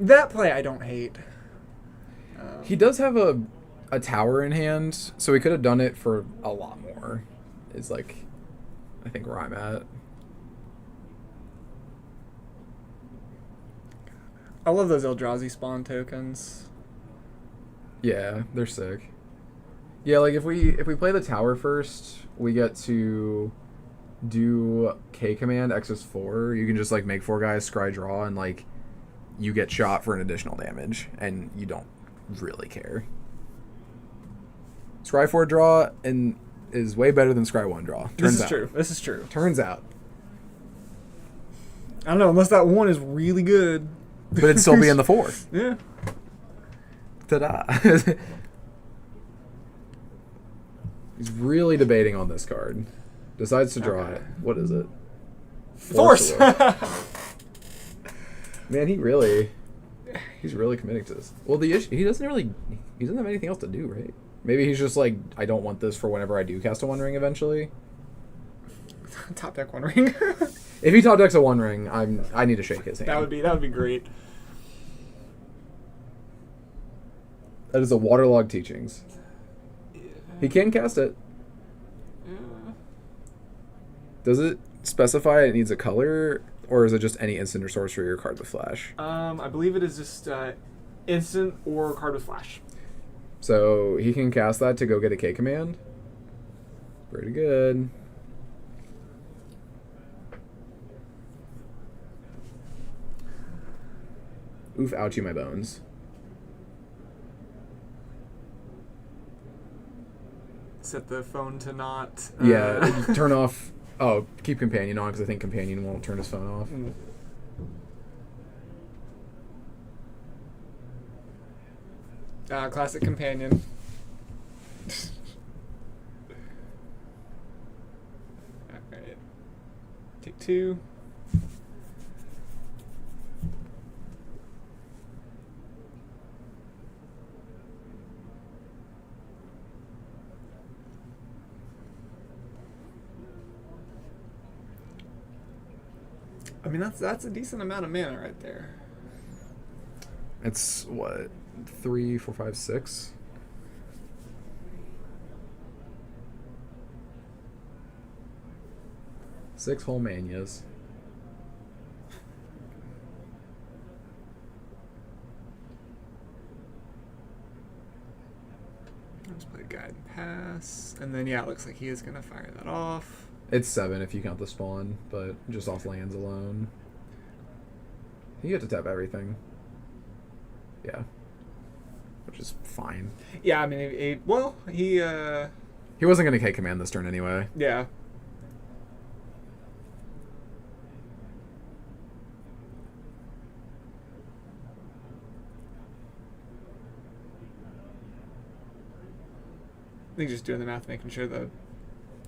That play I don't hate. He does have a tower in hand, so he could have done it for a lot more. Is like, I think where I'm at. I love those Eldrazi spawn tokens. Yeah, they're sick. Yeah, like if we play the tower first, we get to do K command X4. You can just like make 4 guys scry draw, and like you get shot for an additional damage, and you don't really care. Scry 4 draw and is way better than Scry 1 draw. This is true. Turns out. I don't know, unless that one is really good. But it'd still be in the 4. Yeah. Ta-da. He's really debating on this card. Decides to draw it. What is it? Force! Man, he's really committing to this. Well, the issue, he doesn't have anything else to do, right? Maybe he's just like, I don't want this for whenever I do cast a One Ring eventually. Top deck One Ring. If he top decks a One Ring, I need to shake his hand. That would be great. That is a Waterlogged Teachings. He can cast it. Yeah. Does it specify it needs a color, or is it just any instant or sorcery or card with flash? I believe it is just instant or card with flash. So he can cast that to go get a K command. Pretty good. Oof, ouchie my bones. Set the phone to not. Yeah, turn off. Oh, keep companion on because I think companion won't turn his phone off. Mm. Classic companion. Alright. Take 2. I mean, that's a decent amount of mana right there. It's what, 3, 4, 5, 6. Six whole manias. Let's play guide and pass, and then yeah, it looks like he is gonna fire that off. It's 7 if you count the spawn, but just off lands alone. You get to tap everything. Yeah. Which is fine. Yeah, I mean, he He wasn't going to K command this turn anyway. yeah. I think just doing the math, making sure that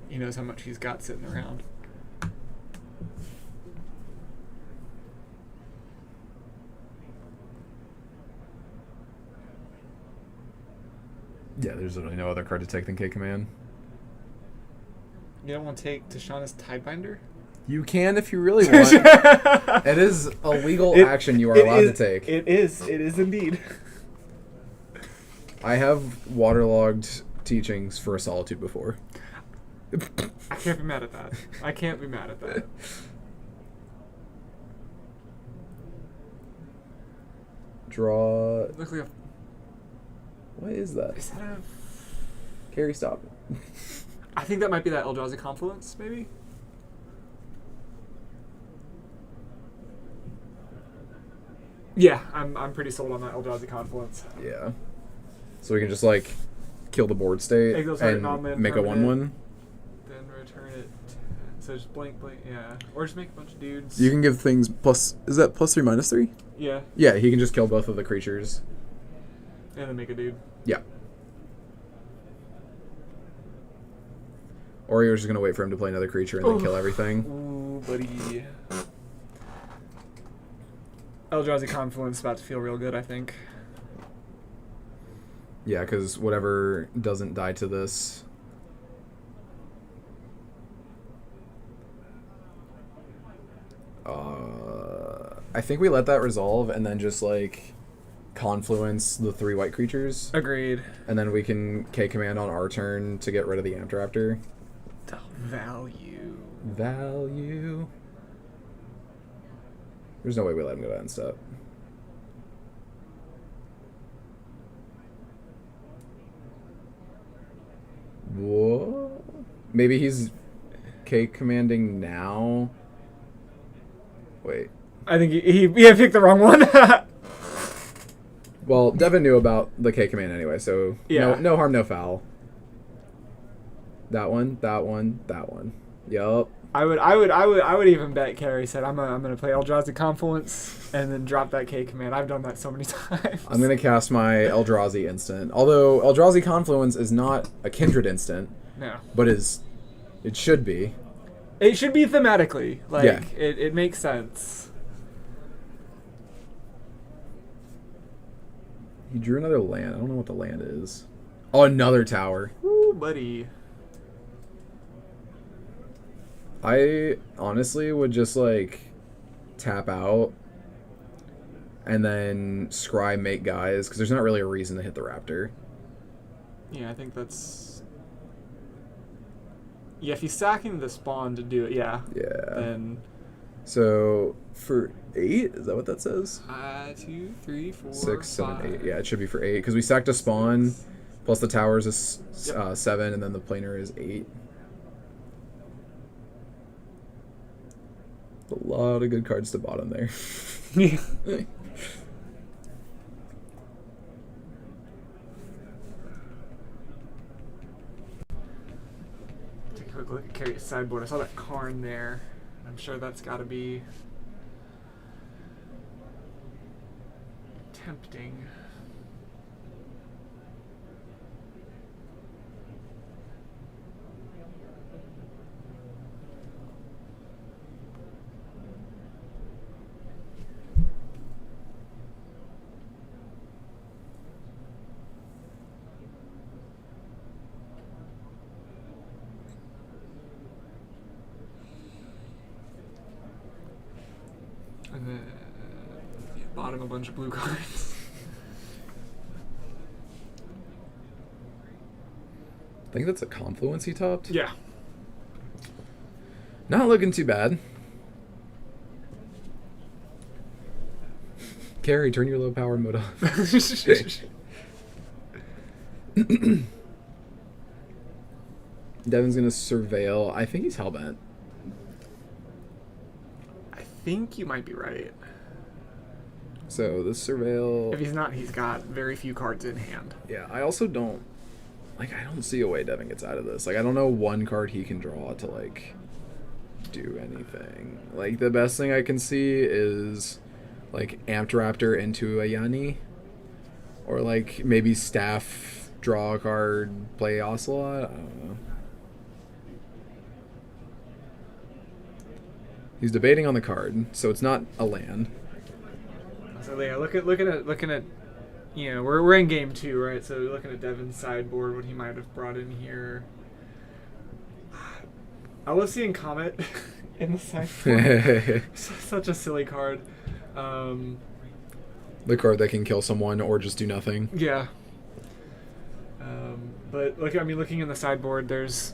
he knows how much he's got sitting around. Yeah, there's literally no other card to take than K command. You don't want to take Tashana's Tidebinder? You can if you really want. It is a legal action you are allowed to take. It is indeed. I have waterlogged teachings for a solitude before. I can't be mad at that. I can't be mad at that. Draw. Looks like What is that? is that a... Carry, stop. I think that might be that Eldrazi Confluence, maybe? Yeah, I'm pretty sold on that Eldrazi Confluence. Yeah. So we can just like kill the board state Exile target and non-land make a permanent. 1/1. Then return it. So just blank, yeah. Or just make a bunch of dudes. You can give things plus. Is that +3 -3? Yeah, Yeah, he can just kill both of the creatures. and then make a dude. Yeah. Or you're just gonna wait for him to play another creature and then kill everything. Ooh, buddy. Eldrazi Confluence is about to feel real good, I think. Yeah, because whatever doesn't die to this. I think we let that resolve and then just like confluence the 3 white creatures, Agreed. and then we can K command on our turn to get rid of the Amped Raptor. The value. Value. There's no way we let him go to end step. Whoa. Maybe he's K commanding now. Wait. I think he picked the wrong one. Well, Devin knew about the K command anyway, so Yeah. no harm, no foul. That one, that one, that one. Yup. I would even bet Carrie said I'm gonna play Eldrazi Confluence and then drop that K command. I've done that so many times. I'm gonna cast my Eldrazi instant. Although Eldrazi Confluence is not a kindred instant, No. but it should be. It should be thematically. Like Yeah. it makes sense. He drew another land. I don't know what the land is. Oh, another tower. Ooh, buddy. I honestly would just like tap out and then scry make guys because there's not really a reason to hit the raptor. Yeah, I think that's Yeah, if he's stacking the spawn to do it, yeah. Yeah. Then So for 8, is that what that says? 2, 3, 4, 6, 7, 8. 5. Yeah, it should be for 8 because we stacked a spawn, Six. plus the towers is Yep. 7, and then the planar is 8. A lot of good cards to bottom there. Yeah. Take a quick look at Carrie's sideboard. I saw that Karn there. I'm sure that's got to be tempting. And then bottom a bunch of blue cards. I think that's a confluence he topped. Yeah. Not looking too bad. Carrie, turn your low power mode off. Devin's gonna surveil. I think he's hellbent. I think you might be right. So this surveil. If he's not, he's got very few cards in hand. Yeah, I also don't I don't see a way Devin gets out of this. Like, I don't know one card he can draw to like do anything. Like, the best thing I can see is like Amped Raptor into a Yanni, or like maybe Staff, draw a card, play Ocelot. I don't know. He's debating on the card, so it's not a land. So yeah, looking at, you know, we're in game 2, right? So looking at Devin's sideboard, what he might have brought in here. I was seeing Comet in the sideboard. Such a silly card. The card that can kill someone or just do nothing. Yeah. But looking in the sideboard, there's.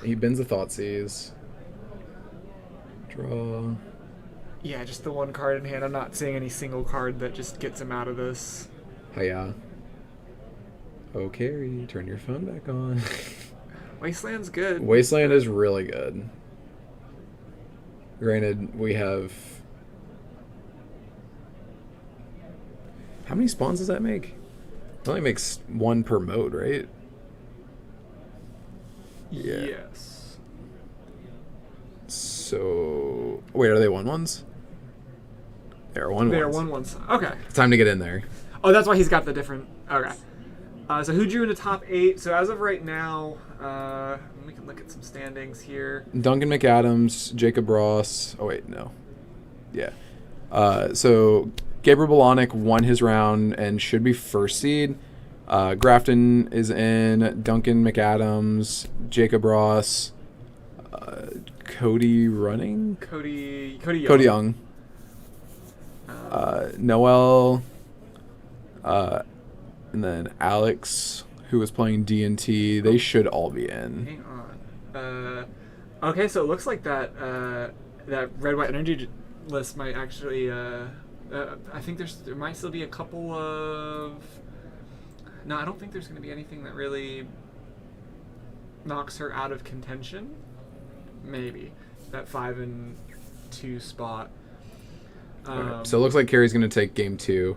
He bends the Thoughtseize. Draw. Yeah, just the one card in hand. I'm not seeing any single card that just gets him out of this. Hiya. Oh, Carrie, turn your phone back on. Wasteland's good. Wasteland is really good. Granted, we have... How many spawns does that make? It only makes 1 per mode, right? Yeah. Yes. So... Wait, are they 1/1s? They are 1/1s. They are 1/1s. Okay. Time to get in there. Oh, that's why he's got the different. Okay. So who drew in the top 8? So as of right now, we can look at some standings here. Duncan McAdams, Jacob Ross. Oh, wait, no. Yeah. So Gabriel Bolanek won his round and should be first seed. Grafton is in, Duncan McAdams, Jacob Ross, Cody running? Cody Young. Noel, and then Alex, who was playing D&T. They should all be in. Hang on. Okay, so it looks like that red white energy list might actually. I think there might still be a couple of. No, I don't think there's going to be anything that really knocks her out of contention. Maybe that 5 and 2 spot. Okay. So it looks like Carrie's going to take game 2.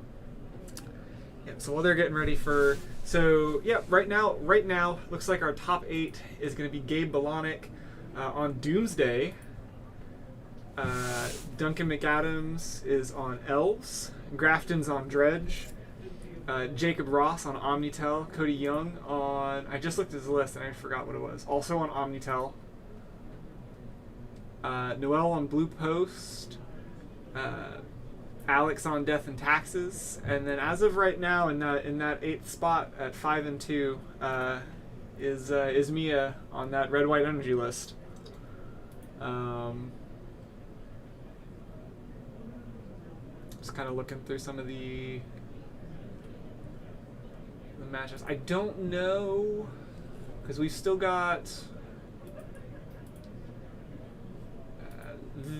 Yeah, so while they're getting ready for... So, yeah, right now, looks like our top 8 is going to be Gabe Bolanek on Doomsday. Duncan McAdams is on Elves. Grafton's on Dredge. Jacob Ross on Omnitel. Cody Young on... I just looked at his list and I forgot what it was. Also on Omnitel. Noel on Blue Post. Alex on Death and Taxes, and then as of right now, in that 8th spot at 5 and 2, is Mia on that red white energy list. Just kind of looking through some of the matches. I don't know, because we've still got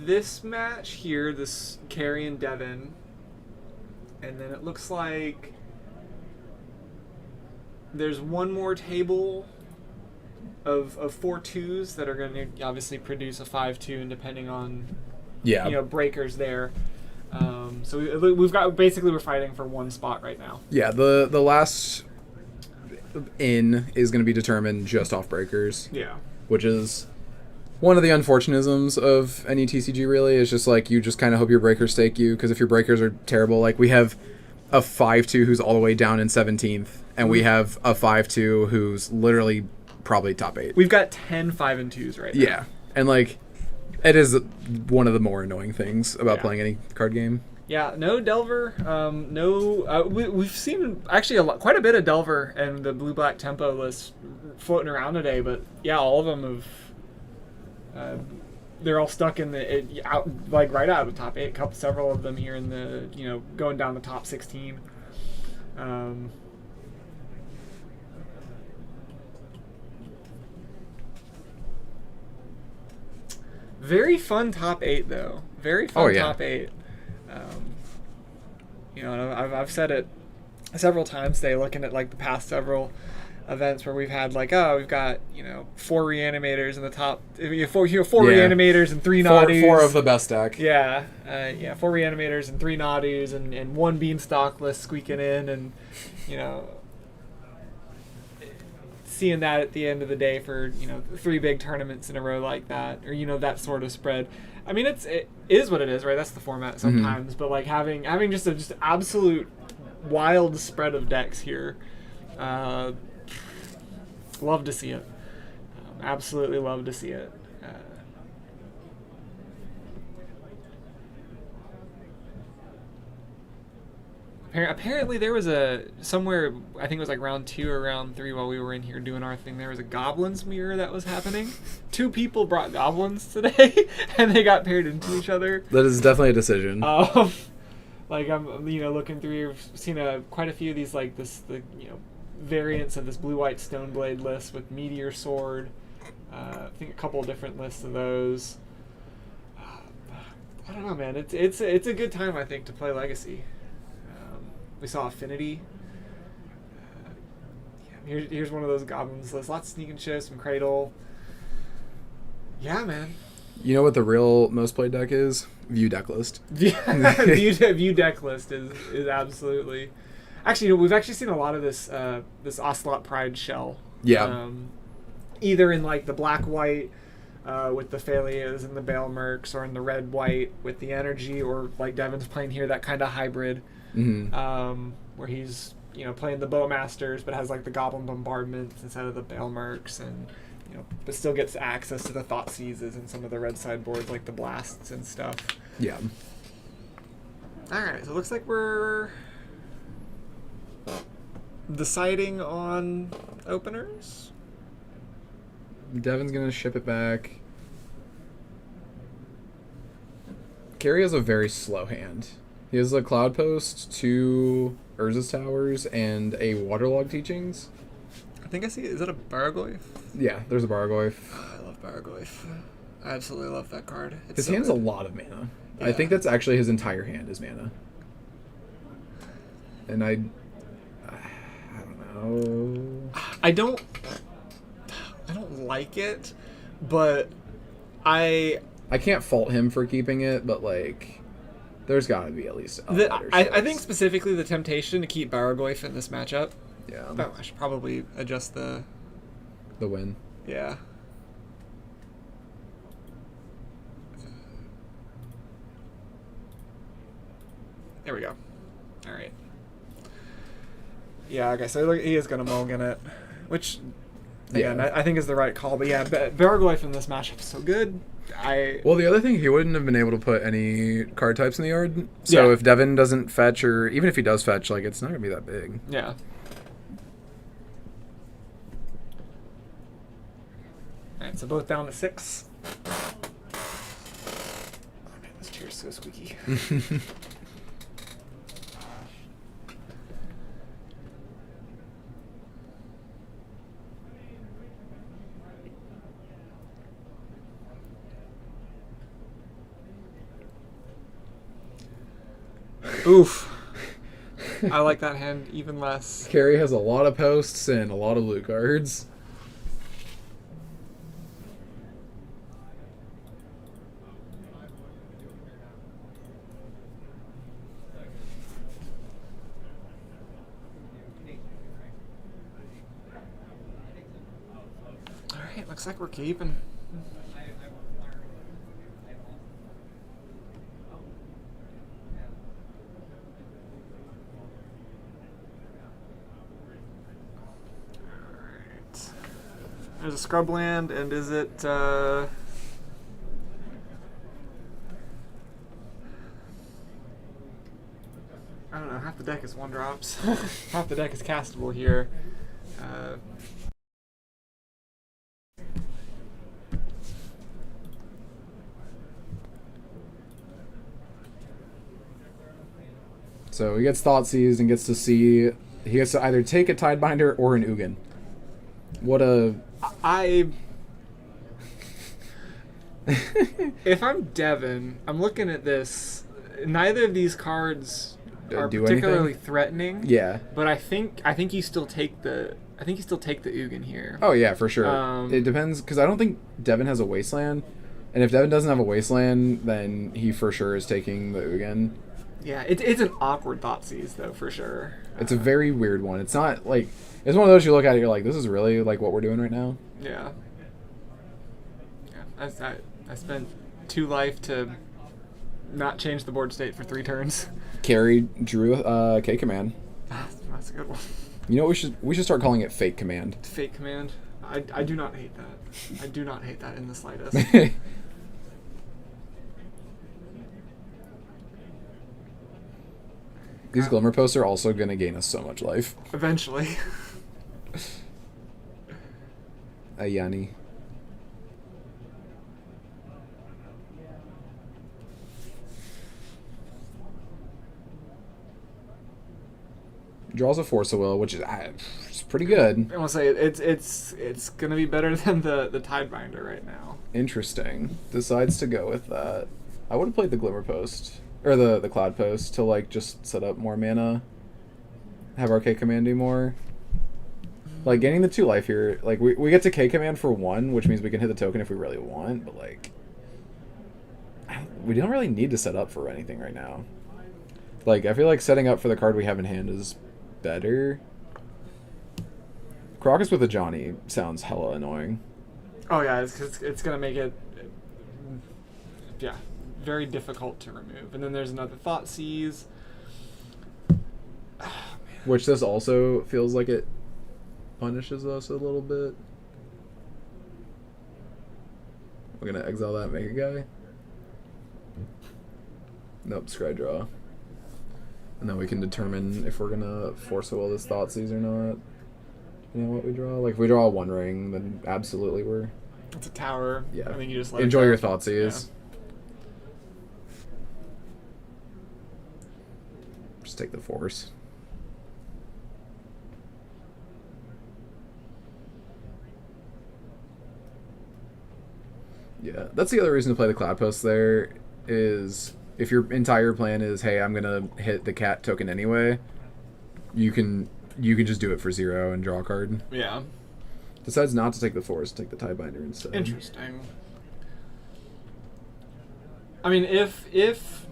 this match here, this Carrie and Devin, and then it looks like there's one more table of 4 2s that are going to obviously produce a 5-2, and depending on breakers there. So we've got, basically we're fighting for one spot right now. Yeah, the last in is going to be determined just off breakers. Yeah. Which is one of the unfortunisms of any TCG, really, is just like you just kind of hope your breakers stake you, because if your breakers are terrible, like we have a 5-2 who's all the way down in 17th, and we have a 5-2 who's literally probably top 8. We've got 10 5 and 2s right now. Yeah, and like it is one of the more annoying things about playing any card game. Yeah, no Delver, we've seen actually quite a bit of Delver and the blue-black tempo list floating around today, but yeah, all of them have, they're all stuck in right out of the top 8, several of them here in the, going down the top 16. Very fun top 8 though. Very fun top 8. And I've said it several times today, looking at like the past several events where we've had like, we've got 4 reanimators in the top, 4 reanimators and 3 Nadus. 4 of the best deck. 4 reanimators and 3 Nadus and 1 Beanstalk list squeaking in, and seeing that at the end of the day for 3 big tournaments in a row like that, or that sort of spread. I mean, it is what it is, right? That's the format sometimes. But like having just absolute wild spread of decks here, love to see it. Absolutely love to see it. Apparently there was somewhere, I think it was like round 2 or round 3 while we were in here doing our thing, there was a goblins mirror that was happening. 2 people brought goblins today and they got paired into each other. That is definitely a decision. Like I'm looking through, I've seen quite a few of these, like variants of this blue-white Stoneblade list with Meteor Sword. I think a couple of different lists of those. I don't know, man. It's a good time, I think, to play Legacy. We saw Affinity. Here's one of those goblins lists. Lots of Sneak and Shift, some Cradle. Yeah, man. You know what the real most played deck is? View deck list. View deck list is absolutely. Actually, we've actually seen a lot of this Ocelot Pride shell. Yeah. Either in like the black-white with the Phalias and the Bale Mercs, or in the red-white with the Energy, or like Devin's playing here, that kind of hybrid. Where he's playing the Bowmasters but has like the Goblin Bombardments instead of the Bale Mercs, and but still gets access to the Thought Seizes and some of the red sideboards like the Blasts and stuff. Yeah. Alright, so it looks like we're deciding on openers. Devin's gonna ship it back. Carrie has a very slow hand. He has a Cloud Post, 2 Urza's Towers, and a Waterlog Teachings. I think I see. Is that a Baraglyph? Yeah, there's a Baraglyph. Oh, I love Baraglyph. I absolutely love that card. His hand's a lot of mana. Yeah. I think that's actually his entire hand is mana. And I don't know. I don't like it, but I can't fault him for keeping it, but like, there's got to be at least I think specifically the temptation to keep Baraglyph in this matchup. Yeah. Oh, I should probably adjust the win. Yeah. There we go. All right. Yeah, okay, so he is going to mulligan it, which, again, I think is the right call. But yeah, Baraglyph in this matchup is so good. Well, the other thing, he wouldn't have been able to put any card types in the yard. So if Devin doesn't fetch, or even if he does fetch, like, it's not going to be that big. Yeah. All right, so both down to 6. Oh, man, this chair's so squeaky. Oof. I like that hand even less. Carrie has a lot of posts and a lot of loot cards. Alright, looks like we're keeping. Alright. There's a scrubland, and is it, I don't know, half the deck is 1-drops. Half the deck is castable here. So he gets Thoughtseize and gets to see. He gets to either take a Tidebinder or an Ugin. What a. If I'm Devin, I'm looking at this. Neither of these cards are Do particularly anything? threatening. Yeah. But I think you still take the Ugin here. Oh, yeah, for sure. It depends, because I don't think Devin has a Wasteland. And if Devin doesn't have a Wasteland, then he for sure is taking the Ugin. Yeah, it's an awkward Thoughtseize, though, for sure. It's a very weird one. It's not like. It's one of those you look at it, you're like, this is really like what we're doing right now. Yeah. Yeah. I spent 2 life to not change the board state for 3 turns. Carrie drew K Command. That's a good one. You know what we should start calling it Fake Command. Fake Command. I do not hate that. I do not hate that in the slightest. These Glimmer Posts are also going to gain us so much life. Eventually. Ayani. Draws a Force of Will, which is it's pretty good. I want to say it's gonna be better than the Tidebinder right now. Interesting. Decides to go with that. I would have played the Glimmer Post or the Cloud Post to like just set up more mana. Have our K Command do more. Like getting the 2 life here, like we get to K Command for 1, which means we can hit the token if we really want, but like we don't really need to set up for anything right now. Like I feel like setting up for the card we have in hand is better. Crocus with a Johnny sounds hella annoying. Oh yeah, it's gonna make it very difficult to remove. And then there's another Thoughtseize. Which this also feels like it punishes us a little bit. We're gonna exile that Mega Guy. Nope, scry draw. And then we can determine if we're gonna force will this Thoughtseize or not. You know what we draw? Like if we draw a 1 ring, then absolutely we're. It's a tower. Yeah. I think you just let enjoy it go. your Thoughtseize. Yeah. Just take the force. Yeah, that's the other reason to play the Cloud Post there, is if your entire plan is, hey, I'm gonna hit the cat token anyway, you can just do it for 0 and draw a card. Yeah. Decides not to take the force, take the Tidebinder instead. Interesting. I mean, if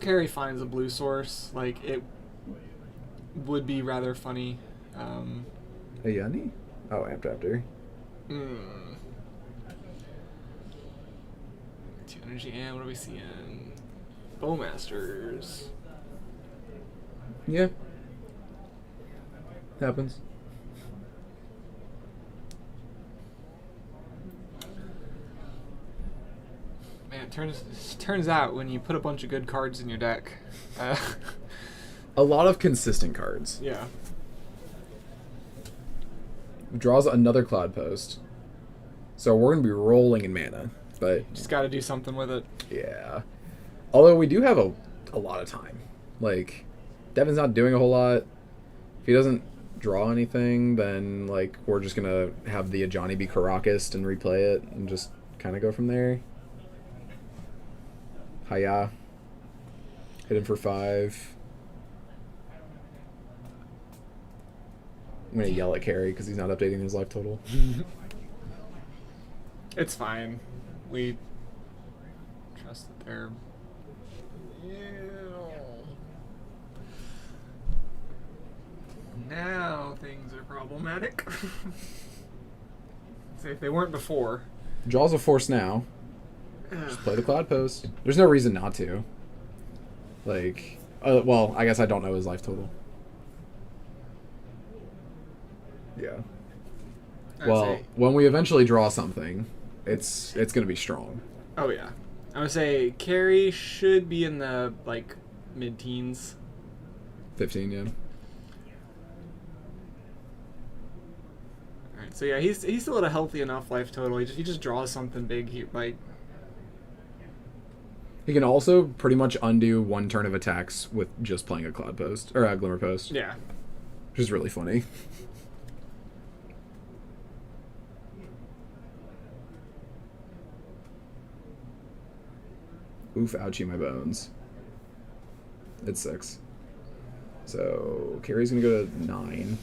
Carrie finds a blue source, like it would be rather funny. A Yanni? Oh, Amped After. 2 energy, and what are we seeing? Bowmasters. Yeah. Happens. Man, turns out when you put a bunch of good cards in your deck, A lot of consistent cards. yeah. Draws another Cloud Post. So we're going to be rolling in mana. But Just got to do something with it. yeah. Although we do have a lot of time. Like, Devin's not doing a whole lot. If he doesn't draw anything, then like we're just going to have the Ajani be Karakist and replay it and just kind of go from there. Hiya. Hit him for 5. I'm gonna yell at Carrie because he's not updating his life total. It's fine. We trust that they're. Now things are problematic. Say if they weren't before. Draws a force now. Just play the Cloud Post. There's no reason not to. Like, well, I guess I don't know his life total. Yeah. Well, when we eventually draw something, it's gonna be strong. Oh yeah, I would say Carrie should be in the like mid-teens. 15, yeah. All right, so yeah, he's still at a healthy enough life total. He just draws something big. He can also pretty much undo 1 turn of attacks with just playing a Cloud Post or a Glimmer Post. Yeah, which is really funny. Oof, ouchie, my bones. It's 6. So, Carrie's going to go to 9.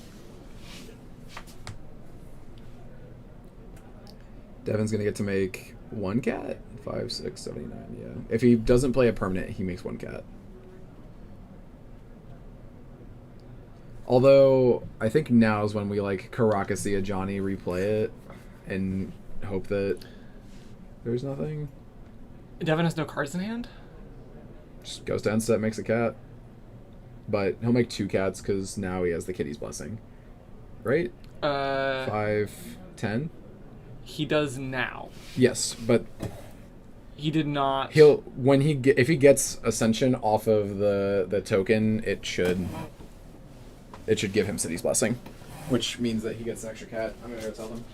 Devin's going to get to make 1 cat? 5, 6, 7, 8, 9, yeah. If he doesn't play a permanent, he makes 1 cat. Although, I think now is when we, like, Caracassia Johnny replay it and hope that there's nothing. Devin has no cards in hand? Just goes to end step, makes a cat. But he'll make 2 cats because now he has the Kitty's Blessing. Right? 5, 10? He does now. Yes, but he did not. He'll when he if he gets Ascension off of the token, it should give him City's Blessing, which means that he gets an extra cat. I'm gonna go tell them.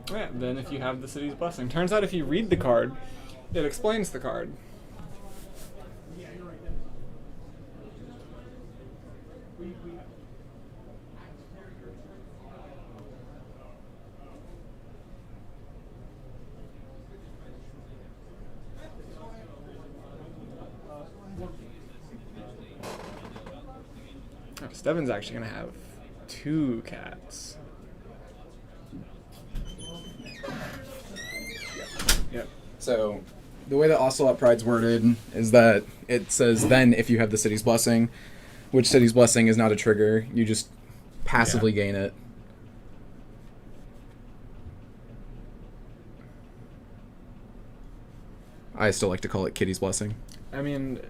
Yeah, then if you have the City's Blessing. Turns out if you read the card, it explains the card. Steven's actually going to have 2 cats. Yep. So, the way that Ocelot Pride's worded is that it says then if you have the City's Blessing, which City's Blessing is not a trigger, you just passively gain it. I still like to call it Kitty's Blessing. I mean,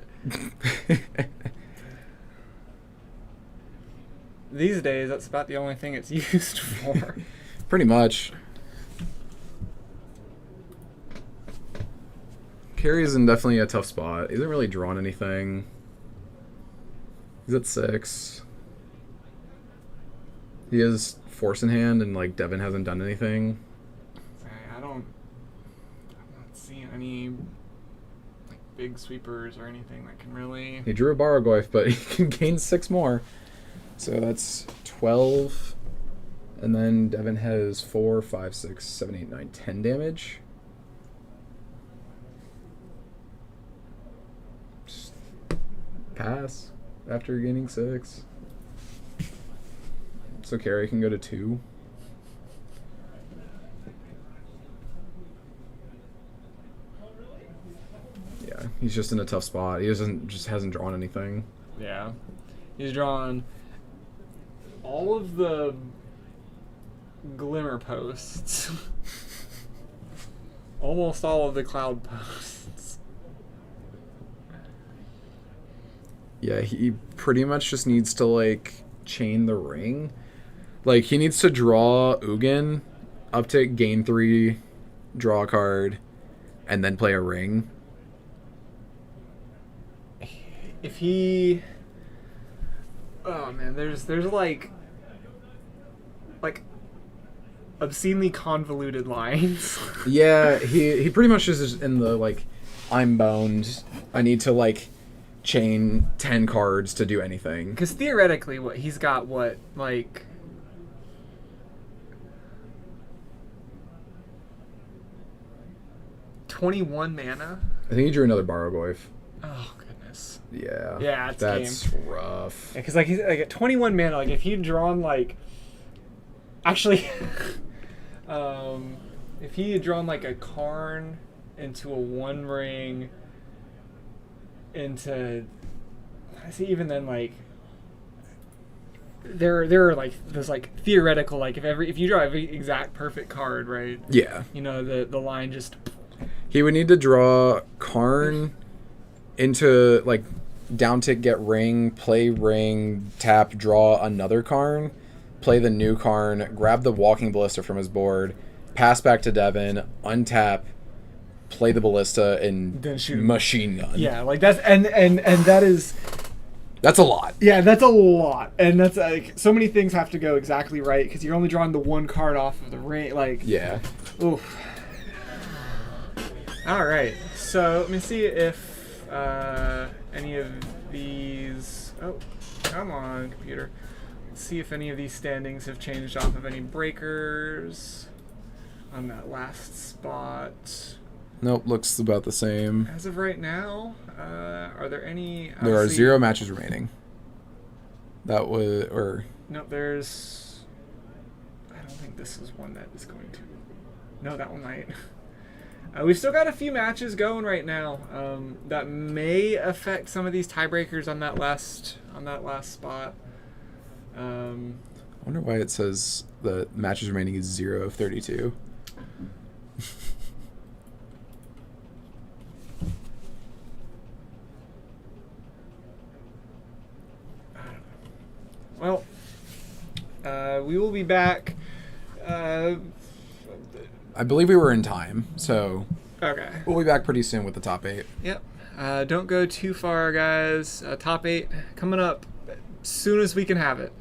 these days that's about the only thing it's used for. Pretty much. Carrie's in definitely a tough spot. He hasn't really drawn anything. He's at 6. He has Force in hand, and like Devin hasn't done anything. I'm not seeing any like big sweepers or anything that can really. He drew a Bargoyf, but he can gain 6 more. So that's 12. And then Devin has 4, 5, 6, 7, 8, 9, 10 damage. Just pass after gaining 6. So Carrie can go to 2. Yeah, he's just in a tough spot. He hasn't drawn anything. Yeah, he's drawn all of the Glimmer Posts, almost all of the Cloud Posts. Yeah, he pretty much just needs to like chain the ring. Like he needs to draw Ugin, uptick, gain 3, draw a card, and then play a ring. If he, oh man, there's like obscenely convoluted lines. Yeah, he pretty much is in the like I'm boned. I need to like chain 10 cards to do anything. Because theoretically, what he's got, like 21 mana. I think he drew another Barrogoyf. Oh goodness. Yeah. Yeah, that's rough. Because like he's like at 21 mana. Like if he'd drawn like, actually, if he had drawn like a Karn into a One Ring, into, I see, even then like there are like there's like theoretical, like if you draw every exact perfect card, right? Yeah. You know, the line just. He would need to draw Karn into like downtick, get ring, play ring, tap, draw another Karn, play the new Karn, grab the Walking Ballista from his board, pass back to Devin, untap, play the Ballista, and Then shoot. machine gun. Yeah, like that's and that is. That's a lot. Yeah, that's a lot, and that's like so many things have to go exactly right because you're only drawing the one card off of the ring. Like, Yeah. oof. All right, so let me see if any of these. Oh, come on, computer. Let's see if any of these standings have changed off of any breakers on that last spot. Nope, looks about the same. As of right now, are there any? There are 0 matches remaining. That was, or... No, there's... I don't think this is one that is going to... No, that one might. We've still got a few matches going right now that may affect some of these tiebreakers on that last spot. I wonder why it says the matches remaining is 0 of 32. Well, we will be back. I believe we were in time, so Okay. we'll be back pretty soon with the top 8. Yep. Don't go too far, guys. Top 8 coming up as soon as we can have it.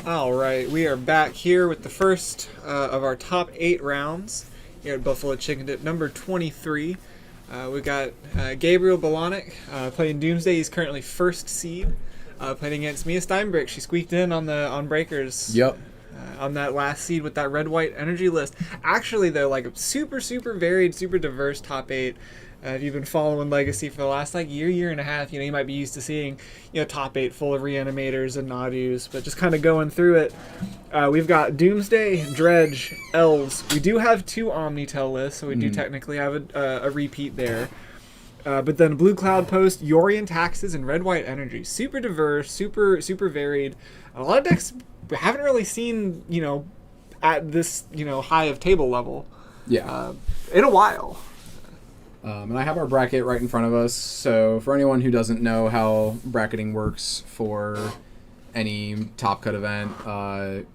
All right, we are back here with the first of our top 8 rounds here at Buffalo Chicken Dip, number 23. We got Gabriel Bolanek playing Doomsday. He's currently first seed, playing against Mia Steinbrück. She squeaked in on Breakers. Yep. On that last seed with that red-white energy list. Actually, though, like a super varied, super diverse top 8. If you've been following Legacy for the last year and a half, you might be used to seeing, top 8 full of reanimators and Nadus, but just kind of going through it. We've got Doomsday, Dredge, Elves. We do have 2 Omnitel lists, so we do technically have a repeat there. But then Blue Cloud Post, Yorian Taxes, and Red-White Energy. Super diverse, super varied. A lot of decks we haven't really seen, at this, high of table level. Yeah. In a while. And I have our bracket right in front of us. So for anyone who doesn't know how bracketing works for any top cut event,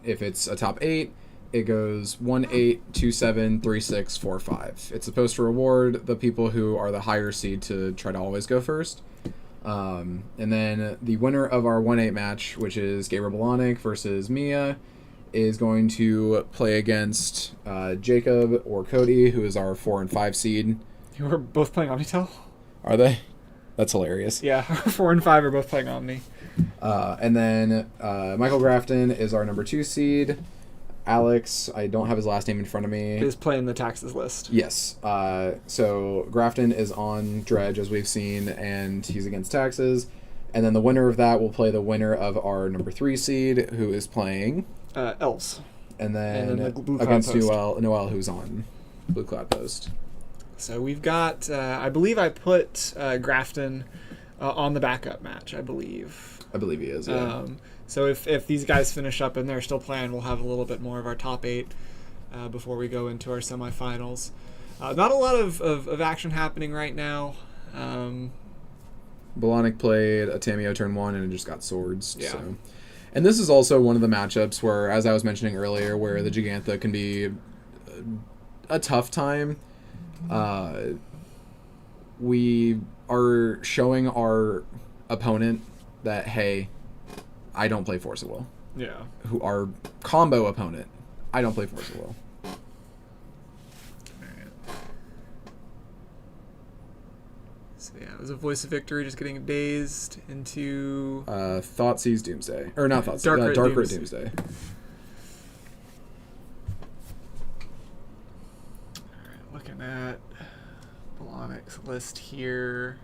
if it's a top 8, it goes 1, 8, 2, 7, 3, 6, 4, 5. It's supposed to reward the people who are the higher seed to try to always go first. And then the winner of our 1-8 match, which is Gabriel Bolanek versus Mia, is going to play against Jacob or Cody, who is our 4 and 5 seed. You were both playing Omnitel? Are they? That's hilarious. Yeah, 4 and 5 are both playing Omni. And then Michael Grafton is our number 2 seed. Alex, I don't have his last name in front of me. Is playing the taxes list. Yes. So Grafton is on Dredge, as we've seen, and he's against taxes. And then the winner of that will play the winner of our number 3 seed, who is playing Elves. And then the Blue Cloud against Post. Noel, who's on Blue Cloud Post. So we've got, I believe I put Grafton on the backup match, I believe. I believe he is, yeah. So if these guys finish up and they're still playing, we'll have a little bit more of our top 8 before we go into our semifinals. Not a lot of action happening right now. Bolanek played a Tameo turn 1 and it just got swords. Yeah. So. And this is also one of the matchups where, as I was mentioning earlier, where the Gigantha can be a tough time. We are showing our opponent that, hey, I don't play Force of Will. Yeah. Who our combo opponent, I don't play Force of Will. So yeah, it was a Voice of Victory, just getting dazed into Thoughtseize Doomsday. Or not Thoughtseize, Dark Red Doomsday. Doomsday. Alright, looking at Bolonek's list here.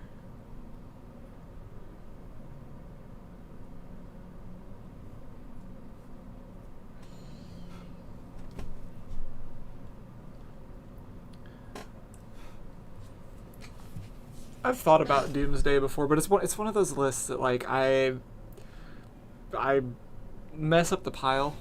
I've thought about Doomsday before, but it's one of those lists that I mess up the pile.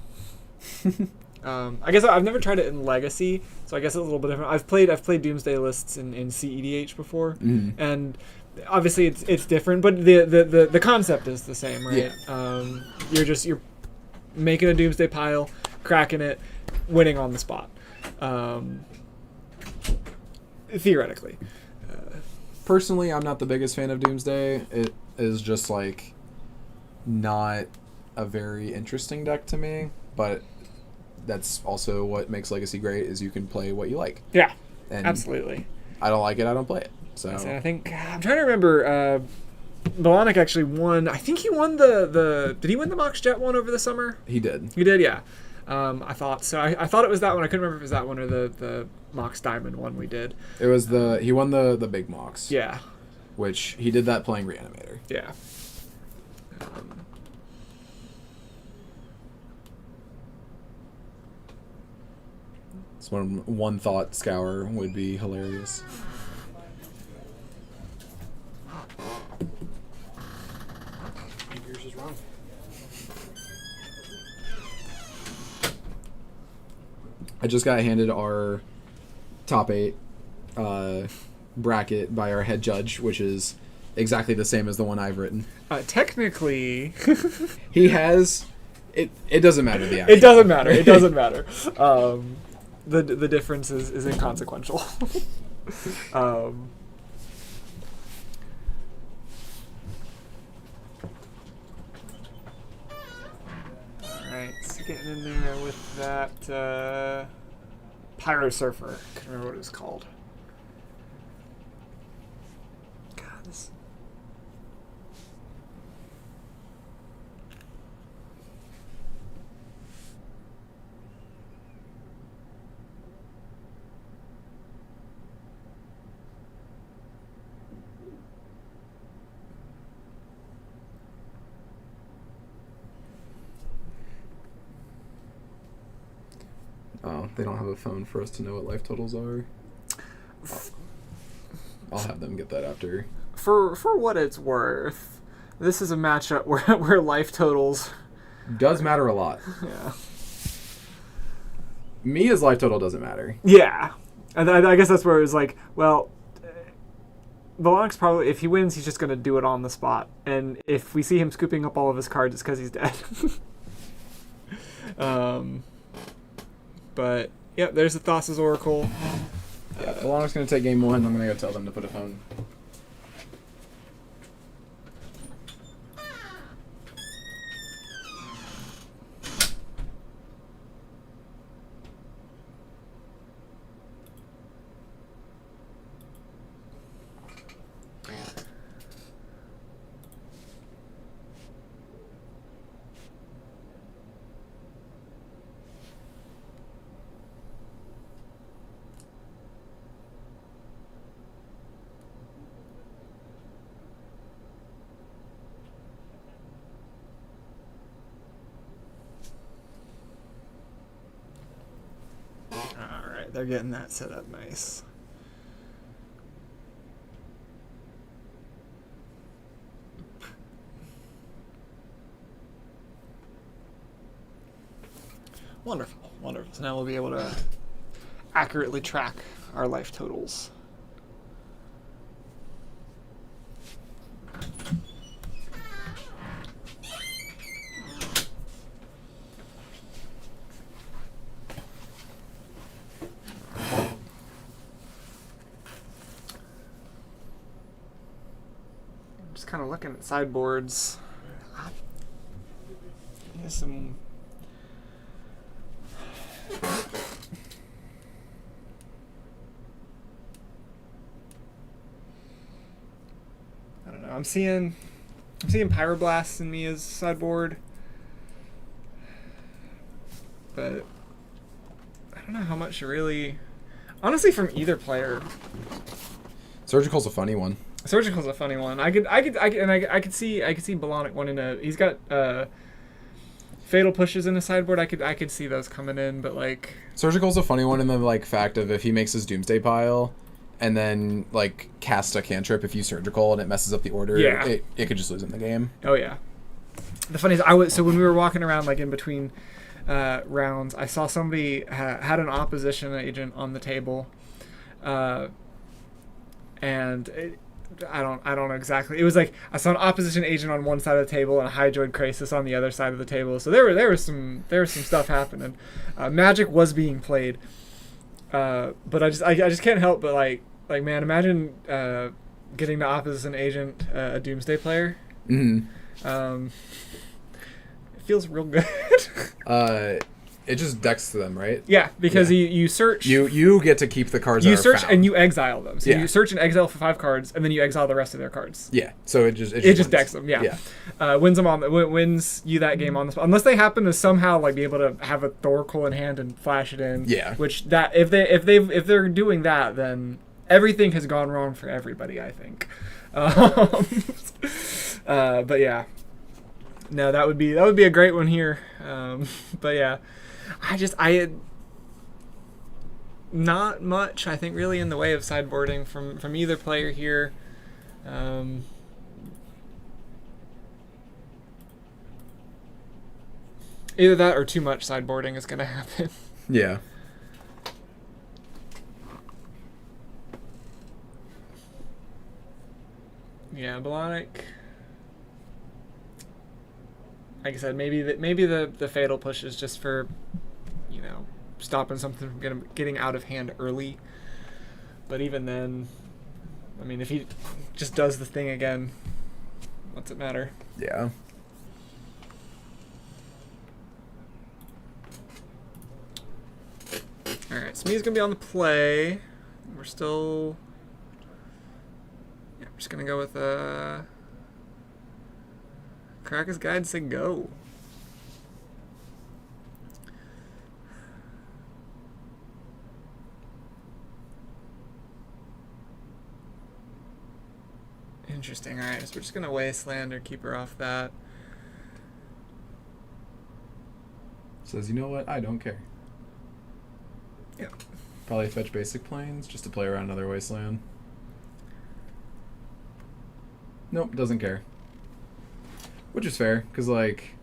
I guess I've never tried it in Legacy, so I guess it's a little bit different. I've played Doomsday lists in CEDH before, and obviously it's different, but the concept is the same, right? Yeah. You're making a Doomsday pile, cracking it, winning on the spot, theoretically. Personally, I'm not the biggest fan of Doomsday. It is just not a very interesting deck to me, but that's also what makes Legacy great, is you can play what you like. Yeah, and absolutely. I don't like it, I don't play it. So I think I'm trying to remember. Bolanek actually won. I think he won the. Did he win the Mox Jet one over the summer? He did. He did, yeah. I thought so. I thought it was that one. I couldn't remember if it was that one or the Mox Diamond one we did. It was he won the big Mox. Yeah. Which he did that playing Reanimator. Yeah. So one thought scour would be hilarious. Yours is wrong. I just got handed our top 8 bracket by our head judge, which is exactly the same as the one I've written. Technically, He has... It doesn't matter, the actual. it doesn't matter. It doesn't matter. The difference is inconsequential. Alright, getting in there with that Pyro Surfer. I can't remember what it was called. God, this. Oh, they don't have a phone for us to know what life totals are. I'll have them get that after. For what it's worth, this is a matchup where life totals Does matter a lot. Yeah. Mia's life total doesn't matter. Yeah. And I guess that's where it was like, well, Volonics probably, if he wins, he's just going to do it on the spot. And if we see him scooping up all of his cards, it's because he's dead. But, yeah, there's the Thassa's Oracle. Yeah, Alana's going to take game 1. I'm going to go tell them to put a phone. Alright, they're getting that set up nice. Wonderful, wonderful. So now we'll be able to accurately track our life totals. Kind of looking at sideboards. There's some. I don't know. I'm seeing Pyroblasts in Mia's sideboard, but I don't know how much really. Honestly, from either player. Surgical's a funny one. Surgical's a funny one. I could see Balonic wanting to. He's got fatal pushes in the sideboard. I could see those coming in, but like Surgical's a funny one in the like fact of if he makes his Doomsday pile, and then like casts a cantrip if you surgical and it messes up the order. Yeah. it could just lose in the game. Oh yeah. The funny is so when we were walking around like in between rounds, I saw somebody had an opposition agent on the table, and. I don't know exactly. It was like I saw an opposition agent on one side of the table and a Hydroid Crisis on the other side of the table. So there was some stuff happening. Magic was being played, but I just can't help but like man, imagine getting the opposition agent a Doomsday player. Mm-hmm. It feels real good. It just decks to them, right? Yeah, because you search. You get to keep the cards. You that are search found. and you exile them. So Yeah. you search and exile for 5 cards, and then you exile the rest of their cards. Yeah. So it just It just wins. decks them. Yeah. Wins you that game on the spot, unless they happen to somehow like be able to have a Thoracle in hand and flash it in. Yeah. Which that if they're doing that, then everything has gone wrong for everybody, I think. But yeah. No, that would be a great one here. But yeah. I had not much, I think, really in the way of sideboarding from either player here. Either that or too much sideboarding is going to happen. Yeah. Yeah, Balonic. Like I said, maybe the fatal push is just for, stopping something from getting out of hand early. But even then, I mean, if he just does the thing again, what's it matter? Yeah. Smee's gonna be on the play. We're still. Yeah, we're just gonna go with Cracker's Guide say go. Interesting. Alright, so we're just gonna Wasteland or keep her off that. Says, you know what? I don't care. Yeah. Probably fetch basic planes just to play around another Wasteland. Nope, doesn't care. Which is fair, because, like,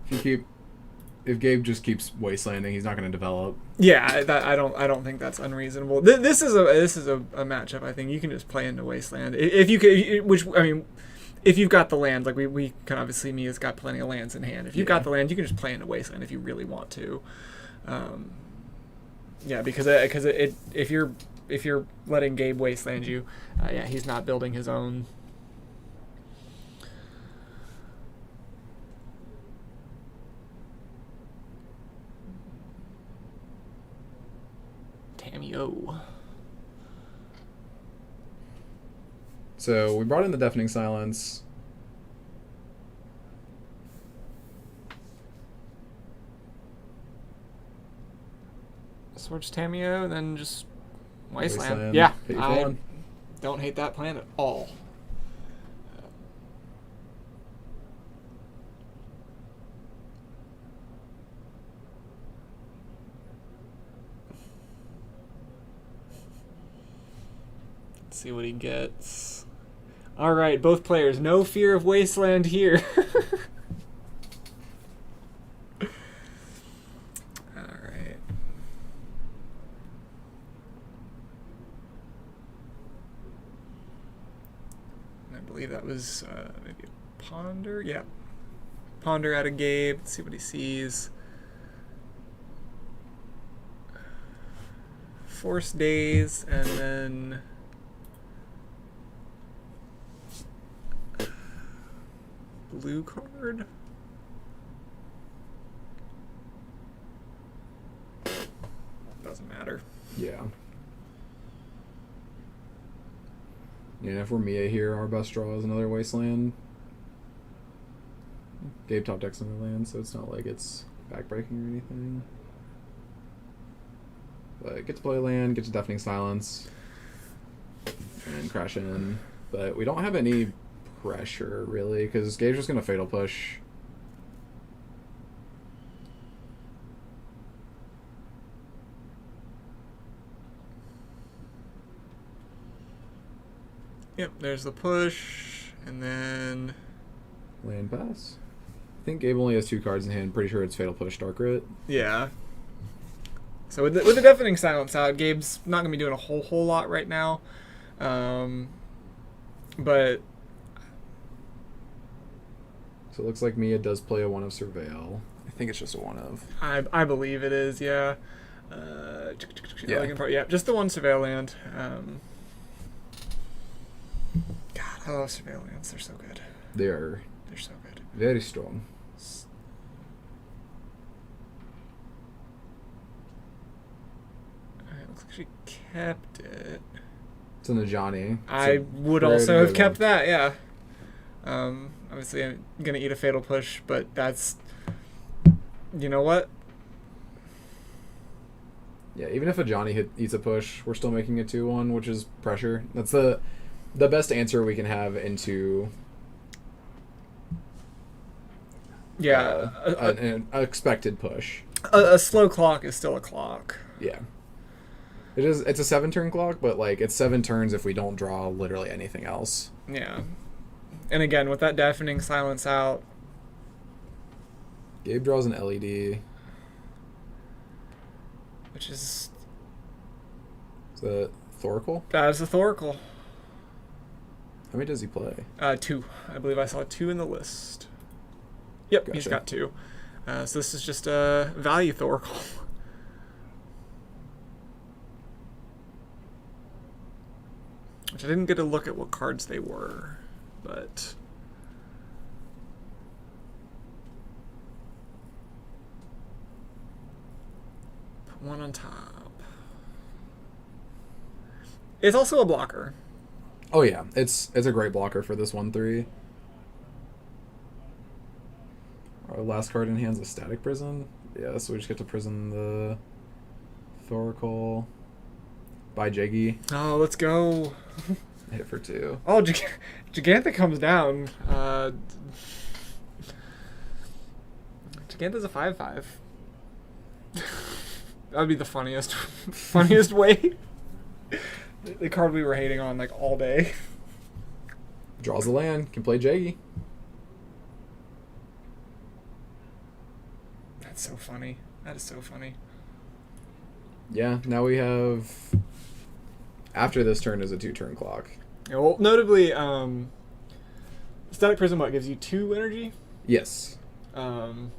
if Gabe just keeps Wastelanding, he's not going to develop. Yeah, I don't think that's unreasonable. This is a matchup. I think you can just play into Wasteland if you could. Which I mean, if you've got the land, like we can obviously. Mia's got plenty of lands in hand. If you've got the land, you can just play into Wasteland if you really want to. Yeah, because if you're letting Gabe Wasteland you, yeah, he's not building his own. Tamio. So we brought in the Deafening Silence. So we're just Tamio, and then just Wasteland. Wasteland. Yeah, Hit your I fun. don't hate that plan at all. Let's see what he gets. All right, both players, no fear of Wasteland here. That was maybe a Ponder. Yeah. Ponder out of Gabe. Let's see what he sees. Force Days, and then blue card. Doesn't matter. Yeah. Yeah, if we're Mia here, our best draw is another Wasteland. Gabe top decks another land, so it's not like it's backbreaking or anything. But get to play land, get to Deafening Silence, and crash in. But we don't have any pressure, really, because Gabe's just going to Fatal Push. Yep, there's the push, and then Land pass. I think Gabe only has 2 cards in hand. Pretty sure it's Fatal Push, Dark Writ. yeah. So with the Deafening Silence out, Gabe's not gonna be doing a whole lot right now, but So it looks like Mia does play a 1 of Surveil. I think it's just a 1 of. I believe it is, yeah. Yeah, just the one Surveil land. God, I love Surveil lands. They're so good. They're so good. very strong. Alright, looks like she kept it. It's an Ajani. I would also have kept that, yeah. Obviously, I'm going to eat a Fatal Push, but that's... You know what? Yeah, even if Ajani eats a push, we're still making it 2-1, which is pressure. That's the best answer we can have into... Yeah. An expected push. A slow clock is still a clock. Yeah. It's a 7-turn clock, but like it's 7 turns if we don't draw literally anything else. Yeah. And again, with that Deafening Silence out... Gabe draws an LED. Which is... Is that Thoracle? That is a Thoracle. How many does he play? 2. I believe I saw 2 in the list. Yep, Gotcha. He's got 2. So this is just a value Thoracle. Which I didn't get a look at what cards they were, but... 1 on top. It's also a blocker. Oh yeah, it's a great blocker for this 1/3. Our last card in hand's a Static Prison. Yeah, so we just get to prison the Thoracle. Bye, Jaggy. Oh, let's go. Hit for 2. Oh, Gigantha comes down. Gigantha's a 5/5. That would be the funniest way. The card we were hating on like all day. Draws the land. Can play Jaggy. That's so funny. That is so funny. Yeah, now we have... After this turn is a 2-turn clock. Yeah, well, notably, Static Prism what gives you 2 energy. Yes. So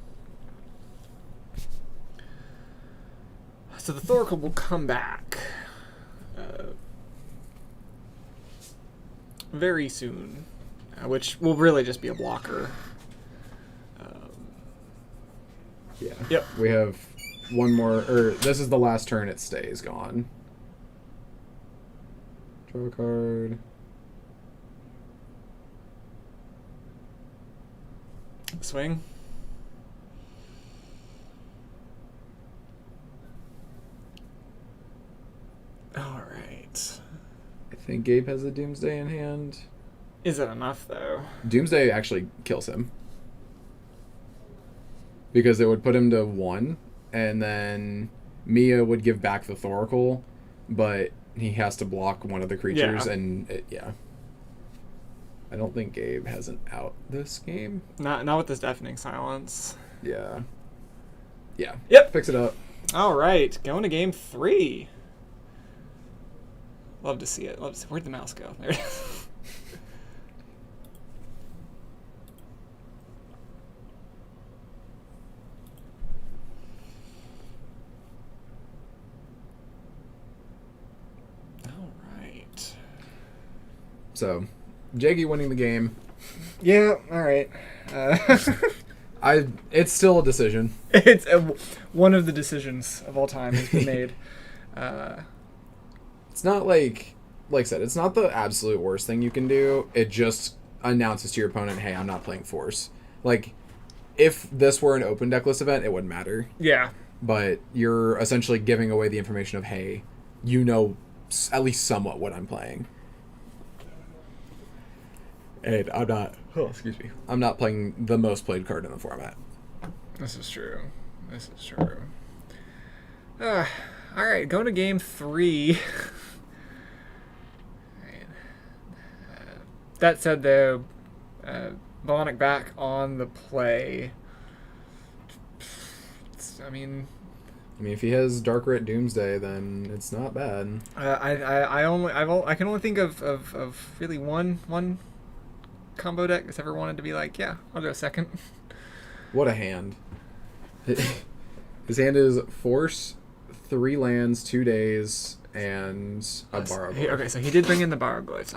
the Thoracle will come back very soon, which will really just be a blocker. Yeah. Yep. We have one more, or this is the last turn it stays gone. Draw a card. Swing. All right. I think Gabe has a Doomsday in hand. Is it enough though? Doomsday actually kills him. Because it would put him to 1, and then Mia would give back the Thoracle, but he has to block one of the creatures, Yeah. and yeah. I don't think Gabe has an out this game. Not with this Deafening Silence. Yeah. Yeah. Yep. Picks it up. All right, going to game 3. Love to see it. Where'd the mouse go? There it is. All right. So, Jaggy winning the game. Yeah. All right. It's still a decision. It's one of the decisions of all time has been made. It's not like I said, it's not the absolute worst thing you can do. It just announces to your opponent, hey, I'm not playing Force. Like, if this were an open decklist event, it wouldn't matter. Yeah. But you're essentially giving away the information of, hey, you know at least somewhat what I'm playing. And I'm not... Oh, excuse me. I'm not playing the most played card in the format. This is true. All right, going to game 3. That said, though, Bionic back on the play. I mean, if he has Dark Ret Doomsday, then it's not bad. I can only think of really one combo deck that's ever wanted to be like, yeah, I'll go second. What a hand. His hand is Force, 3 lands, 2 days, and a Barrowglyph. Okay, so he did bring in the Barrowglyphs.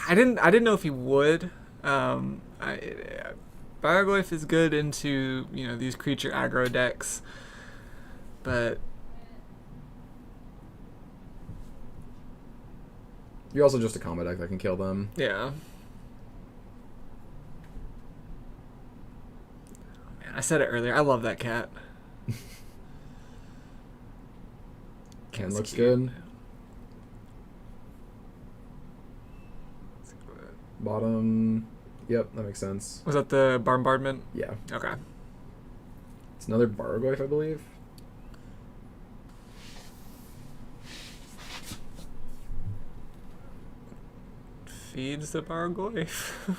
I didn't know if he would. Barrowglyph is good into these creature aggro decks, but you're also just a combo deck that can kill them. yeah. Man, I said it earlier. I love that cat. Ken That's looks cute. good. Bottom. Yep, that makes sense. Was that the bombardment? Yeah. Okay. It's another Barrowglyph, I believe. Feeds the Barrowglyph.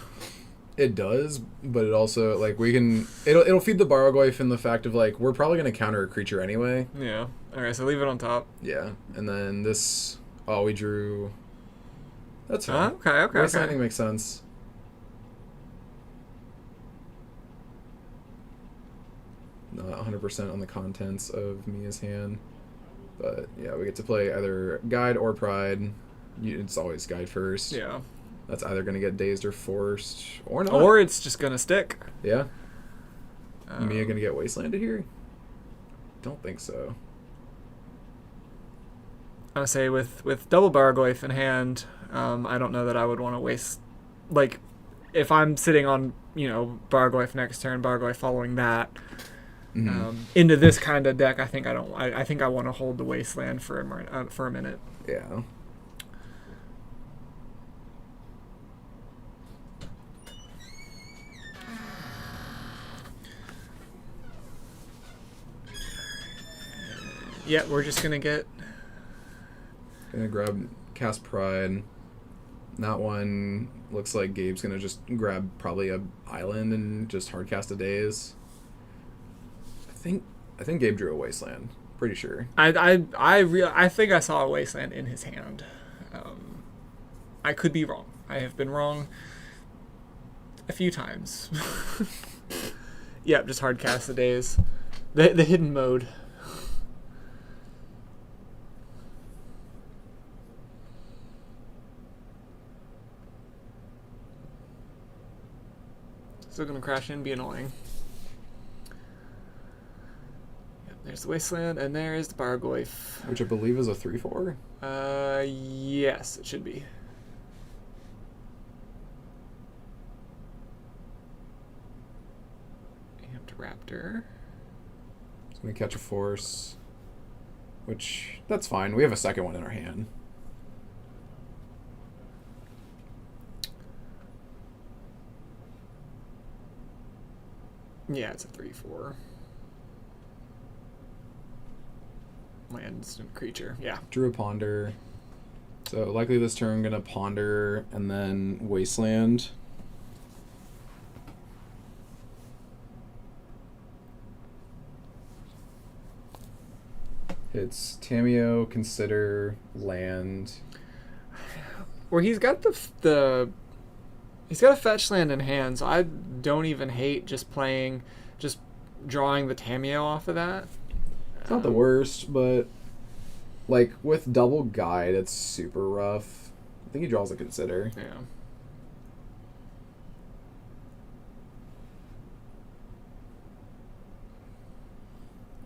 It does, but it also it'll feed the Barrowglyph in the fact of we're probably gonna counter a creature anyway. Yeah. Okay, so leave it on top. Yeah, and then this. Oh, we drew. That's fine. Okay. Wastelanding makes sense. Not 100% on the contents of Mia's hand, but yeah, we get to play either Guide or Pride. It's always Guide first. Yeah. That's either gonna get dazed or forced, or not. Or it's just gonna stick. Yeah. Mia gonna get Wastelanded here? don't think so. I would say with double Bargoyf in hand, I don't know that I would want to waste, like, if I'm sitting on, Bargoyf next turn, Bargoyf following that, into this kind of deck, I think I want to hold the Wasteland for a minute. Yeah. Yeah, we're just gonna Gonna grab Cast Pride. That one looks like Gabe's gonna just grab probably a island and just hard cast a Daze. I think Gabe drew a Wasteland. Pretty sure. I think I saw a Wasteland in his hand. I could be wrong. I have been wrong a few times. Yep, just hard cast the Daze. The hidden mode. Still gonna crash in, be annoying. Yep, there's the Wasteland, and there is the Bargoyf. Which I believe is a 3/4. Yes, it should be. Amped Raptor. It's gonna catch a Force. Which, that's fine. We have a second one in our hand. Yeah, it's a 3/4. Land instant creature. Yeah. Drew a Ponder. So likely this turn gonna Ponder and then Wasteland. It's Tamiyo, Consider, Land. Where he's got he's got a fetch land in hand, so I don't even hate just drawing the Tamiyo off of that. It's not the worst, but like with double guide, it's super rough. I think he draws a Consider. Yeah.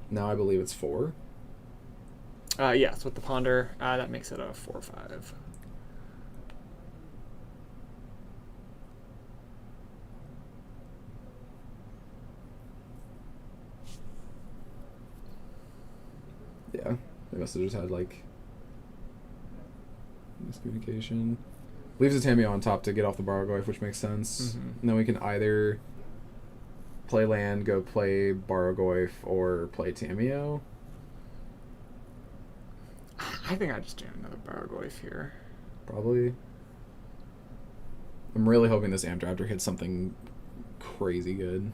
Now I believe it's 4. Yes, with the Ponder, that makes it a 4/5. Yeah, they must have just had like miscommunication. Leaves the Tamiyo on top to get off the Bargoyf, which makes sense. And then we can either play land, go play Bargoyf, or play Tamiyo. I think I just jam another Bargoyf here. Probably. I'm really hoping this Amped Raptor hits something crazy good.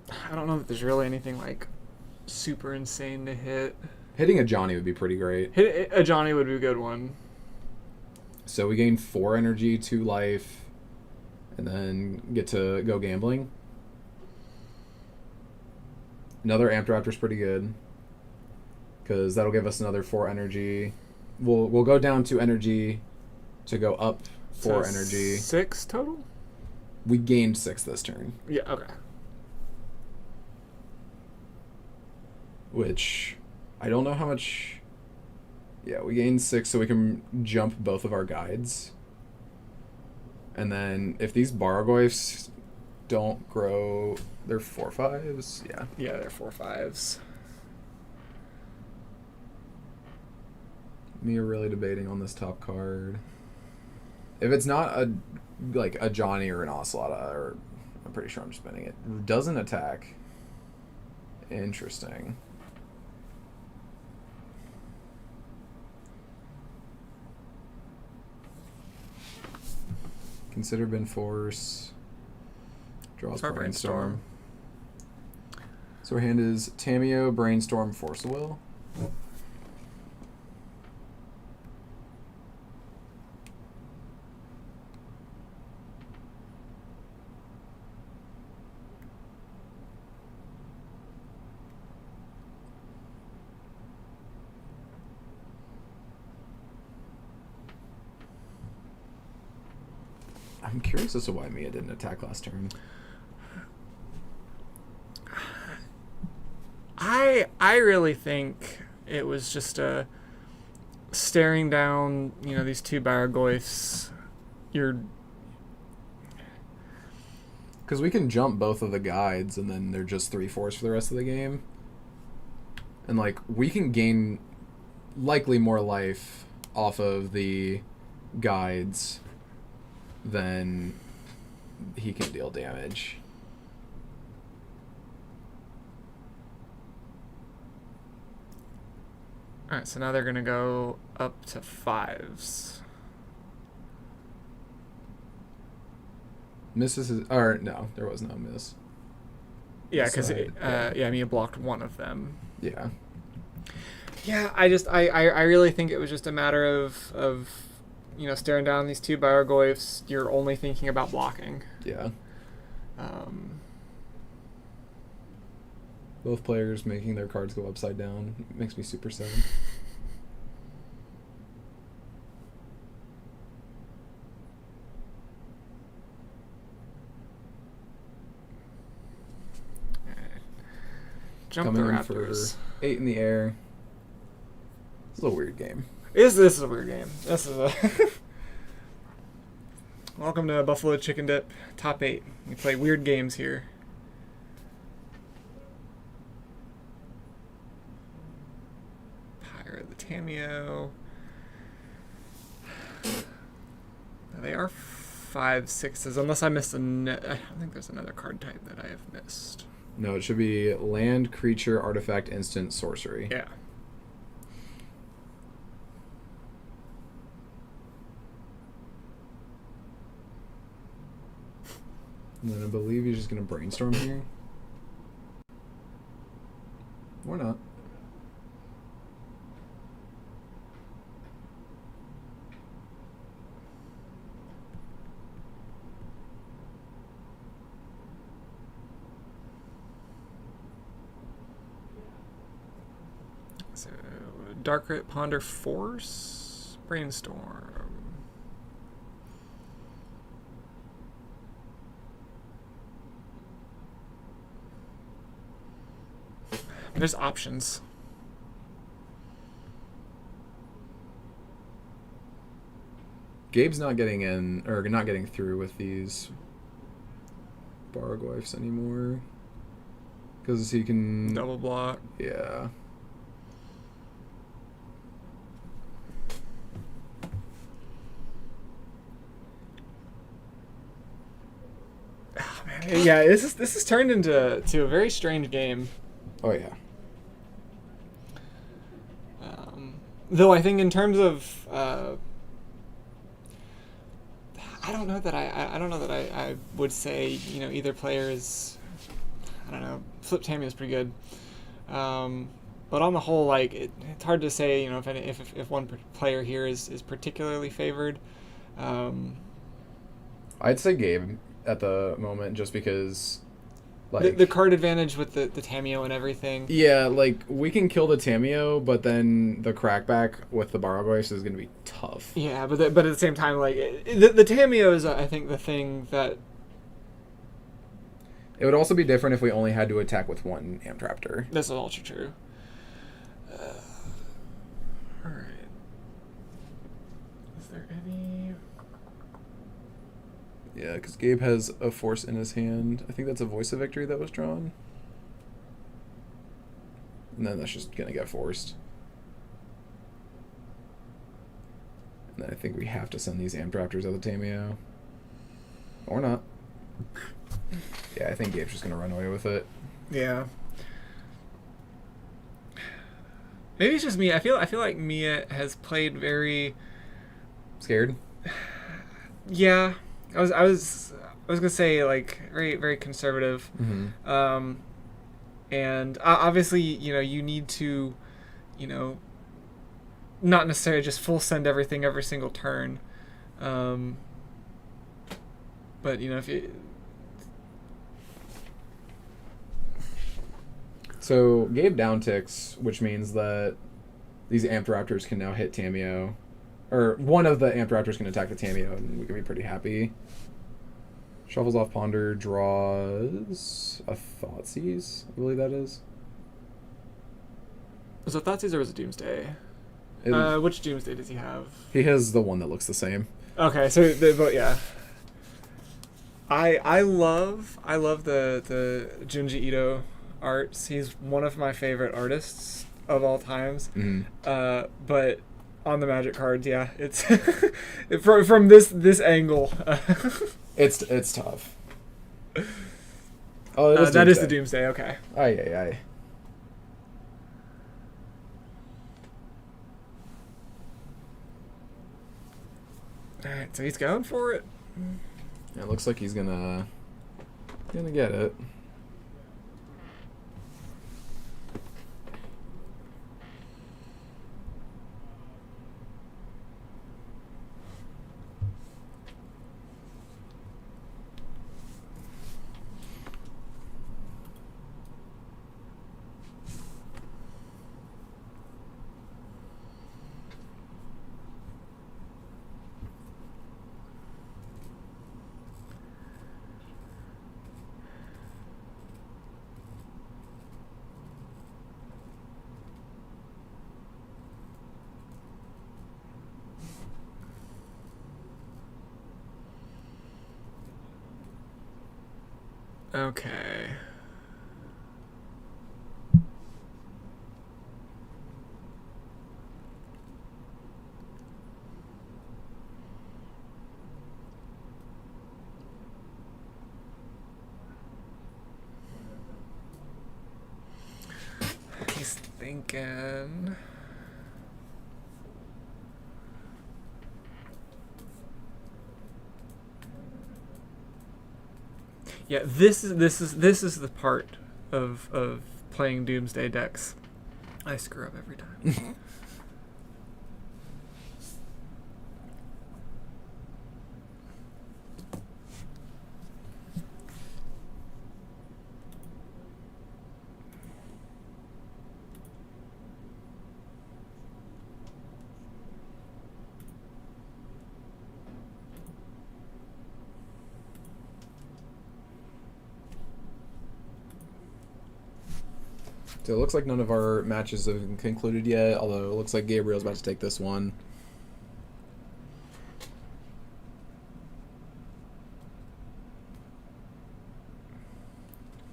I don't know that there's really anything like super insane to hit. Hitting a Johnny would be pretty great. Hit a Johnny would be a good one. So we gain 4 energy, 2 life, and then get to go gambling. Another Amped Raptor's pretty good, because that'll give us another 4 energy. We'll go down 2 energy to go up 4 energy. 6 total? We gained 6 this turn. Yeah, okay. Which, I don't know how much... Yeah, we gained 6 so we can jump both of our guides. And then if these Bargoyfs don't grow, they're 4/5s. Yeah. Yeah, they're 4/5s. Me are really debating on this top card. If it's not a Johnny or an Ocelot, or I'm pretty sure I'm just spinning it. Doesn't attack. Interesting. Consider Bin Force. Draws Brainstorm. So our hand is Tamiyo, Brainstorm, Force of Will. I'm curious as to why Mia didn't attack last turn. I really think it was just a staring down, these two Baraglyphs. Because we can jump both of the guides, and then they're just 3/4 for the rest of the game. And, like, we can gain likely more life off of the guides than he can deal damage. Alright, so now they're going to go up to 5s. Misses his... Or, no, there was no miss. Yeah, because Side, Mia blocked one of them. Yeah. Yeah, I really think it was just a matter of staring down these two Baraglyphs. You're only thinking about blocking. Yeah. Both players making their cards go upside down makes me super sad. Jump Coming the in Raptors. for 8 in the air. It's a weird game. This is a weird game. This is a... Welcome to Buffalo Chicken Dip Top 8. We play weird games here. Pyre the Tameo. They are 5/6s, unless I missed I don't think there's another card type that I have missed. No, it should be land, creature, artifact, instant, sorcery. Yeah. And then I believe he's just going to brainstorm here. Or not. So, Darkrit, Ponder, Force, Brainstorm. There's options. Gabe's not getting in, or not getting through with these Baraglyphs anymore. Because he can... Double block. Yeah. Oh, man. Yeah, this is turned into a very strange game. Oh, yeah. Though I think in terms of, I don't know that I would say either player is, I don't know, Flip Tammy is pretty good, but on the whole, like it's hard to say if one player here is particularly favored. I'd say Gabe at the moment, just because the card advantage with the Tameo and everything. Yeah, like, we can kill the Tameo, but then the crackback with the Baraglyphs is going to be tough. Yeah, but at the same time, like, the Tameo is, I think, the thing that... It would also be different if we only had to attack with one Amtraptor. This is also true. Alright. Is there any... Yeah, because Gabe has a force in his hand. I think that's a Voice of Victory that was drawn. And then that's just going to get forced. And then I think we have to send these Amtraptors at the Tameo. Or not. Yeah, I think Gabe's just going to run away with it. Yeah. Maybe it's just me. I feel like Mia has played very... Scared? Yeah. I was gonna say, like, very, very conservative. Mm-hmm. And obviously, you need to, not necessarily just full send everything every single turn. But if you... So Gabe downticks, which means that these Amtraptors can now hit Tameo. Or one of the Amtraptors can attack the Tameo, and we can be pretty happy. Shuffles off Ponder, draws a Thoughtseize, I believe that is. Was it Thoughtseize or was it Doomsday? Which Doomsday does he have? He has the one that looks the same. Okay, so but yeah. I love the Junji Ito arts. He's one of my favorite artists of all times. But on the Magic cards, yeah, it's from this angle. It's tough. Oh, that is the Doomsday. Okay. Aye. All right, so he's going for it. Yeah, it looks like he's gonna get it. Okay. He's thinking. Yeah, this is the part of playing Doomsday decks I screw up every time. So it looks like none of our matches have concluded yet, although it looks like Gabriel's about to take this one.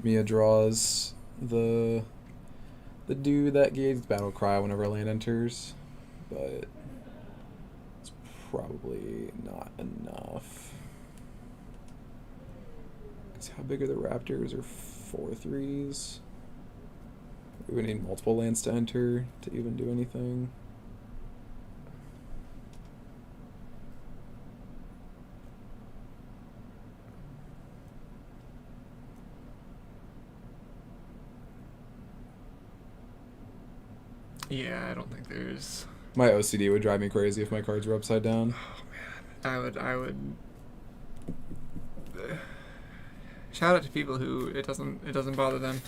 Mia draws the dude that gains Battle Cry whenever a land enters, but it's probably not enough. Because how big are the Raptors? Are 4/3s? We would need multiple lands to enter to even do anything. Yeah, I don't think there's. My OCD would drive me crazy if my cards were upside down. Oh man, I would. Shout out to people who it doesn't bother them.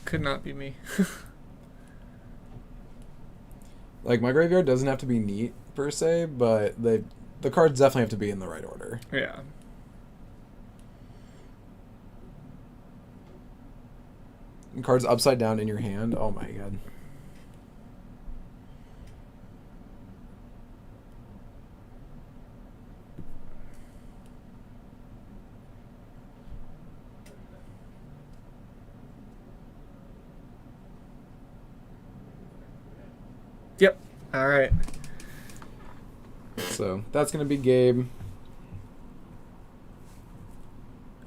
Could not be me. Like, my graveyard doesn't have to be neat per se, but the cards definitely have to be in the right order. Yeah. And cards upside down in your hand. Oh my god. Yep. All right. So that's gonna be Gabe.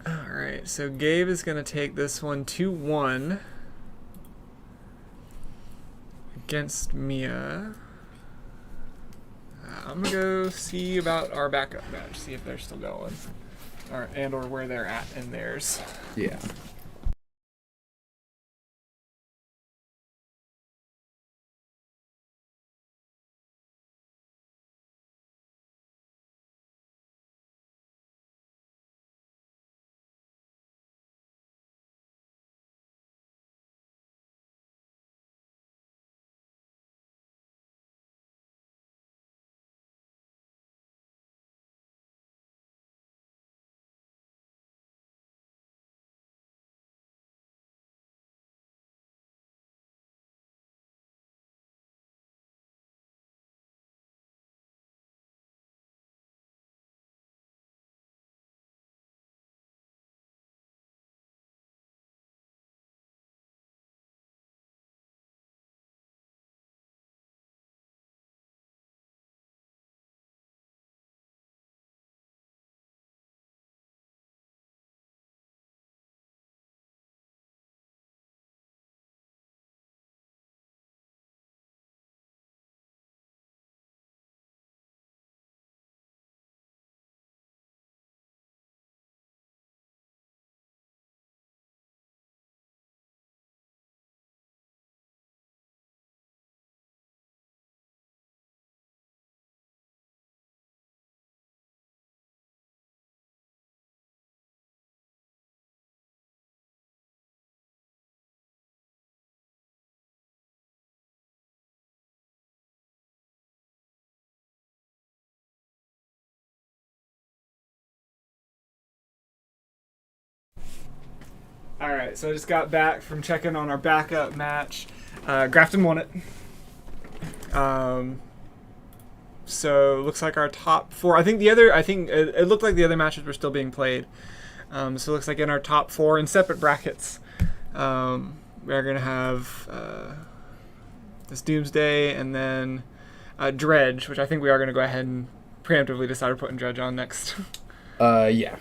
All right. So Gabe is gonna take this one 2-1 against Mia. I'm gonna go see about our backup match. See if they're still going, or where they're at in theirs. Yeah. All right, so I just got back from checking on our backup match. Grafton won it. So looks like our top 4. I think it looked like the other matches were still being played. So it looks like in our top 4 in separate brackets, we're gonna have this Doomsday and then Dredge, which I think we are gonna go ahead and preemptively decide we're putting Dredge on next. Yeah,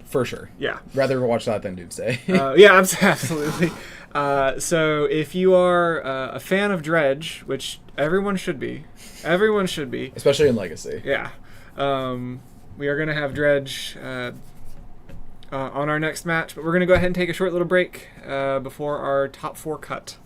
for sure. Yeah. Rather watch that than Doomsday. Yeah, absolutely. So if you are a fan of Dredge, which everyone should be, Especially in Legacy. yeah, we are going to have Dredge on our next match, but we're going to go ahead and take a short little break before our top 4 cut.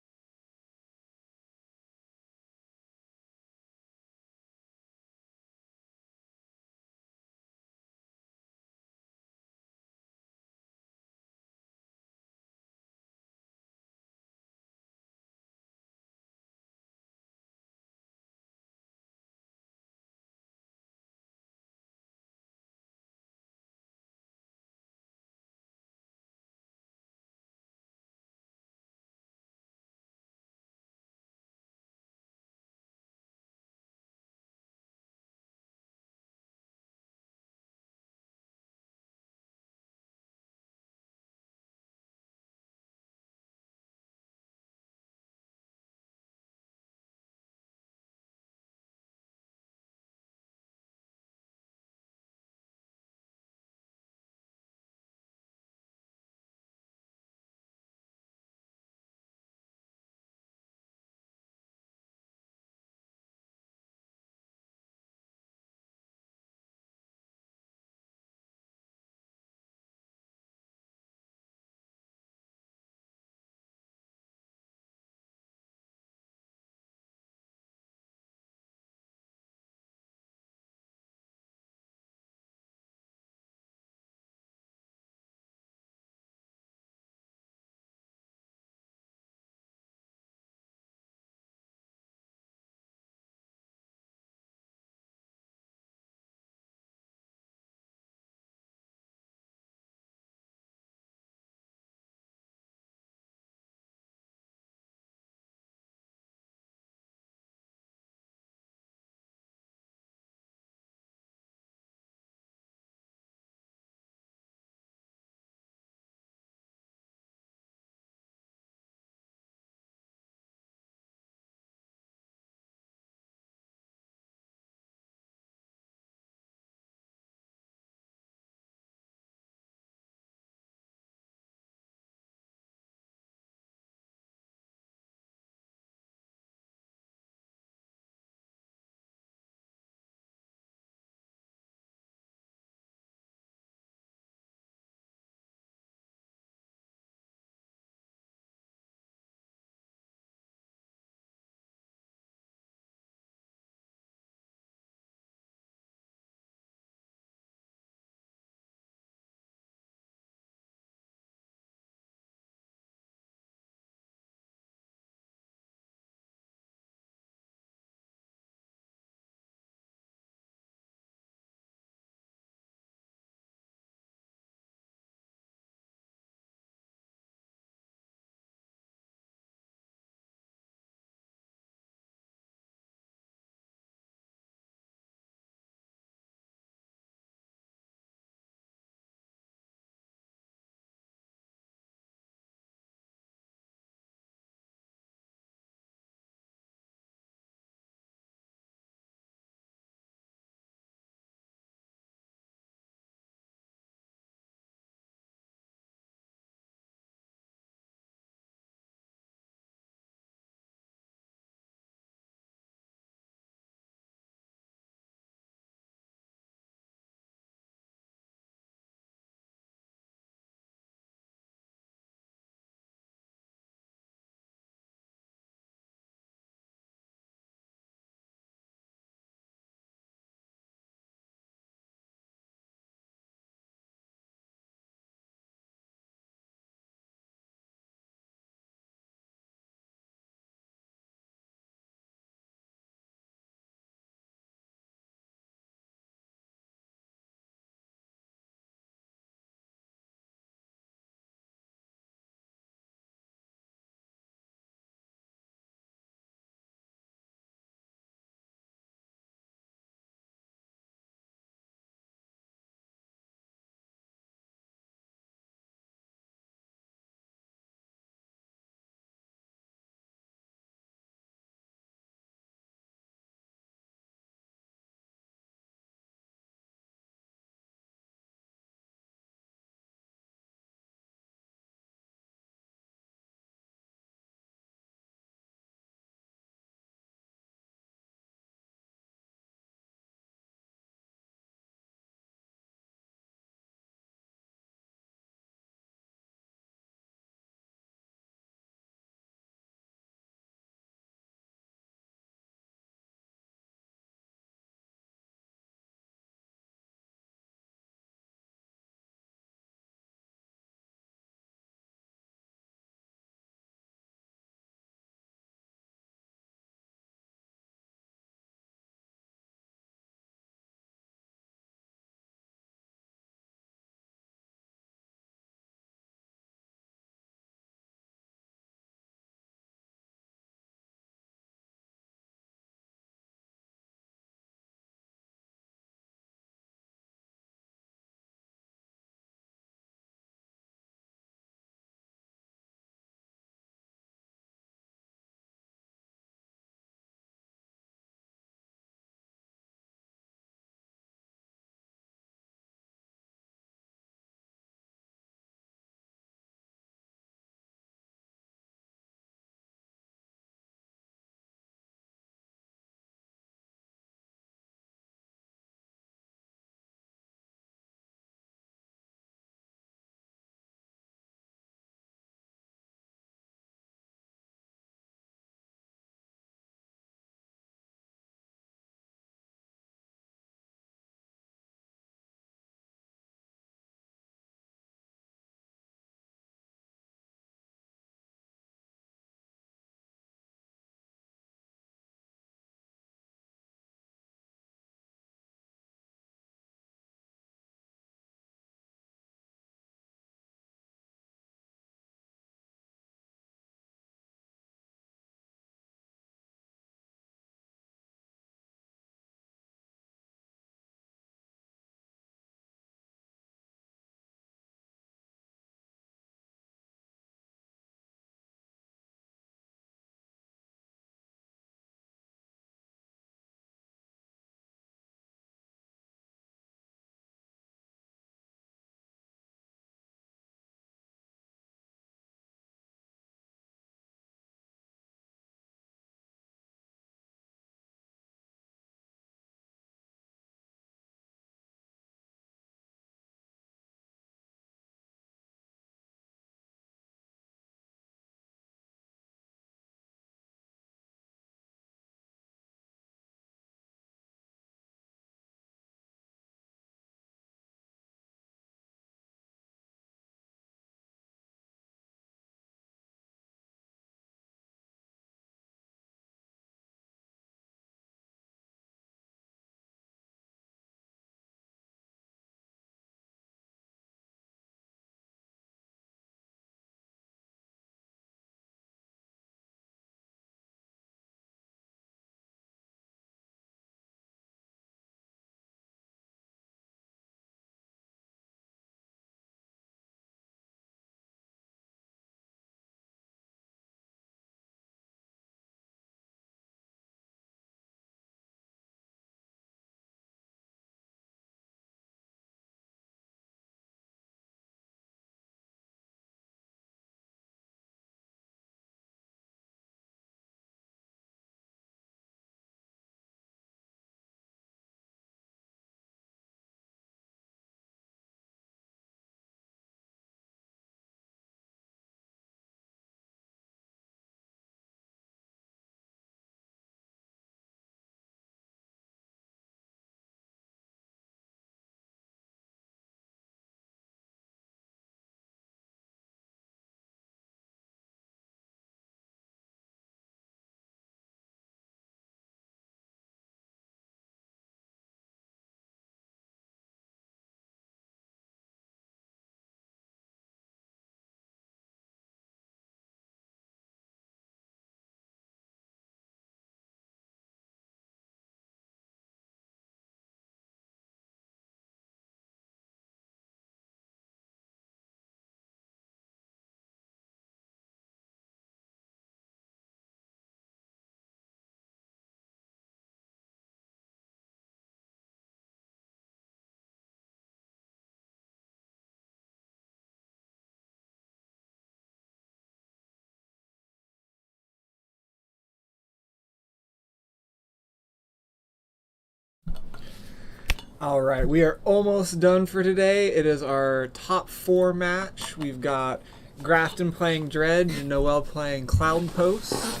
All right, we are almost done for today. It is our top 4 match. We've got Grafton playing Dredge and Noel playing Cloud Post.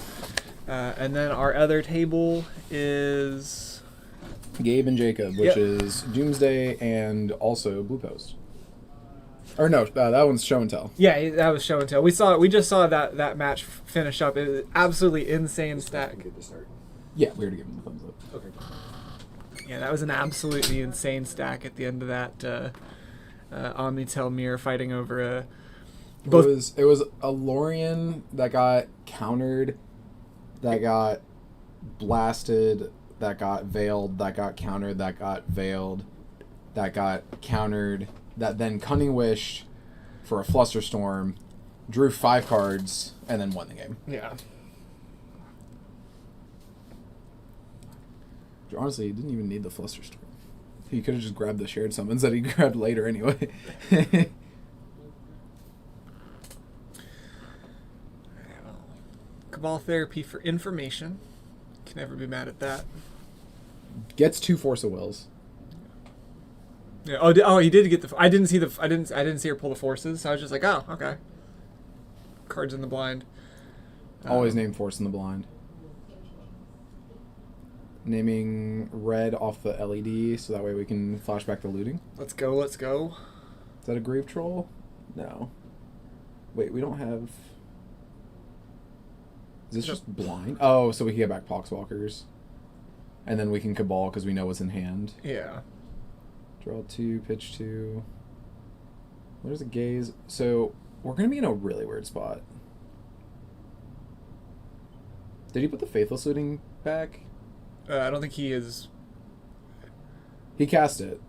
And then our other table is Gabe and Jacob, which is Doomsday and also Blue Post. Or no, that one's Show and Tell. Yeah, that was Show and Tell. We just saw that match finish up. It was absolutely insane stack. Good to start. Yeah, we already gave him the thumbs up. Okay. Yeah, that was an absolutely insane stack at the end of that Omnitel mirror fighting over a. It was a Lorien that got countered, that got blasted, that got veiled, that got countered, that got veiled, that got countered, that then Cunning Wished for a Flusterstorm, drew 5 cards, and then won the game. Yeah. Honestly, he didn't even need the Flusterstorm. He could have just grabbed the shared summons that he grabbed later anyway. Cabal Therapy for information. Can never be mad at that. Gets 2 Force of Wills. Yeah. Oh, he did get the. I didn't see her pull the forces. So I was just like, oh, okay. Cards in the blind. Always name Force in the blind. Naming red off the LED so that way we can flash back the looting. Let's go. Let's go. Is that a Grave Troll? No. Wait, we don't have. Is this just blind? Oh, so we can get back Poxwalkers. And then we can Cabal because we know what's in hand. Yeah. Draw 2, pitch 2. There's a Gaze. So we're going to be in a really weird spot. Did he put the Faithless Looting back? I don't think he is. He cast it.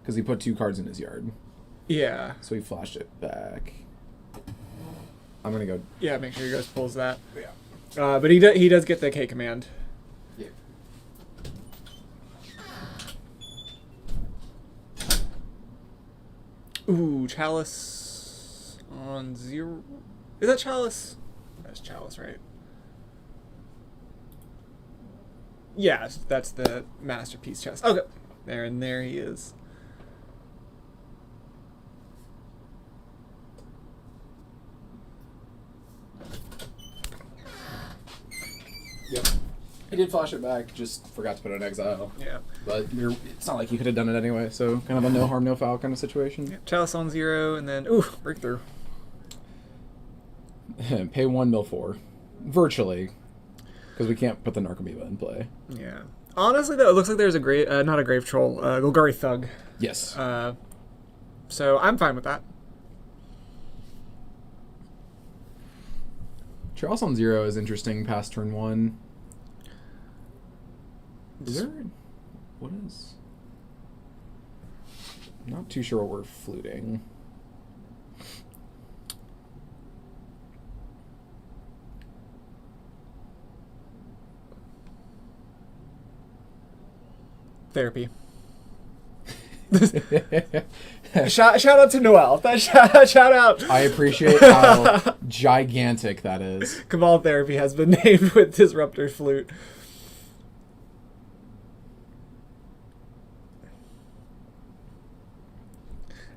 Because he put 2 cards in his yard. Yeah. So he flashed it back. I'm going to go. Yeah, make sure you guys pulls that. Yeah. But he does get the K command. Yeah. Ooh, Chalice on 0. Is that Chalice? That's Chalice, right? Yeah, that's the Masterpiece chest. Okay. There he is. Yep. He did flash it back, just forgot to put it in exile. Yeah. But it's not like you could have done it anyway, so kind of a no harm, no foul kind of situation. Yeah. Chalice on 0, and then, ooh, breakthrough. Pay 1, mill 4. Virtually. Because we can't put the Narcomoeba in play. Yeah. Honestly, though, it looks like there's a grave, not a Grave Troll, Golgari Thug. Yes. So I'm fine with that. Charles on 0 is interesting past turn 1. Is there... What is... I'm not too sure what we're fluting. Therapy. shout out to Noel. Shout out. I appreciate how gigantic that is. Cabal Therapy has been named with Disruptor Flute.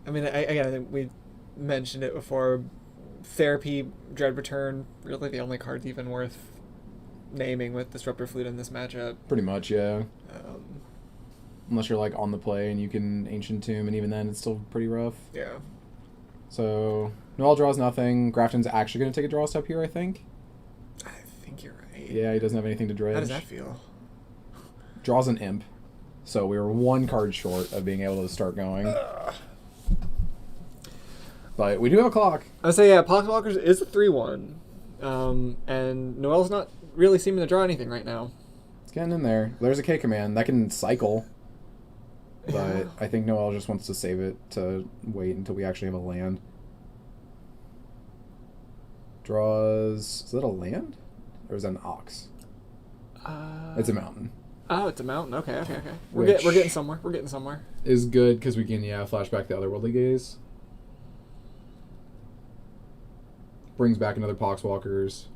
I mean, I think we mentioned it before. Therapy, Dread Return, really the only cards even worth naming with Disruptor Flute in this matchup. Pretty much, yeah. Unless you're like on the play and you can Ancient Tomb, and even then it's still pretty rough. Yeah. So Noel draws nothing. Grafton's actually going to take a draw step here, I think. I think you're right. Yeah, he doesn't have anything to dredge. How does that feel? Draws an Imp. So we were 1 card short of being able to start going. But we do have a clock. I say, yeah, Poxwalkers is a 3-1. And Noel's not really seeming to draw anything right now. It's getting in there. There's a K command. That can cycle. But Yeah. I think Noel just wants to save it to wait until we actually have a land. Draws... Is that a land? Or is that an ox? It's a mountain. Oh, it's a mountain. Okay. We're Which- getting somewhere. We're getting somewhere. Is good because we can, flash back the Otherworldly Gaze. Brings back another Poxwalkers.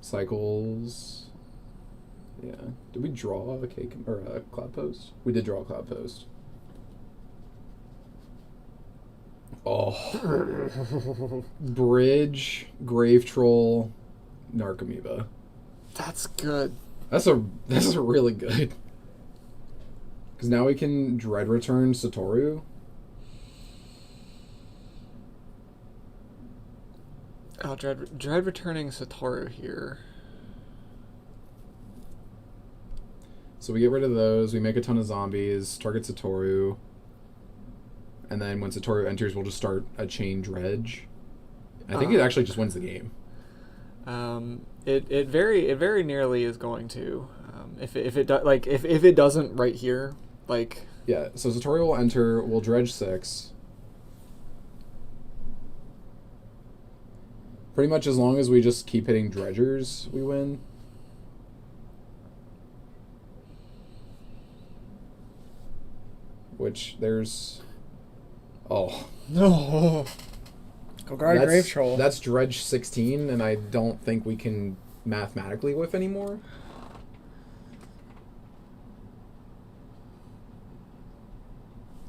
Cycles. Yeah. Did we draw a cake or a cloud post? We did draw a cloud post. Oh. Bridge, Grave Troll, Narcomoeba. That's good. That's really good. Because now we can Dread Return Satoru. Oh, Dread returning Satoru here. So we get rid of those. We make a ton of zombies. Target Satoru. And then when Satoru enters, we'll just start a chain dredge. I think it actually just wins the game. It very nearly is going to. If it doesn't right here, like. Yeah. So Satoru will enter. We'll dredge 6. Pretty much as long as we just keep hitting dredgers, we win. Which there's... Oh. No. Go guard Grave Troll. That's dredge 16, and I don't think we can mathematically whiff anymore.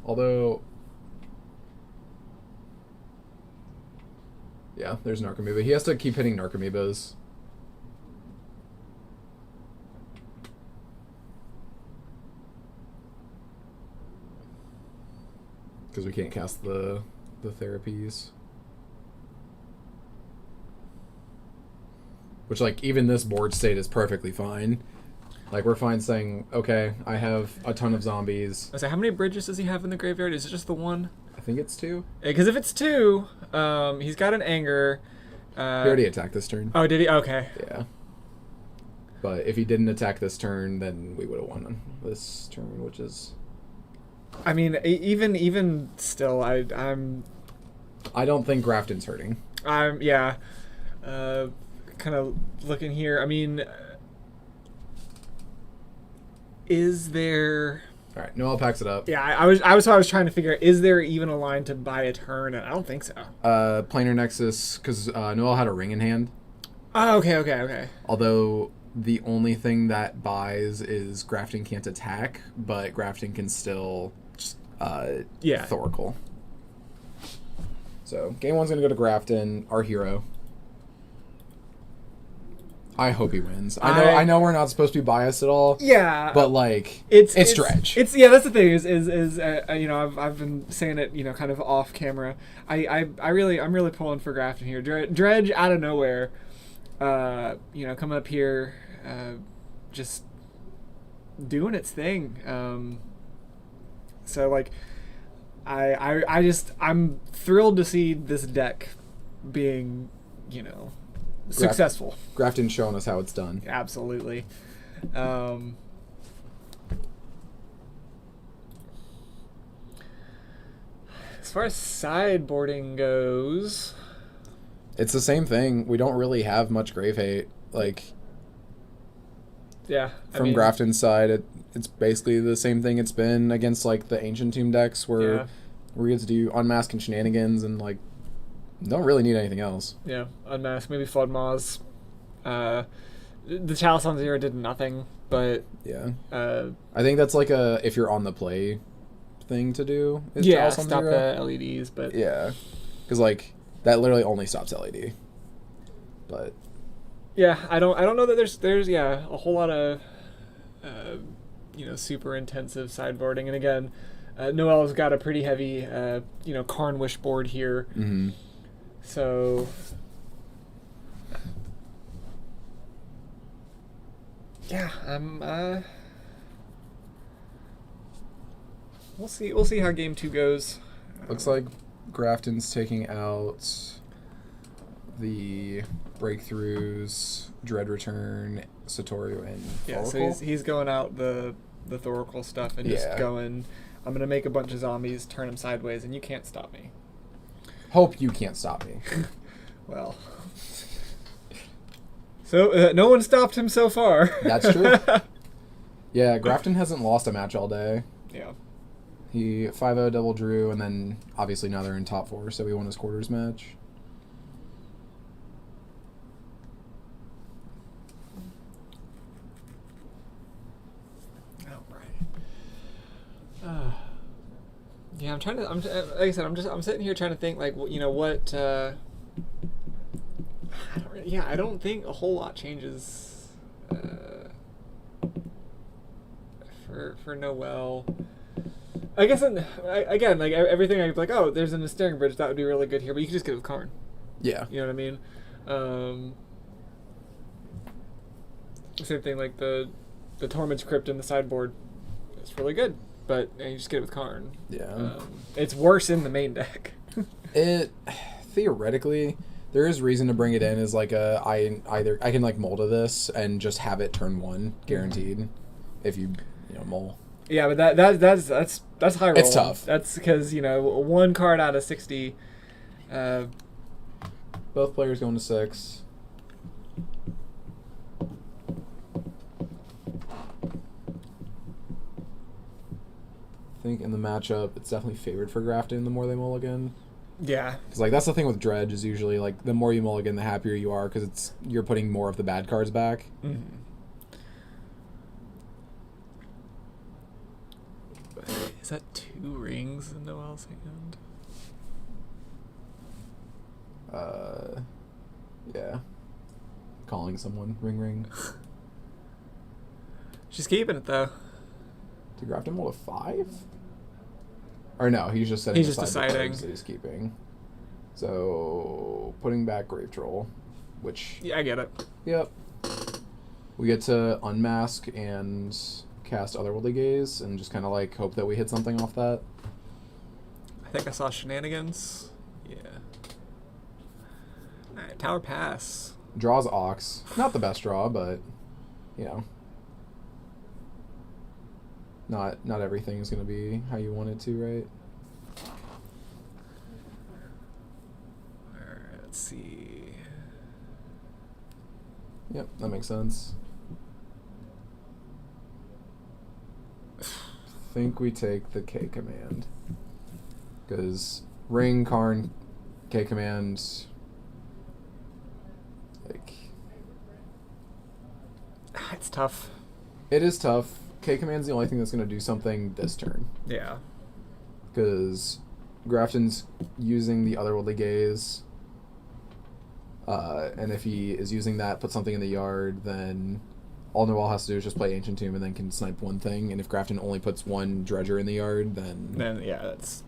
Although... Yeah, there's Narcomoeba. He has to keep hitting Narcomoebas. Because we can't cast the therapies. Which, like, even this board state is perfectly fine. Like, we're fine saying, okay, I have a ton of zombies. I say, how many bridges does he have in the graveyard? Is it just the one? I think it's 2. Because if it's 2, he's got an anger. He already attacked this turn. Oh, did he? Okay. Yeah. But if he didn't attack this turn, then we would have won this turn, which is... I mean, even still, I'm... I don't think Grafton's hurting. Yeah. Kind of looking here. I mean, is there... All right, Noel packs it up. Yeah, I was trying to figure out, is there even a line to buy a turn? And I don't think so. Planar Nexus, because Noel had a ring in hand. Oh, okay. Although the only thing that buys is Grafton can't attack, but Grafton can still Thoracle. So game 1's gonna go to Grafton, our hero. I hope he wins. I know we're not supposed to be biased at all. Yeah, but like it's dredge. It's that's the thing is you know I've been saying it, you know, kind of off camera. I'm really pulling for Grafton here. Dredge out of nowhere, you know, coming up here, just doing its thing. So like I'm thrilled to see this deck being, you know, successful. Grafton's showing us how it's done. Absolutely. As far as sideboarding goes, it's the same thing. We don't really have much grave hate. Like, yeah, from Grafton's side, it's basically the same thing it's been against like the Ancient Tomb decks, where we get to do Unmask and Shenanigans, and like don't really need anything else. Yeah, Unmask, maybe Flood Maws. The Chalice on 0 did nothing, but yeah, I think that's like a if you're on the play thing to do. Is yeah, Chalice on stop 0. the LEDs, but yeah, because like that literally only stops LED. But yeah, I don't know that there's a whole lot of you know, super intensive sideboarding, and again, Noel's got a pretty heavy you know, Karn-Wish board here. Mm-hmm. So yeah, we'll see how game 2 goes. Looks like Grafton's taking out the Breakthroughs, Dread Return, Satoru, and Yeah, Thoracle. so he's going out the Thoracle stuff and just going, I'm gonna make a bunch of zombies, turn them sideways, and you can't stop me. Hope you can't stop me. Well, so no one stopped him so far. That's true. Yeah, Grafton hasn't lost a match all day. Yeah. He 5-0 double drew, and then obviously now they're in top 4, so he won his quarters match. Yeah, I'm trying to. Like I said, I'm sitting here trying to think, like, you know, what. I don't think a whole lot changes. For Noel. I guess again, like everything, I'd be like, oh, there's an steering bridge that would be really good here, but you can just get it with Karn. Yeah. You know what I mean? Same thing, like the Tormod's Crypt in the sideboard. It's really good, but you just get it with Karn. Yeah. It's worse in the main deck. It theoretically, there is reason to bring it in as like I can like mold to this and just have it turn 1 guaranteed if you mull. Yeah, but that's high roll. It's tough. That's because 1 card out of 60. Both players going to 6. I think in the matchup, it's definitely favored for Grafton the more they mulligan. Yeah. Because like that's the thing with Dredge is usually like the more you mulligan, the happier you are because you're putting more of the bad cards back. Mm-hmm. Is that 2 rings in Noel's hand? Yeah. Calling someone. Ring ring. She's keeping it though. To Grafton roll a 5? Or no, he's just setting. He's just aside the deciding. cards that he's keeping. So putting back Grave Troll, which. Yeah, I get it. Yep. We get to unmask and cast Otherworldly Gaze and just kind of like hope that we hit something off that. I think I saw Shenanigans. Yeah. Alright, Tower Pass. Draws Ox. Not the best draw, but not everything is going to be how you want it to, right? Alright, let's see. Yep, that makes sense. Think we take the K command. Because Ring, Karn, K command, like... It's tough. It is tough. K command's the only thing that's going to do something this turn. Yeah. Because Grafton's using the Otherworldly Gaze, and if he is using that, put something in the yard, then all Noel has to do is just play Ancient Tomb and then can snipe one thing, and if Grafton only puts 1 Dredger in the yard, then Yeah, that's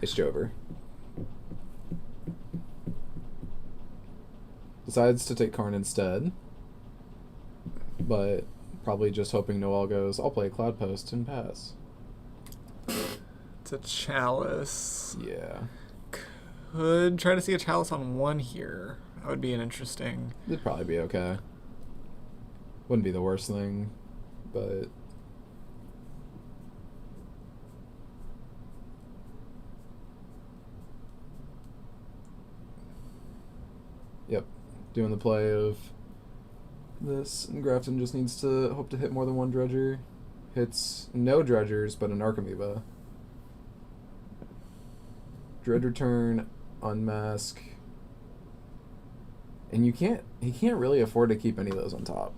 it's over. Decides to take Karn instead, but probably just hoping Noel goes, I'll play Cloud Post and pass. it's a Chalice. Yeah. Could try to see a Chalice on 1 here. That would be an interesting... It'd probably be okay. Wouldn't be the worst thing, but... Yep. Doing the play of this, and Grafton just needs to hope to hit more than 1 Dredger. Hits no Dredgers, but an Archamoeba. Dread Return, Unmask. And he can't really afford to keep any of those on top.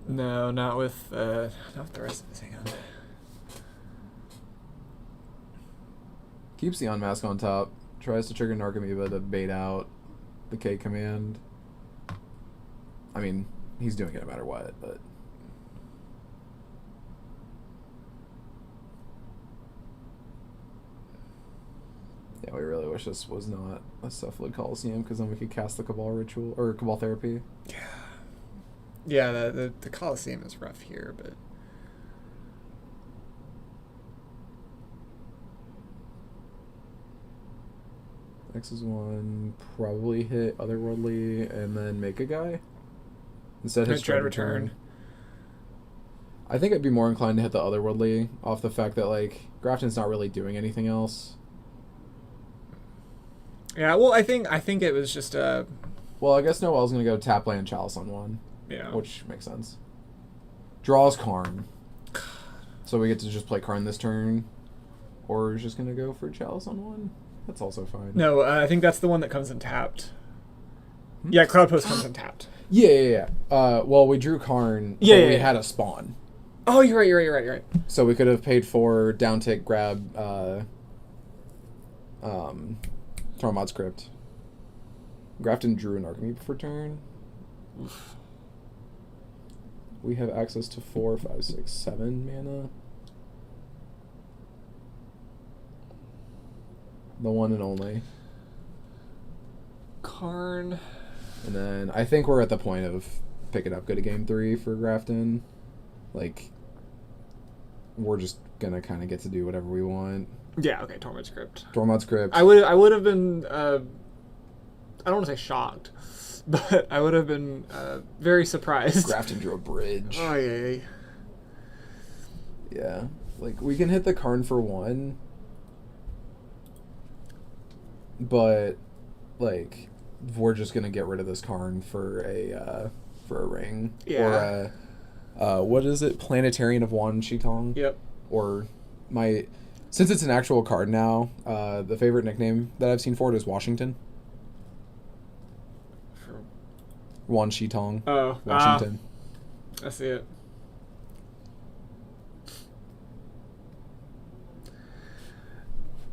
No, not with the rest of his hand. Keeps the Unmask on top. Tries to trigger Narcomoeba to bait out the K command. I mean, he's doing it no matter what, but... Yeah, we really wish this was not a Cephalid Coliseum, because then we could cast the Cabal Ritual, or Cabal Therapy. Yeah, the Coliseum is rough here, but... X is 1, probably hit Otherworldly, and then make a guy. Instead hit Dread Return. I think I'd be more inclined to hit the Otherworldly, off the fact that, like, Grafton's not really doing anything else. Yeah, well, I think it was just Well, I guess Noel's going to go tap land Chalice on 1. Yeah. Which makes sense. Draws Karn. So we get to just play Karn this turn. Or is just going to go for Chalice on 1. That's also fine. No, I think that's the one that comes in tapped. Yeah, Cloud Post comes in tapped. Yeah. Well, we drew Karn, but we had a spawn. Oh, you're right. So we could have paid 4, down tick, grab Tormod's Crypt. Grafton drew an Archimedes for turn. Oof. We have access to 4, 5, 6, 7 mana. The one and only. Karn. And then I think we're at the point of picking up good at game 3 for Grafton. Like, we're just gonna kind of get to do whatever we want. Yeah, okay, Tormod's Crypt. Tormod's Crypt. I would have been, I don't want to say shocked, but I would have been very surprised. Grafton drew a bridge. Oh, yeah. Yeah. Like, we can hit the Karn for 1. But, like, we're just gonna get rid of this Karn for a ring. Yeah. Or what is it? Planetarian of Wan Shitong? Yep. Or since it's an actual card now, the favorite nickname that I've seen for it is Washington. Wan Shitong. Oh, Washington. I see it.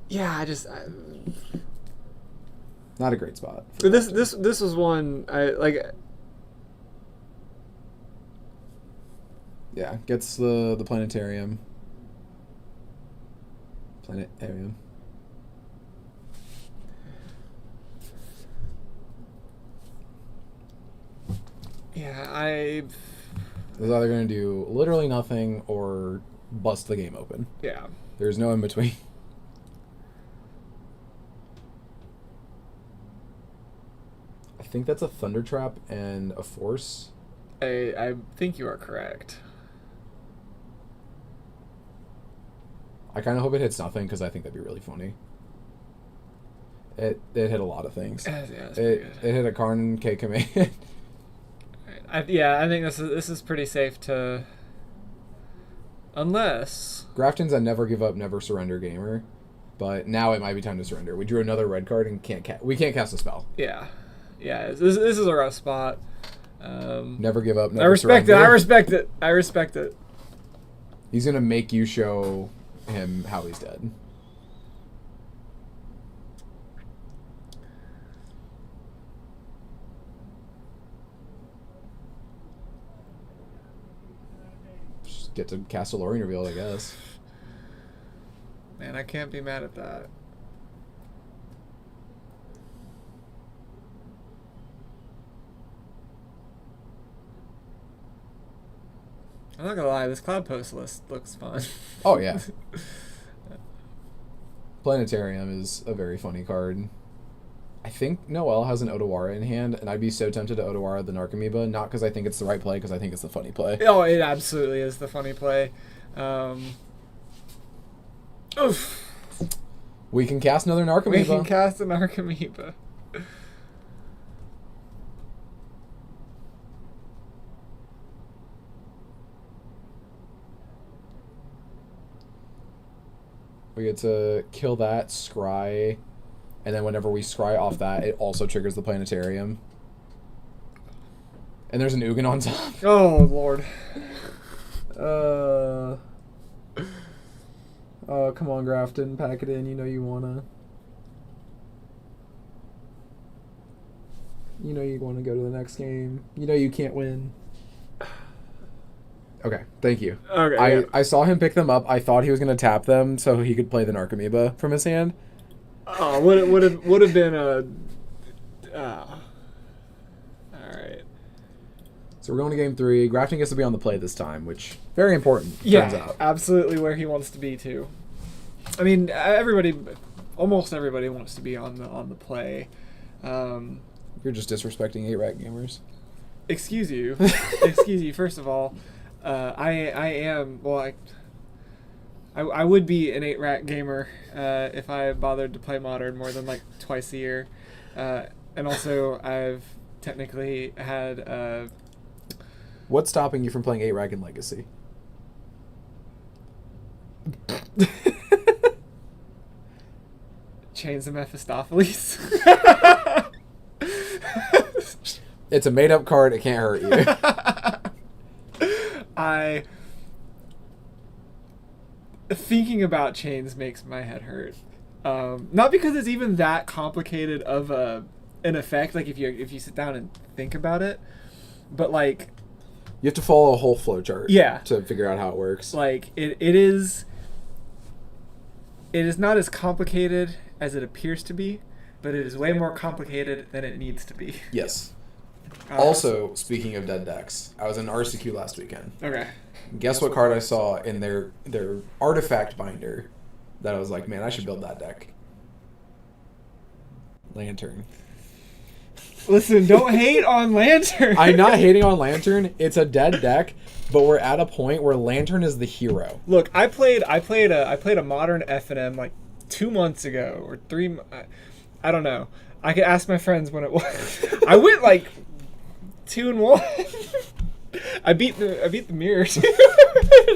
Yeah, Not a great spot. But this was one I like. Yeah, gets the planetarium. Planetarium. Yeah, It's either going to do literally nothing or bust the game open. Yeah. There's no in between. I think that's a Thunder Trap and a Force. I think you are correct. I kind of hope it hits nothing because I think that'd be really funny. It hit a lot of things. Yeah, that's pretty good. It hit a Karn K command. I think this is pretty safe to. Unless Grafton's a never give up, never surrender gamer, but now it might be time to surrender. We drew another red card and we can't cast a spell. yeah, this is a rough spot. Never give up, never I respect surrender. it. I respect it. He's gonna make you show him how he's dead. Just get to cast a Lorien Reveal, I guess. Man, I can't be mad at that. I'm not gonna lie, this Cloud Post list looks fun. Oh yeah. Planetarium is a very funny card. I think Noel has an Otawara in hand, and I'd be so tempted to Otawara the Narcomoeba, not because I think it's the right play, because I think it's the funny play. Oh, it absolutely is the funny play. Oof. We can cast another Narcomoeba. We can cast an Archimedes. We get to kill that, scry, and then whenever we scry off that, it also triggers the planetarium. And there's an Ugin on top. Oh, Lord. Come on, Grafton, pack it in. You know you wanna. You know you want to go to the next game. You know you can't win. Okay, thank you. Okay. I saw him pick them up. I thought he was gonna tap them so he could play the Narcomoeba from his hand. Oh, would have been a. All right. So we're going to game 3. Grafton gets to be on the play this time, which very important. Turns out. Absolutely where he wants to be too. I mean, almost everybody wants to be on the play. You're just disrespecting 8-Rat gamers. Excuse you. First of all, I am. Well, I would be an 8-Rat gamer if I bothered to play Modern more than like twice a year, and also I've technically had. What's stopping you from playing 8-Rat in Legacy? Chains of Mephistopheles. It's a made-up card. It can't hurt you. thinking about chains makes my head hurt. Not because it's even that complicated of an effect. Like if you sit down and think about it, but like You have to follow a whole flow chart. Yeah. To figure out how it works. Like it is not as complicated as it appears to be, but it is way more complicated than it needs to be. Yes. Also, speaking of dead decks, I was in RCQ last weekend. Okay. Guess what card I saw in their artifact binder that I was like, man, I should build that deck. Lantern. Listen, don't hate on Lantern. I'm not hating on Lantern. It's a dead deck, but we're at a point where Lantern is the hero. Look, I played a modern F&M like 2 months ago or 3. I don't know. I could ask my friends when it was. I went like 2-1. I beat the mirror too.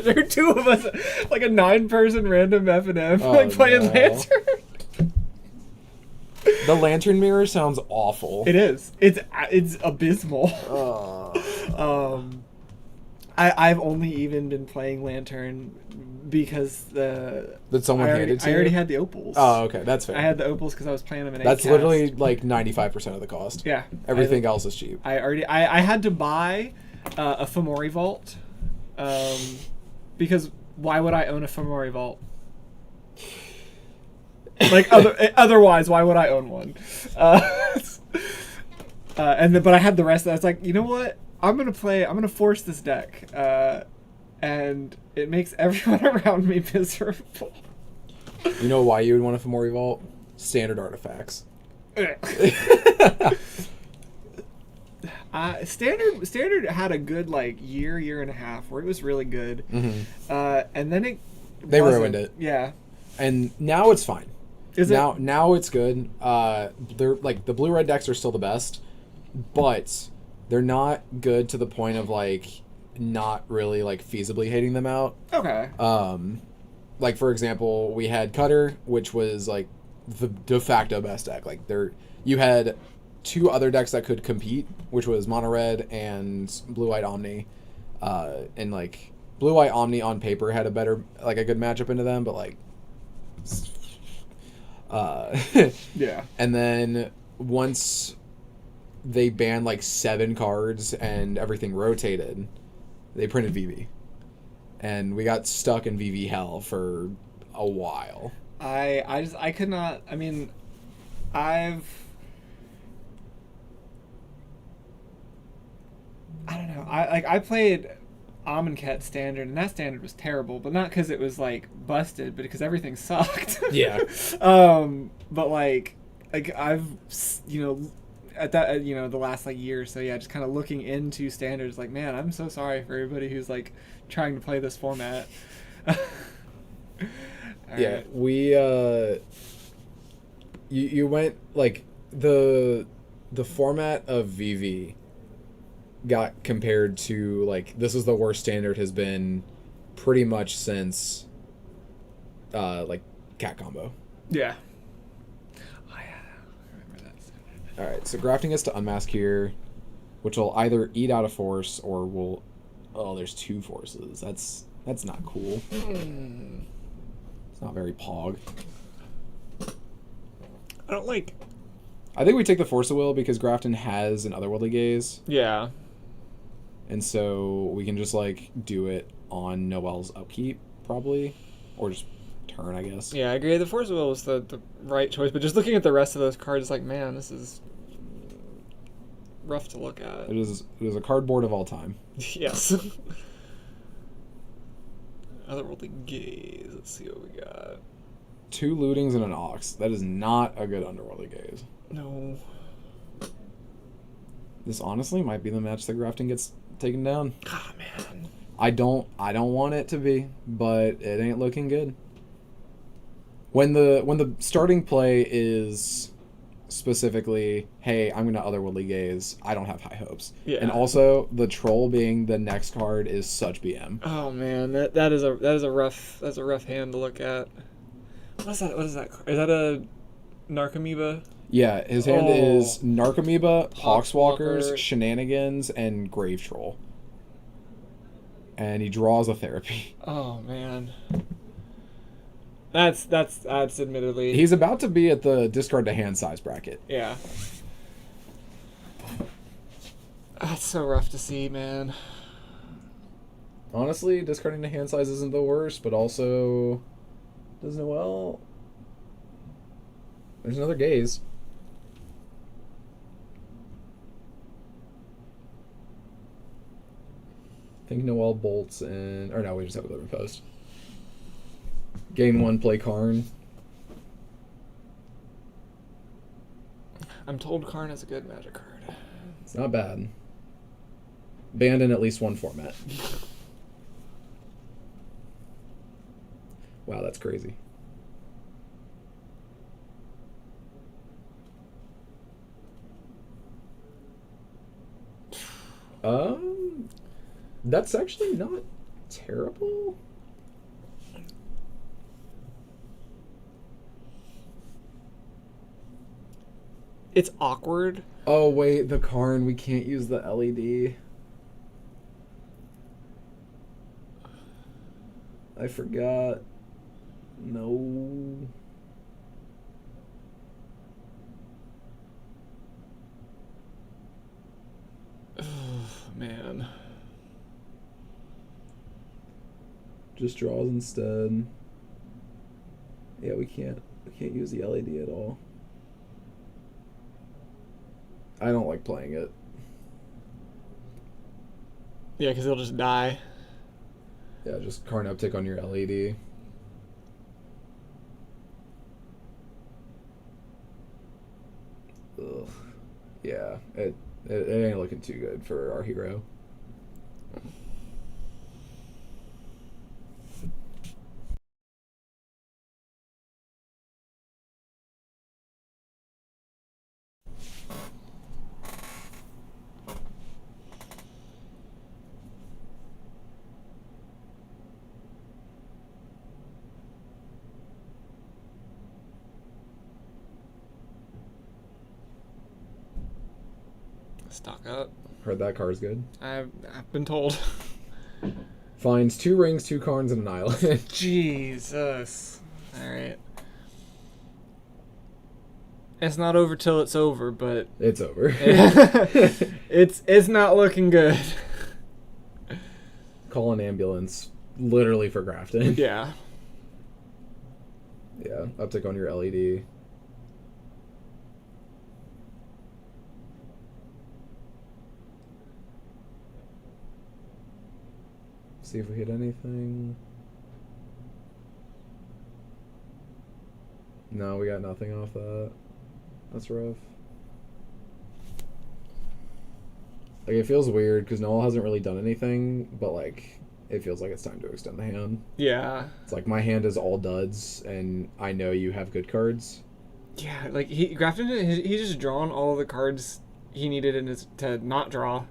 There were 2 of us, like a 9-person random F&M, like playing Lantern. The Lantern mirror sounds awful. It is. It's abysmal. I've only even been playing Lantern because that someone handed to you? I already had the opals. Oh, okay, that's fair. I had the opals because I was playing them in. That's 8 literally like 95% of the cost. Yeah. Everything else is cheap. I had to buy a Fomori vault, because why would I own a Fomori vault? Like otherwise, why would I own one? But I had the rest. I was like, you know what? I'm gonna force this deck, and it makes everyone around me miserable. You know why you would want a Fomori vault? Standard artifacts. Standard had a good like year and a half where it was really good, and then they ruined it. Yeah, and now it's fine. Is it now it's good. They're like the blue red decks are still the best, but they're not good to the point of like not really like feasibly hating them out. Okay. Like for example, we had Cutter, which was like the de facto best deck. Like you had 2 other decks that could compete, which was Mono Red and Blue White Omni. And like Blue White Omni on paper had a good matchup into them, but like yeah. And then once they banned like 7 cards and everything rotated, they printed VV. And we got stuck in VV hell for a while. I could not. I mean, I don't know. I played Amonkhet standard, and that standard was terrible, but not because it was like busted, but because everything sucked. Yeah. But like I've at that the last like year or so, yeah, just kind of looking into standards, like, man, I'm so sorry for everybody who's like trying to play this format. Yeah, right. we you went like the format of VV got compared to like this is the worst standard has been pretty much since like cat combo. Yeah. Oh yeah, I remember that standard. All right, so grafting gets to unmask here, which will either eat out a force or will. Oh, there's 2 forces. That's not cool. It's not very pog. I don't like. I think we take the Force of Will because Grafton has an Otherworldly Gaze. Yeah. And so we can just like do it on Noel's upkeep, probably. Or just turn, I guess. Yeah, I agree. The Force of Will was the right choice, but just looking at the rest of those cards, like, man, this is rough to look at. It is a cardboard of all time. Yes. Otherworldly Gaze. Let's see what we got. 2 lootings and an Ox. That is not a good Underworldly Gaze. No. This honestly might be the match that Grafton gets taken down. Ah, man. I don't want it to be, but it ain't looking good. When the starting play is specifically, hey, I'm gonna Otherworldly Gaze, I don't have high hopes. Yeah. And also the Troll being the next card is such BM. Oh man, that is a rough hand to look at. What is that? Is that a Narcomoeba? Yeah, his hand is Narcomoeba, Poxwalkers, Poxwalker. Shenanigans, and Grave Troll. And he draws a Therapy. Oh man. That's admittedly. He's about to be at the discard to hand size bracket. Yeah. That's so rough to see, man. Honestly, discarding to hand size isn't the worst, but also does Noel. There's another gaze. I think Noel bolts and... Or no, we just have a living post. Gain 1, play Karn. I'm told Karn is a good Magic card. It's not bad. Banned in at least one format. Wow, that's crazy. That's actually not terrible. It's awkward. Oh wait, the Karn, we can't use the LED. I forgot. No. Man. Just draws instead. Yeah, we can't use the LED at all. I don't like playing it. Yeah, because he'll just die. Yeah, just Karn uptick on your LED. Ugh. Yeah, it ain't looking too good for our hero. Stock up. Heard that card's good. I've been told. Finds 2 rings, 2 Karns, and an island. Jesus. Alright. It's not over till it's over, but It's over. it's not looking good. Call an ambulance, literally for Grafton. Yeah. Yeah, uptick on your LED. See if we hit anything. No, we got nothing off that. That's rough. Like, it feels weird because Noel hasn't really done anything, but like, it feels like it's time to extend the hand. Yeah. It's like my hand is all duds, and I know you have good cards. Yeah, like Grafton, he just drawn all the cards he needed to not draw,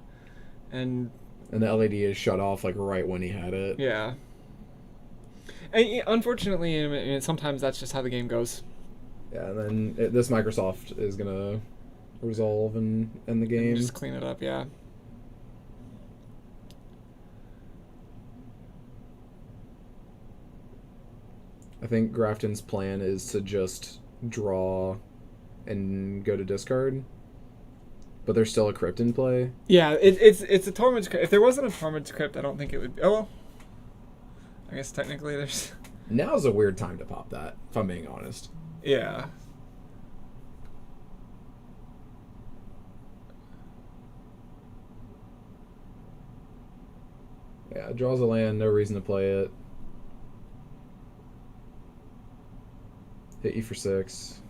and the LED is shut off like right when he had it. yeah. And unfortunately, I mean, sometimes that's just how the game goes. Yeah, and then this Microsoft is gonna resolve and end the game. Just clean it up, yeah. I think Grafton's plan is to just draw and go to discard. But there's still a crypt in play. Yeah, it's a Tormod's Crypt. If there wasn't a Tormod's Crypt, I don't think it would be. Oh, well. I guess technically there's... Now's a weird time to pop that, if I'm being honest. Yeah. Yeah, draws a land, no reason to play it. Hit you for 6.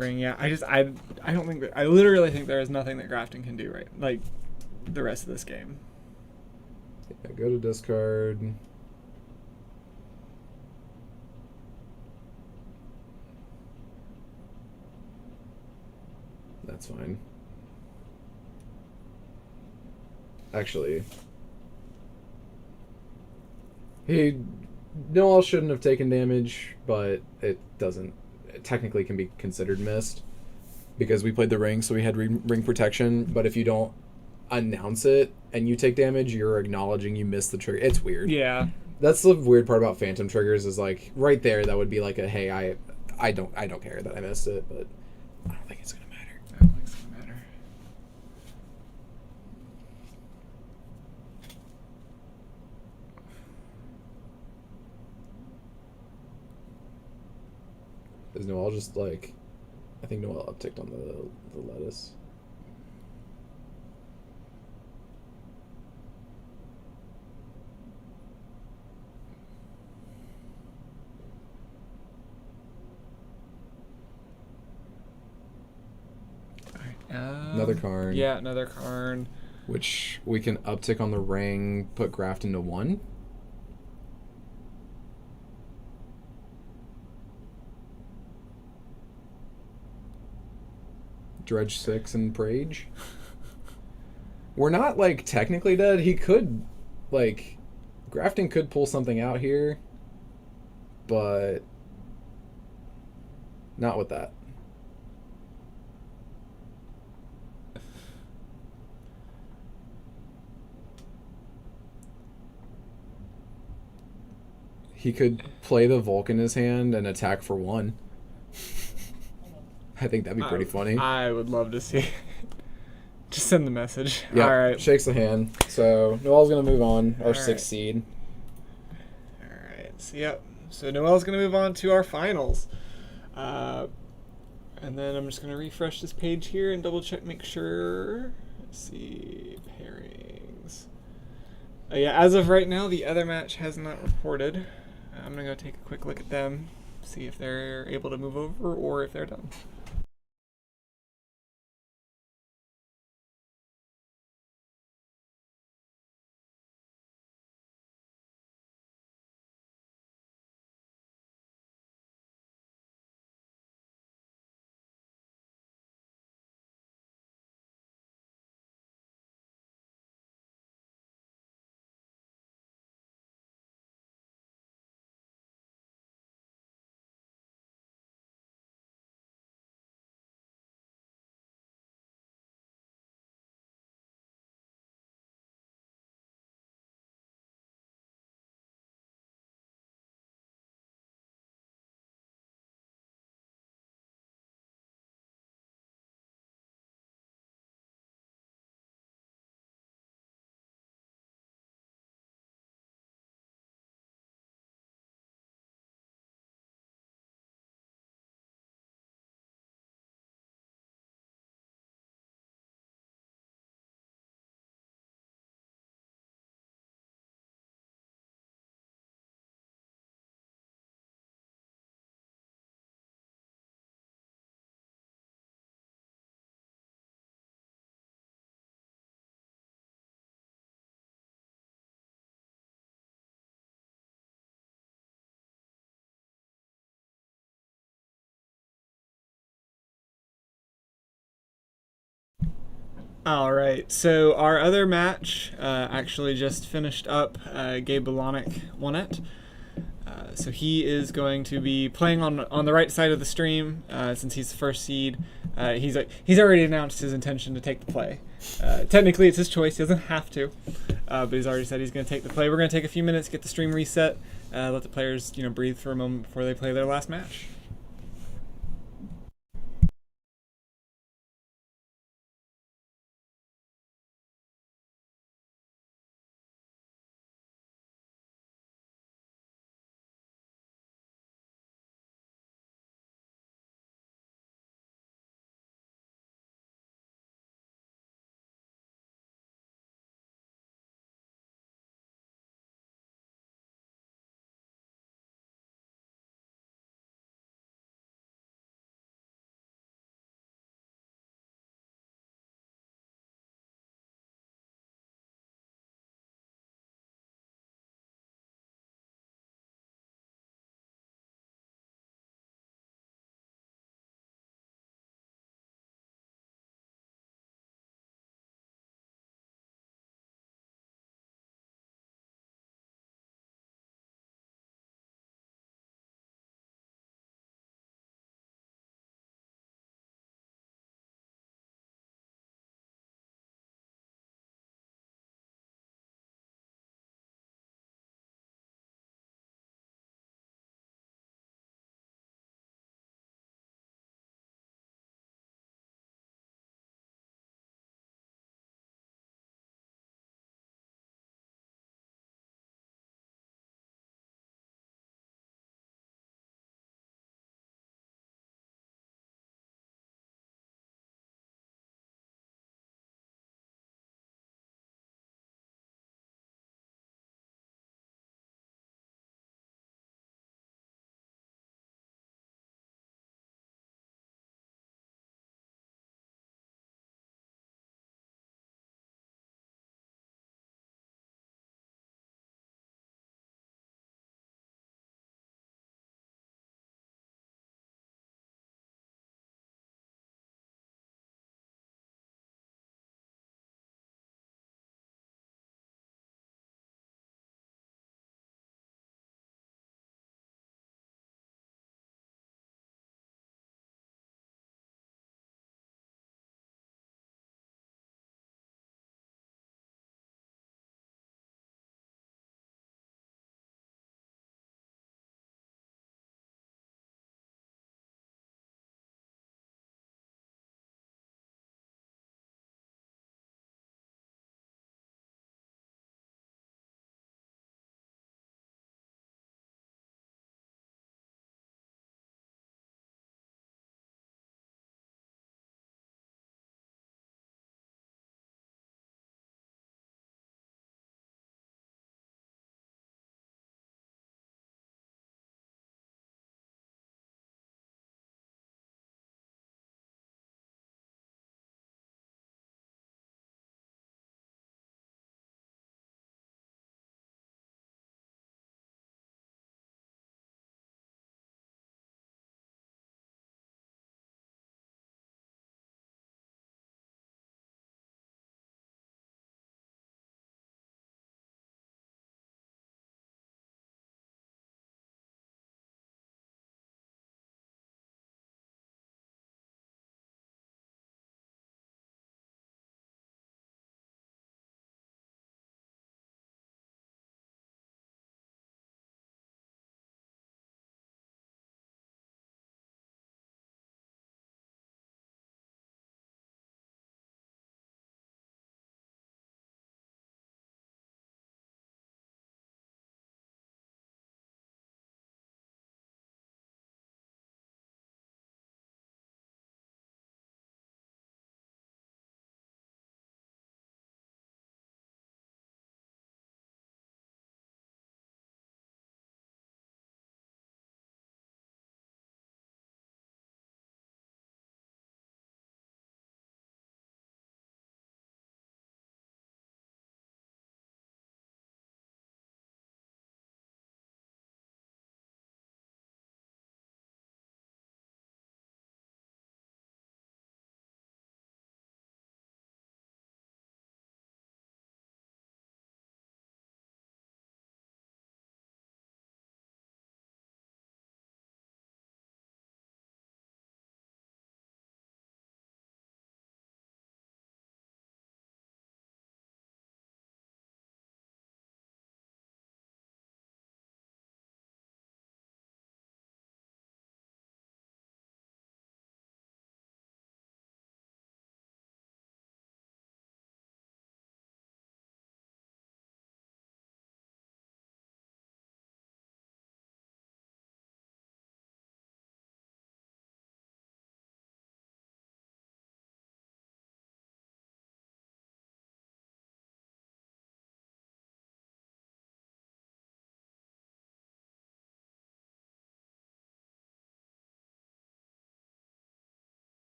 Yeah, I don't think I literally think there is nothing that Grafton can do right, like the rest of this game. Yeah, go to discard. That's fine. Actually, Noel shouldn't have taken damage, but it doesn't. It technically can be considered missed. because we played the ring, so we had ring protection. But if you don't announce it and you take damage, you're acknowledging you missed the trigger. It's weird. Yeah. That's the weird part about phantom triggers is like right there that would be like a hey I don't care that I missed it, but I don't think it's gonna matter. I don't think it's gonna matter. Is Noel just like I think Noel upticked on the lettuce. Another Karn. Yeah, another Karn. Which we can uptick on the ring, put Graft into 1. Dredge 6 and Prage. We're not like technically dead. He could like Grafting could pull something out here, but not with that. He could play the Vulcan in his hand and attack for 1. I think that'd be pretty funny. I would love to see it. Just send the message. Yeah, all right. shakes the hand. So Noel's going to move on, our All 6th right. seed. All right. So, yep. So Noel's going to move on to our finals. And then I'm just going to refresh this page here and double check, make sure. Let's see. Pairings. Yeah, as of right now, the other match has not reported. I'm going to go take a quick look at them, see if they're able to move over or if they're done. All right, so our other match actually just finished up. Gabe Belanek won it. So he is going to be playing on the right side of the stream since he's the first seed. He's already announced his intention to take the play. Technically, it's his choice; he doesn't have to, but he's already said he's going to take the play. We're going to take a few minutes, get the stream reset, let the players breathe for a moment before they play their last match.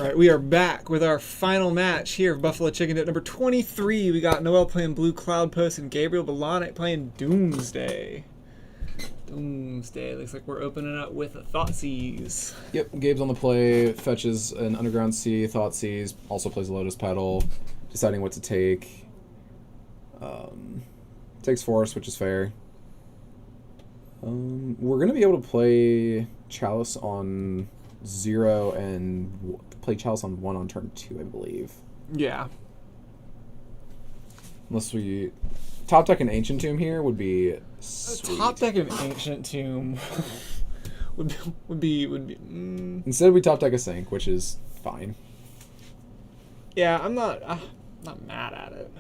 right, we are back with our final match here of Buffalo Chicken at number 23. We got Noel playing Blue Cloud Post and Gabriel Belanek playing Doomsday. Looks like we're opening up with a Thoughtseize. Yep, Gabe's on the play, fetches an Underground Sea, Thoughtseize, also plays a Lotus Petal, deciding what to take. Takes Force, which is fair. We're going to be able to play Chalice on 0 and play Chalice on 1 on turn 2, I believe. Yeah. Unless we... Top deck an Ancient Tomb here would be sweet. Top deck an Ancient Tomb would be Instead we top deck a Sync, which is fine. Yeah, I'm not mad at it.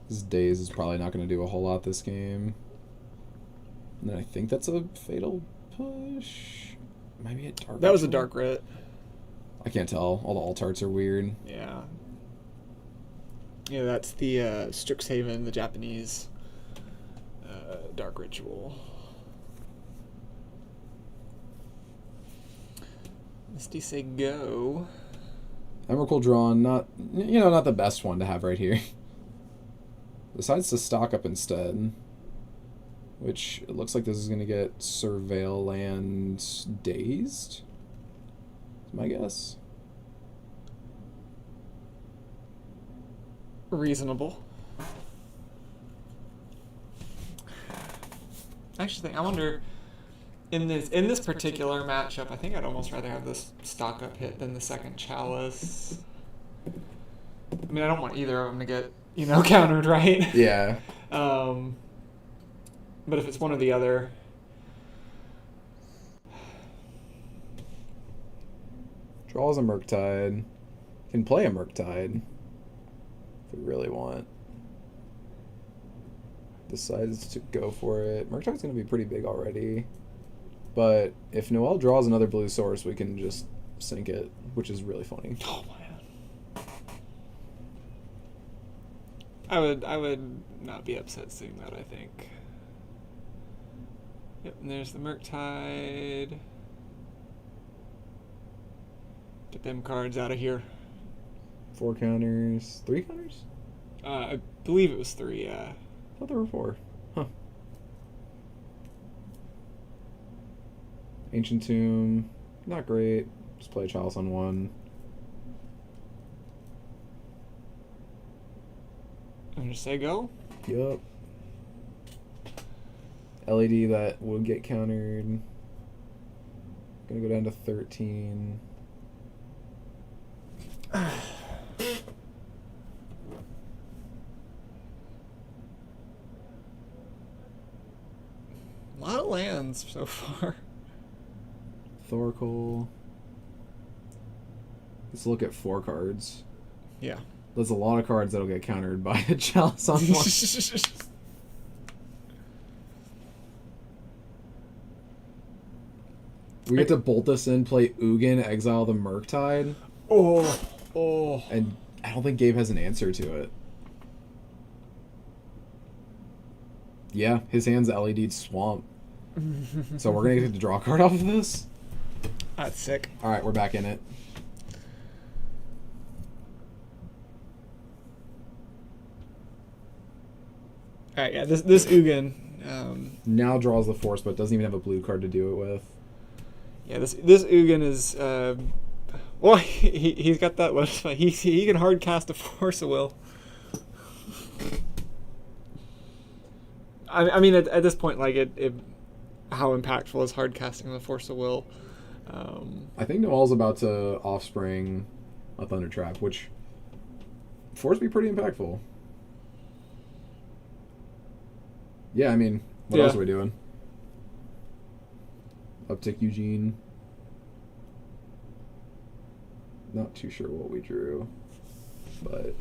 This Daze is probably not going to do a whole lot this game. And then I think that's a Fatal Push. Maybe a Dark That was a Ritual? Dark Rit. I can't tell. All the alt arts are weird. Yeah. Yeah, that's the Strixhaven, the Japanese Dark Ritual. Misty say go. Emrakul drawn, not the best one to have right here. Decides to stock up instead. Which, it looks like this is going to get Surveil Land Dazed. Is my guess. Reasonable. Actually, I wonder, in this particular matchup, I think I'd almost rather have this stock up hit than the second Chalice. I mean, I don't want either of them to get, countered, right? Yeah. But if it's one or the other... Draws a Murktide. Can play a Murktide. If we really want. Decides to go for it. Murktide's going to be pretty big already. But if Noel draws another blue source, we can just sink it, which is really funny. Oh, man. I would not be upset seeing that, I think. Yep, and there's the Murktide. Get them cards out of here. 4 counters. 3 counters? I believe it was 3, yeah. I thought there were 4. Huh. Ancient Tomb. Not great. Just play Chalice on 1. I'm just say go. Yup. LED that would get countered. Gonna go down to 13. A lot of lands so far. Thoracle. Let's look at 4 cards. Yeah. There's a lot of cards that'll get countered by a Chalice on 1. We get to bolt this in, play Ugin, exile the Murktide. Oh. And I don't think Gabe has an answer to it. Yeah, his hand's LED'd Swamp. So we're going to get to draw a card off of this? That's sick. Alright, we're back in it. Alright, yeah, this Ugin. Now draws the Force, but doesn't even have a blue card to do it with. Yeah, this Ugin is well, he's got that one. He can hard cast a Force of Will. I mean at this point, like it how impactful is hard casting the Force of Will? I think Noel's about to Offspring a Thunder Trap, which Force be pretty impactful. Yeah, I mean, what else are we doing? Uptick Eugene. Not too sure what we drew, but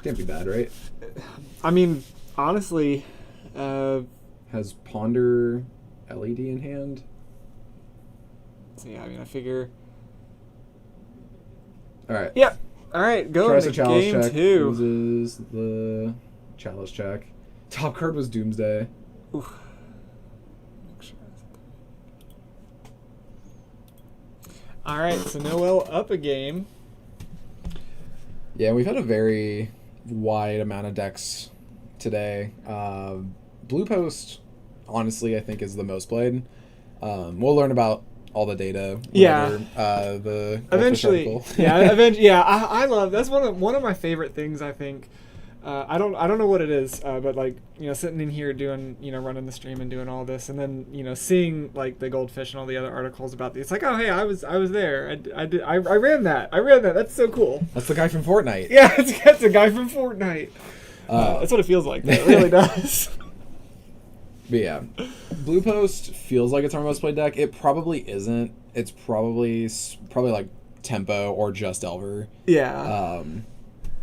can't be bad, right? I mean, honestly, has Ponder LED in hand? so yeah, I mean, I figure. All right. Yeah, All right, go Tries into a chalice game check, 2. loses the chalice check. Top card was Doomsday. Oof. All right, so Noel up a game. Yeah, we've had a very wide amount of decks today. Blue Post, honestly, I think is the most played. We'll learn about all the data. Yeah. The Eventually. article. Yeah. I love that's one of my favorite things. I think. I don't know what it is, but like sitting in here doing running the stream and doing all this, and then seeing like the goldfish and all the other articles about these. It's like, oh hey, I was there. I ran that. That's so cool. That's the guy from Fortnite. Yeah, that's a guy from Fortnite. That's what it feels like. It really does. But yeah, Blue Post feels like it's our most played deck. It probably isn't. It's probably like Tempo or just Delver. Yeah.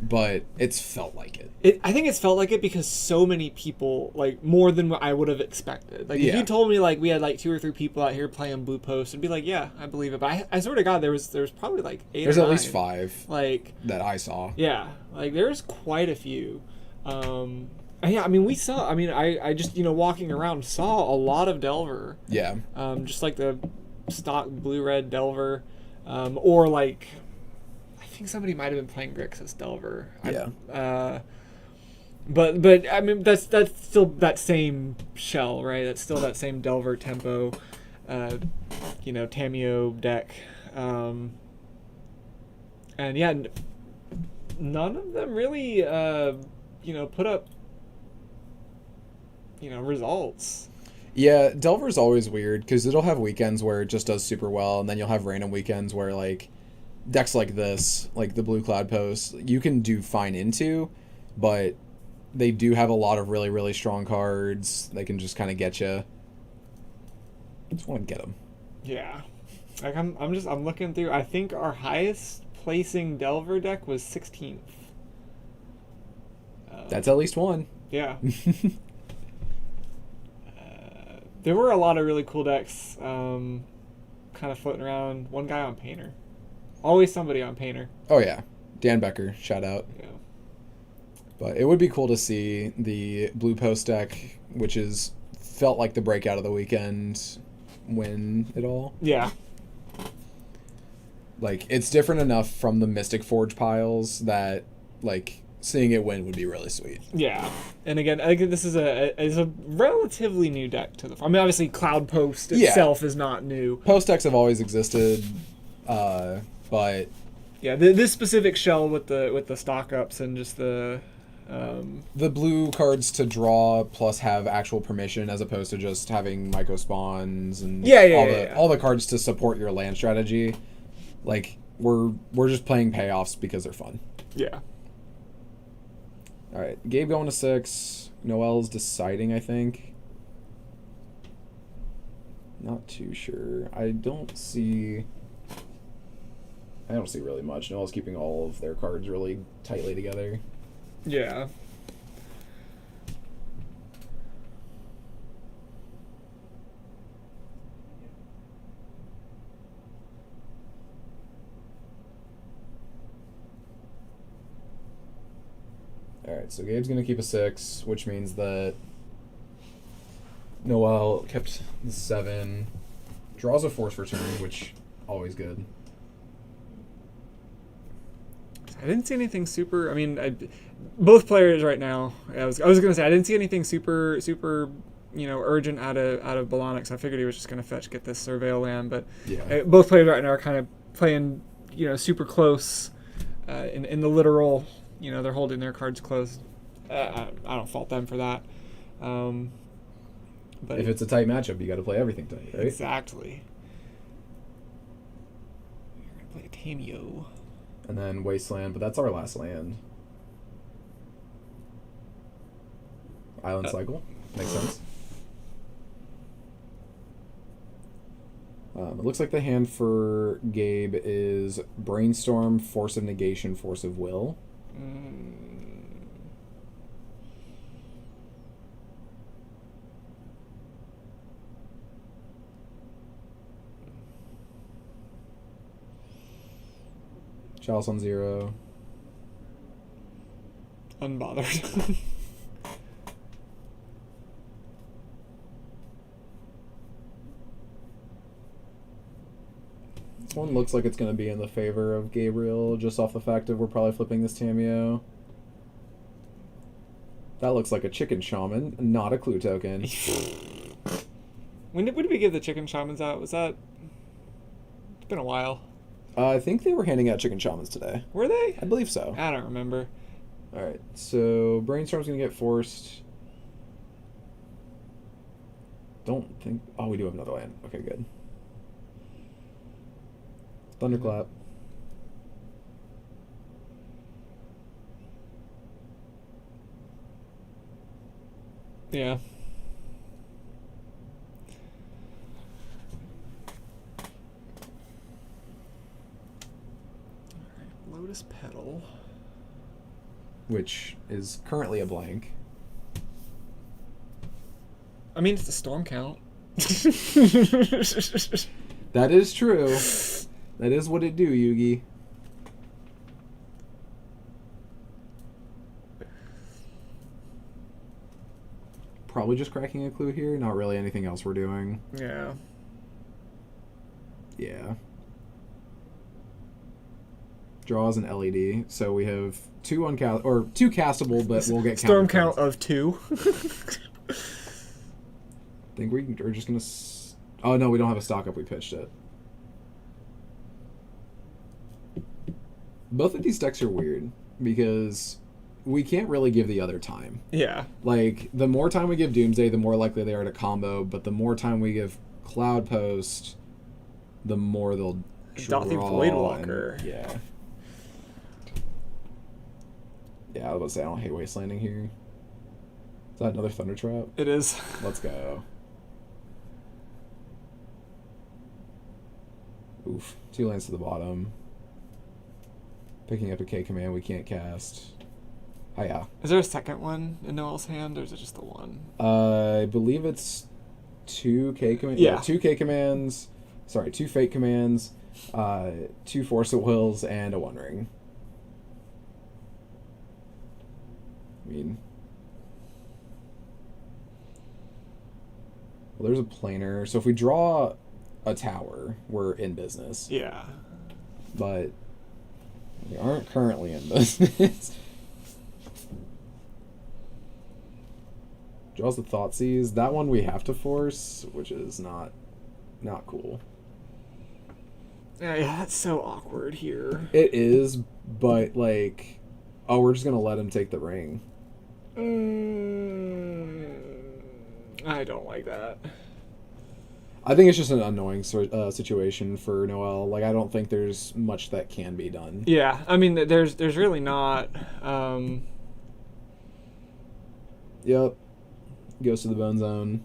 But it's felt like it. I think it's felt like it because so many people, like more than what I would have expected. Like if you told me like we had like 2 or 3 people out here playing Blue Post, I'd be like, yeah, I believe it. But I swear to God, there was probably like 8. There's or at 9, least 5 like that I saw. Yeah, like there's quite a few. Yeah, I mean we saw. I mean I just walking around saw a lot of Delver. Yeah. Just like the stock blue-red Delver, or like. I think somebody might have been playing Grixis Delver. Yeah. But I mean that's still that same shell, right? That's still that same Delver Tempo, Tameo deck, and yeah, none of them really put up results. Yeah, Delver's always weird because it'll have weekends where it just does super well, and then you'll have random weekends where like decks like this, like the Blue Cloud Post, you can do fine into, but they do have a lot of really, really strong cards. They can just kind of get you. I just want to get them. Yeah, like I'm looking through. I think our highest placing Delver deck was 16th. That's at least one. Yeah. There were a lot of really cool decks, kind of floating around. One guy on Painter. Always somebody on Painter. Oh yeah, Dan Becker, shout out. Yeah. But it would be cool to see the Blue Post deck, which is felt like the breakout of the weekend, win it all. Yeah. Like it's different enough from the Mystic Forge piles that like seeing it win would be really sweet. Yeah, and again, I think this is a relatively new deck to the. I mean, obviously, Cloud Post itself is not new. Post decks have always existed. But yeah, this specific shell with the stock ups and just the blue cards to draw plus have actual permission as opposed to just having myco spawns and all the cards to support your land strategy. Like we're just playing payoffs because they're fun. Yeah. All right, Gabe going to 6. Noel's deciding, I think. Not too sure. I don't see really much. Noel's keeping all of their cards really tightly together. Yeah. Alright, so Gabe's going to keep a 6, which means that Noel kept the 7. Draws a Force for turn, which always good. I didn't see anything super. I mean, both players right now. I was gonna say I didn't see anything super urgent out of Balonix. I figured he was just gonna get this Surveil land, but yeah. Both players right now are kind of playing super close, in the literal. They're holding their cards close. I don't fault them for that. But if it's a tight matchup, you got to play everything tight, right? Exactly. You're gonna play Tameo. And then Wasteland, but that's our last land. Island Cycle. Makes sense. It looks like the hand for Gabe is Brainstorm, Force of Negation, Force of Will. Chalice on 0. unbothered. This one looks like it's going to be in the favor of Gabriel, just off the fact of we're probably flipping this Tameo. That looks like a chicken shaman, not a clue token. When did we give the chicken shamans out? Was that... It's been a while. I think they were handing out chicken shamans today. Were they? I believe so. I don't remember. Alright, so Brainstorm's going to get forced. Don't think... Oh, we do have another land. Okay, good. Thunderclap. Yeah. Alright, Lotus Petal. Which is currently a blank. I mean, it's a storm count. That is true. That is what it do, Yugi. Probably just cracking a clue here. Not really anything else we're doing. Yeah. Yeah. Draws an LED, so we have two castable, but we'll get storm counter count of 2. I think we're just gonna. Oh no, we don't have a stock up. We pitched it. Both of these decks are weird because we can't really give the other time. Yeah. Like, the more time we give Doomsday, the more likely they are to combo, but the more time we give Cloud Post, the more they'll draw. Dothy Voidwalker. And, yeah. Yeah, I was about to say, I don't hate Wastelanding here. Is that another Thunder Trap? It is. Let's go. Oof. 2 lands to the bottom. Picking up a K command we can't cast. Oh, yeah. Is there a second one in Noel's hand, or is it just the one? I believe it's 2 K commands. Yeah. 2 K commands. Sorry, 2 Fate commands, 2 Force of Wills, and a One Ring. I mean... Well, there's a planar. So if we draw a tower, we're in business. Yeah. But we aren't currently in business. Draws the Thoughtseize. That one we have to force, which is not cool. Yeah, that's so awkward here. It is, but like, oh, we're just gonna let him take the ring. I don't like that. I think it's just an annoying situation for Noel. Like, I don't think there's much that can be done. Yeah, I mean, there's really not. Yep. Goes to the bone zone.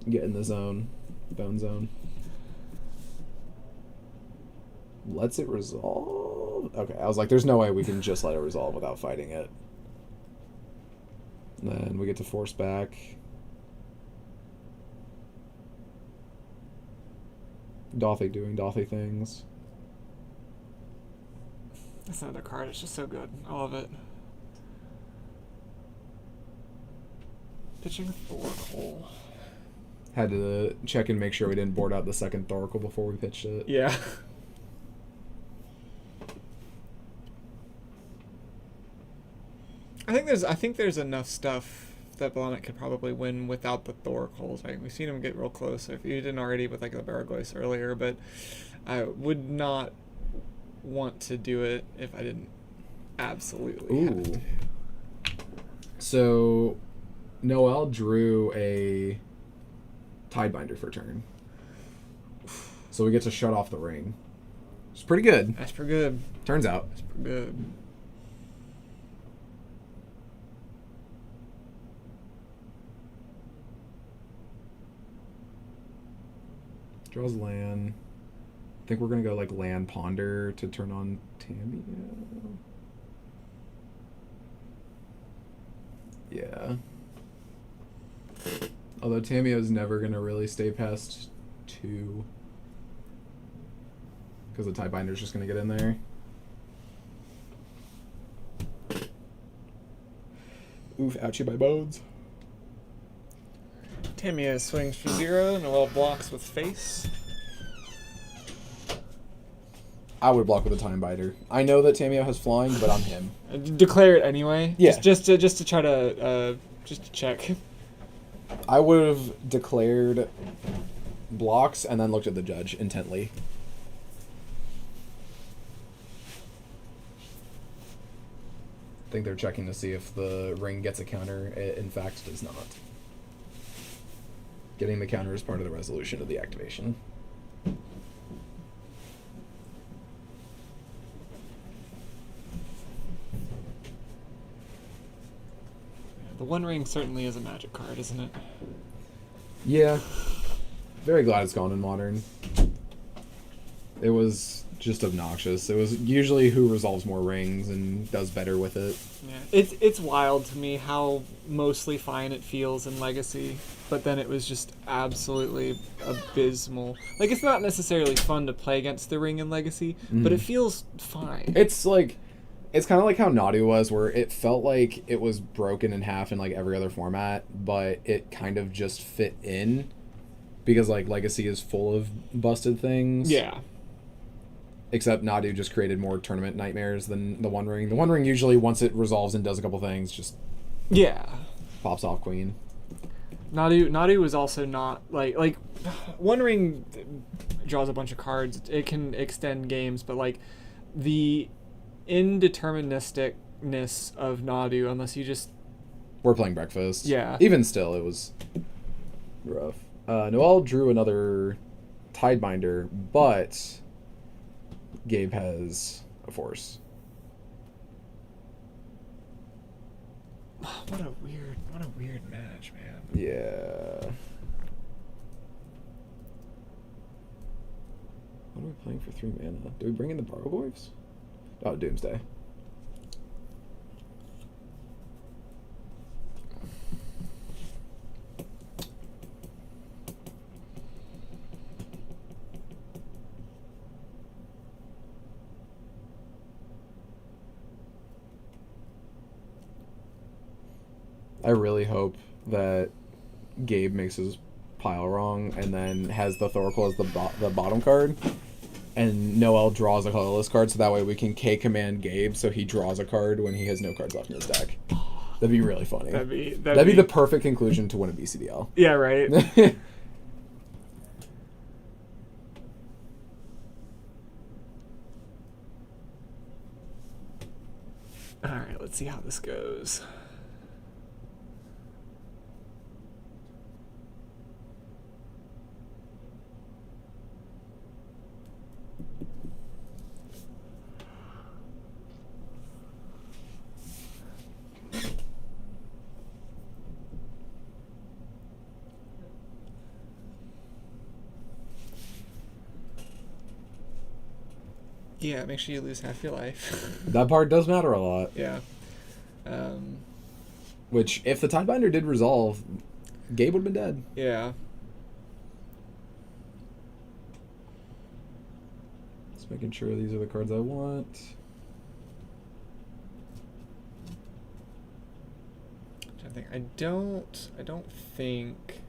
Get in the zone. Bone zone. Lets it resolve? Okay, I was like, there's no way we can just let it resolve without fighting it. And then we get to force back. Dothy doing Dothy things. That's another card. It's just so good. I love it. Pitching Thoracle. Had to check and make sure we didn't board out the second Thoracle before we pitched it. Yeah. I think there's enough stuff that Blommet could probably win without the Thoracles. Like, we've seen him get real close. If you didn't already with like the Baraglois earlier, but I would not want to do it if I didn't absolutely have to. So Noel drew a Tidebinder for turn. So we get to shut off the ring. It's pretty good. That's pretty good. Turns out. That's pretty good. Draws land. I think we're going to go like land ponder to turn on Tameo. Yeah. Although Tameo's never going to really stay past 2. Because the Tiebinder's just going to get in there. Oof, ouchie my bones. Tamia swings for 0. Noel blocks with face. I would block with a Time Biter. I know that Tamio has flying, but I'm him. Declare it anyway. Yeah. Just to try to just to check. I would have declared blocks and then looked at the judge intently. I think they're checking to see if the ring gets a counter. It, in fact, does not. Getting the counter is part of the resolution of the activation. The One Ring certainly is a magic card, isn't it? Yeah. Very glad it's gone in Modern. It was just obnoxious. It was usually who resolves more rings and does better with it. Yeah. It's wild to me how mostly fine it feels in Legacy, but then it was just absolutely abysmal. Like, it's not necessarily fun to play against the ring in Legacy, but it feels fine. It's like... It's kind of like how Nadu was, where it felt like it was broken in half in like every other format, but it kind of just fit in because like Legacy is full of busted things. Yeah. Except Nadu just created more tournament nightmares than the One Ring. The One Ring usually, once it resolves and does a couple things, just pops off Queen. Nadu was also not like One Ring draws a bunch of cards. It can extend games, but like the indeterministicness of Nadu, unless you just... We're playing breakfast. Yeah. Even still, it was rough. Noel drew another Tidebinder, but Gabe has a force. What a weird match, man. Yeah. What are we playing for 3 mana? Do we bring in the Bargoyfs? Oh, Doomsday. I really hope that Gabe makes his pile wrong and then has the Thoracle as the bottom card. And Noel draws a colorless card, so that way we can K-command Gabe so he draws a card when he has no cards left in his deck. That'd be really funny. That'd be the perfect conclusion to win a BCDL. Yeah, right? Alright, let's see how this goes. Yeah, make sure you lose half your life. That part does matter a lot. Yeah. Which, if the Tidebinder did resolve, Gabe would have been dead. Yeah. Just making sure these are the cards I want. I don't think...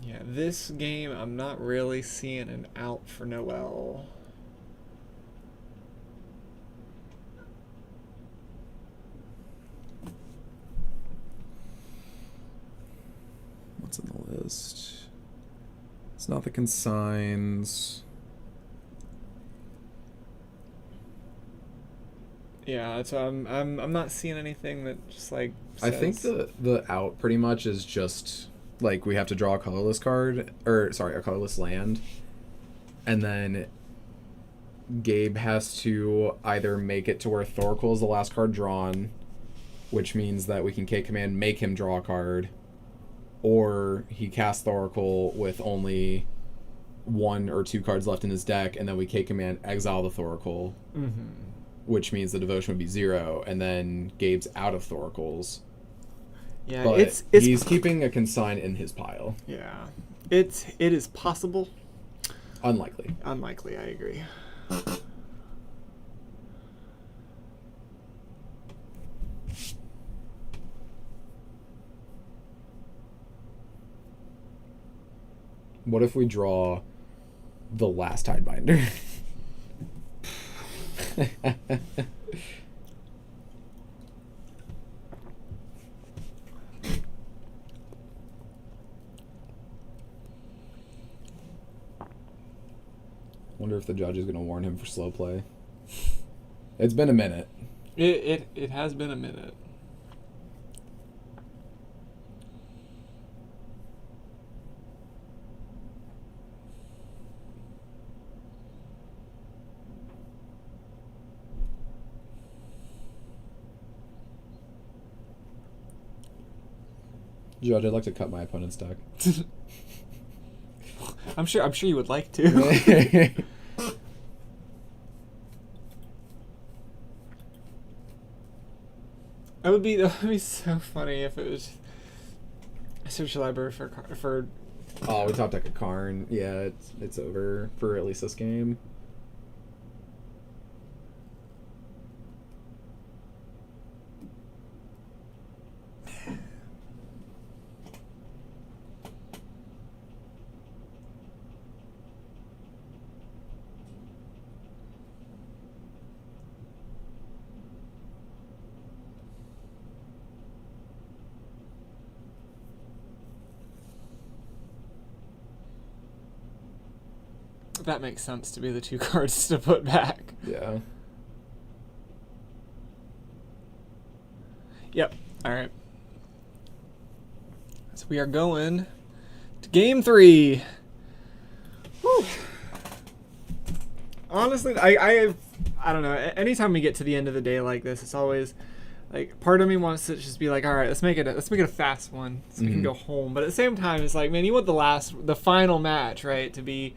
Yeah, this game, I'm not really seeing an out for Noel. What's on the list? It's not the consigns. Yeah, so I'm not seeing anything that just like says... I think the out pretty much is just like we have to draw a colorless card, or sorry, a colorless land, and then Gabe has to either make it to where Thoracle is the last card drawn, which means that we can K-command make him draw a card, or he casts Thoracle with only 1 or 2 cards left in his deck, and then we K-command exile the Thoracle, which means the devotion would be 0, and then Gabe's out of Thoracles. Yeah, but it's he's keeping a consign in his pile. Yeah, It is possible. Unlikely. Unlikely, I agree. What if we draw the last Tidebinder? Wonder if the judge is going to warn him for slow play. It's been a minute. It has been a minute. Judge, I'd like to cut my opponent's deck. I'm sure you would like to. That would be so funny if it was a search library for. Oh, we top deck a Karn. Yeah, it's over for at least this game. That makes sense to be the 2 cards to put back. Yeah. Yep. All right. So we are going to game 3. Whew. Honestly, I don't know. Anytime we get to the end of the day like this, it's always like part of me wants to just be like, all right, let's make it a fast one so we can go home. But at the same time, it's like, man, you want the final match, right, to be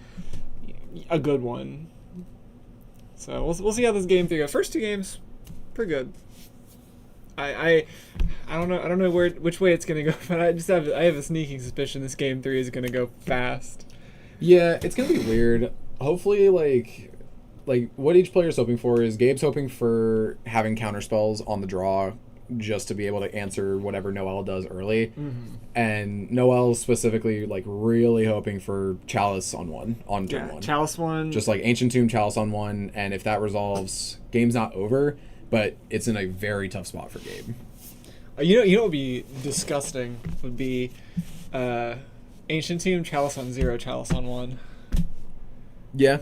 a good one. So we'll see how this game 3 goes. First 2 games, pretty good. I don't know which way it's gonna go, but I have a sneaking suspicion this game 3 is gonna go fast. Yeah, it's gonna be weird. Hopefully, like what each player is hoping for is Gabe's hoping for having counter spells on the draw just to be able to answer whatever Noel does early. And Noel specifically like really hoping for Chalice on turn 1. Chalice 1. Just like Ancient Tomb, Chalice on 1, and if that resolves, game's not over, but it's in a very tough spot for Gabe. You know what would be disgusting would be Ancient Tomb, Chalice on 0, Chalice on 1. Yeah.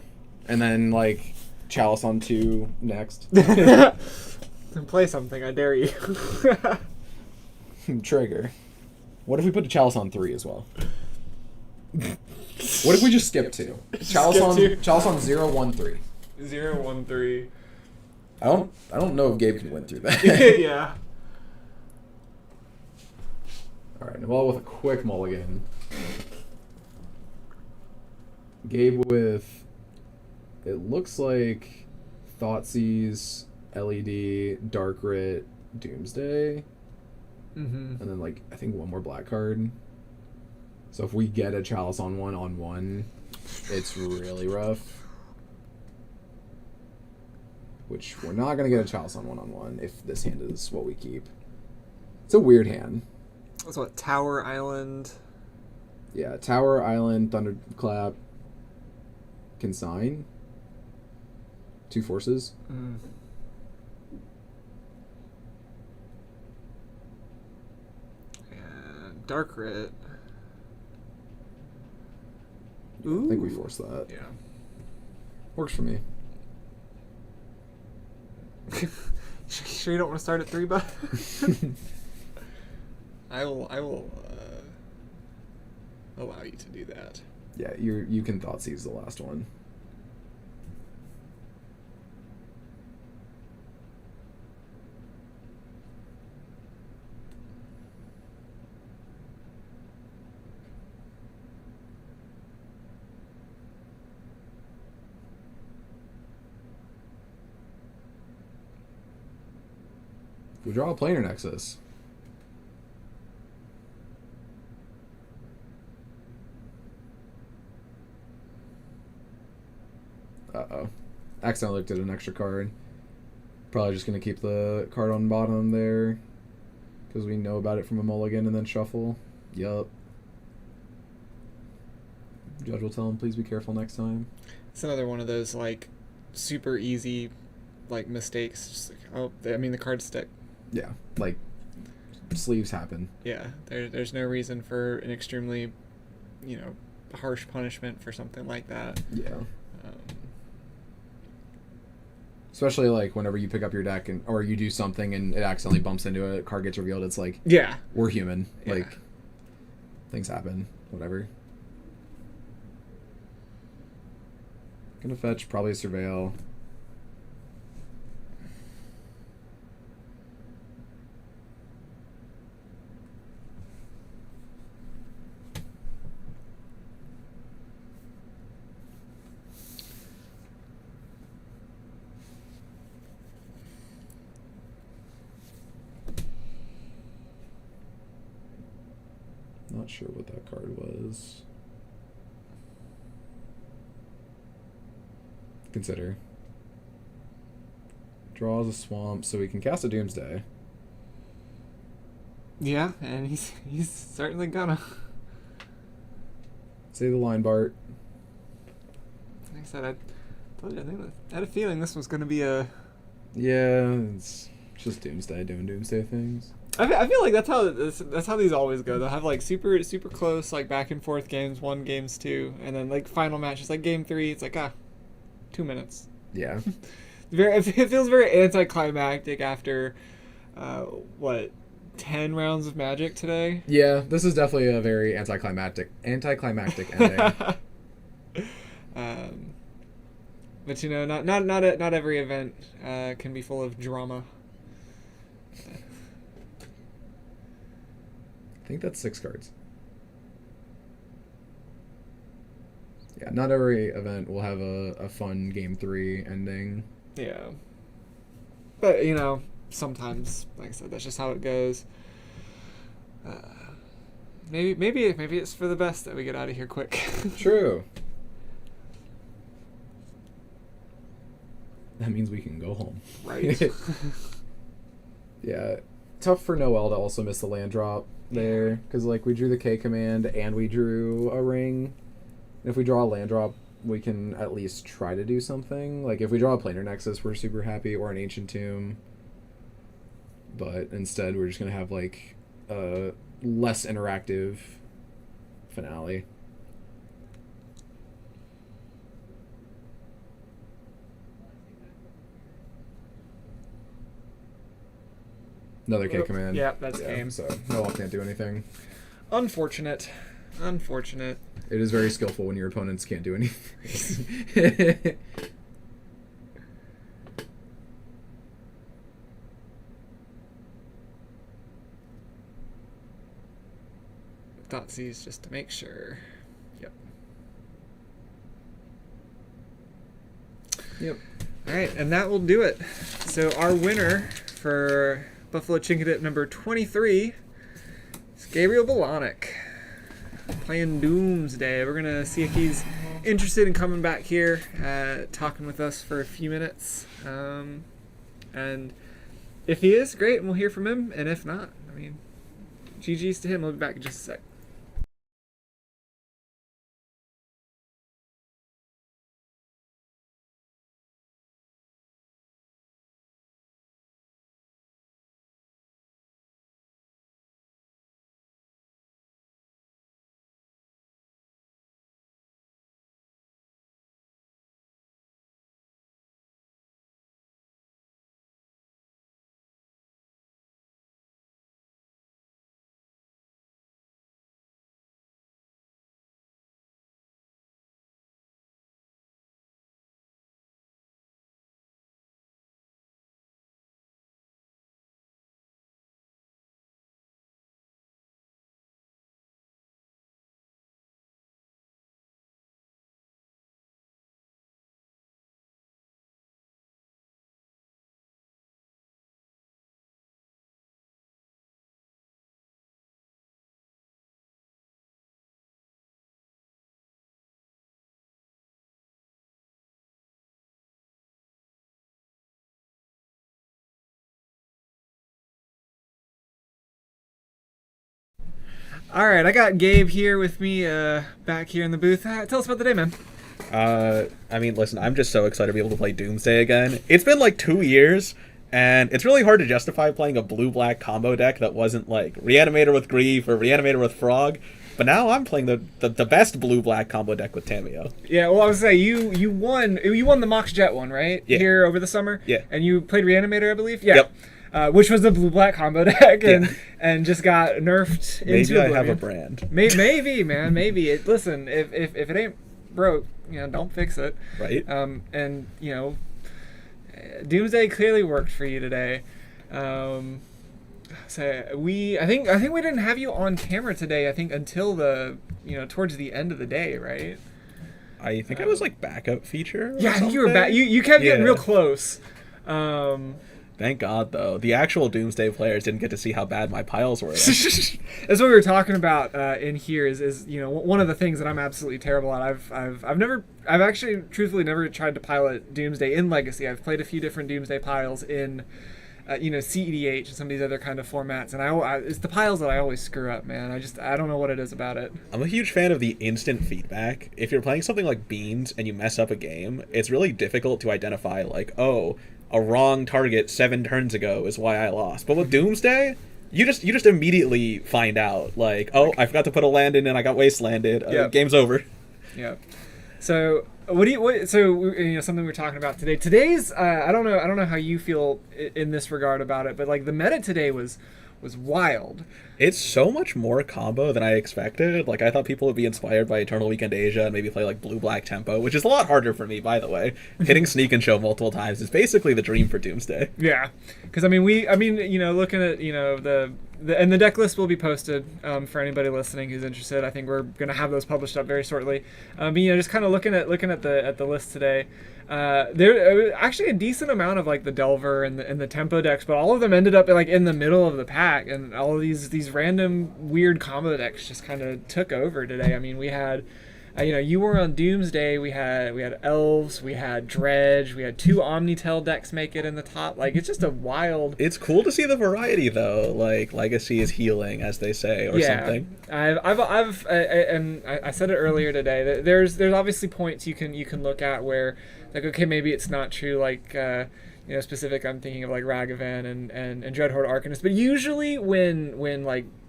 And then like Chalice on 2 next. Play something, I dare you. Trigger. What if we put a Chalice on 3 as well? What if we just skip 2? Chalice on 0, 1, 3. 0, 1, 3. I don't know if Gabe can win through that. Yeah. Alright, Noel with a quick mulligan. Gabe with, it looks like Thoughtseize, LED, Dark Writ, Doomsday. And then like I think one more black card. So if we get a Chalice on 1, it's really rough. Which we're not gonna get a Chalice on 1 if this hand is what we keep. It's a weird hand. That's what, Tower Island? Yeah, Tower Island, Thunderclap, Consign. 2 forces. And Dark Writ. I think we force that. Yeah. Works for me. Sure you don't want to start at 3, bud? I will allow you to do that. Yeah, you can Thoughtseize the last one. We draw a planar nexus. Uh-oh. Accidentally looked at an extra card. Probably just going to keep the card on bottom there. Because we know about it from a mulligan and then shuffle. Yup. Judge will tell him, please be careful next time. It's another one of those, like, super easy, like, mistakes. Just like, oh, I mean, the cards stick. Yeah, like, sleeves happen. Yeah, there's no reason for an extremely, harsh punishment for something like that. Yeah. Especially, like, whenever you pick up your deck or you do something and it accidentally bumps into it, a card gets revealed, it's like, yeah, we're human. Yeah. Like, things happen. Whatever. Gonna fetch, probably Surveil. Not sure what that card was. Consider. Draws a swamp so we can cast a Doomsday. yeah, and he's certainly gonna. Say the line, Bart. Like I said, I had a feeling this was gonna be a. Yeah, it's just Doomsday doing Doomsday things. I feel like that's how these always go. They'll have like super close like back and forth games 1, games 2, and then like final matches like game 3. It's like 2 minutes. Yeah. It feels very anticlimactic after 10 rounds of Magic today. Yeah, this is definitely a very anticlimactic ending. But not every event can be full of drama. I think that's 6 cards. Yeah, not every event will have a fun game 3 ending. Yeah. But, sometimes, like I said, that's just how it goes. Maybe it's for the best that we get out of here quick. True. That means we can go home. Right. Yeah. Tough for Noel to also miss the land drop there. Because, like, we drew the K command and we drew a ring. And if we draw a land drop, we can at least try to do something. Like, if we draw a Planar Nexus, we're super happy, or an Ancient Tomb. But instead, we're just going to have, like, a less interactive finale. Another K command. Yeah, that's game. So Noel can't do anything. Unfortunate. It is very skillful when your opponents can't do anything. Thoughtseize just to make sure. Yep. All right, and that will do it. So our winner for Buffalo Chinkadip number 23 is Gabriel Bolanek, playing Doomsday. We're going to see if he's interested in coming back here, talking with us for a few minutes. And if he is, great, and we'll hear from him. And if not, I mean, GG's to him. We'll be back in just a sec. All right, I got Gabe here with me back here in the booth. Tell us about the day, man. I mean, listen, I'm just so excited to be able to play Doomsday again. It's been like 2 years, and it's really hard to justify playing a blue-black combo deck that wasn't like Reanimator with Grief or Reanimator with Frog. But now I'm playing the best blue-black combo deck with Tameo. Yeah, well, I was saying you won the Mox Jet one, right? Yeah. Here over the summer. Yeah. And you played Reanimator, I believe. Yeah. Yep. Which was the blue-black combo deck, and Yeah. and just got nerfed into Maybe I oblivion. have a brand. Maybe, man, maybe. Listen, if it ain't broke, don't fix it. Right. And Doomsday clearly worked for you today. So I think we didn't have you on camera today. I think until the towards the end of the day, right? I think I was like backup feature. Yeah, I think you were back. You kept getting real close. Thank God, though. The actual Doomsday players didn't get to see how bad my piles were. That's what we were talking about in here. Is one of the things that I'm absolutely terrible at. I've actually truthfully never tried to pilot Doomsday in Legacy. I've played a few different Doomsday piles in CEDH and some of these other kind of formats, and it's the piles that I always screw up, man. I don't know what it is about it. I'm a huge fan of the instant feedback. If you're playing something like Beans and you mess up a game, it's really difficult to identify, like, oh, a wrong target 7 turns ago is why I lost. But with Doomsday, you just immediately find out, like, oh, I forgot to put a land in and I got wastelanded. Game's over. Yeah. So something we're talking about today. Today's I don't know how you feel in this regard about it, but like the meta today was wild. It's so much more combo than I expected. Like, I thought people would be inspired by Eternal Weekend Asia and maybe play like blue-black tempo, which is a lot harder for me, by the way. Hitting Sneak and Show multiple times is basically the dream for Doomsday. Yeah, because looking at the deck list will be posted for anybody listening who's interested. I think we're gonna have those published up very shortly. But just kind of looking at the list today. There actually a decent amount of like the Delver and the tempo decks, but all of them ended up like in the middle of the pack, and all of these random weird combo decks just kind of took over today. I mean, we had you were on Doomsday. We had Elves, we had Dredge, we had 2 Omnitel decks make it in the top. Like, it's just a wild. It's cool to see the variety, though. Like, Legacy is healing, as they say, or something. I said it earlier today. There's obviously points you can look at where, like, okay, maybe it's not true. Like, specific. I'm thinking of like Ragavan and Dreadhorde Arcanist. But usually when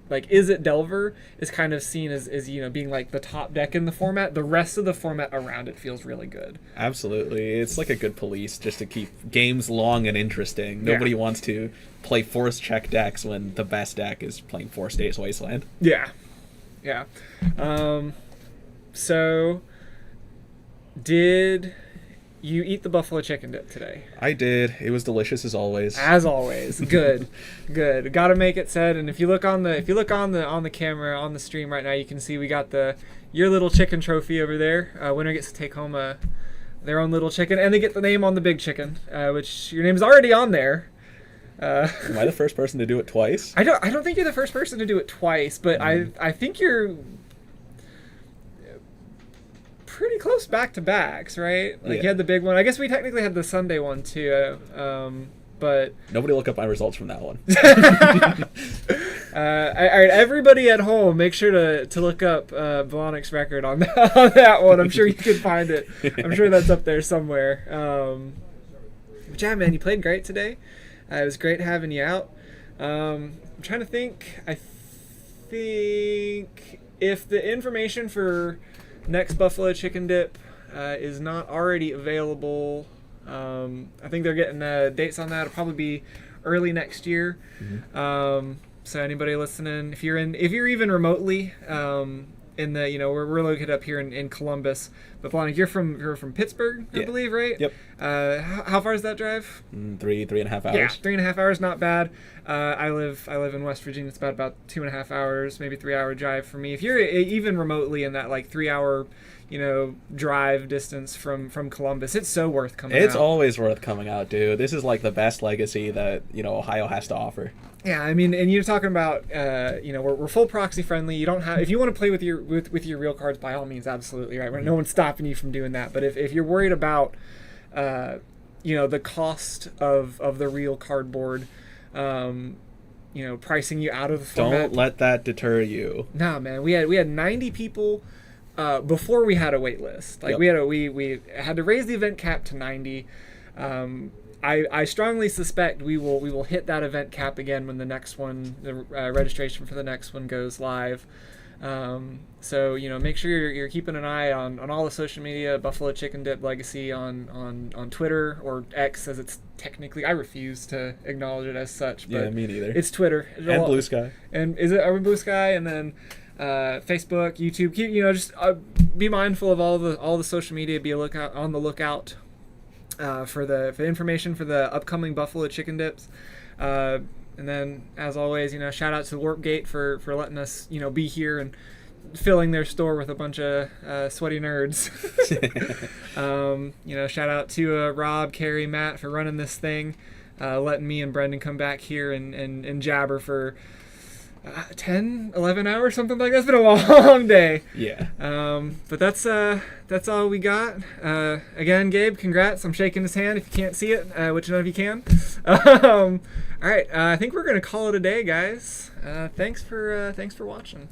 like Is It Delver is kind of seen as being like the top deck in the format, the rest of the format around it feels really good. Absolutely. It's like a good police just to keep games long and interesting. Nobody wants to play force check decks when the best deck is playing Force Days Wasteland. Yeah. So did you eat the buffalo chicken dip today? I did. It was delicious as always. As always, good. Got to make it said. And if you look on the camera on the stream right now, you can see we got your little chicken trophy over there. Winner gets to take home their own little chicken, and they get the name on the big chicken, which your name's already on there. Am I the first person to do it twice? I don't think you're the first person to do it twice, but I think you're pretty close back to backs, right? Like, you had the big one. I guess we technically had the Sunday one too, but nobody look up my results from that one. All right, everybody at home, make sure to look up Volonic's record on that one. I'm sure you can find it. I'm sure that's up there somewhere. But yeah, man, you played great today. It was great having you out. I'm trying to think. I think if the information for next Buffalo Chicken Dip is not already available, I think they're getting dates on that. It'll probably be early next year. So anybody listening, if you're even remotely in the, we're located up here in Columbus, but Blonick, you're from Pittsburgh, I believe, right? Yep. How far is that drive? 3.5 hours. Yeah, 3.5 hours, not bad. I live in West Virginia. It's about 2.5 hours, maybe 3-hour drive for me. If you're even remotely in that like 3-hour, drive distance from Columbus, it's so worth coming out. It's always worth coming out, dude. This is like the best legacy that Ohio has to offer. Yeah, I mean, and you're talking about, we're full proxy friendly. You don't have, if you want to play with your real cards, by all means, absolutely, right? No one's stopping you from doing that. But if you're worried about, the cost of the real cardboard, pricing you out of the format. Don't let that deter you. Nah, man, we had 90 people before we had a wait list. Like Yep. we had to raise the event cap to 90. I strongly suspect we will hit that event cap again when the next one, the registration for the next one goes live. So make sure you're keeping an eye on all the social media. Buffalo Chicken Dip Legacy on Twitter, or X as it's technically. I refuse to acknowledge it as such, but Yeah, me neither. it's Twitter And Blue Sky. And are we Blue Sky? And then Facebook, YouTube. Just be mindful of all the social media. Be on the lookout for the information for the upcoming Buffalo Chicken Dips. And then, as always, shout out to Warpgate for letting us, be here and filling their store with a bunch of sweaty nerds. Shout out to Rob, Carrie, Matt for running this thing, letting me and Brendan come back here and jabber for 10, 11 hours, something like that. It's been a long day. Yeah. But that's all we got. Again, Gabe, congrats. I'm shaking his hand if you can't see it, which none of you can. All right, I think we're gonna call it a day, guys. Thanks for watching.